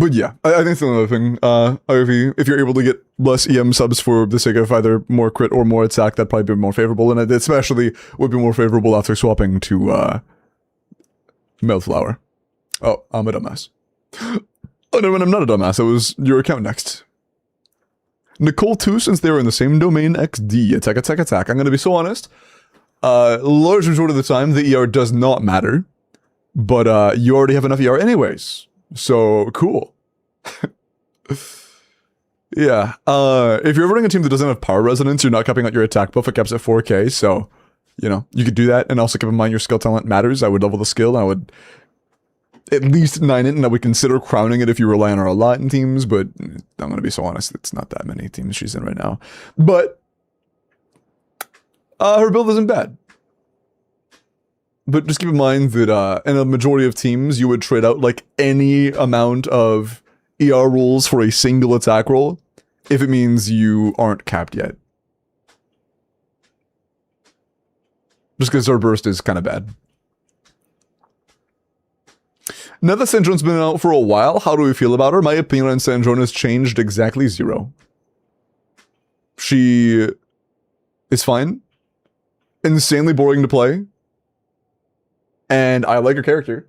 But yeah, I think it's another thing. If you're able to get less EM subs for the sake of either more crit or more attack, that'd probably be more favorable, and it especially would be more favorable after swapping to Melflower. Oh, I'm a dumbass. Oh no, I'm not a dumbass. It was your account next. Nicole too, since they were in the same domain. XD attack, attack, attack. I'm gonna be so honest. Large majority of the time, the ER does not matter, but you already have enough ER anyways. So cool. Yeah. If you're running a team that doesn't have power resonance, you're not capping out your attack buff. It caps at 4k. So, you know, you could do that, and also keep in mind your skill talent matters. I would level the skill, and I would at least 9 it, and I would consider crowning it if you rely on her a lot in teams, but I'm going to be so honest, it's not that many teams she's in right now. But her build isn't bad. But just keep in mind that in a majority of teams, you would trade out like any amount of ER rolls for a single attack roll if it means you aren't capped yet. Just because her burst is kind of bad. Now that Sandrone's been out for a while, how do we feel about her? My opinion on Sandrone has changed exactly 0. She is fine. Insanely boring to play. And I like her character.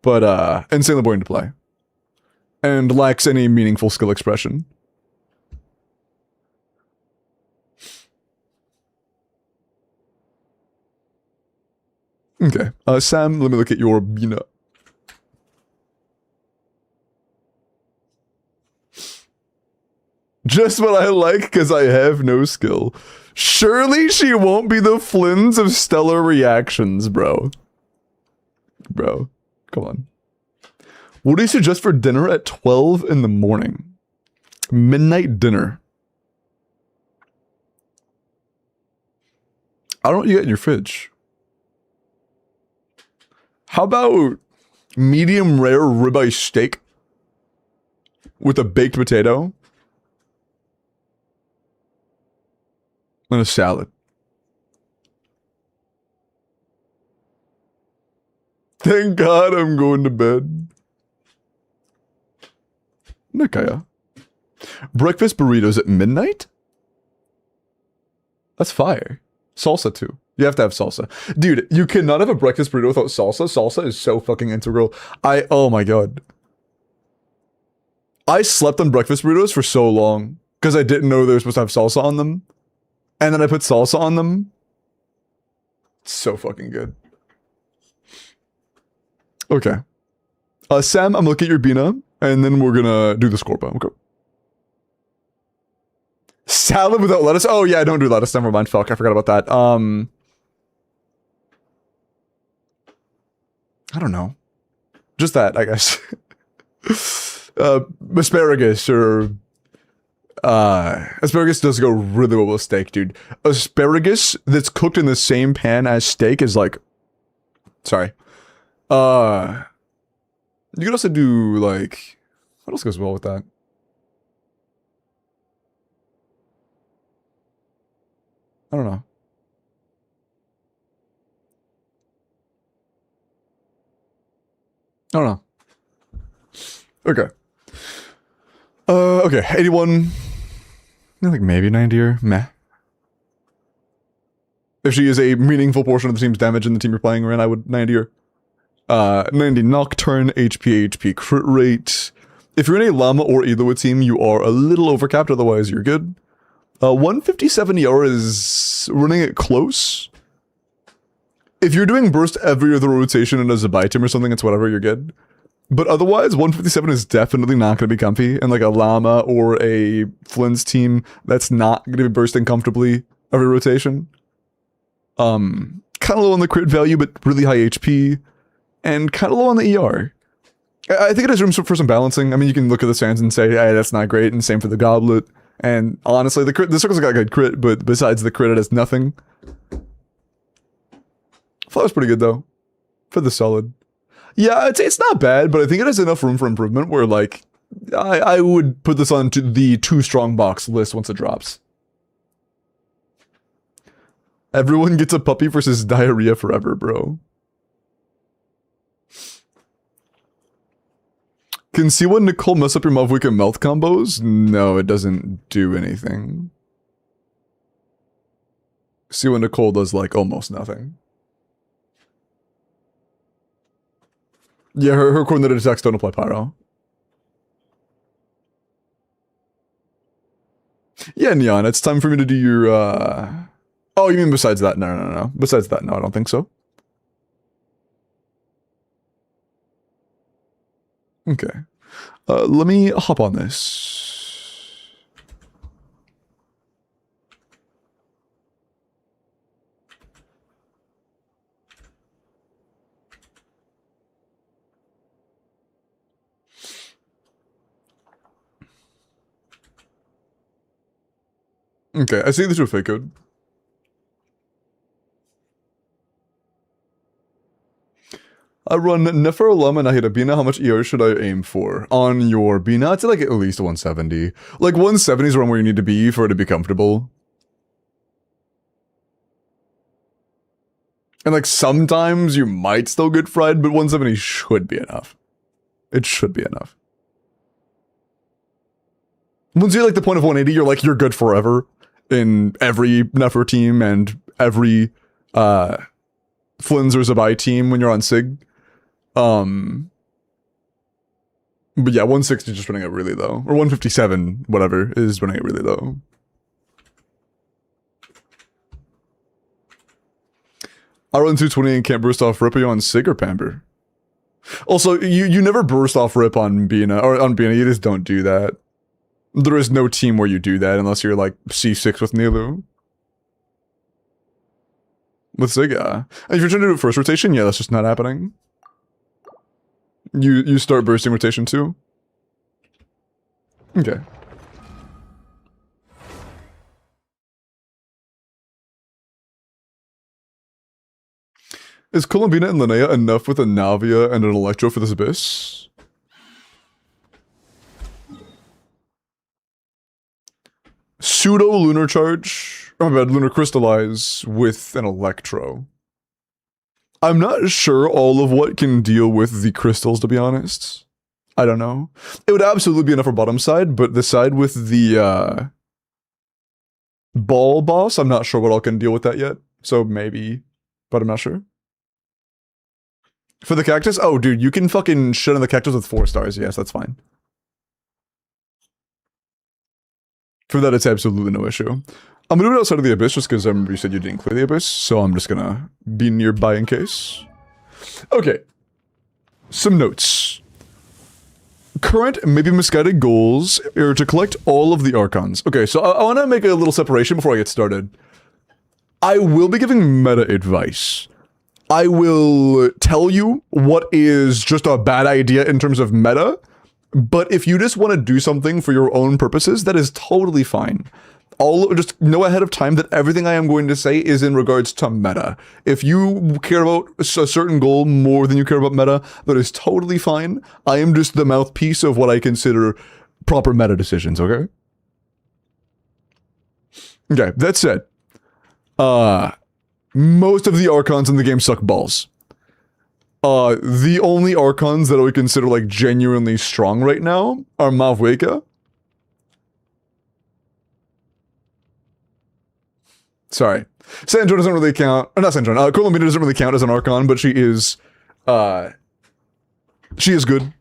But insanely boring to play. And lacks any meaningful skill expression. Okay. Sam, let me look at your Bina. Just what I like, because I have no skill. Surely she won't be the Flynn's of stellar reactions, bro. Bro, come on. What do you suggest for dinner at 12 in the morning? Midnight dinner. I don't know what you got in your fridge. How about medium rare ribeye steak with a baked potato? And a salad. Thank God I'm going to bed. Nakaya. Breakfast burritos at midnight? That's fire. Salsa too. You have to have salsa. Dude, you cannot have a breakfast burrito without salsa. Salsa is so fucking integral. Oh my God. I slept on breakfast burritos for so long because I didn't know they were supposed to have salsa on them. And then I put salsa on them. It's so fucking good. Okay. Sam, I'm looking at your Bina, and then we're gonna do the Scorpa. Okay. Salad without lettuce? Oh yeah, I don't do lettuce. Never mind. Fuck, I forgot about that. I don't know. Just that, I guess. Asparagus or... asparagus does go really well with steak, dude. Asparagus that's cooked in the same pan as steak is like... Sorry. You could also do, like... What else goes well with that? I don't know. I don't know. Okay. Okay, 81. I think maybe 90 or meh. If she is a meaningful portion of the team's damage in the team you're playing in, I would 90 or 90 Nocturne, HP crit rate. If you're in a Llama or Eloa team, you are a little overcapped, otherwise you're good. 157 ER is running it close. If you're doing burst every other rotation in a Zabai team or something, it's whatever, you're good. But otherwise, 157 is definitely not going to be comfy. And like a Llama or a Flynn's team, that's not going to be bursting comfortably every rotation. Kind of low on the crit value, but really high HP. And kind of low on the ER. I think it has room for some balancing. I mean, you can look at the sands and say, hey, that's not great. And same for the Goblet. And honestly, the circle's got a good crit, but besides the crit, it has nothing. Flower's pretty good, though. For the solid. Yeah, it's not bad, but I think it has enough room for improvement where, like, I would put this on to the too strong box list once it drops. Everyone gets a puppy versus diarrhea forever, bro. Can Siwa and Nicole mess up your Mavwika melt combos? No, it doesn't do anything. Siwa and Nicole does like almost nothing. Yeah, her coordinated attacks don't apply pyro. Yeah, Neon, it's time for me to do your, Oh, you mean besides that? No. Besides that, no, I don't think so. Okay. Let me hop on this. Okay, I see this with fake code. I run Nefer Alam and I hit a Bina. How much ER should I aim for? On your Bina, I'd say like at least 170. Like 170 is around where you need to be for it to be comfortable. And like sometimes you might still get fried, but 170 should be enough. It should be enough. Once you're like the point of 180, you're like, you're good forever in every Nefer team and every Flynn's or Zabai team when you're on Sig. But yeah, 160 just running it really low. Or 157, whatever, is running it really low. I run 220 and can't burst off rip. Are you on Sig or Pamper? Also, you never burst off rip on Bina, or on Bina, you just don't do that. There is no team where you do that unless you're like C6 with Nilu. With Sig, yeah. And if you're trying to do first rotation, yeah, that's just not happening. You start bursting rotation too? Okay. Is Columbina and Linnea enough with a Navia and an Electro for this Abyss? Pseudo Lunar Charge? Oh my bad, Lunar Crystallize with an Electro. I'm not sure all of what can deal with the crystals, to be honest. I don't know. It would absolutely be enough for bottom side, but the side with the ball boss, I'm not sure what all can deal with that yet. So maybe, but I'm not sure. For the cactus? Oh, dude, you can fucking shit on the cactus with 4 stars. Yes, that's fine. For that, it's absolutely no issue. I'm gonna do it outside of the Abyss just because I remember you said you didn't clear the Abyss, so I'm just gonna be nearby in case. Okay. Some notes. Current, maybe misguided goals are to collect all of the Archons. Okay, so I want to make a little separation before I get started. I will be giving meta advice. I will tell you what is just a bad idea in terms of meta, but if you just want to do something for your own purposes, that is totally fine. Just know ahead of time that everything I am going to say is in regards to meta. If you care about a certain goal more than you care about meta, that is totally fine. I am just the mouthpiece of what I consider proper meta decisions, okay? Okay, that said, most of the Archons in the game suck balls. The only Archons that I would consider like genuinely strong right now are Mavweka. Sorry. Sandra doesn't really count. Or not Sandra. Columbina doesn't really count as an Archon, but she is good.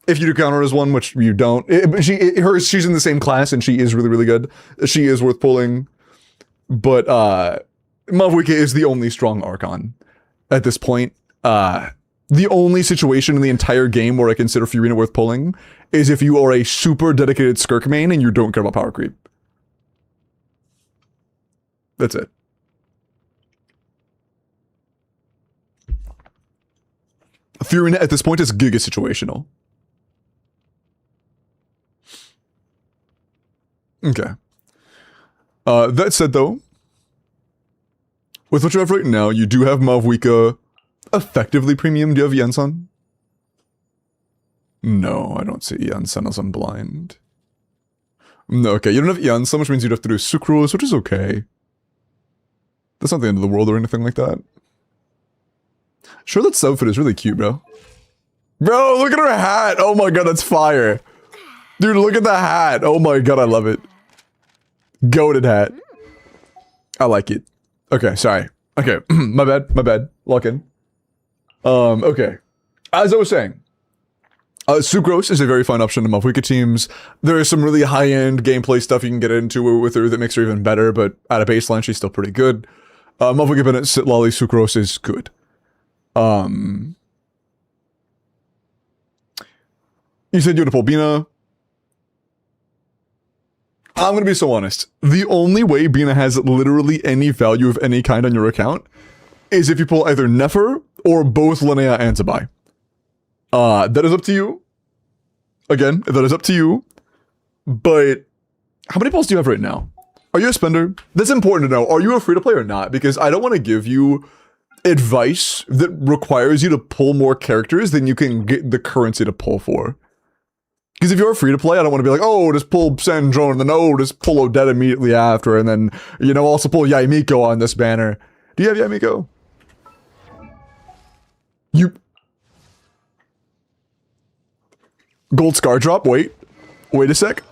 If you do count her as one, which you don't. She's in the same class and she is really, really good. She is worth pulling. But Mavweka is the only strong Archon at this point. The only situation in the entire game where I consider Furina worth pulling is if you are a super dedicated Skirk main and you don't care about power creep. That's it. Furina at this point is giga situational. Okay. That said though, with what you have right now, you do have Mavweka effectively premium. Do you have Yensun? No, I don't see Yensun as I'm blind. No, okay, you don't have Yensun, which means you'd have to do Sucrose, which is okay. That's not the end of the world or anything like that. Charlotte's outfit is really cute, bro. Bro, look at her hat. Oh my god, that's fire. Dude, look at the hat. Oh my god, I love it. Goated hat. I like it. Okay, sorry. Okay, my bad. Lock in. Okay. As I was saying, Sucrose is a very fine option to Mavwika teams. There is some really high-end gameplay stuff you can get into with her that makes her even better, but at a baseline, she's still pretty good. Mavwika Bennett, Sitlali, Sucrose is good. You said you would pull Bina. I'm gonna be so honest. The only way Bina has literally any value of any kind on your account is if you pull either Nefer or both Linnea and Zabai. That is up to you. Again, that is up to you. But how many pulls do you have right now? Are you a spender? That's important to know. Are you a free-to-play or not? Because I don't want to give you advice that requires you to pull more characters than you can get the currency to pull for. Because if you're free to play, I don't want to be like, oh, just pull Sandrone, and then, oh, just pull Odette immediately after, and then, you know, also pull Yaimiko on this banner. Do you have Yaimiko? Gold Scar drop, wait a sec.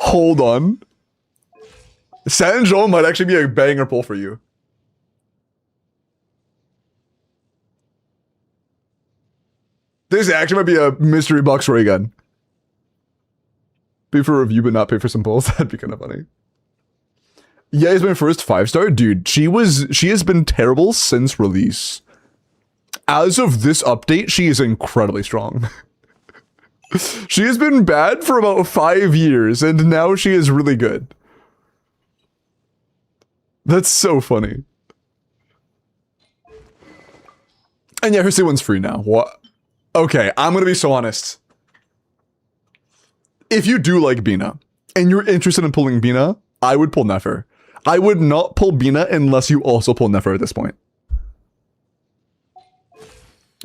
Hold on. Sandrone might actually be a banger pull for you. This actually might be a mystery box ray gun. Pay for a review but not pay for some pulls. That'd be kind of funny. Yeah, he's my first 5-star. Dude, she has been terrible since release. As of this update, she is incredibly strong. She has been bad for about 5 years, and now she is really good. That's so funny. And yeah, her C1's free now. What? Okay, I'm gonna be so honest. If you do like Bina, and you're interested in pulling Bina, I would pull Nefer. I would not pull Bina unless you also pull Nefer at this point.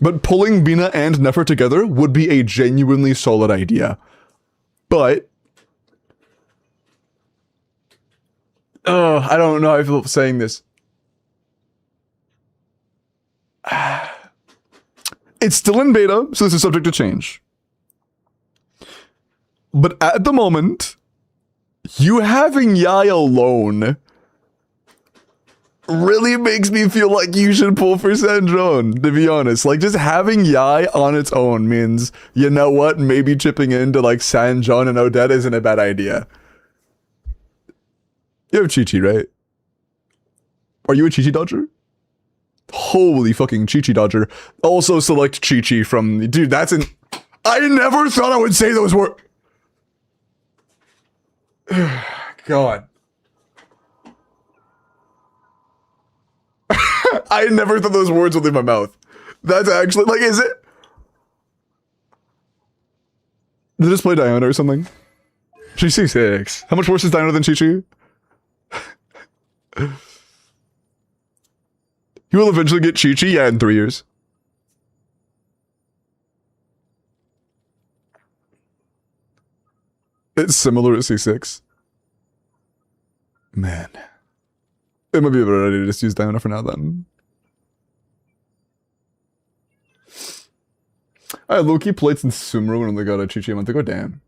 But pulling Bina and Nefer together would be a genuinely solid idea. But I don't know how I feel saying this. It's still in beta, so this is subject to change. But at the moment, you having Yai alone really makes me feel like you should pull for Sandrone, to be honest. Like, just having Yai on its own means, you know what, maybe chipping into, like, Sandrone and Odette isn't a bad idea. You have Chi-Chi, right? Are you a Chi-Chi dodger? Holy fucking Chi-Chi dodger. Also select Chi-Chi from... Dude, that's an... I never thought I would say those words. God. I never thought those words would leave my mouth. That's actually, like, is it? Did I just play Diana or something? She's C6. How much worse is Diana than Chi-Chi? You will eventually get Chi-Chi, yeah, in 3 years. It's similar to C6. Man. It might be a better idea to just use Diana for now then. I had low-key plates in Sumeru when they got a Chi-Chi a month ago, damn.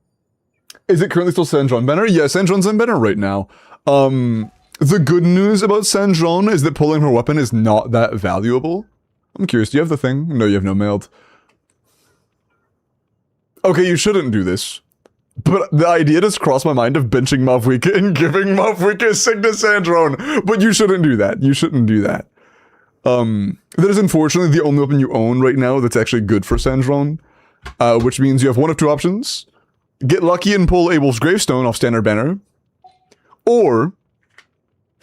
Is it currently still Sandrone banner? Yeah, Sandrone's on banner right now. The good news about Sandrone is that pulling her weapon is not that valuable. I'm curious, do you have the thing? No, you have no mailed. Okay, you shouldn't do this. But the idea just crossed my mind of benching Mavwika and giving Mavwika Signa Sandrone. But you shouldn't do that. You shouldn't do that. That is unfortunately the only weapon you own right now that's actually good for Sandrone. Which means you have one of two options. Get lucky and pull Abel's Gravestone off standard banner. Or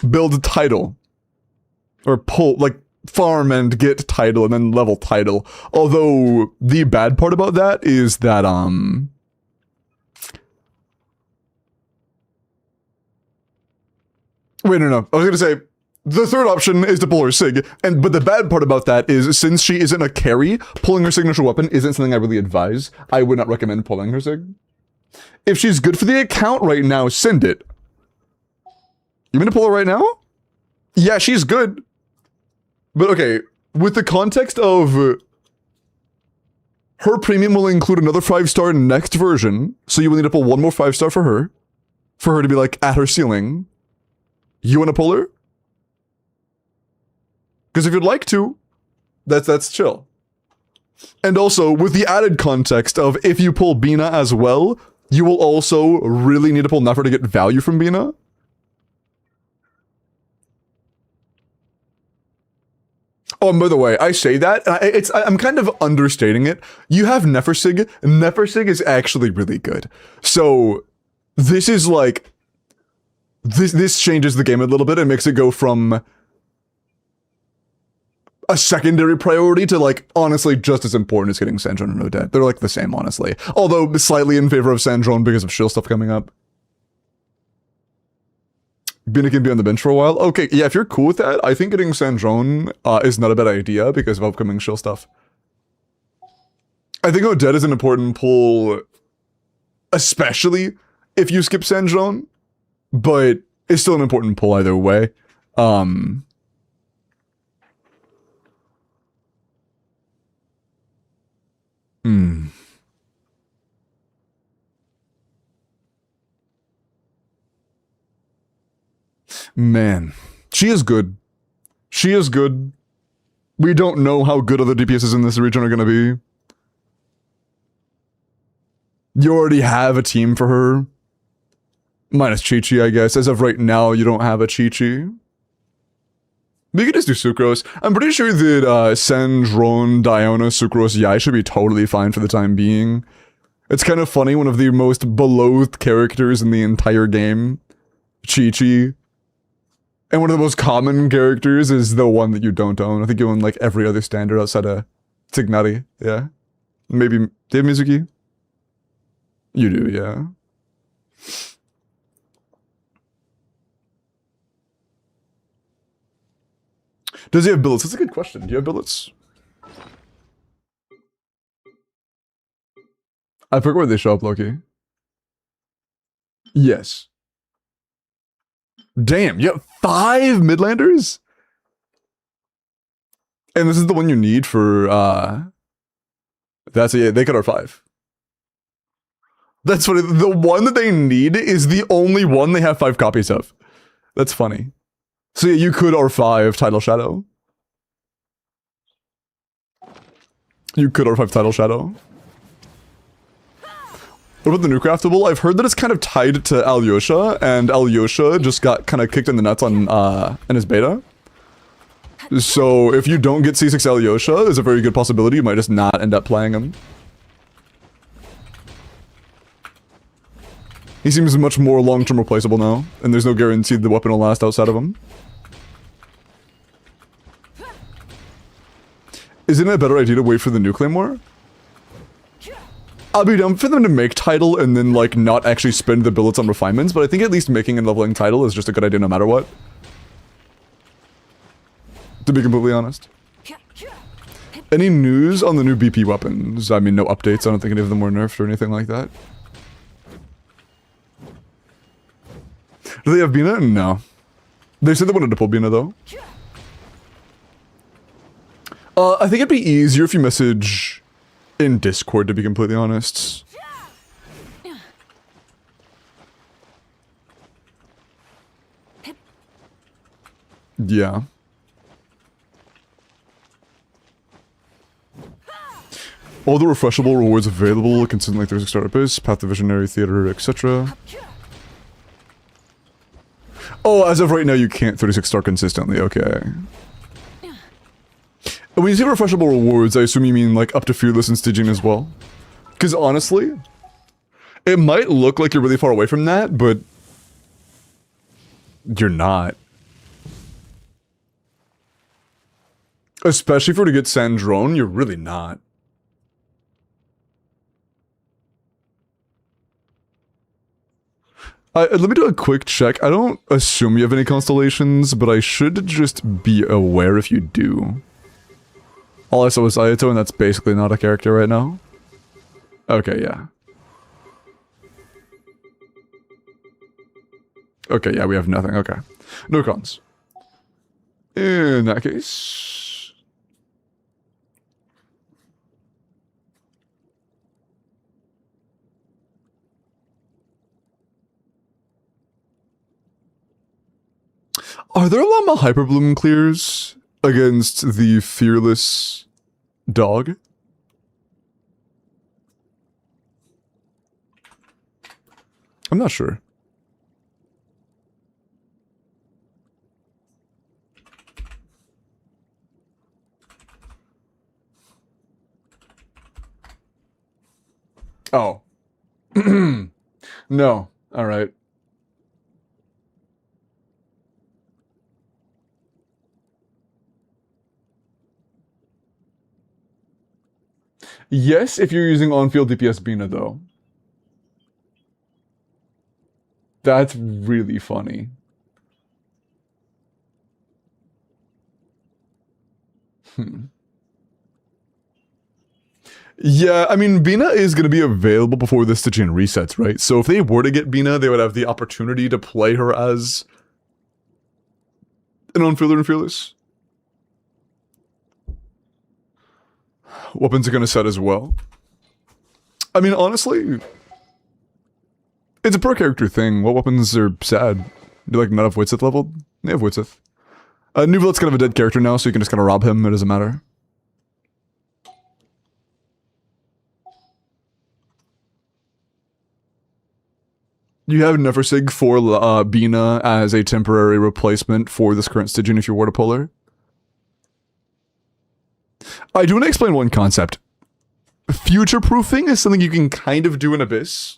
build a title. Or pull, like, farm and get title and then level title. Although, the bad part about that is that, wait, no. I was gonna say, the third option is to pull her Sig, but the bad part about that is, since she isn't a carry, pulling her signature weapon isn't something I really advise. I would not recommend pulling her Sig. If she's good for the account right now, send it. You mean to pull her right now? Yeah, she's good. But okay, with the context of... Her premium will include another 5-star next version, so you will need to pull one more 5-star for her to be like at her ceiling. You want to pull her? Because if you'd like to, that's chill. And also, with the added context of if you pull Bina as well, you will also really need to pull Nefer to get value from Bina. Oh, and by the way, I say that, I'm kind of understating it. You have Nefersig. Nefersig is actually really good. So, this is like... This changes the game a little bit and makes it go from a secondary priority to, like, honestly just as important as getting Sandrone and Odette. They're, like, the same, honestly. Although, slightly in favor of Sandrone because of shield stuff coming up. Bina can be on the bench for a while. Okay, yeah, if you're cool with that, I think getting Sandrone is not a bad idea because of upcoming shield stuff. I think Odette is an important pull, especially if you skip Sandrone, but it's still an important pull either way. Man, she is good. She is good. We don't know how good other DPSs in this region are gonna be. You already have a team for her. Minus Chi-Chi, I guess. As of right now, you don't have a Chi-Chi. We could just do Sucrose. I'm pretty sure that Sandrone, Diona, Sucrose, Yai should be totally fine for the time being. It's kind of funny, one of the most beloathed characters in the entire game, Chi-Chi. And one of the most common characters is the one that you don't own. I think you own like every other standard outside of Tignari, yeah? Maybe, do you have Mizuki? You do, yeah. Does he have billets? That's a good question. Do you have billets? I forget where they show up, Loki. Yes. Damn, you have 5 Midlanders? And this is the one you need for, that's it, they could R5. That's funny, the one that they need is the only one they have 5 copies of. That's funny. So yeah, you could R5 Tidal Shadow. You could R5 Tidal Shadow. What about the new craftable? I've heard that it's kind of tied to Alyosha, and Alyosha just got kind of kicked in the nuts on in his beta. So if you don't get C6 Alyosha, there's a very good possibility you might just not end up playing him. He seems much more long-term replaceable now, and there's no guarantee the weapon will last outside of him. Isn't it a better idea to wait for the new Claymore? I'll be down for them to make Tidal and then, like, not actually spend the billets on refinements, but I think at least making and leveling Tidal is just a good idea no matter what. To be completely honest. Any news on the new BP weapons? I mean, no updates. I don't think any of them were nerfed or anything like that. Do they have Bina? No. They said they wanted to pull Bina, though. I think it'd be easier if you message in Discord, to be completely honest. Yeah. All the refreshable rewards available, consistently 36 star Abyss, Path to Visionary Theater, etc. Oh, as of right now, you can't 36 star consistently, okay. When you say refreshable rewards, I assume you mean like up to Fearless and Stygian as well? Because honestly, it might look like you're really far away from that, but you're not. Especially for to get Sandrone, you're really not. Let me do a quick check. I don't assume you have any constellations, but I should just be aware if you do. All I saw was Ayato, and that's basically not a character right now. Okay, yeah. Okay, yeah, we have nothing. Okay. No cons. In that case... Are there llama hyperbloom clears against the fearless dog? I'm not sure. Oh. No. All right. Yes, if you're using on-field DPS Bina, though. That's really funny. Yeah, I mean, Bina is going to be available before the Stygian resets, right? So if they were to get Bina, they would have the opportunity to play her as an on-fielder and fearless. Weapons are going to set as well. I mean, honestly, it's a per character thing. What weapons are sad? Do like not have Witsith leveled? They have Witsith. Nuvelet's kind of a dead character now, so you can just kind of rob him. It doesn't matter. You have Neversig for Bina as a temporary replacement for this current Stygian if you were to pull her. I do want to explain one concept. Future-proofing is something you can kind of do in Abyss,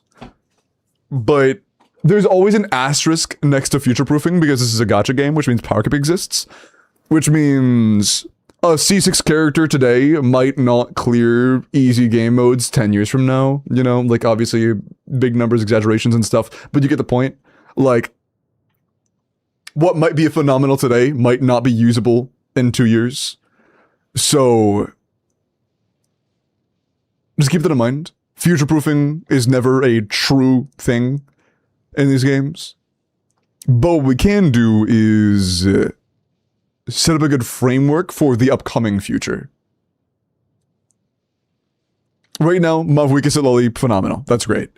but there's always an asterisk next to future-proofing because this is a gacha game, which means power cap exists, which means a C6 character today might not clear easy game modes 10 years from now, you know, like obviously big numbers, exaggerations and stuff, but you get the point. Like, what might be a phenomenal today might not be usable in 2 years. So, just keep that in mind. Future-proofing is never a true thing in these games. But what we can do is set up a good framework for the upcoming future. Right now, Mav Weakest at Loli, phenomenal. That's great.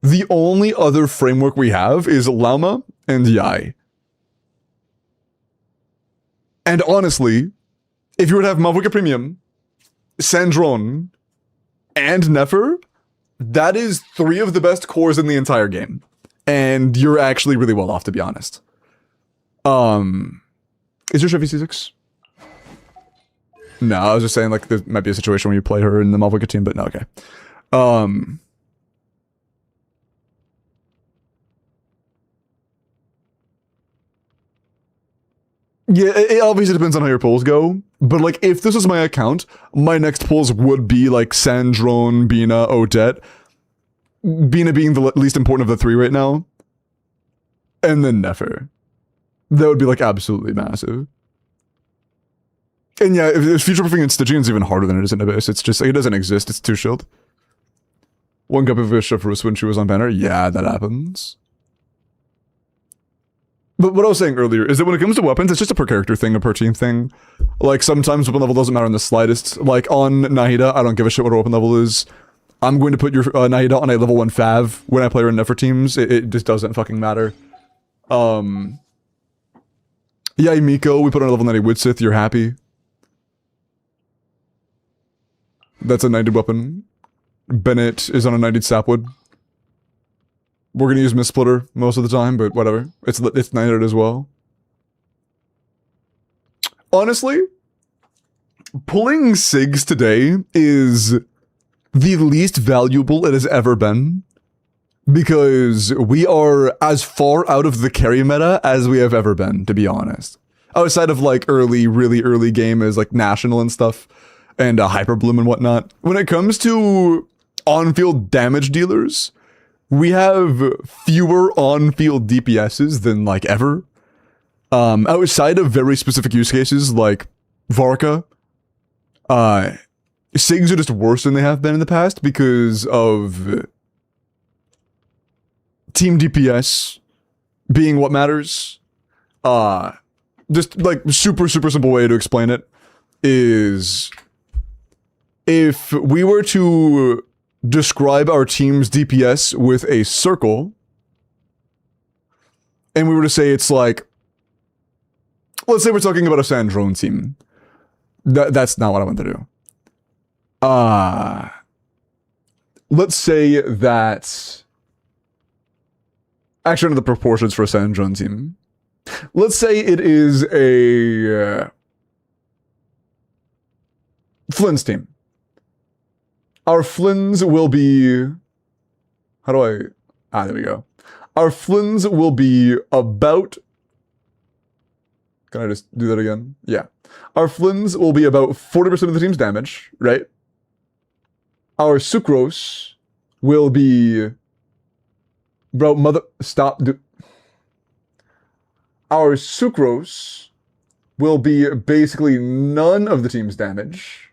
The only other framework we have is Llama and Yai. And honestly, if you were to have Mav Weakest Premium, Sandron, and Nefer, that is 3 of the best cores in the entire game. And you're actually really well off, to be honest. Is your Chevy C6? No, I was just saying, like, there might be a situation where you play her in the Mav Weakest team, but no, okay. Yeah, it obviously depends on how your polls go, but like if this was my account, my next polls would be like Sandron, Bina, Odette. Bina being the least important of the 3 right now. And then Nefer. That would be like absolutely massive. And yeah, if future-proofing in Stygian is even harder than it is in Abyss, it's just like it doesn't exist, it's too shield. 1 cup of Shifrus when she was on banner, yeah, that happens. But what I was saying earlier is that when it comes to weapons, it's just a per character thing, a per team thing. Like, sometimes weapon level doesn't matter in the slightest. Like, on Nahida, I don't give a shit what her weapon level is. I'm going to put your Nahida on a level 1 Fav when I play her in Nefer teams. It just doesn't fucking matter. Yeah, Miko, we put on a level 90 Witsith, you're happy. That's a 90 weapon. Bennett is on a 90 Sapwood. We're gonna use Miss Splitter most of the time, but whatever. It's 90 as well. Honestly, pulling SIGs today is the least valuable it has ever been. Because we are as far out of the carry meta as we have ever been, to be honest. Outside of like really early game as like National and stuff, and Hyperbloom and whatnot. When it comes to on-field damage dealers, we have fewer on-field DPSs than like ever. Outside of very specific use cases like Varka, SIGs are just worse than they have been in the past because of team DPS being what matters. Just like super simple way to explain it is if we were to describe our team's DPS with a circle and we were to say it's like, let's say we're talking about a Sandrone team. That's not what I want to do. Let's say that, actually, I know the proportions for a Sandrone team. Let's say it is a Flynn's team. Our Flynn's will be, how do I, there we go. Our Flynn's will be about, can I just do that again? Yeah. Our Flynn's will be about 40% of the team's damage, right? Our Sucrose will be, our Sucrose will be basically none of the team's damage.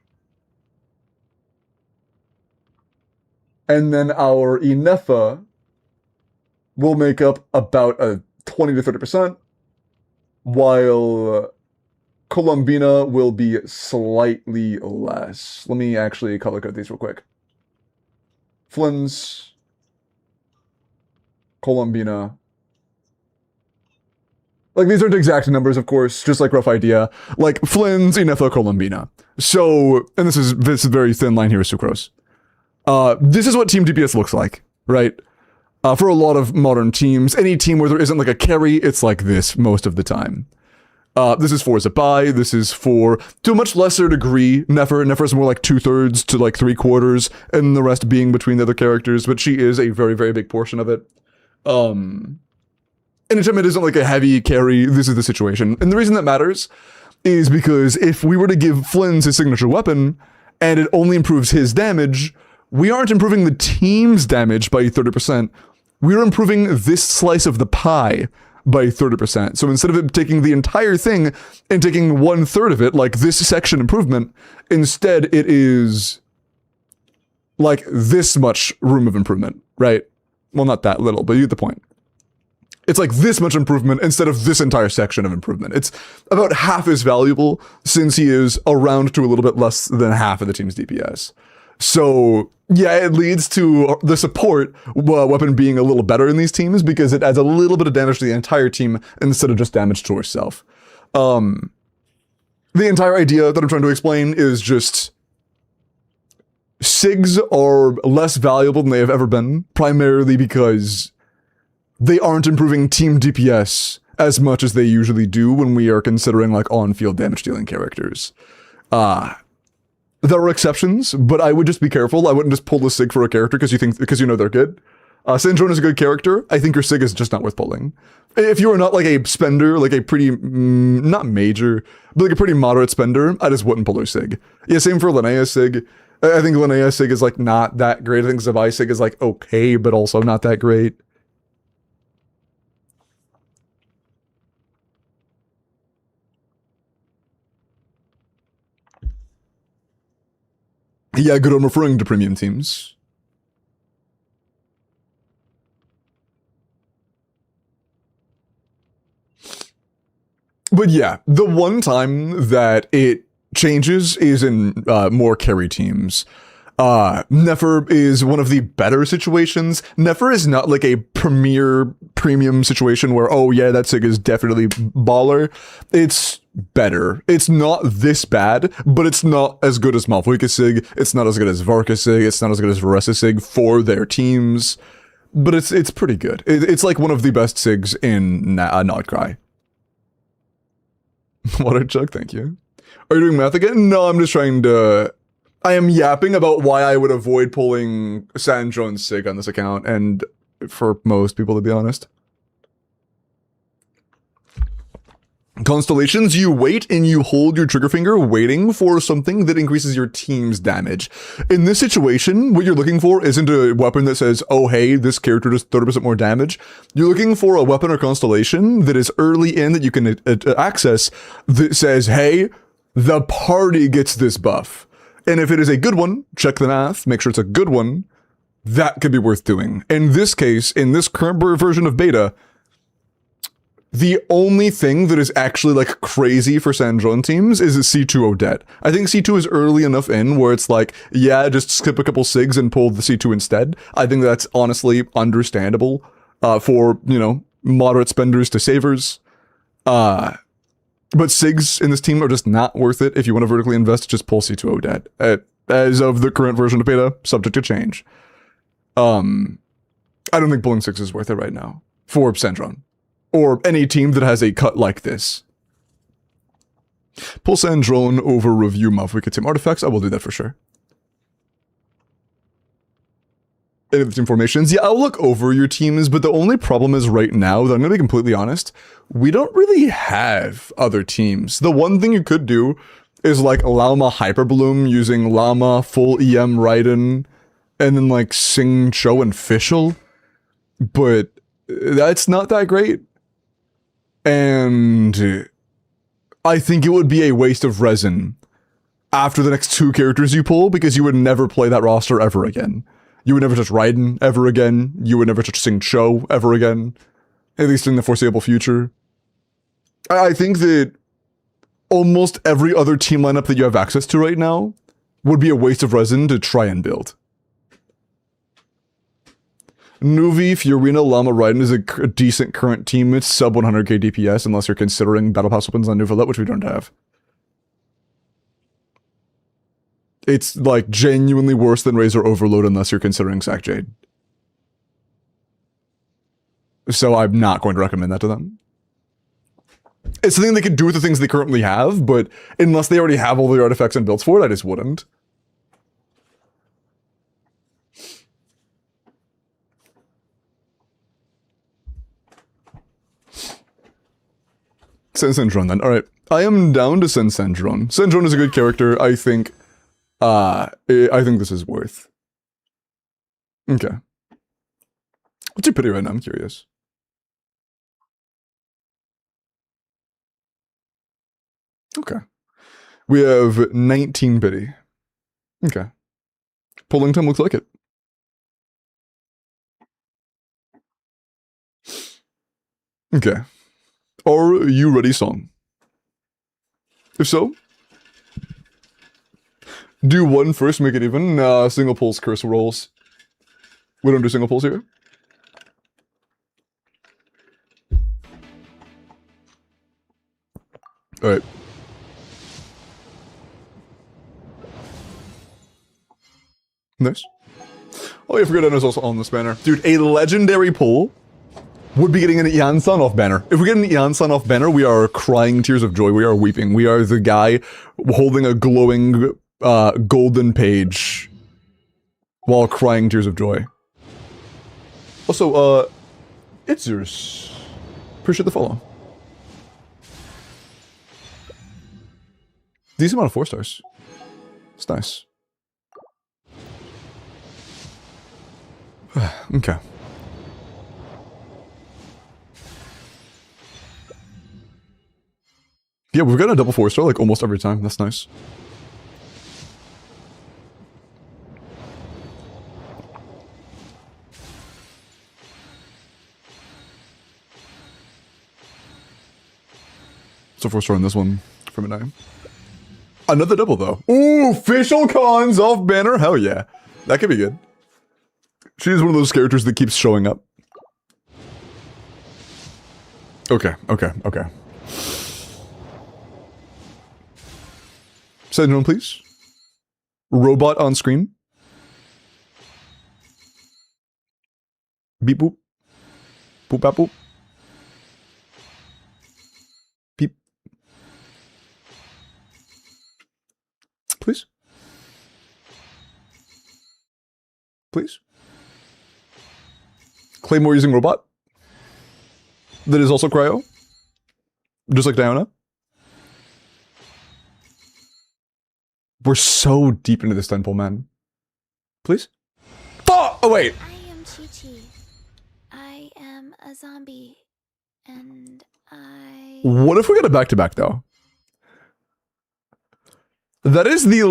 And then our Inefa will make up about a 20 to 30%, while Columbina will be slightly less. Let me actually color code these real quick. Flynn's, Columbina. Like, these aren't exact numbers, of course, just like rough idea. Like, Flynn's, Inefa, Columbina. So, and this is very thin line here with Sucrose. This is what Team DPS looks like, right? For a lot of modern teams, any team where there isn't like a carry, it's like this most of the time. This is for Zabai, this is for, to a much lesser degree, Nefer. Nefer's more like 2/3 to like 3/4, and the rest being between the other characters, but she is a very, very big portion of it. Anytime it isn't like a heavy carry, this is the situation. And the reason that matters is because if we were to give Flynn's his signature weapon, and it only improves his damage, we aren't improving the team's damage by 30%. We're improving this slice of the pie by 30%. So instead of it taking the entire thing and taking 1/3 of it, like this section improvement, instead it is like this much room of improvement, right? Well, not that little, but you get the point. It's like this much improvement instead of this entire section of improvement. It's about half as valuable since he is around to a little bit less than half of the team's DPS. So yeah, it leads to the support weapon being a little better in these teams because it adds a little bit of damage to the entire team instead of just damage to herself. The entire idea that I'm trying to explain is just SIGs are less valuable than they have ever been, primarily because they aren't improving team DPS as much as they usually do when we are considering like on-field damage dealing characters. There are exceptions, but I would just be careful. I wouldn't just pull the SIG for a character because you know they're good. Sandrone is a good character. I think your SIG is just not worth pulling. If you are not like a spender, like a pretty, not major, but like a pretty moderate spender, I just wouldn't pull her SIG. Yeah, same for Linnea's SIG. I think Linnea's SIG is like not that great. I think Zavai's SIG is like okay, but also not that great. Yeah, good, I'm referring to premium teams. But yeah, the one time that it changes is in more carry teams. Nefer is one of the better situations. Nefer is not like a premium situation where, oh yeah, that SIG is definitely baller. It's better. It's not this bad, but it's not as good as Malfoyka's SIG. It's not as good as Varka's SIG. It's not as good as Varessa's SIG for their teams. But it's pretty good. It's like one of the best SIGs in Notcry. Water Chuck, thank you. Are you doing math again? No, I'm just trying to... I am yapping about why I would avoid pulling Sandrone's SIG on this account, and for most people, to be honest. Constellations, you wait and you hold your trigger finger waiting for something that increases your team's damage. In this situation, what you're looking for isn't a weapon that says, oh hey, this character does 30% more damage. You're looking for a weapon or constellation that is early in that you can access that says, hey, the party gets this buff. And if it is a good one, check the math, make sure it's a good one, that could be worth doing. In this case, in this current version of beta, the only thing that is actually like crazy for Sandrone teams is a C2 Odette. I think C2 is early enough in where it's like, yeah, just skip a couple SIGs and pull the C2 instead. I think that's honestly understandable for, you know, moderate spenders to savers. But SIGs in this team are just not worth it. If you want to vertically invest, just pull C2O dead. As of the current version of beta, subject to change. I don't think pulling 6 is worth it right now for Sandron. Or any team that has a cut like this. Pull Sandron over review Wicked Team Artifacts. I will do that for sure. Any of the team formations? Yeah, I'll look over your teams, but the only problem is right now, that I'm going to be completely honest, we don't really have other teams. The one thing you could do is like Llama Hyperbloom using Llama, full EM Raiden, and then like Sing, Cho, and Fischl. But that's not that great. And I think it would be a waste of resin after the next 2 characters you pull, because you would never play that roster ever again. You would never touch Raiden ever again. You would never touch Sing Cho ever again. At least in the foreseeable future. I think that almost every other team lineup that you have access to right now would be a waste of resin to try and build. Nuvi, Fiorina, Llama, Raiden is a decent current team. It's sub 100k DPS unless you're considering Battle Pass weapons on Nuvalet, which we don't have. It's like genuinely worse than Razor Overload unless you're considering Sack Jade. So I'm not going to recommend that to them. It's something they could do with the things they currently have, but unless they already have all the artifacts and builds for it, I just wouldn't. Send Sandron then. Alright. I am down to send Sandron. Sandron is a good character, I think. I think this is worth. Okay. What's your pity right now? I'm curious. Okay. We have 19 pity. Okay. Pulling time looks like it. Okay. Are you ready, song? If so, do 1 first, make it even. Single pulls, curse rolls. We don't do single pulls here. Alright. Nice. Oh, yeah, I forgot Anna's also on this banner. Dude, a legendary pull would be getting an Ian-san off banner. If we get an Ian-san off banner, we are crying tears of joy. We are weeping. We are the guy holding a glowing golden page while crying tears of joy. Also, it's yours. Appreciate the follow. Decent amount of 4 stars. It's nice. Okay. Yeah, we've got a double 4-star like almost every time. That's nice. So 4-star on this one from a 9. Another double though. Ooh, official cons off banner. Hell yeah. That could be good. She's one of those characters that keeps showing up. Okay. Send one, please. Robot on screen. Beep boop. Boop bap boop. Beep. Please. Please. Claymore using robot. That is also cryo. Just like Diana. We're so deep into this temple, man. Please? Oh, wait. I am Chi-Chi. I am a zombie. And I... What if we get a back-to-back, though? That is the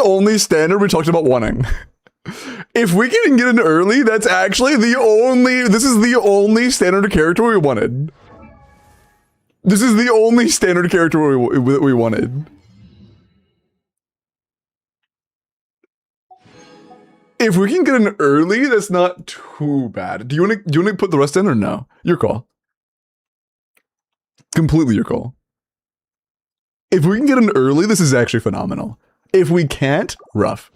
only standard we talked about wanting. If we can get in early, that's actually this is the only standard character we wanted. This is the only standard character we wanted. If we can get in early, that's not too bad. Do you want to put the rest in or no? Your call. Completely your call. If we can get in early, this is actually phenomenal. If we can't, rough.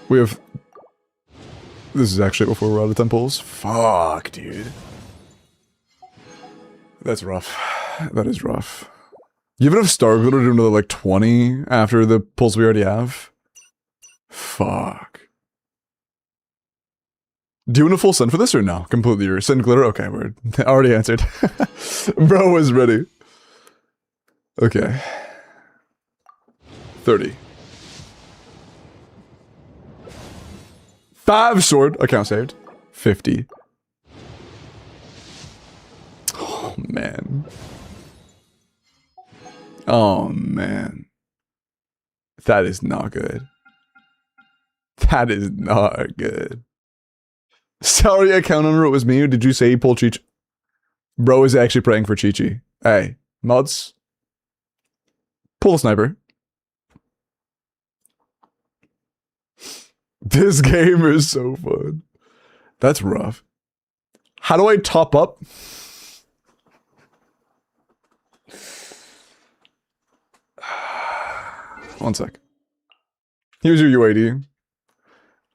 We have... This is actually before we're out of temples. Fuck, dude. That's rough. That is rough. You have enough star glitter to do another like 20 after the pulls we already have? Fuck. Do you want a full send for this or no? Completely your send glitter? Okay, word. Already answered. Bro was ready. Okay. 30. 5 sword. Account saved. 50. Oh, man. Oh, man. That is not good. That is not good. Sorry, account owner, it was me. Or did you say he pulled Chi-Chi? Bro is actually praying for Chi-Chi. Hey, mods. Pull a sniper. This game is so fun. That's rough. How do I top up? One sec. Here's your UID.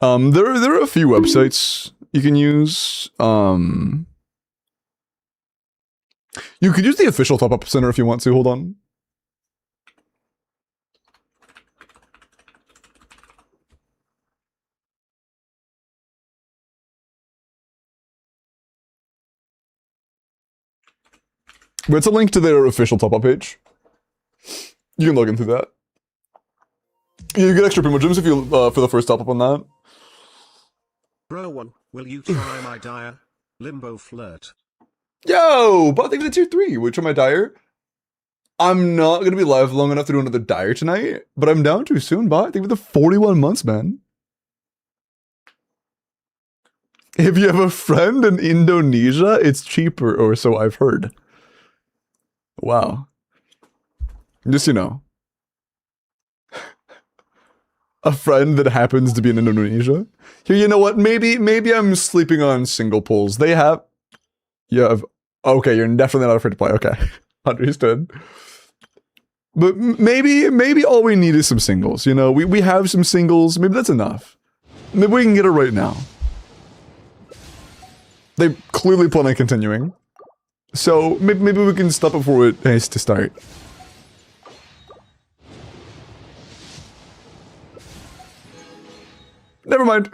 There are a few websites you can use. You could use the official top up center if you want to. Hold on. But it's a link to their official top up page. You can log into that. You get extra primo gems if you for the first top up on that. Bro one, will you try my dire? Limbo flirt. Yo, but I think it's tier 3. Which on my dire? I'm not gonna be live long enough to do another dire tonight, but I'm down too soon, but I think with the 41 months, man. If you have a friend in Indonesia, it's cheaper, or so I've heard. Wow. Just, you know. A friend that happens to be in Indonesia. Here, you know what? Maybe I'm sleeping on single pools. They have... Yeah, okay, you're definitely not afraid to play. Okay. Understood. But maybe all we need is some singles, you know? We have some singles. Maybe that's enough. Maybe we can get it right now. They clearly plan on continuing. So, maybe we can stop before it has to start. Never mind.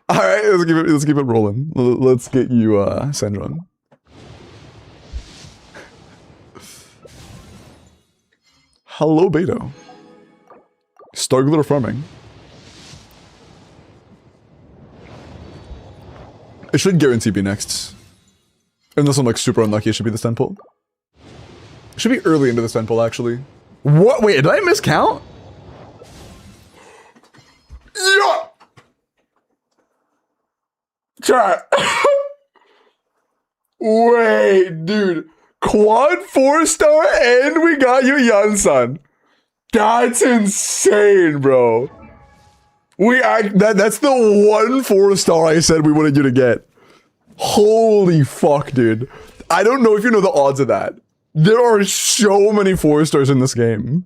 All right, let's keep it rolling. Let's get you Sandron. Hello, Beto. Star glitter farming. It should guarantee be next. Unless I'm like super unlucky, it should be this temple. It should be early into this temple, actually. What? Wait, did I miscount? Yeah! Chat. Wait, dude. Quad 4-star and we got you Yansan. That's insane, bro. That's the one 4-star I said we wanted you to get. Holy fuck, dude. I don't know if you know the odds of that. There are so many 4-stars in this game.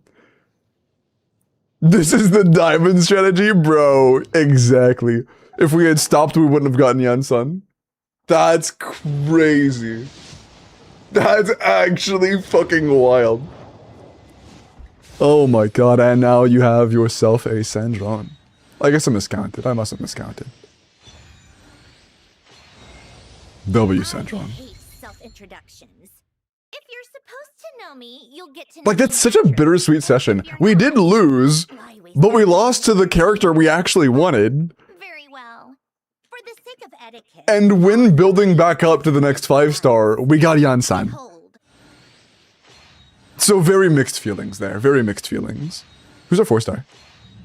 This is the diamond strategy, bro. Exactly. If we had stopped, we wouldn't have gotten Yansan. That's crazy. That's actually fucking wild. Oh my god, and now you have yourself a Sandron. I guess I miscounted. I must have miscounted. W Sandron. I hate self-introductions. If you're supposed to know me, you'll get to know Like, that's such a bittersweet session. We did lose, but we lost to the character we actually wanted. Very well. For the sake of etiquette. And when building back up to the next 5-star, we got Yansan. Hold. So very mixed feelings there. Very mixed feelings. Who's our 4-star?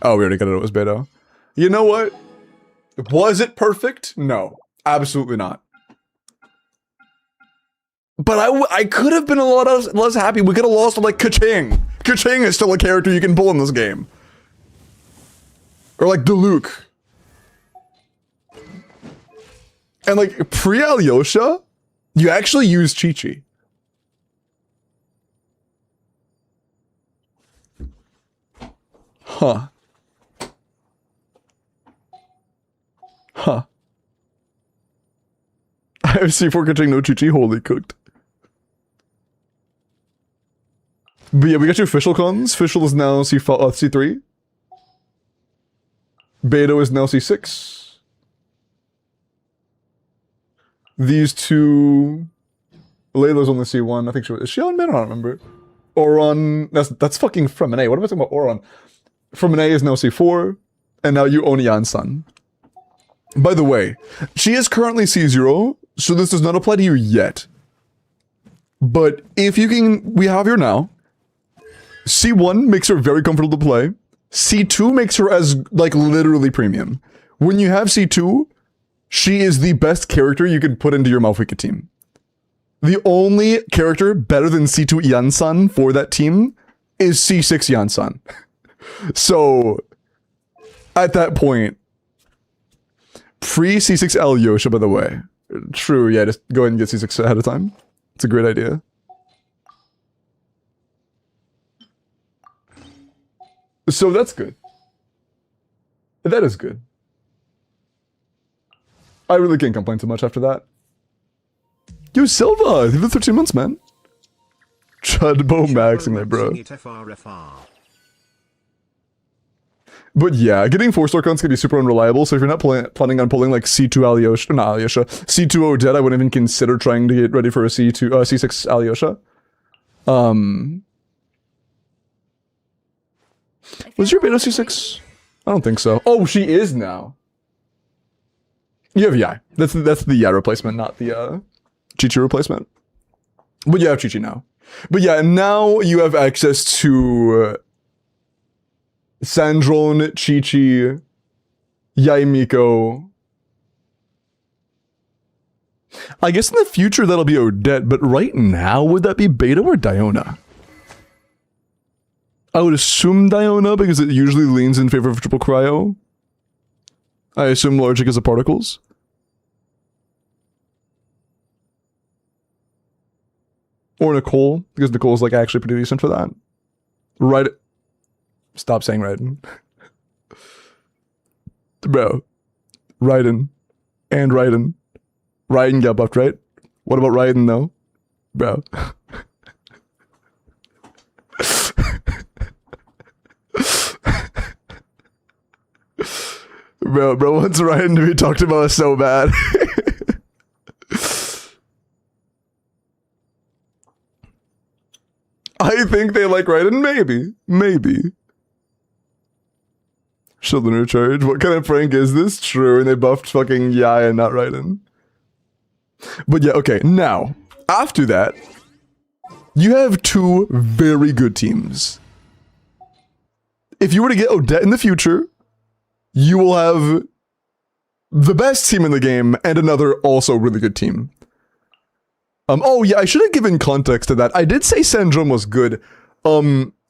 Oh, we already got it. It was Beto. You know what? Was it perfect? No. Absolutely not. But I could have been a lot less happy. We could have lost like ka-ching. Keqing is still a character you can pull in this game. Or like Diluc. And like pre-Alyosha, you actually use Chi-Chi. Huh. Huh. I have C4 Keqing, no Chi-Chi, holy cooked. But yeah, we got your official cons. Official is now C3. Beta is now C6. These two... Layla's only C1. I think she was... Is she on mid? I don't remember. Oron... That's fucking Fremine. What am I talking about Oron? Fremine is now C4. And now you own Yansan. By the way, she is currently C0, so this does not apply to you yet. But if you can... We have her now. C1 makes her very comfortable to play. C2 makes her as, like, literally premium. When you have C2, she is the best character you can put into your Malphite team. The only character better than C2 Yansan for that team is C6 Yansan. So, at that point, pre-C6 Alyosha, by the way. True, yeah, just go ahead and get C6 ahead of time. It's a great idea. So that's good. That is good. I really can't complain too much after that. Yo, Silva! You've been 13 months, man. Chudbo maxing that, bro. But yeah, getting 4-star cons can be super unreliable, so if you're not planning on pulling like C2 Alyosha, not Alyosha, C2 Odette, I wouldn't even consider trying to get ready for a C6 Alyosha. Was your beta C6? I don't think so. Oh, she is now. You have Yai. That's the Yai replacement, not the Chi-Chi replacement. But you have Chi-Chi now. But yeah, now you have access to Sandrone, Chi-Chi, Yai Miko. I guess in the future that'll be Odette, but right now would that be Beta or Diona? I would assume Diona because it usually leans in favor of triple cryo. I assume large because of particles. Or Nicole, because Nicole's like actually pretty decent for that. Right. Stop saying Raiden. Bro. Raiden. And Raiden. Raiden got buffed, right? What about Raiden though? Bro. Bro wants Ryan to be talked about so bad. I think they like Raiden, maybe. Children are charged. What kind of prank is this? True, and they buffed fucking Yai and not Raiden. But yeah, okay, now, after that, you have two very good teams. If you were to get Odette in the future, you will have the best team in the game and another also really good team. Oh yeah, I should have given context to that. I did say Sandrome was good.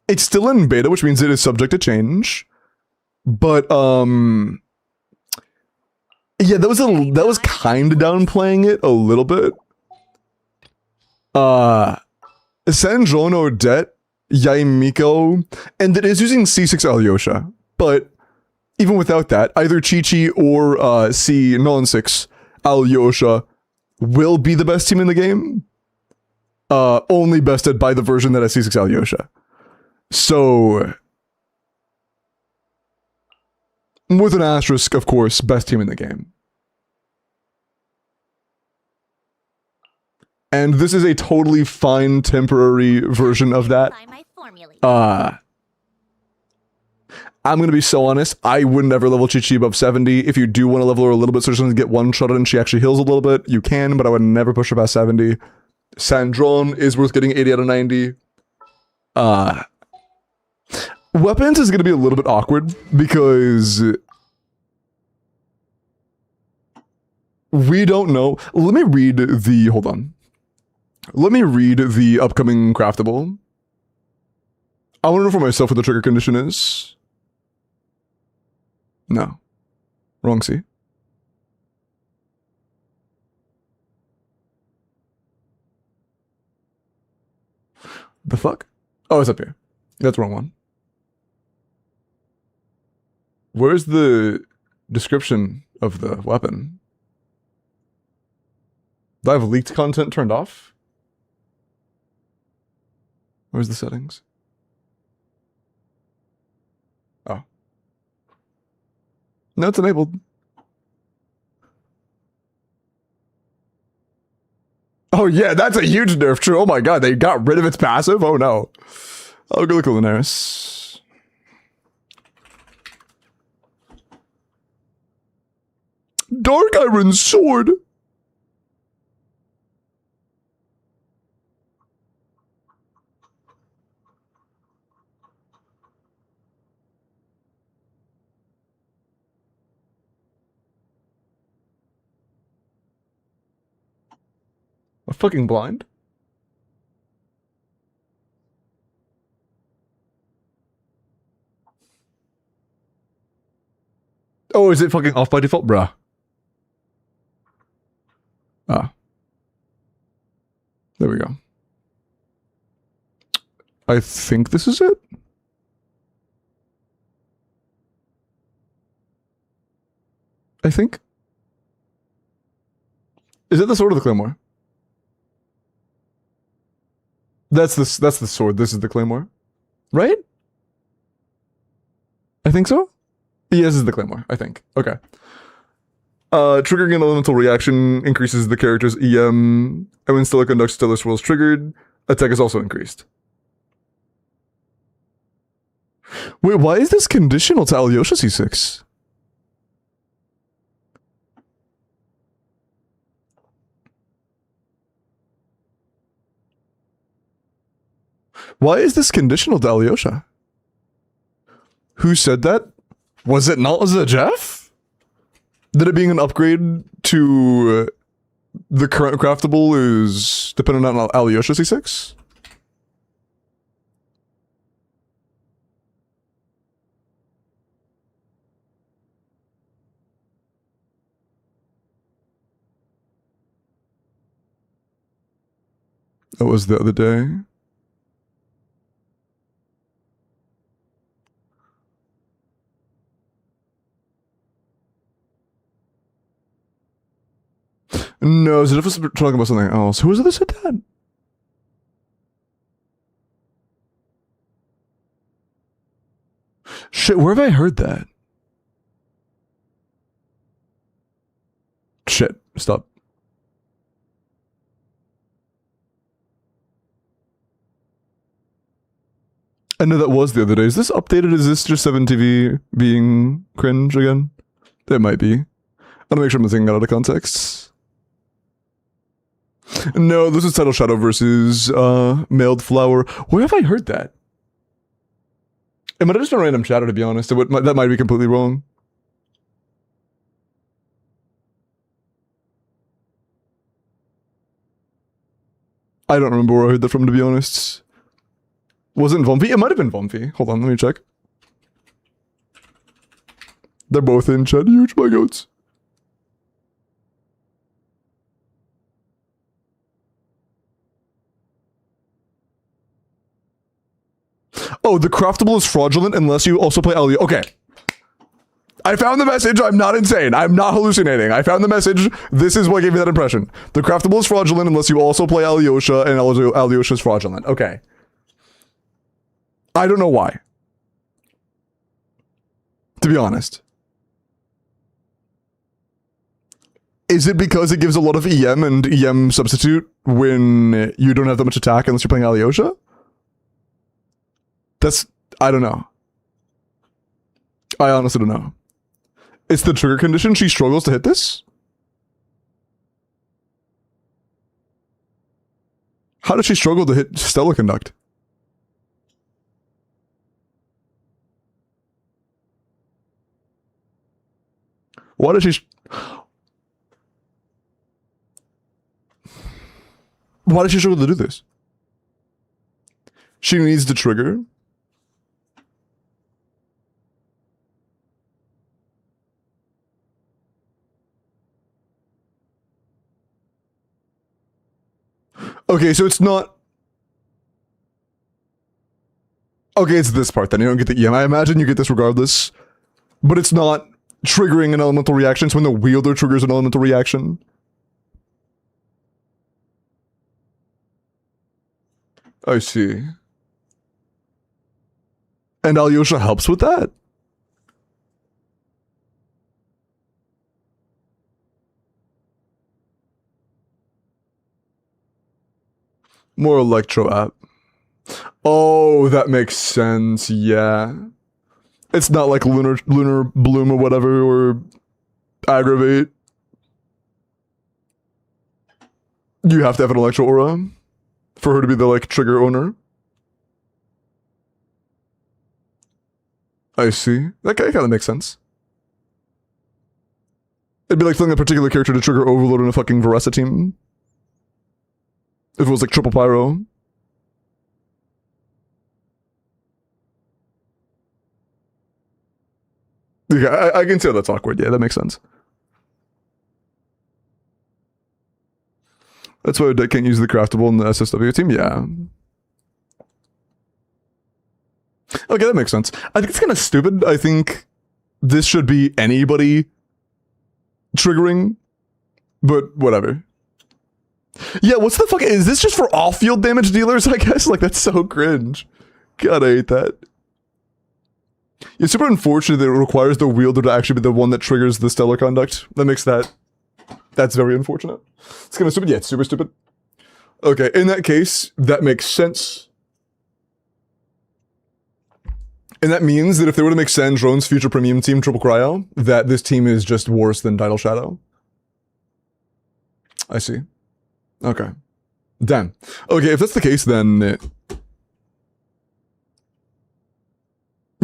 It's still in beta, which means it is subject to change. But yeah, that was kind of downplaying it a little bit. Sandrone, Odette, Yai Miko, and it is using C6 Alyosha, but even without that, either Chi-Chi or C non-6 Alyosha will be the best team in the game. Only bested by the version that has C6 Alyosha. So, with an asterisk, of course, best team in the game. And this is a totally fine temporary version of that. I'm going to be so honest, I would never level Chi-Chi above 70. If you do want to level her a little bit so she doesn't get one-shot and she actually heals a little bit, you can, but I would never push her past 70. Sandrone is worth getting 80 out of 90. Weapons is going to be a little bit awkward because we don't know. Let me read the, hold on. Let me read the upcoming craftable. I want to know for myself what the trigger condition is. No. Wrong C. The fuck? Oh, it's up here. That's the wrong one. Where's the description of the weapon? Do I have leaked content turned off? Where's the settings? Oh. No, it's enabled. Oh yeah, that's a huge nerf, true. Oh my god, they got rid of its passive? Oh no. I'll go look at Lunaris. Dark Iron Sword! I'm fucking blind. Oh, is it fucking off by default? Bruh. Ah. There we go. I think this is it. I think. Is it the sword or the claymore? That's the sword. This is the claymore. Right? I think so? Yes, this is the claymore, I think. Okay. Triggering an elemental reaction increases the character's EM, and when Stella conducts stellar swirls triggered, attack is also increased. Wait, why is this conditional to Alyosha C6? Why is this conditional to Alyosha? Who said that? Was it not the Jeff? That it being an upgrade to the current craftable is dependent on Alyosha C6? That was the other day. No, Zedif was talking about something else. Who was it that said that? Shit, where have I heard that? Shit, stop. I know that was the other day. Is this updated? Is this just 7TV being cringe again? It might be. I want to make sure I'm not taking it out of context. No, this is Title Shadow versus Mailed Flower. Where have I heard that? It might have just been random chatter, to be honest. That might be completely wrong. I don't remember where I heard that from, to be honest. Was it Vomfi? It might have been Vomfi. Hold on, let me check. They're both in chat. Huge my goats. Oh, the craftable is fraudulent unless you also play Alyosha. Okay. I found the message. I'm not insane. I'm not hallucinating. I found the message. This is what gave me that impression. The craftable is fraudulent unless you also play Alyosha, and Alyosha is fraudulent. Okay. I don't know why. To be honest. Is it because it gives a lot of EM and EM substitute when you don't have that much attack unless you're playing Alyosha? I don't know. I honestly don't know. It's the trigger condition. She struggles to hit this? How does she struggle to hit Stellar Conduct? Why does she... Why does she struggle to do this? She needs to trigger Okay, so it's not... Okay, it's this part then. You don't get the EM. I imagine you get this regardless. But it's not triggering an elemental reaction. It's when the wielder triggers an elemental reaction. I see. And Alyosha helps with that? More electro app. Oh, that makes sense. Yeah. It's not like lunar bloom or whatever, or aggravate. You have to have an electro aura for her to be the like trigger owner. I see. That kind of makes sense. It'd be like telling a particular character to trigger Overload in a fucking Veresa team. If it was like triple pyro. Yeah, I can see how that's awkward. Yeah, that makes sense. That's why Odette can't use the craftable in the SSW team? Yeah. Okay, that makes sense. I think it's kind of stupid. I think this should be anybody triggering, but whatever. Yeah, what's the fuck? Is this just for off-field damage dealers, I guess? Like, that's so cringe. God, I hate that. It's super unfortunate that it requires the wielder to actually be the one that triggers the stellar conduct. That makes that... That's very unfortunate. It's kind of stupid. Yeah, it's super stupid. Okay, in that case, that makes sense. And that means that if they were to make Sandrone's future premium team Triple Cryo, that this team is just worse than Tidal Shadow. I see. Okay. Damn. Okay, if that's the case, then...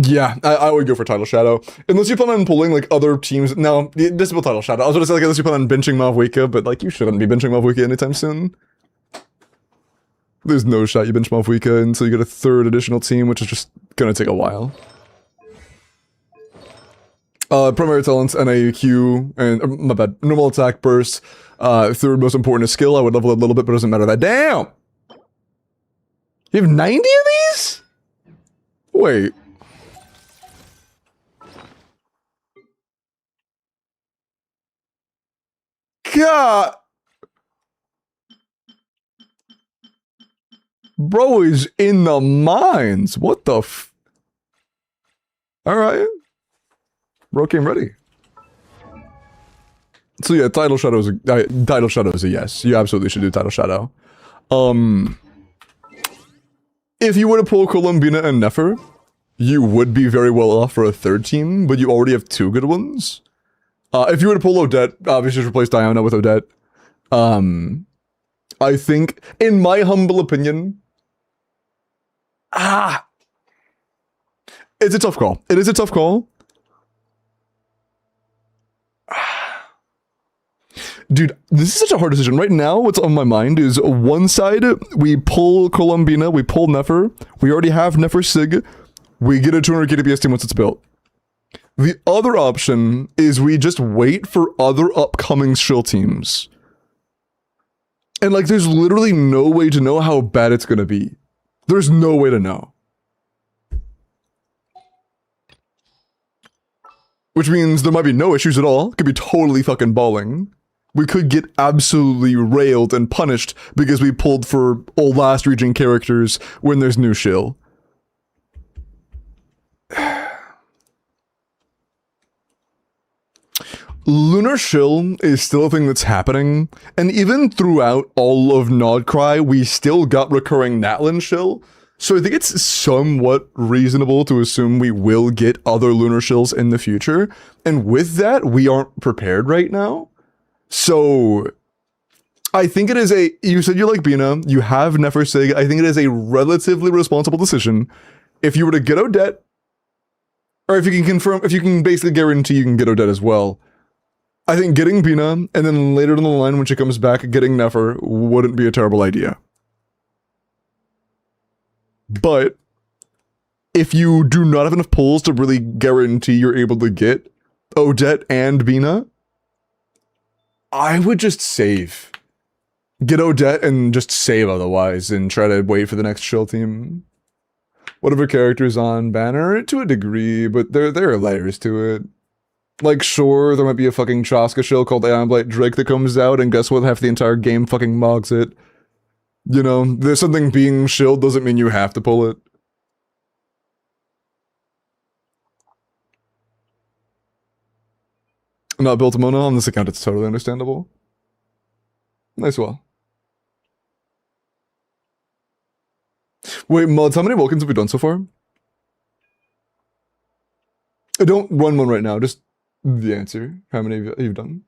yeah, I would go for Tidal Shadow. Unless you plan on pulling, like, other teams... No, disable Tidal Shadow. I was gonna say, like, unless you plan on benching Mavwika, but, like, you shouldn't be benching Mavwika anytime soon. There's no shot you bench Mavwika until you get a third additional team, which is just gonna take a while. Primary talents, NAQ, and... my bad. Normal attack burst. Third most important is skill. I would level it a little bit, but it doesn't matter that. Damn! You have 90 of these? Wait. God! Bro is in the mines. What the f... Alright. Bro came ready. So yeah, Tidal Shadow is a yes. You absolutely should do Tidal Shadow. If you were to pull Columbina and Nefer, you would be very well off for a third team, but you already have two good ones. If you were to pull Odette, obviously just replace Diana with Odette. I think, in my humble opinion, it's a tough call. It is a tough call. Dude, this is such a hard decision. Right now, what's on my mind is one side, we pull Columbina, we pull Nefer, we already have Nefer Sig, we get a 200 KDPS team once it's built. The other option is we just wait for other upcoming shill teams. And like, there's literally no way to know how bad it's gonna be. There's no way to know. Which means there might be no issues at all. It could be totally fucking balling. We could get absolutely railed and punished because we pulled for old last region characters when there's new shill. Lunar Shill is still a thing that's happening, and even throughout all of Nodcry, we still got recurring Natlan Shill, so I think it's somewhat reasonable to assume we will get other Lunar Shills in the future, and with that, we aren't prepared right now. So, I think it is a, you said you like Bina, you have Nefer Sig, I think it is a relatively responsible decision. If you were to get Odette, or if you can confirm, if you can basically guarantee you can get Odette as well, I think getting Bina, and then later down the line when she comes back, getting Nefer wouldn't be a terrible idea. But, if you do not have enough pulls to really guarantee you're able to get Odette and Bina, I would just save. Get Odette and just save otherwise and try to wait for the next chill team. Whatever character's on banner, to a degree, but there are layers to it. Like, sure, there might be a fucking Chaska shill called Ironblight Drake that comes out, and guess what? Half the entire game fucking mogs it. You know, there's something being shilled doesn't mean you have to pull it. Not built a Mona on this account, it's totally understandable. Nice well. Wait, mods, how many Welkins have we done so far? Don't run one right now, just the answer. How many have you done?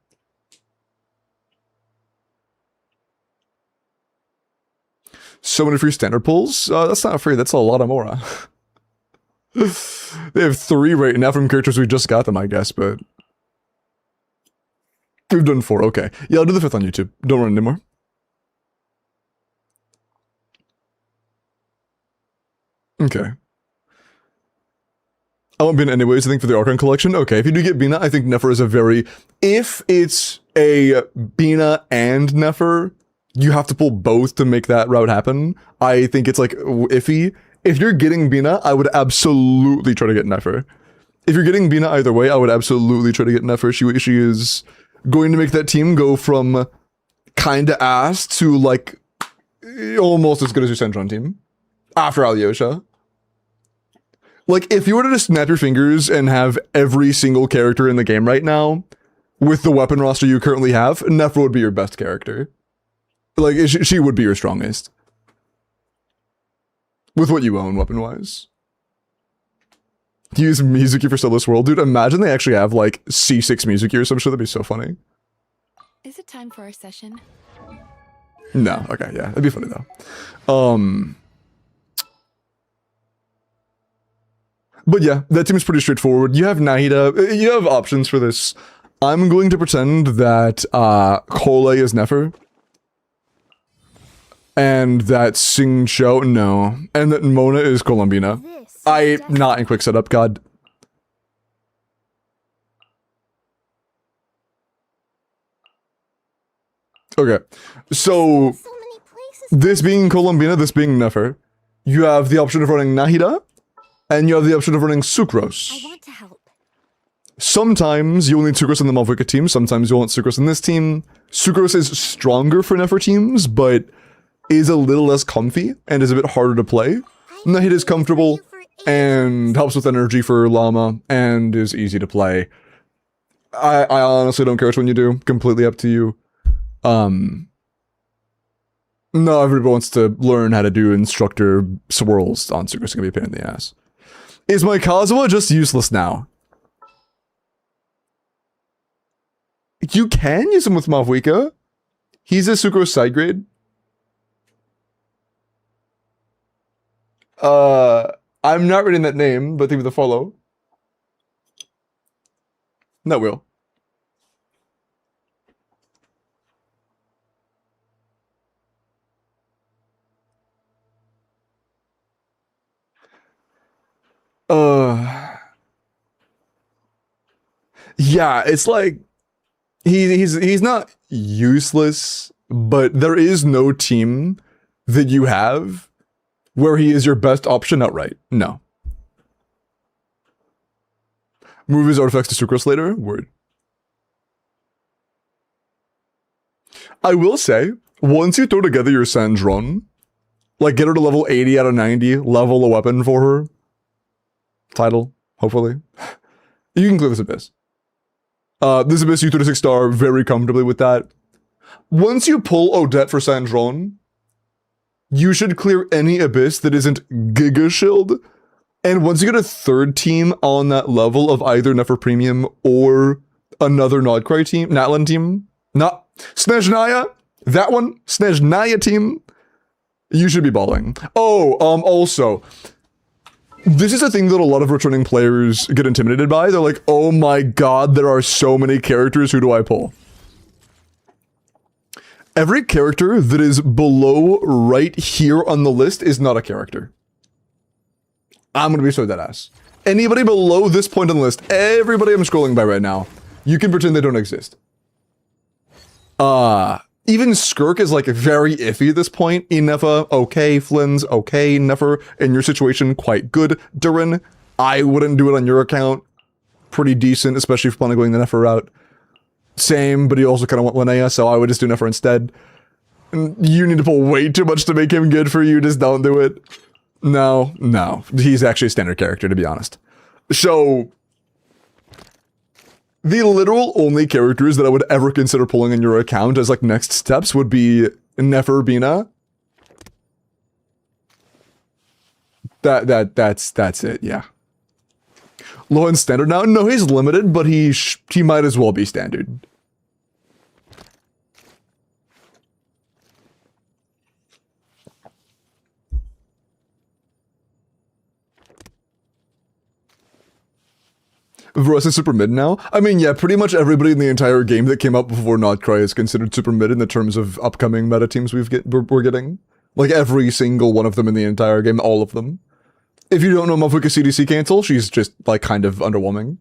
So many free standard pulls? That's not free, that's a lot of Mora. They have 3 right now from characters we just got them, I guess, but... We've done 4, okay. Yeah, I'll do the 5th on YouTube. Don't run anymore. Okay. I want Bina anyways, I think, for the Archon collection. Okay, if you do get Bina, I think Nefer is a very... If it's a Bina and Nefer, you have to pull both to make that route happen. I think it's, like, iffy. If you're getting Bina, I would absolutely try to get Nefer. If you're getting Bina either way, I would absolutely try to get Nefer. She is going to make that team go from kinda ass to, like, almost as good as your Centron team. After Alyosha. Like, if you were to just snap your fingers and have every single character in the game right now, with the weapon roster you currently have, Nefer would be your best character. Like, she would be your strongest. With what you own, weapon-wise. Use Mizuki for Soulless World. Dude, imagine they actually have, like, C6 Mizuki or some shit. That'd be so funny. Is it time for our session? No, okay, yeah. That'd be funny, though. But yeah, that team is pretty straightforward. You have Nahida. You have options for this. I'm going to pretend that Kole is Nefer. And that Xingqiu, no. And that Mona is Colombina. Not in quick setup, god. Okay, so this being Colombina, this being Nefer, you have the option of running Nahida, and you have the option of running Sucrose. I want to help. Sometimes you'll need Sucrose in the Malvika team, sometimes you'll want Sucrose in this team. Sucrose is stronger for Nefer teams, but is a little less comfy and is a bit harder to play. Nahida is comfortable and helps with energy for Llama and is easy to play. I honestly don't care which one you do. Completely up to you. No, everybody wants to learn how to do instructor swirls on Sucrose. It's gonna be a pain in the ass. Is my Kazuha just useless now? You can use him with Malvika. He's a Sucrose side grade. I'm not reading that name, but thank you for the follow. That will. Yeah, it's like he's not useless, but there is no team that you have where he is your best option outright. No. Move his artifacts to Sucrose later? Word. I will say, once you throw together your Sandron, like get her to level 80 out of 90, level a weapon for her. Title, hopefully. You can clear this Abyss. This Abyss, you 36 star very comfortably with that. Once you pull Odette for Sandron, you should clear any Abyss that isn't Giga Shield. And once you get a third team on that level of either Nefer Premium or another Nodcry team, Natlan team, not Snezhnaya, that one, Snezhnaya team, you should be balling. Oh, also, this is a thing that a lot of returning players get intimidated by. They're like, oh my god, there are so many characters, who do I pull? Every character that is below right here on the list is not a character. I'm gonna be so deadass. Anybody below this point on the list, everybody I'm scrolling by right now, you can pretend they don't exist. Even Skirk is like very iffy at this point. Enefa, okay. Flynn's okay. Nefer, in your situation, quite good. Durin, I wouldn't do it on your account. Pretty decent, especially if you plan on going the Nefer route. Same, but you also kind of want Linnea, so I would just do Nefer instead. And you need to pull way too much to make him good for you, just don't do it. No, no. He's actually a standard character, to be honest. So, the literal only characters that I would ever consider pulling in your account as like next steps would be Nefer, Bina. That's it, yeah. Low end standard now? No, he's limited, but he might as well be standard. Varus is super mid now? I mean, yeah, pretty much everybody in the entire game that came out before Notcry is considered super mid in the terms of upcoming meta teams we're getting. Like every single one of them in the entire game, all of them. If you don't know Mavuka CDC cancel, she's just like kind of underwhelming.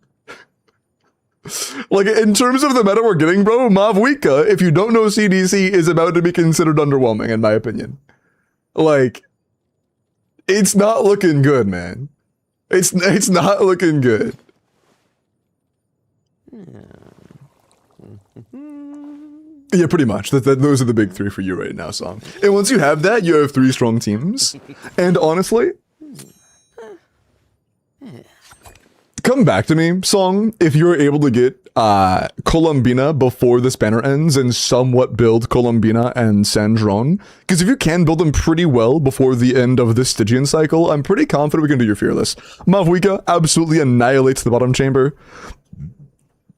Like in terms of the meta we're getting, bro, Mavuka, if you don't know CDC, is about to be considered underwhelming in my opinion. Like, it's not looking good, man. It's not looking good. Yeah, pretty much. Those are the big three for you right now, Song. And once you have that, you have 3 strong teams. And honestly, come back to me, Song, if you're able to get Columbina before this banner ends and somewhat build Columbina and Sandron. Because if you can build them pretty well before the end of this Stygian cycle, I'm pretty confident we can do your Fearless. Mavuka absolutely annihilates the bottom chamber.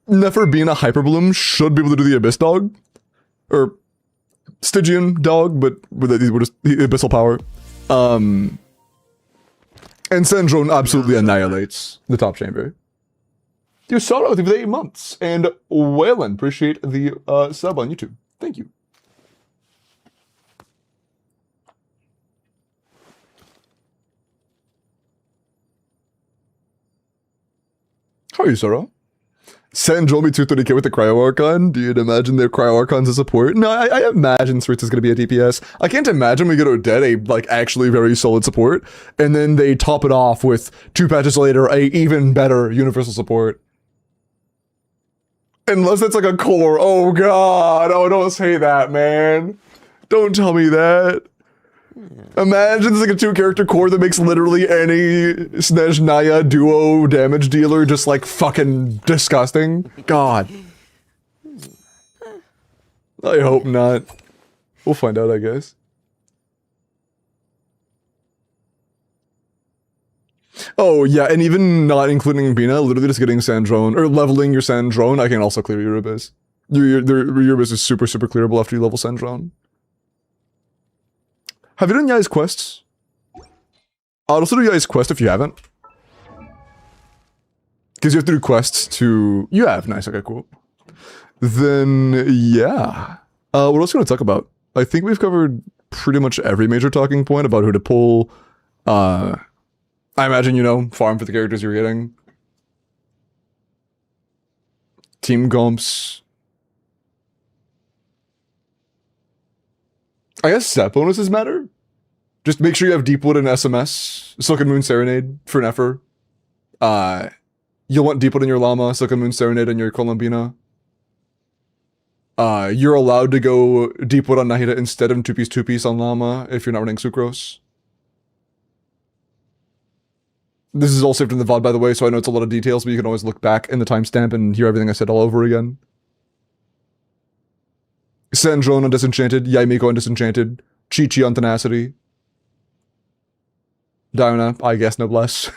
Nefer being a Hyperbloom should be able to do the Abyss Dog. Or Stygian Dog, but with just the Abyssal power. And Sandron absolutely annihilates the top chamber. You saw it with the 8 months. And Waylon, appreciate the sub on YouTube. Thank you. How are you, Sarah? Sandron be 230k with the Cryo Archon? Do you imagine their Cryo Archons as support? No, I imagine Sritz is going to be a DPS. I can't imagine we go to Dead a like actually very solid support, and then they top it off with 2 patches later a even better universal support. Unless it's like a core. Oh god, oh don't say that, man. Don't tell me that. Imagine it's like a 2-character core that makes literally any Snej Naya duo damage dealer just like fucking disgusting. God. I hope not. We'll find out, I guess. Oh yeah, and even not including Bina, literally just getting Sandron, or leveling your Sandron, I can also clear your Abyss. Your Abyss is super clearable after you level Sandron. Have you done Yai's quests? I'll also do Yai's quest if you haven't. Because you have to do quests to... You have, nice, okay, cool. Then, yeah. What else are we going to talk about? I think we've covered pretty much every major talking point about who to pull. I imagine, you know, farm for the characters you're getting. Team Gumps. I guess set bonuses matter. Just make sure you have Deepwood and SMS, Silken Moon Serenade for Nefer. You'll want Deepwood in your Llama, Silken Moon Serenade in your Columbina. You're allowed to go Deepwood on Nahida instead of 2-piece on Llama if you're not running Sucrose. This is all saved in the VOD, by the way, so I know it's a lot of details, but you can always look back in the timestamp and hear everything I said all over again. Sandron on Disenchanted, Yaimiko on Disenchanted, Chi-Chi on Tenacity. Diana, I guess, no bless.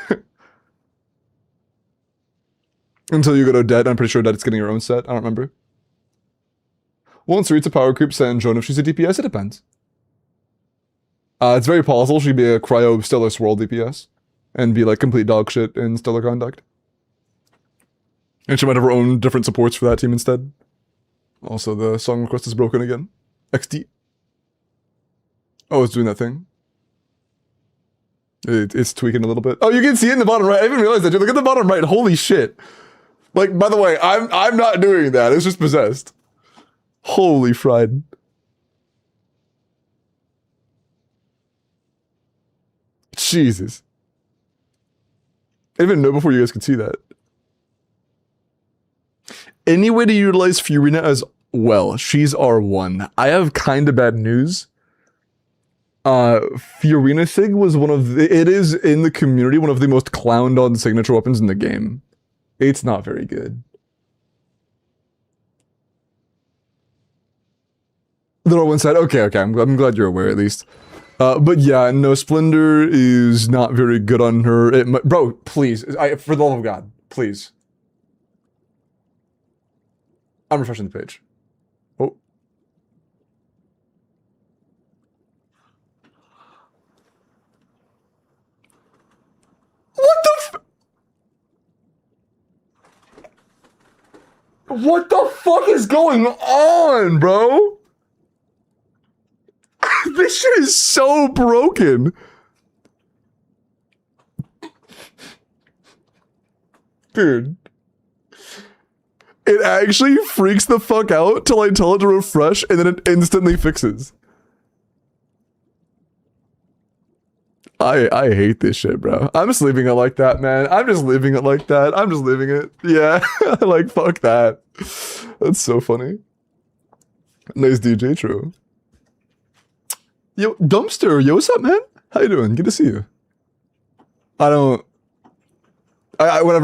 Until you go to Dead, I'm pretty sure Dead's getting her own set, I don't remember. Once Rita power creep Sandron, if she's a DPS, it depends. It's very possible she'd be a Cryo Stellar Swirl DPS, and be like complete dog shit in Stellar Conduct. And she might have her own different supports for that team instead. Also, the song request is broken again. XD. Oh, it's doing that thing. It's tweaking a little bit. Oh, you can see it in the bottom right. I didn't realize that, dude. Look at the bottom right. Holy shit. Like, by the way, I'm not doing that. It's just possessed. Holy fried. Jesus. I didn't even know before you guys could see that. Any way to utilize Fiorina as well? She's R1. I have kind of bad news. Fiorina Sig was one of the, it is in the community one of the most clowned on signature weapons in the game. It's not very good. The R1 side, okay, I'm glad you're aware at least. But yeah, no, Splendor is not very good on her. Bro, please, for the love of God, please. I'm refreshing the page. Oh. What the fuck is going on, bro? This shit is so broken. Dude. It actually freaks the fuck out till I tell it to refresh and then it instantly fixes. I hate this shit, bro. I'm just leaving it like that, man. I'm just leaving it like that. I'm just leaving it. Yeah, like, fuck that. That's so funny. Nice DJ, true. Yo, Dumpster, yo, what's up, man? How you doing? Good to see you. Whenever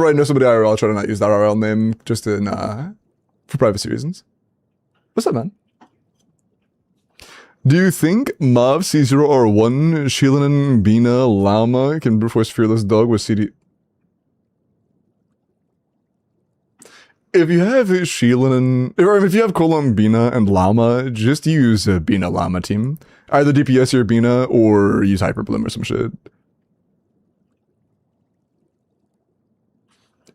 I know somebody IRL, I try to not use that IRL name just in, for privacy reasons. What's up, man? Do you think Mav C0R1, Shilinen, Bina, Llama can brute force Fearless Dog with CD? If you have Shilinen, or if you have Colum, Bina, and Llama, just use a Bina Llama team. Either DPS your Bina or use Hyper Bloom or some shit.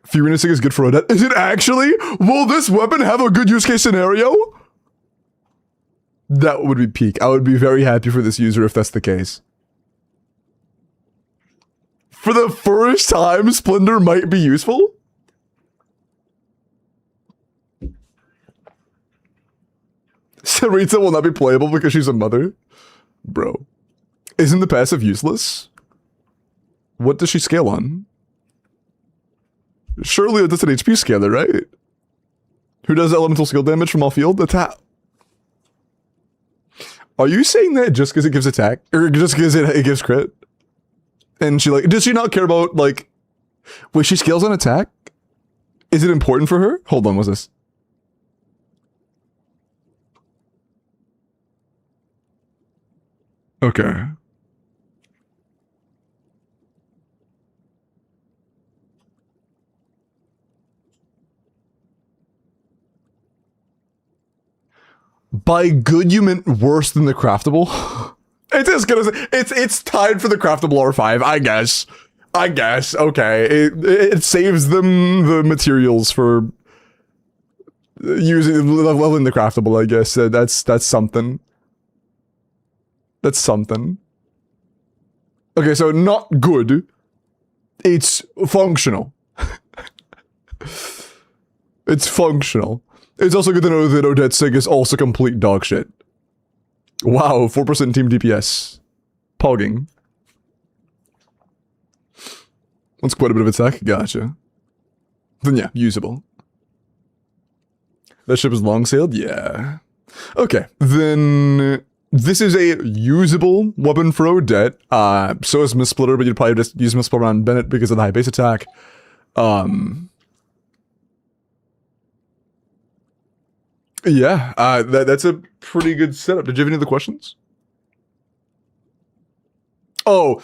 Fiorina Sig is good for Odette. Is it actually? Will this weapon have a good use case scenario? That would be peak. I would be very happy for this user if that's the case. For the first time, Splendor might be useful? Sarita will not be playable because she's a mother? Bro. Isn't the passive useless? What does she scale on? Surely it does an HP scaler, right? Who does elemental skill damage from off field? Attack. Are you saying that just because it gives attack? Or just because it gives crit? And she like, does she not care about like, wait, she scales on attack? Is it important for her? Hold on, what's this? Okay. By good, you meant worse than the craftable? It's just gonna say, it's tied for the craftable R5, I guess. Okay. It saves them the materials for using leveling the craftable, I guess. That's something. That's something. Okay, so not good. It's functional. It's functional. It's also good to know that Odette Sig is also complete dog shit. Wow, 4% team DPS. Pogging. That's quite a bit of attack. Gotcha. Then yeah, usable. That ship is long sailed? Yeah. Okay, then this is a usable weapon for Odette. So is Miss Splitter, but you'd probably just use Miss Splitter on Bennett because of the high base attack. Yeah, that's a pretty good setup. Did you have any other questions? Oh,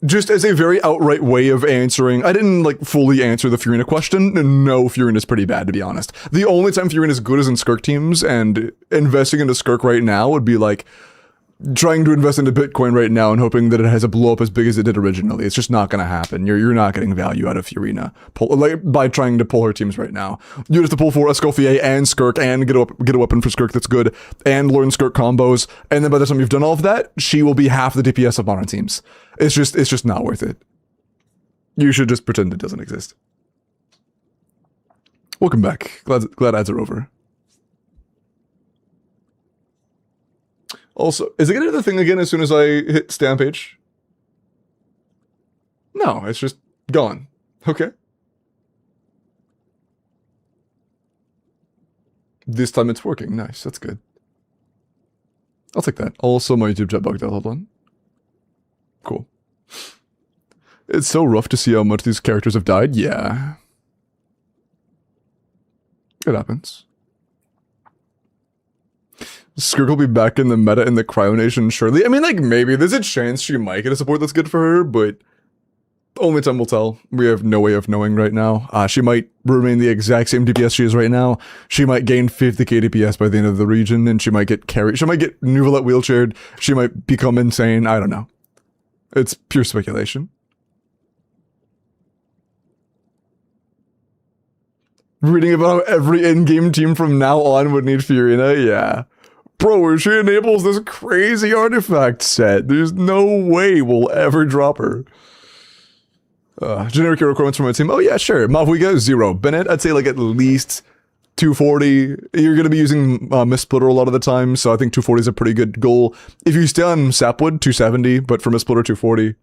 just as a very outright way of answering, I didn't like fully answer the Fiorina question. No, Fiorina is pretty bad, to be honest. The only time Fiorina is good is in Skirk teams, and investing into Skirk right now would be like trying to invest into Bitcoin right now and hoping that it has a blow up as big as it did originally. It's just not going to happen. You're not getting value out of Fiorina by trying to pull her teams right now. You have to pull for Escoffier and Skirk and get a weapon for Skirk that's good and learn Skirk combos. And then by the time you've done all of that, she will be half the DPS of modern teams. It's just not worth it. You should just pretend it doesn't exist. Welcome back. Glad ads are over. Also, is it gonna do the thing again as soon as I hit Stampage? No, it's just gone. Okay. This time it's working. Nice, that's good. I'll take that. Also, my YouTube chat bugged out. Hold on. Cool. It's so rough to see how much these characters have died. Yeah. It happens. Skirk will be back in the meta in the Cryo Nation, surely. I mean, like, maybe. There's a chance she might get a support that's good for her, but only time will tell. We have no way of knowing right now. She might remain the exact same DPS she is right now. She might gain 50k DPS by the end of the region, and she might get carried. She might get Nuvolette wheelchaired. She might become insane. I don't know. It's pure speculation. Reading about how every in-game team from now on would need Fiorina? Yeah. Bro, she enables this crazy artifact set. There's no way we'll ever drop her. Generic hero requirements for my team. Oh yeah, sure. Mavuiga, 0. Bennett, I'd say like at least 240. You're going to be using Mistsplitter a lot of the time, so I think 240 is a pretty good goal. If you stay on Sapwood, 270, but for Mistsplitter, 240.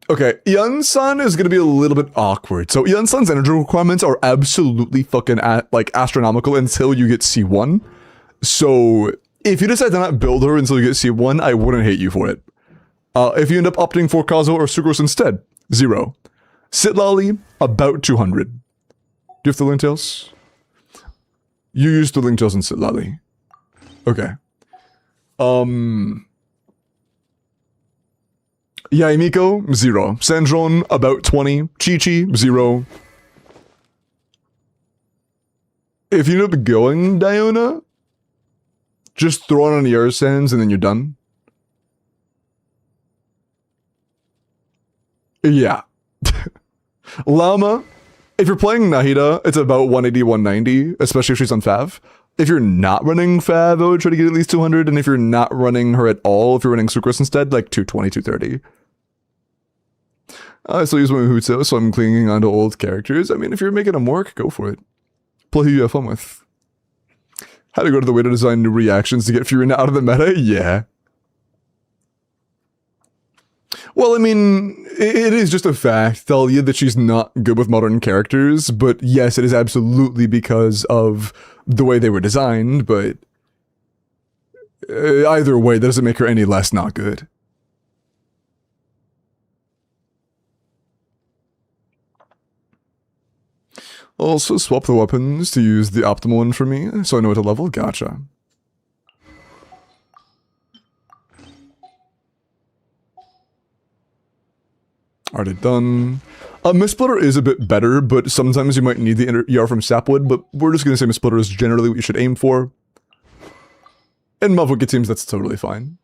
Okay, Yun-san is going to be a little bit awkward. So Yun-san's energy requirements are absolutely fucking like astronomical until you get C1. So if you decide to not build her until you get C1, I wouldn't hate you for it. If you end up opting for Kazo or Sucrose instead, 0. Sitlali, about 200. Do you have the Lingtails? You used the Lingtails in Sitlali. Okay. Yaimiko, 0. Sandron, about 20. Chi-Chi, 0. If you end up going Diona, just throw it on the Arsans and then you're done. Yeah. Llama, if you're playing Nahida, it's about 180, 190, especially if she's on Fav. If you're not running Fav, I would try to get at least 200, and if you're not running her at all, if you're running Sucrose instead, like 220, 230. I still use my Hootso, so I'm clinging onto old characters. I mean, if you're making them work, go for it. Play who you have fun with. How to go to the way to design new reactions to get Fiorina out of the meta? Yeah. Well, I mean, it is just a fact, Thalia, that she's not good with modern characters, but yes, it is absolutely because of the way they were designed, but either way, that doesn't make her any less not good. Also, swap the weapons to use the optimal one for me, so I know what to level. Gotcha. Already done. Mistsplitter is a bit better, but sometimes you might need the ER from Sapwood, but we're just going to say Mistsplitter is generally what you should aim for. And Mavuiga teams, that's totally fine.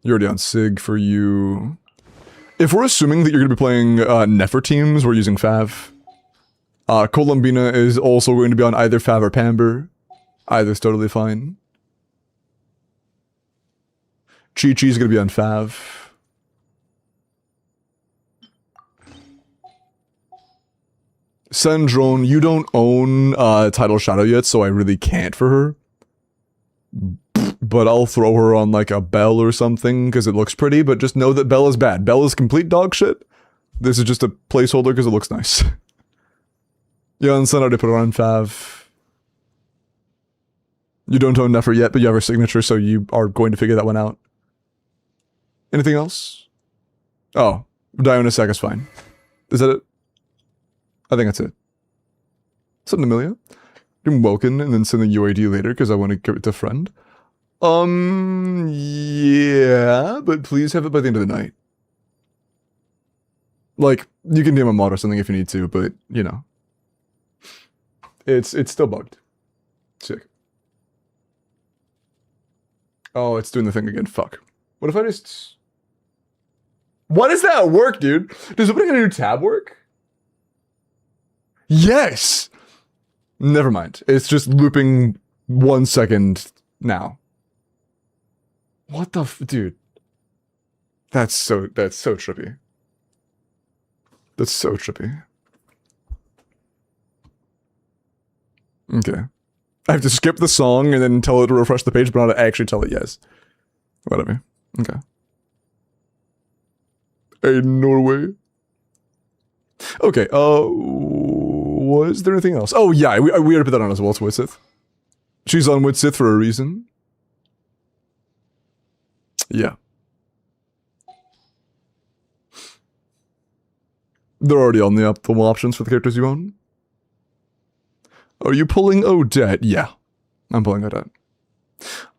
You're already on Sig for you. If we're assuming that you're going to be playing Nefer teams, we're using Fav. Columbina is also going to be on either Fav or Pamber. Either's totally fine. Chi-Chi's going to be on Fav. Sandrone, you don't own Tidal Shadow yet, so I really can't for her. But I'll throw her on like a Bell or something, because it looks pretty, but just know that Bell is bad. Bell is complete dog shit. This is just a placeholder because it looks nice. Yeah, and Sun already put her on Fav. You don't own Nefer yet, but you have her signature, so you are going to figure that one out. Anything else? Oh, Dionysac is fine. Is that it? I think that's it. Something Amelia. Do WELKIN and then send the UID later because I want to give it to friend. Yeah, but please have it by the end of the night. Like, you can name a mod or something if you need to, but, you know. It's still bugged. Sick. Oh, it's doing the thing again. Fuck. What if I just... Why does that work, dude? Does opening a new tab work? Yes! Never mind. It's just looping 1 second now. What the dude? That's so trippy. That's so trippy. Okay. I have to skip the song and then tell it to refresh the page, but not actually tell it yes. Whatever. Okay. in Norway. Okay, was there anything else? Oh yeah, we already put that on as well, it's Witsith. She's on Witsith for a reason. Yeah. They're already on the optimal options for the characters you own. Are you pulling Odette? Yeah, I'm pulling Odette.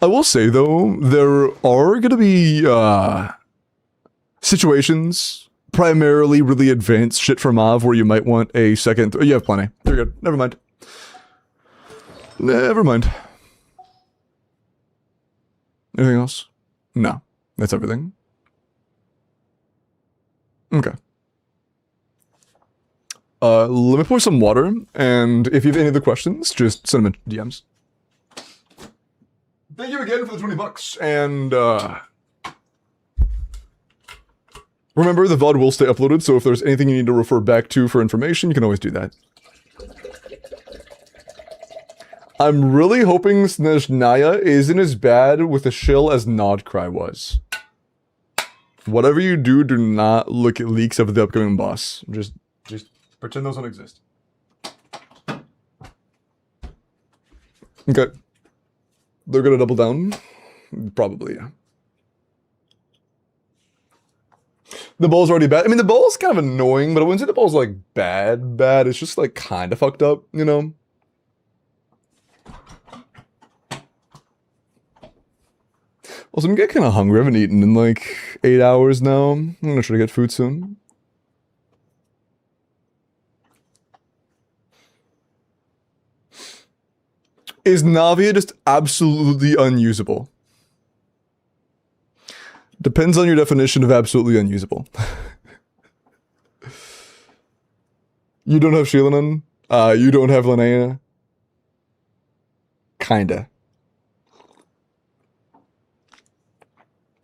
I will say though, there are gonna be situations, primarily really advanced shit for Mav, where you might want a second. You have plenty. You're good. Never mind. Never mind. Anything else? No, that's everything. Okay. Let me pour some water, and if you have any other questions, just send them in DMs. Thank you again for the $20, and remember, the VOD will stay uploaded, so if there's anything you need to refer back to for information, you can always do that. I'm really hoping Snezhnaya isn't as bad with the shill as Nodcry was. Whatever you do, do not look at leaks of the upcoming boss. Just pretend those don't exist. Okay. They're gonna double down? Probably, yeah. The ball's already bad. I mean, the ball's kind of annoying, but I wouldn't say the ball's, like, bad. It's just, like, kind of fucked up, you know? Also, I'm getting kind of hungry. I haven't eaten in, like, 8 hours now. I'm gonna try to get food soon. Is Navia just absolutely unusable? Depends on your definition of absolutely unusable. You don't have Sheilanan? You don't have Linnea? Kinda.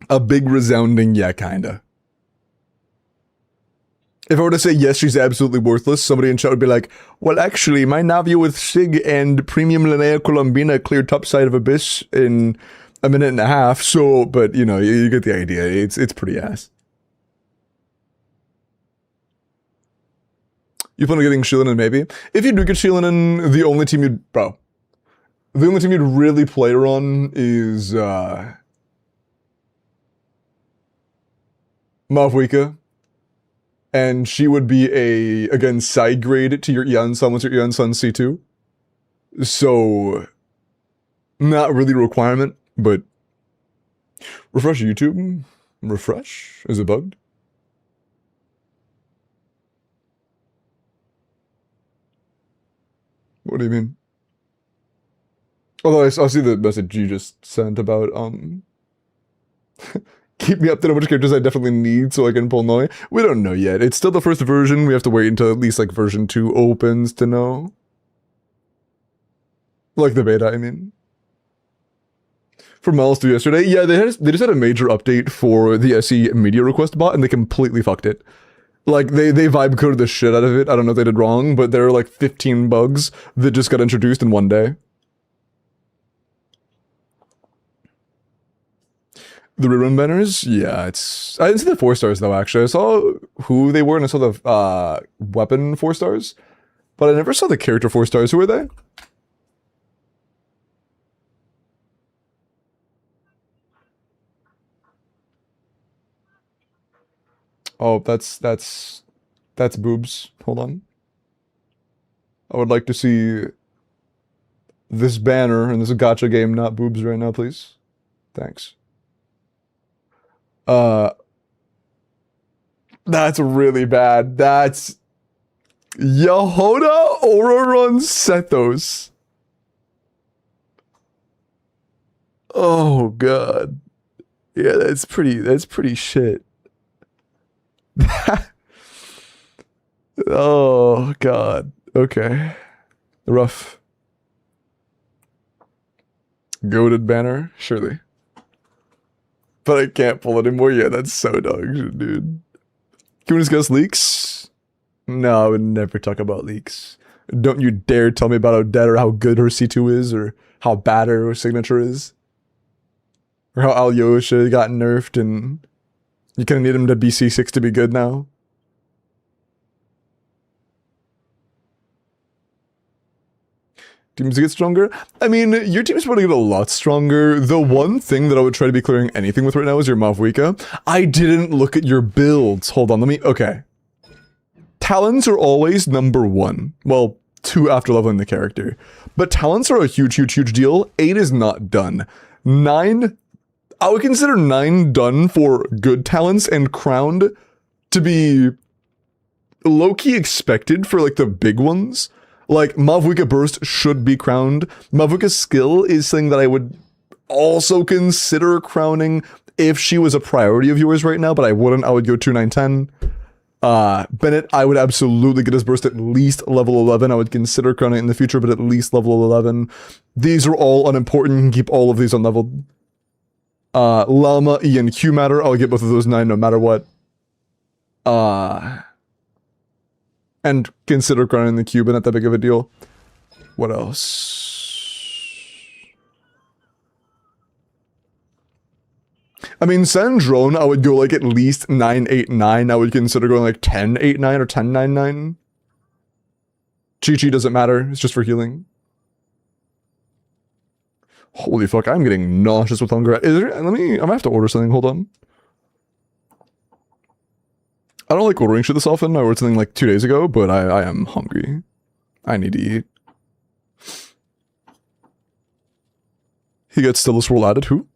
A big resounding yeah, kinda. If I were to say yes, she's absolutely worthless, somebody in chat would be like, well, actually, my Navia with Sig and Premium Linnea Colombina cleared top side of Abyss in a minute and a half, so, but, you know, you get the idea. It's pretty ass. You plan on getting Sheilanan, maybe? If you do get Sheilanan, the only team you'd... Bro. The only team you'd really play her on is, Mavwika. And she would be a, again, side grade to your Ian-san once your Ian-san C2. So, not really a requirement, but refresh YouTube. Refresh? Is it bugged? What do you mean? Although I see the message you just sent about, keep me up to know which characters I definitely need so I can pull Noi. We don't know yet. It's still the first version. We have to wait until at least like version 2 opens to know. Like the beta, I mean. For Milestone yesterday, yeah, they just had a major update for the SE media request bot and they completely fucked it. Like, they vibe coded the shit out of it. I don't know what they did wrong, but there are like 15 bugs that just got introduced in one day. The rerun banners? Yeah, it's... I didn't see the 4 stars though, actually. I saw who they were and I saw the weapon 4 stars. But I never saw the character 4 stars. Who were they? Oh, that's boobs. Hold on. I would like to see this banner in this gacha game, not boobs right now, please. Thanks. That's really bad. That's Yahoda Ororon Sethos. Oh god. Yeah, that's pretty shit. Oh god. Okay. Rough. Goated banner, surely. But I can't pull it anymore. Yeah, that's so dog shit, dude. Can we discuss leaks? No, I would never talk about leaks. Don't you dare tell me about Odette or how good her C2 is or how bad her signature is. Or how Alyosha got nerfed and You kind of need him to be C6 to be good now. Teams get stronger? I mean, your team's probably get a lot stronger. The one thing that I would try to be clearing anything with right now is your Mavwika. I didn't look at your builds. Hold on, let me... Okay. Talents are always number 1. Well, 2 after leveling the character. But talents are a huge deal. 8 is not done. 9... I would consider 9 done for good talents and crowned to be low-key expected for, like, the big ones. Like, Mavwika Burst should be crowned. Mavwika's skill is something that I would also consider crowning if she was a priority of yours right now, but I wouldn't. I would go 2, 9, 10. Bennett, I would absolutely get his burst at least level 11. I would consider crowning it in the future, but at least level 11. These are all unimportant. You can keep all of these unleveled. Llama, E, and Q matter. I'll get both of those 9 no matter what. And consider crowning the Q, but not that big of a deal. What else? I mean, Sandrone, I would go like at least 9, 8, 9. I would consider going like 10, 8, 9 or 10, 9, 9. Chi-Chi doesn't matter. It's just for healing. Holy fuck, I'm getting nauseous with hunger. Is there, I might have to order something. Hold on. I don't like ordering shit this often. I ordered something like 2 days ago, but I am hungry. I need to eat. He gets Stillest Roll added. Who?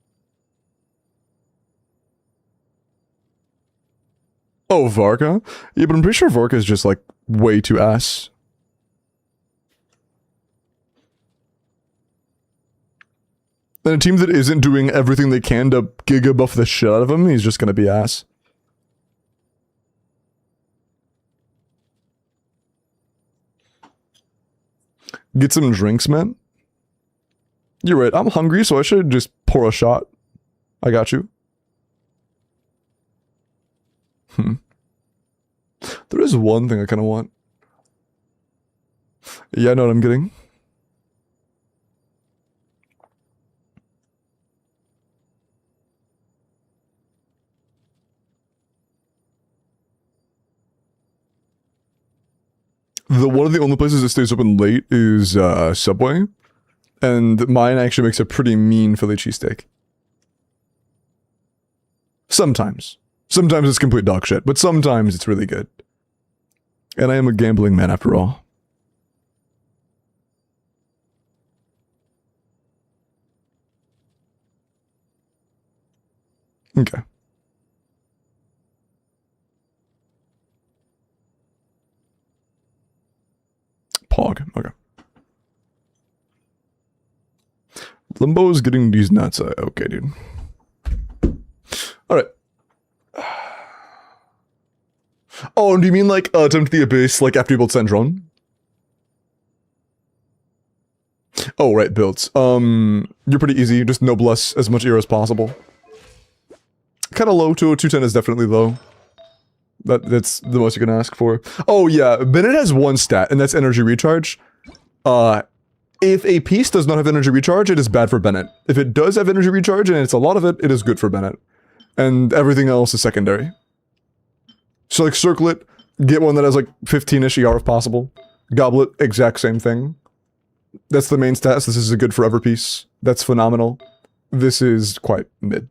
Oh, Varka? Yeah, but I'm pretty sure Varka is just like way too ass. And a team that isn't doing everything they can to giga buff the shit out of him, he's just gonna be ass. Get some drinks, man. You're right, I'm hungry, so I should just pour a shot. I got you. There is one thing I kind of want. Yeah, I know what I'm getting. One of the only places that stays open late is Subway. And mine actually makes a pretty mean Philly cheesesteak. Sometimes. Sometimes it's complete dog shit, but sometimes it's really good. And I am a gambling man after all. Okay. Pog. Okay. Limbo is getting these nuts. Okay, dude. Alright. Oh, do you mean like Attempt the Abyss, like after you build Sandrone? Oh, right, builds. You're pretty easy. Just noblesse as much air as possible. Kind of low too. 210 is definitely low. That's the most you can ask for. Oh yeah, Bennett has one stat, and that's energy recharge. If a piece does not have energy recharge, it is bad for Bennett. If it does have energy recharge, and it's a lot of it, it is good for Bennett. And everything else is secondary. So like Circlet, get one that has like 15-ish ER if possible. Goblet, exact same thing. That's the main stats. This is a good forever piece. That's phenomenal. This is quite mid.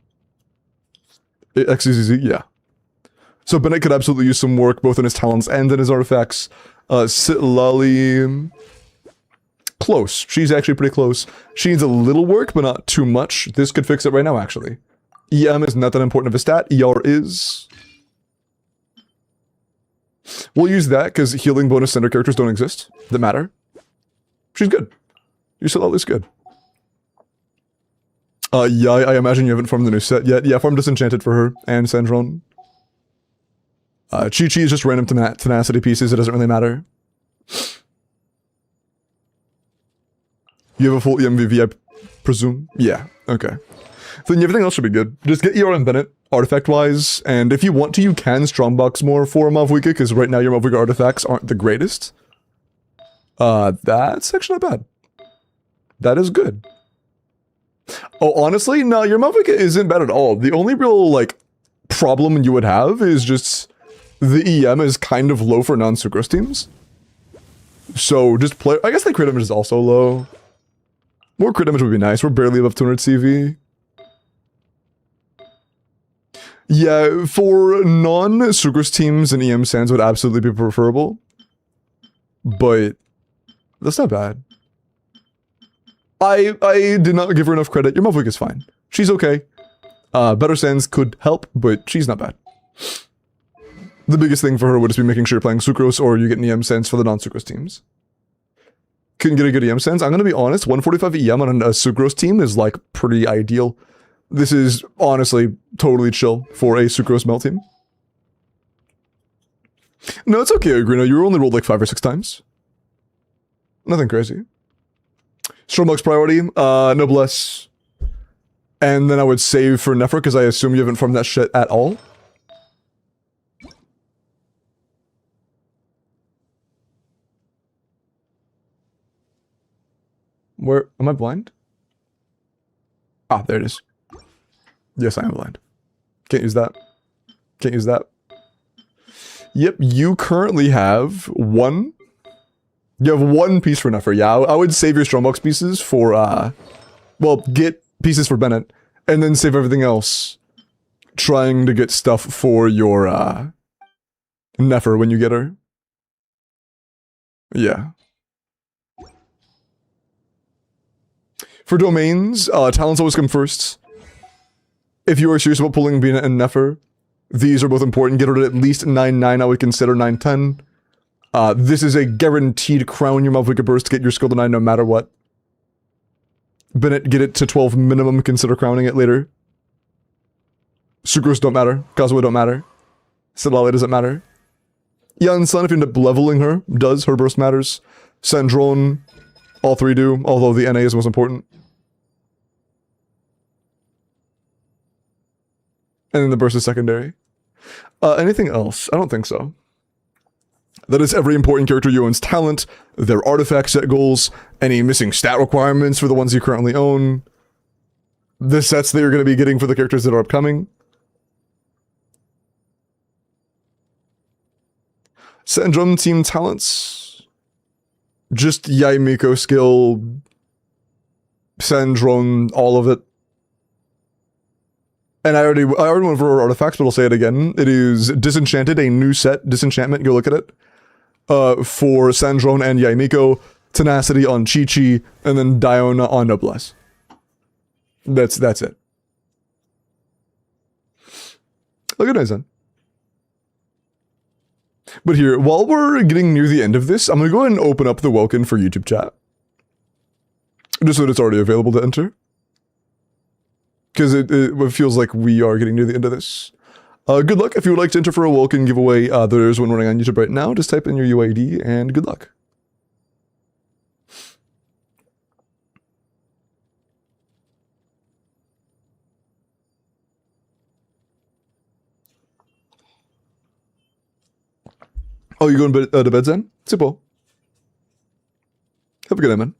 XZZ, yeah. So Bennett could absolutely use some work both in his talents and in his artifacts. Sitlali... Close. She's actually pretty close. She needs a little work, but not too much. This could fix it right now, actually. EM is not that important of a stat. ER is... We'll use that, because healing bonus center characters don't exist that matter. She's good. Sitlali's good. Yeah, I imagine you haven't farmed the new set yet. Yeah, farmed Disenchanted for her, and Sandrone. Chi-Chi is just random tenacity pieces, it doesn't really matter. You have a full EMVV, I presume? Yeah, okay. Then everything else should be good. Just get ER and Bennett, artifact-wise, and if you want to, you can strongbox more for Mavwika, because right now your Mavwika artifacts aren't the greatest. That's actually not bad. That is good. Oh, honestly, no, your Mavwika isn't bad at all. The only real, like, problem you would have is just the EM is kind of low for non-Sucrose teams. So just play. I guess the crit damage is also low. More crit damage would be nice. We're barely above 200 CV. Yeah, for non-Sucrose teams, and EM Sands would absolutely be preferable. But that's not bad. I did not give her enough credit. Your Malphite is fine. She's okay. Better Sands could help, but she's not bad. The biggest thing for her would just be making sure you're playing Sucrose or you get an EM Sands for the non-Sucrose teams. Couldn't get a good EM Sands. I'm gonna be honest, 145 EM on a Sucrose team is like pretty ideal. This is honestly totally chill for a Sucrose Melt team. No, it's okay, Agrino. You only rolled like 5 or 6 times. Nothing crazy. Stromluck's priority, Noblesse. And then I would save for Nephra, because I assume you haven't farmed that shit at all. Where? Am I blind? Ah, there it is. Yes, I am blind. Can't use that. Can't use that. Yep, you currently have one. You have one piece for Nephra. Yeah, I would save your Strombox pieces for, well, get pieces for Bennett, and then save everything else. Trying to get stuff for your, Nephra when you get her. Yeah. For domains, talents always come first. If you are serious about pulling Bina and Nefer, these are both important. Get her to at least 9-9, I would consider 9-10. This is a guaranteed crown your Malphite burst to get your skill to 9 no matter what. Bennett, get it to 12 minimum, consider crowning it later. Sucrose don't matter. Kazuha don't matter. Sidlale doesn't matter. Yan Sun, if you end up leveling her, does. Her burst matters. Sandrone, all 3 do, although the NA is most important. And then the burst is secondary. Anything else? I don't think so. That is every important character you own's talent, their artifact set goals, any missing stat requirements for the ones you currently own, the sets that you're going to be getting for the characters that are upcoming. Sandrum team talents. Just Yaimiko skill, Sandrone, all of it. And I already went over artifacts, but I'll say it again. It is Disenchanted, a new set, Disenchantment, go look at it. For Sandrone and Yaimiko, Tenacity on Chi-Chi, and then Diona on Noblesse. That's it. Look at nice then. But here, while we're getting near the end of this, I'm gonna go ahead and open up the Welkin for YouTube chat. Just so that it's already available to enter. Because it feels like we are getting near the end of this. Good luck. If you would like to enter for a Welkin giveaway, there's one running on YouTube right now. Just type in your UID and good luck. Oh, you going to bed, Zen? Simple. Have a good night, man.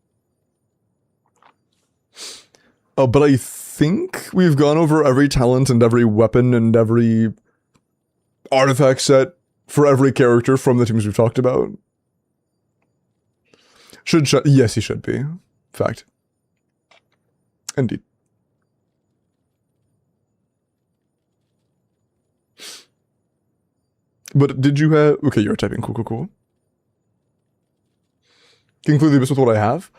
Oh, but I think we've gone over every talent and every weapon and every artifact set for every character from the teams we've talked about. Yes, he should be. Fact. Indeed. But did you have... Okay, you're typing. Cool, cool, cool. Conclude the abyss with what I have.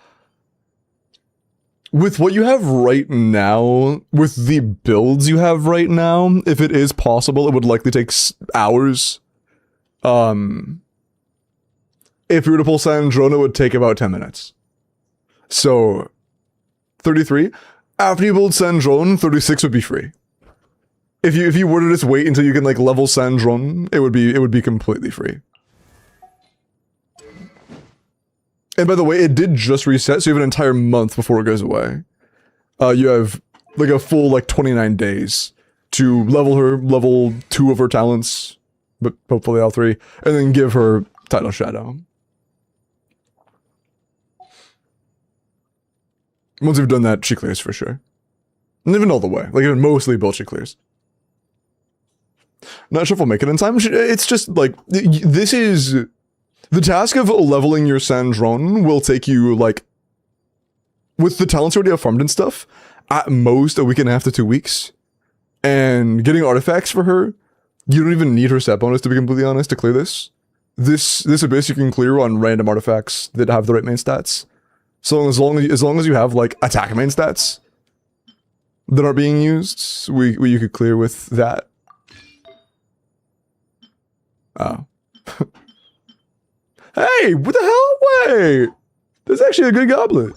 With what you have right now, with the builds you have right now, if it is possible, it would likely take hours. If you were to pull Sandrone, it would take about 10 minutes. So, 33. After you build Sandrone, 36 would be free. If you were to just wait until you can like level Sandrone, it would be completely free. And by the way, it did just reset, so you have an entire month before it goes away. You have like a full like 29 days to level her, level 2 of her talents, but hopefully all 3, and then give her Title Shadow. Once you've done that, she clears for sure. And even all the way, like even mostly built, she clears. Not sure if we'll make it in time. It's just like, this is, the task of leveling your Sandrone will take you like, with the talents you already have farmed and stuff, at most a week and a half to 2 weeks. And getting artifacts for her, you don't even need her set bonus to be completely honest to clear this. This abyss you can clear on random artifacts that have the right main stats. So as long as you have like attack main stats that are being used, you could clear with that. Oh. Hey, what the hell? Wait! That's actually a good goblet.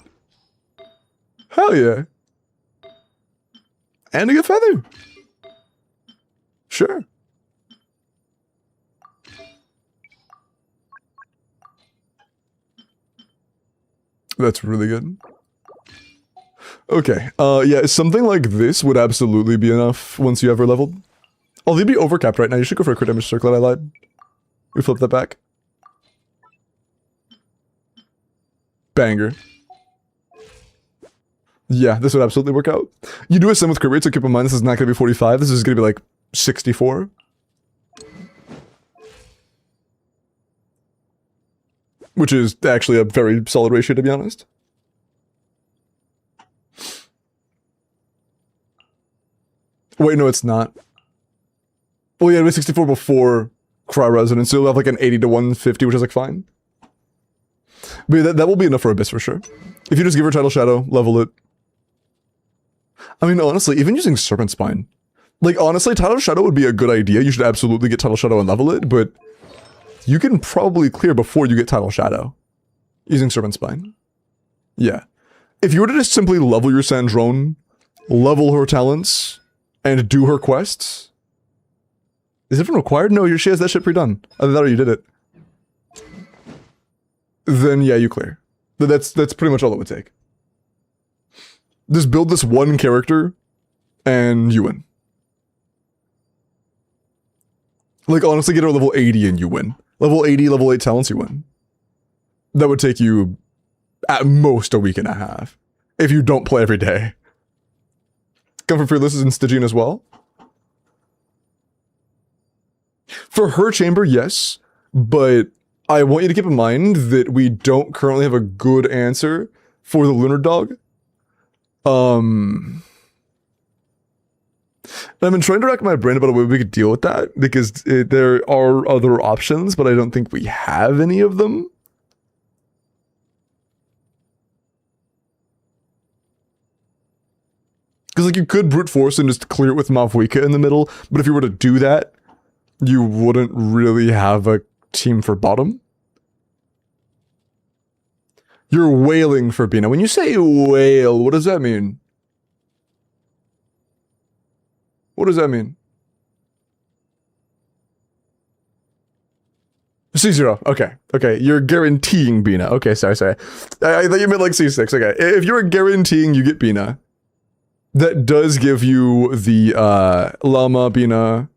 Hell yeah. And a good feather. Sure. That's really good. Okay, yeah, something like this would absolutely be enough once you ever leveled. Oh, they'd be overcapped right now. You should go for a crit damage circlet, I lied. We flipped that back. Banger. Yeah, this would absolutely work out. You do a sim with crit rate, so keep in mind this is not going to be 45, this is going to be like 64. Which is actually a very solid ratio, to be honest. Wait, no, it's not. Well, yeah, it was 64 before Cry Resonance, so you'll have like an 80 to 150, which is like fine. But yeah, that will be enough for Abyss for sure. If you just give her Tidal Shadow, level it. I mean, honestly, even using Serpent Spine. Like, honestly, Tidal Shadow would be a good idea. You should absolutely get Tidal Shadow and level it, but you can probably clear before you get Tidal Shadow using Serpent Spine. Yeah. If you were to just simply level your Sandrone, level her talents, and do her quests. Is it even required? No, she has that shit pre-done. Either that or you did it. Then yeah, you clear. That's pretty much all it would take. Just build this one character, and you win. Like, honestly, get her level 80 and you win. Level 80, level 8 talents, you win. That would take you, at most, a week and a half. If you don't play every day. Comfort Fearless is in Stygian as well. For her chamber, yes. But I want you to keep in mind that we don't currently have a good answer for the Lunar Dog. And I've been trying to rack my brain about a way we could deal with that, because there are other options, but I don't think we have any of them. Because, like, you could brute force and just clear it with Mavwika in the middle, but if you were to do that, you wouldn't really have a team for bottom. You're wailing for Bina. When you say wail, what does that mean? What does that mean? C0. Okay. Okay. You're guaranteeing Bina. Okay. Sorry. I thought you meant like C6. Okay. If you're guaranteeing you get Bina, that does give you the Llama, Bina,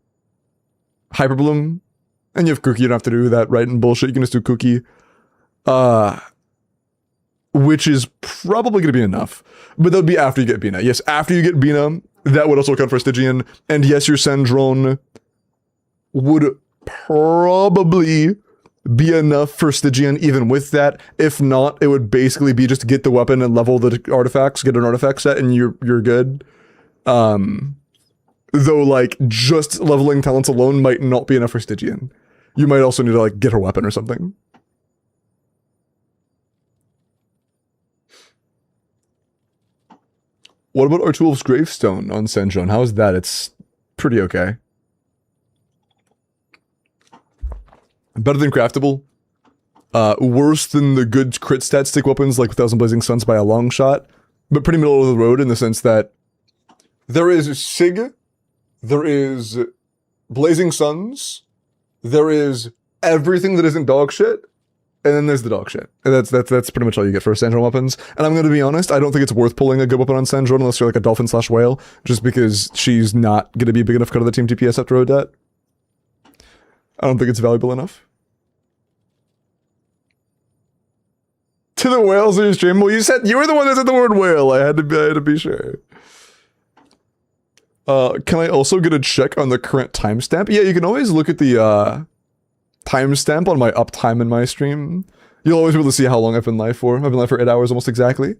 Hyperbloom, and you have Cookie. You don't have to do that right and bullshit. You can just do Cookie. Which is probably going to be enough. But that would be after you get Bina. Yes, after you get Bina, that would also count for Stygian. And yes, your Sandrone would probably be enough for Stygian even with that. If not, it would basically be just get the weapon and level the artifacts, get an artifact set, and you're good. Though, like, just leveling talents alone might not be enough for Stygian. You might also need to, like, get her weapon or something. What about Artulf's Gravestone on Sandrone? How is that? It's pretty okay. Better than craftable. Worse than the good crit stat stick weapons like 1,000 Blazing Suns by a long shot. But pretty middle of the road in the sense that there is Sig, there is Blazing Suns, there is everything that isn't dog shit, and then there's the dog shit. And that's pretty much all you get for Sandrone weapons. And I'm going to be honest, I don't think it's worth pulling a good weapon on Sandrone unless you're like a dolphin/whale, just because she's not going to be a big enough cut of the team TPS after Odette. I don't think it's valuable enough. To the whales in your stream? Well, you were the one that said the word whale. I had to be sure. Can I also get a check on the current timestamp? Yeah, you can always look at the timestamp on my uptime in my stream. You'll always be able to see how long I've been live for. I've been live for 8 hours almost exactly.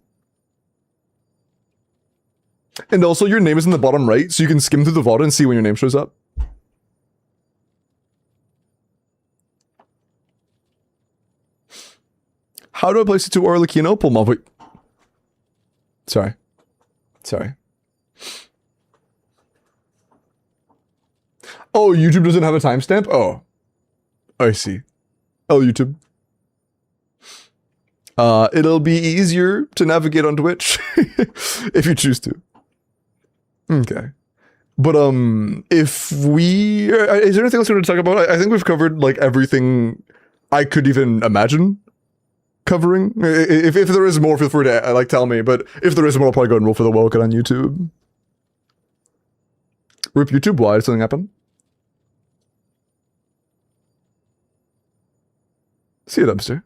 And also, your name is in the bottom right, so you can skim through the VOD and see when your name shows up. How do I place it to Arlecchino? Pull mob. Wait. Sorry. Oh, YouTube doesn't have a timestamp? Oh. I see. Oh, YouTube. It'll be easier to navigate on Twitch if you choose to. Okay. But, if we... is there anything else we want to talk about? I think we've covered, like, everything I could even imagine covering. If there is more, feel free to, like, tell me. But if there is more, I'll probably go and roll for the Welkin on YouTube. RIP YouTube, why did something happen? See you, Dumpster.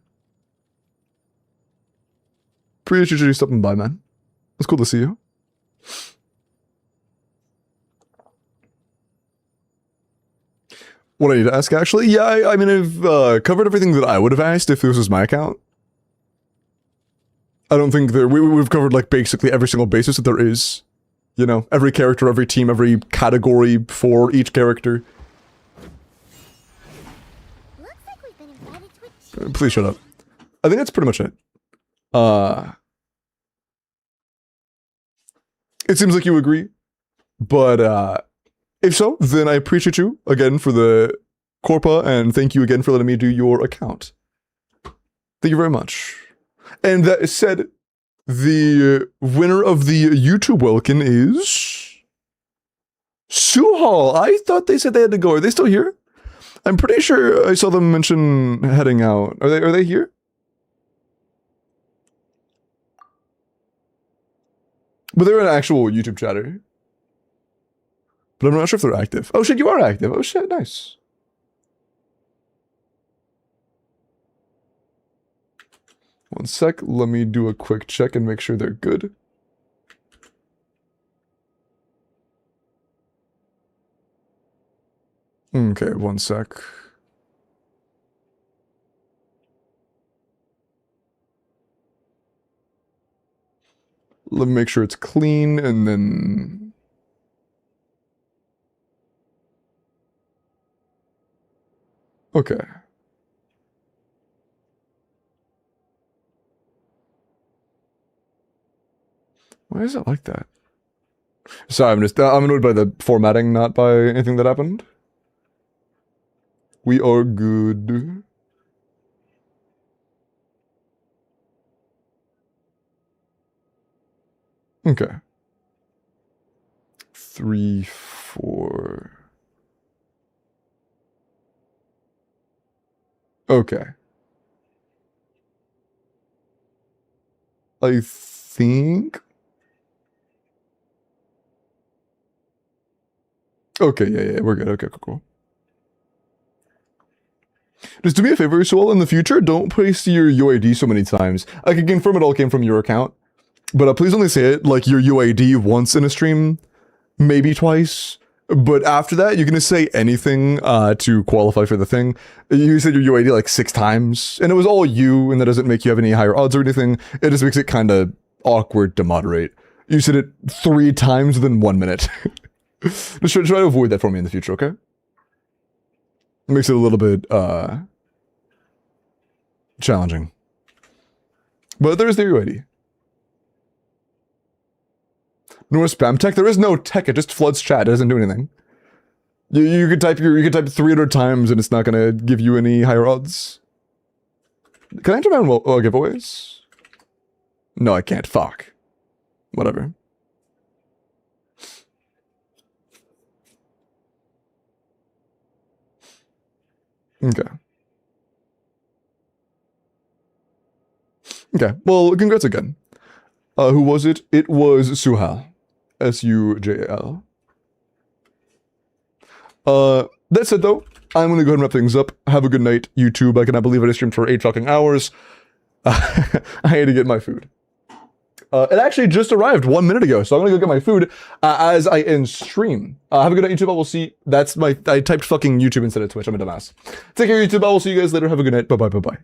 Appreciate you stopping by, man. It's cool to see you. What I need to ask, actually? Yeah, I mean, I've covered everything that I would have asked if this was my account. I don't think we've covered, like, basically every single basis that there is. You know, every character, every team, every category for each character. Looks like we've been invited to a Please shut up. I think that's pretty much it. It seems like you agree, but if so, then I appreciate you again for the Corpa, and thank you again for letting me do your account. Thank you very much. And that said, the winner of the YouTube Welkin is Suhal. I thought they said they had to go. Are they still here? I'm pretty sure I saw them mention heading out. Are they here? But they're an actual YouTube chatter. But I'm not sure if they're active. Oh shit, you are active. Oh shit, nice. One sec, let me do a quick check and make sure they're good. Okay, one sec. Let me make sure it's clean and then... Okay. Why is it like that? Sorry, I'm annoyed by the formatting, not by anything that happened. We are good. Okay. 3, 4. Okay. I think... Okay, yeah, we're good. Okay, cool. Just do me a favor, Soul, in the future, don't place your UID so many times. I can confirm it all came from your account, but please only say it, like, your UID once in a stream, maybe twice, but after that, you're gonna say anything to qualify for the thing. You said your UID like 6 times, and it was all you, and that doesn't make you have any higher odds or anything. It just makes it kind of awkward to moderate. You said it 3 times within 1 minute. Just try to avoid that for me in the future, okay? It makes it a little bit, challenging. But there's the UID. No spam tech? There is no tech, it just floods chat, it doesn't do anything. You could type 300 times and it's not gonna give you any higher odds. Can I enter my own giveaways? No, I can't. Fuck. Whatever. Okay. Okay, well, congrats again. Who was it? It was Suhal. S-U-J-A-L. That said, though, I'm gonna go ahead and wrap things up. Have a good night, YouTube. I cannot believe I streamed for 8 fucking hours. I had to get my food. It actually just arrived 1 minute ago, so I'm gonna go get my food as I end stream. Have a good night, YouTube. I will see. I typed fucking YouTube instead of Twitch. I'm a dumbass. Take care, YouTube. I will see you guys later. Have a good night. Bye bye. Bye bye.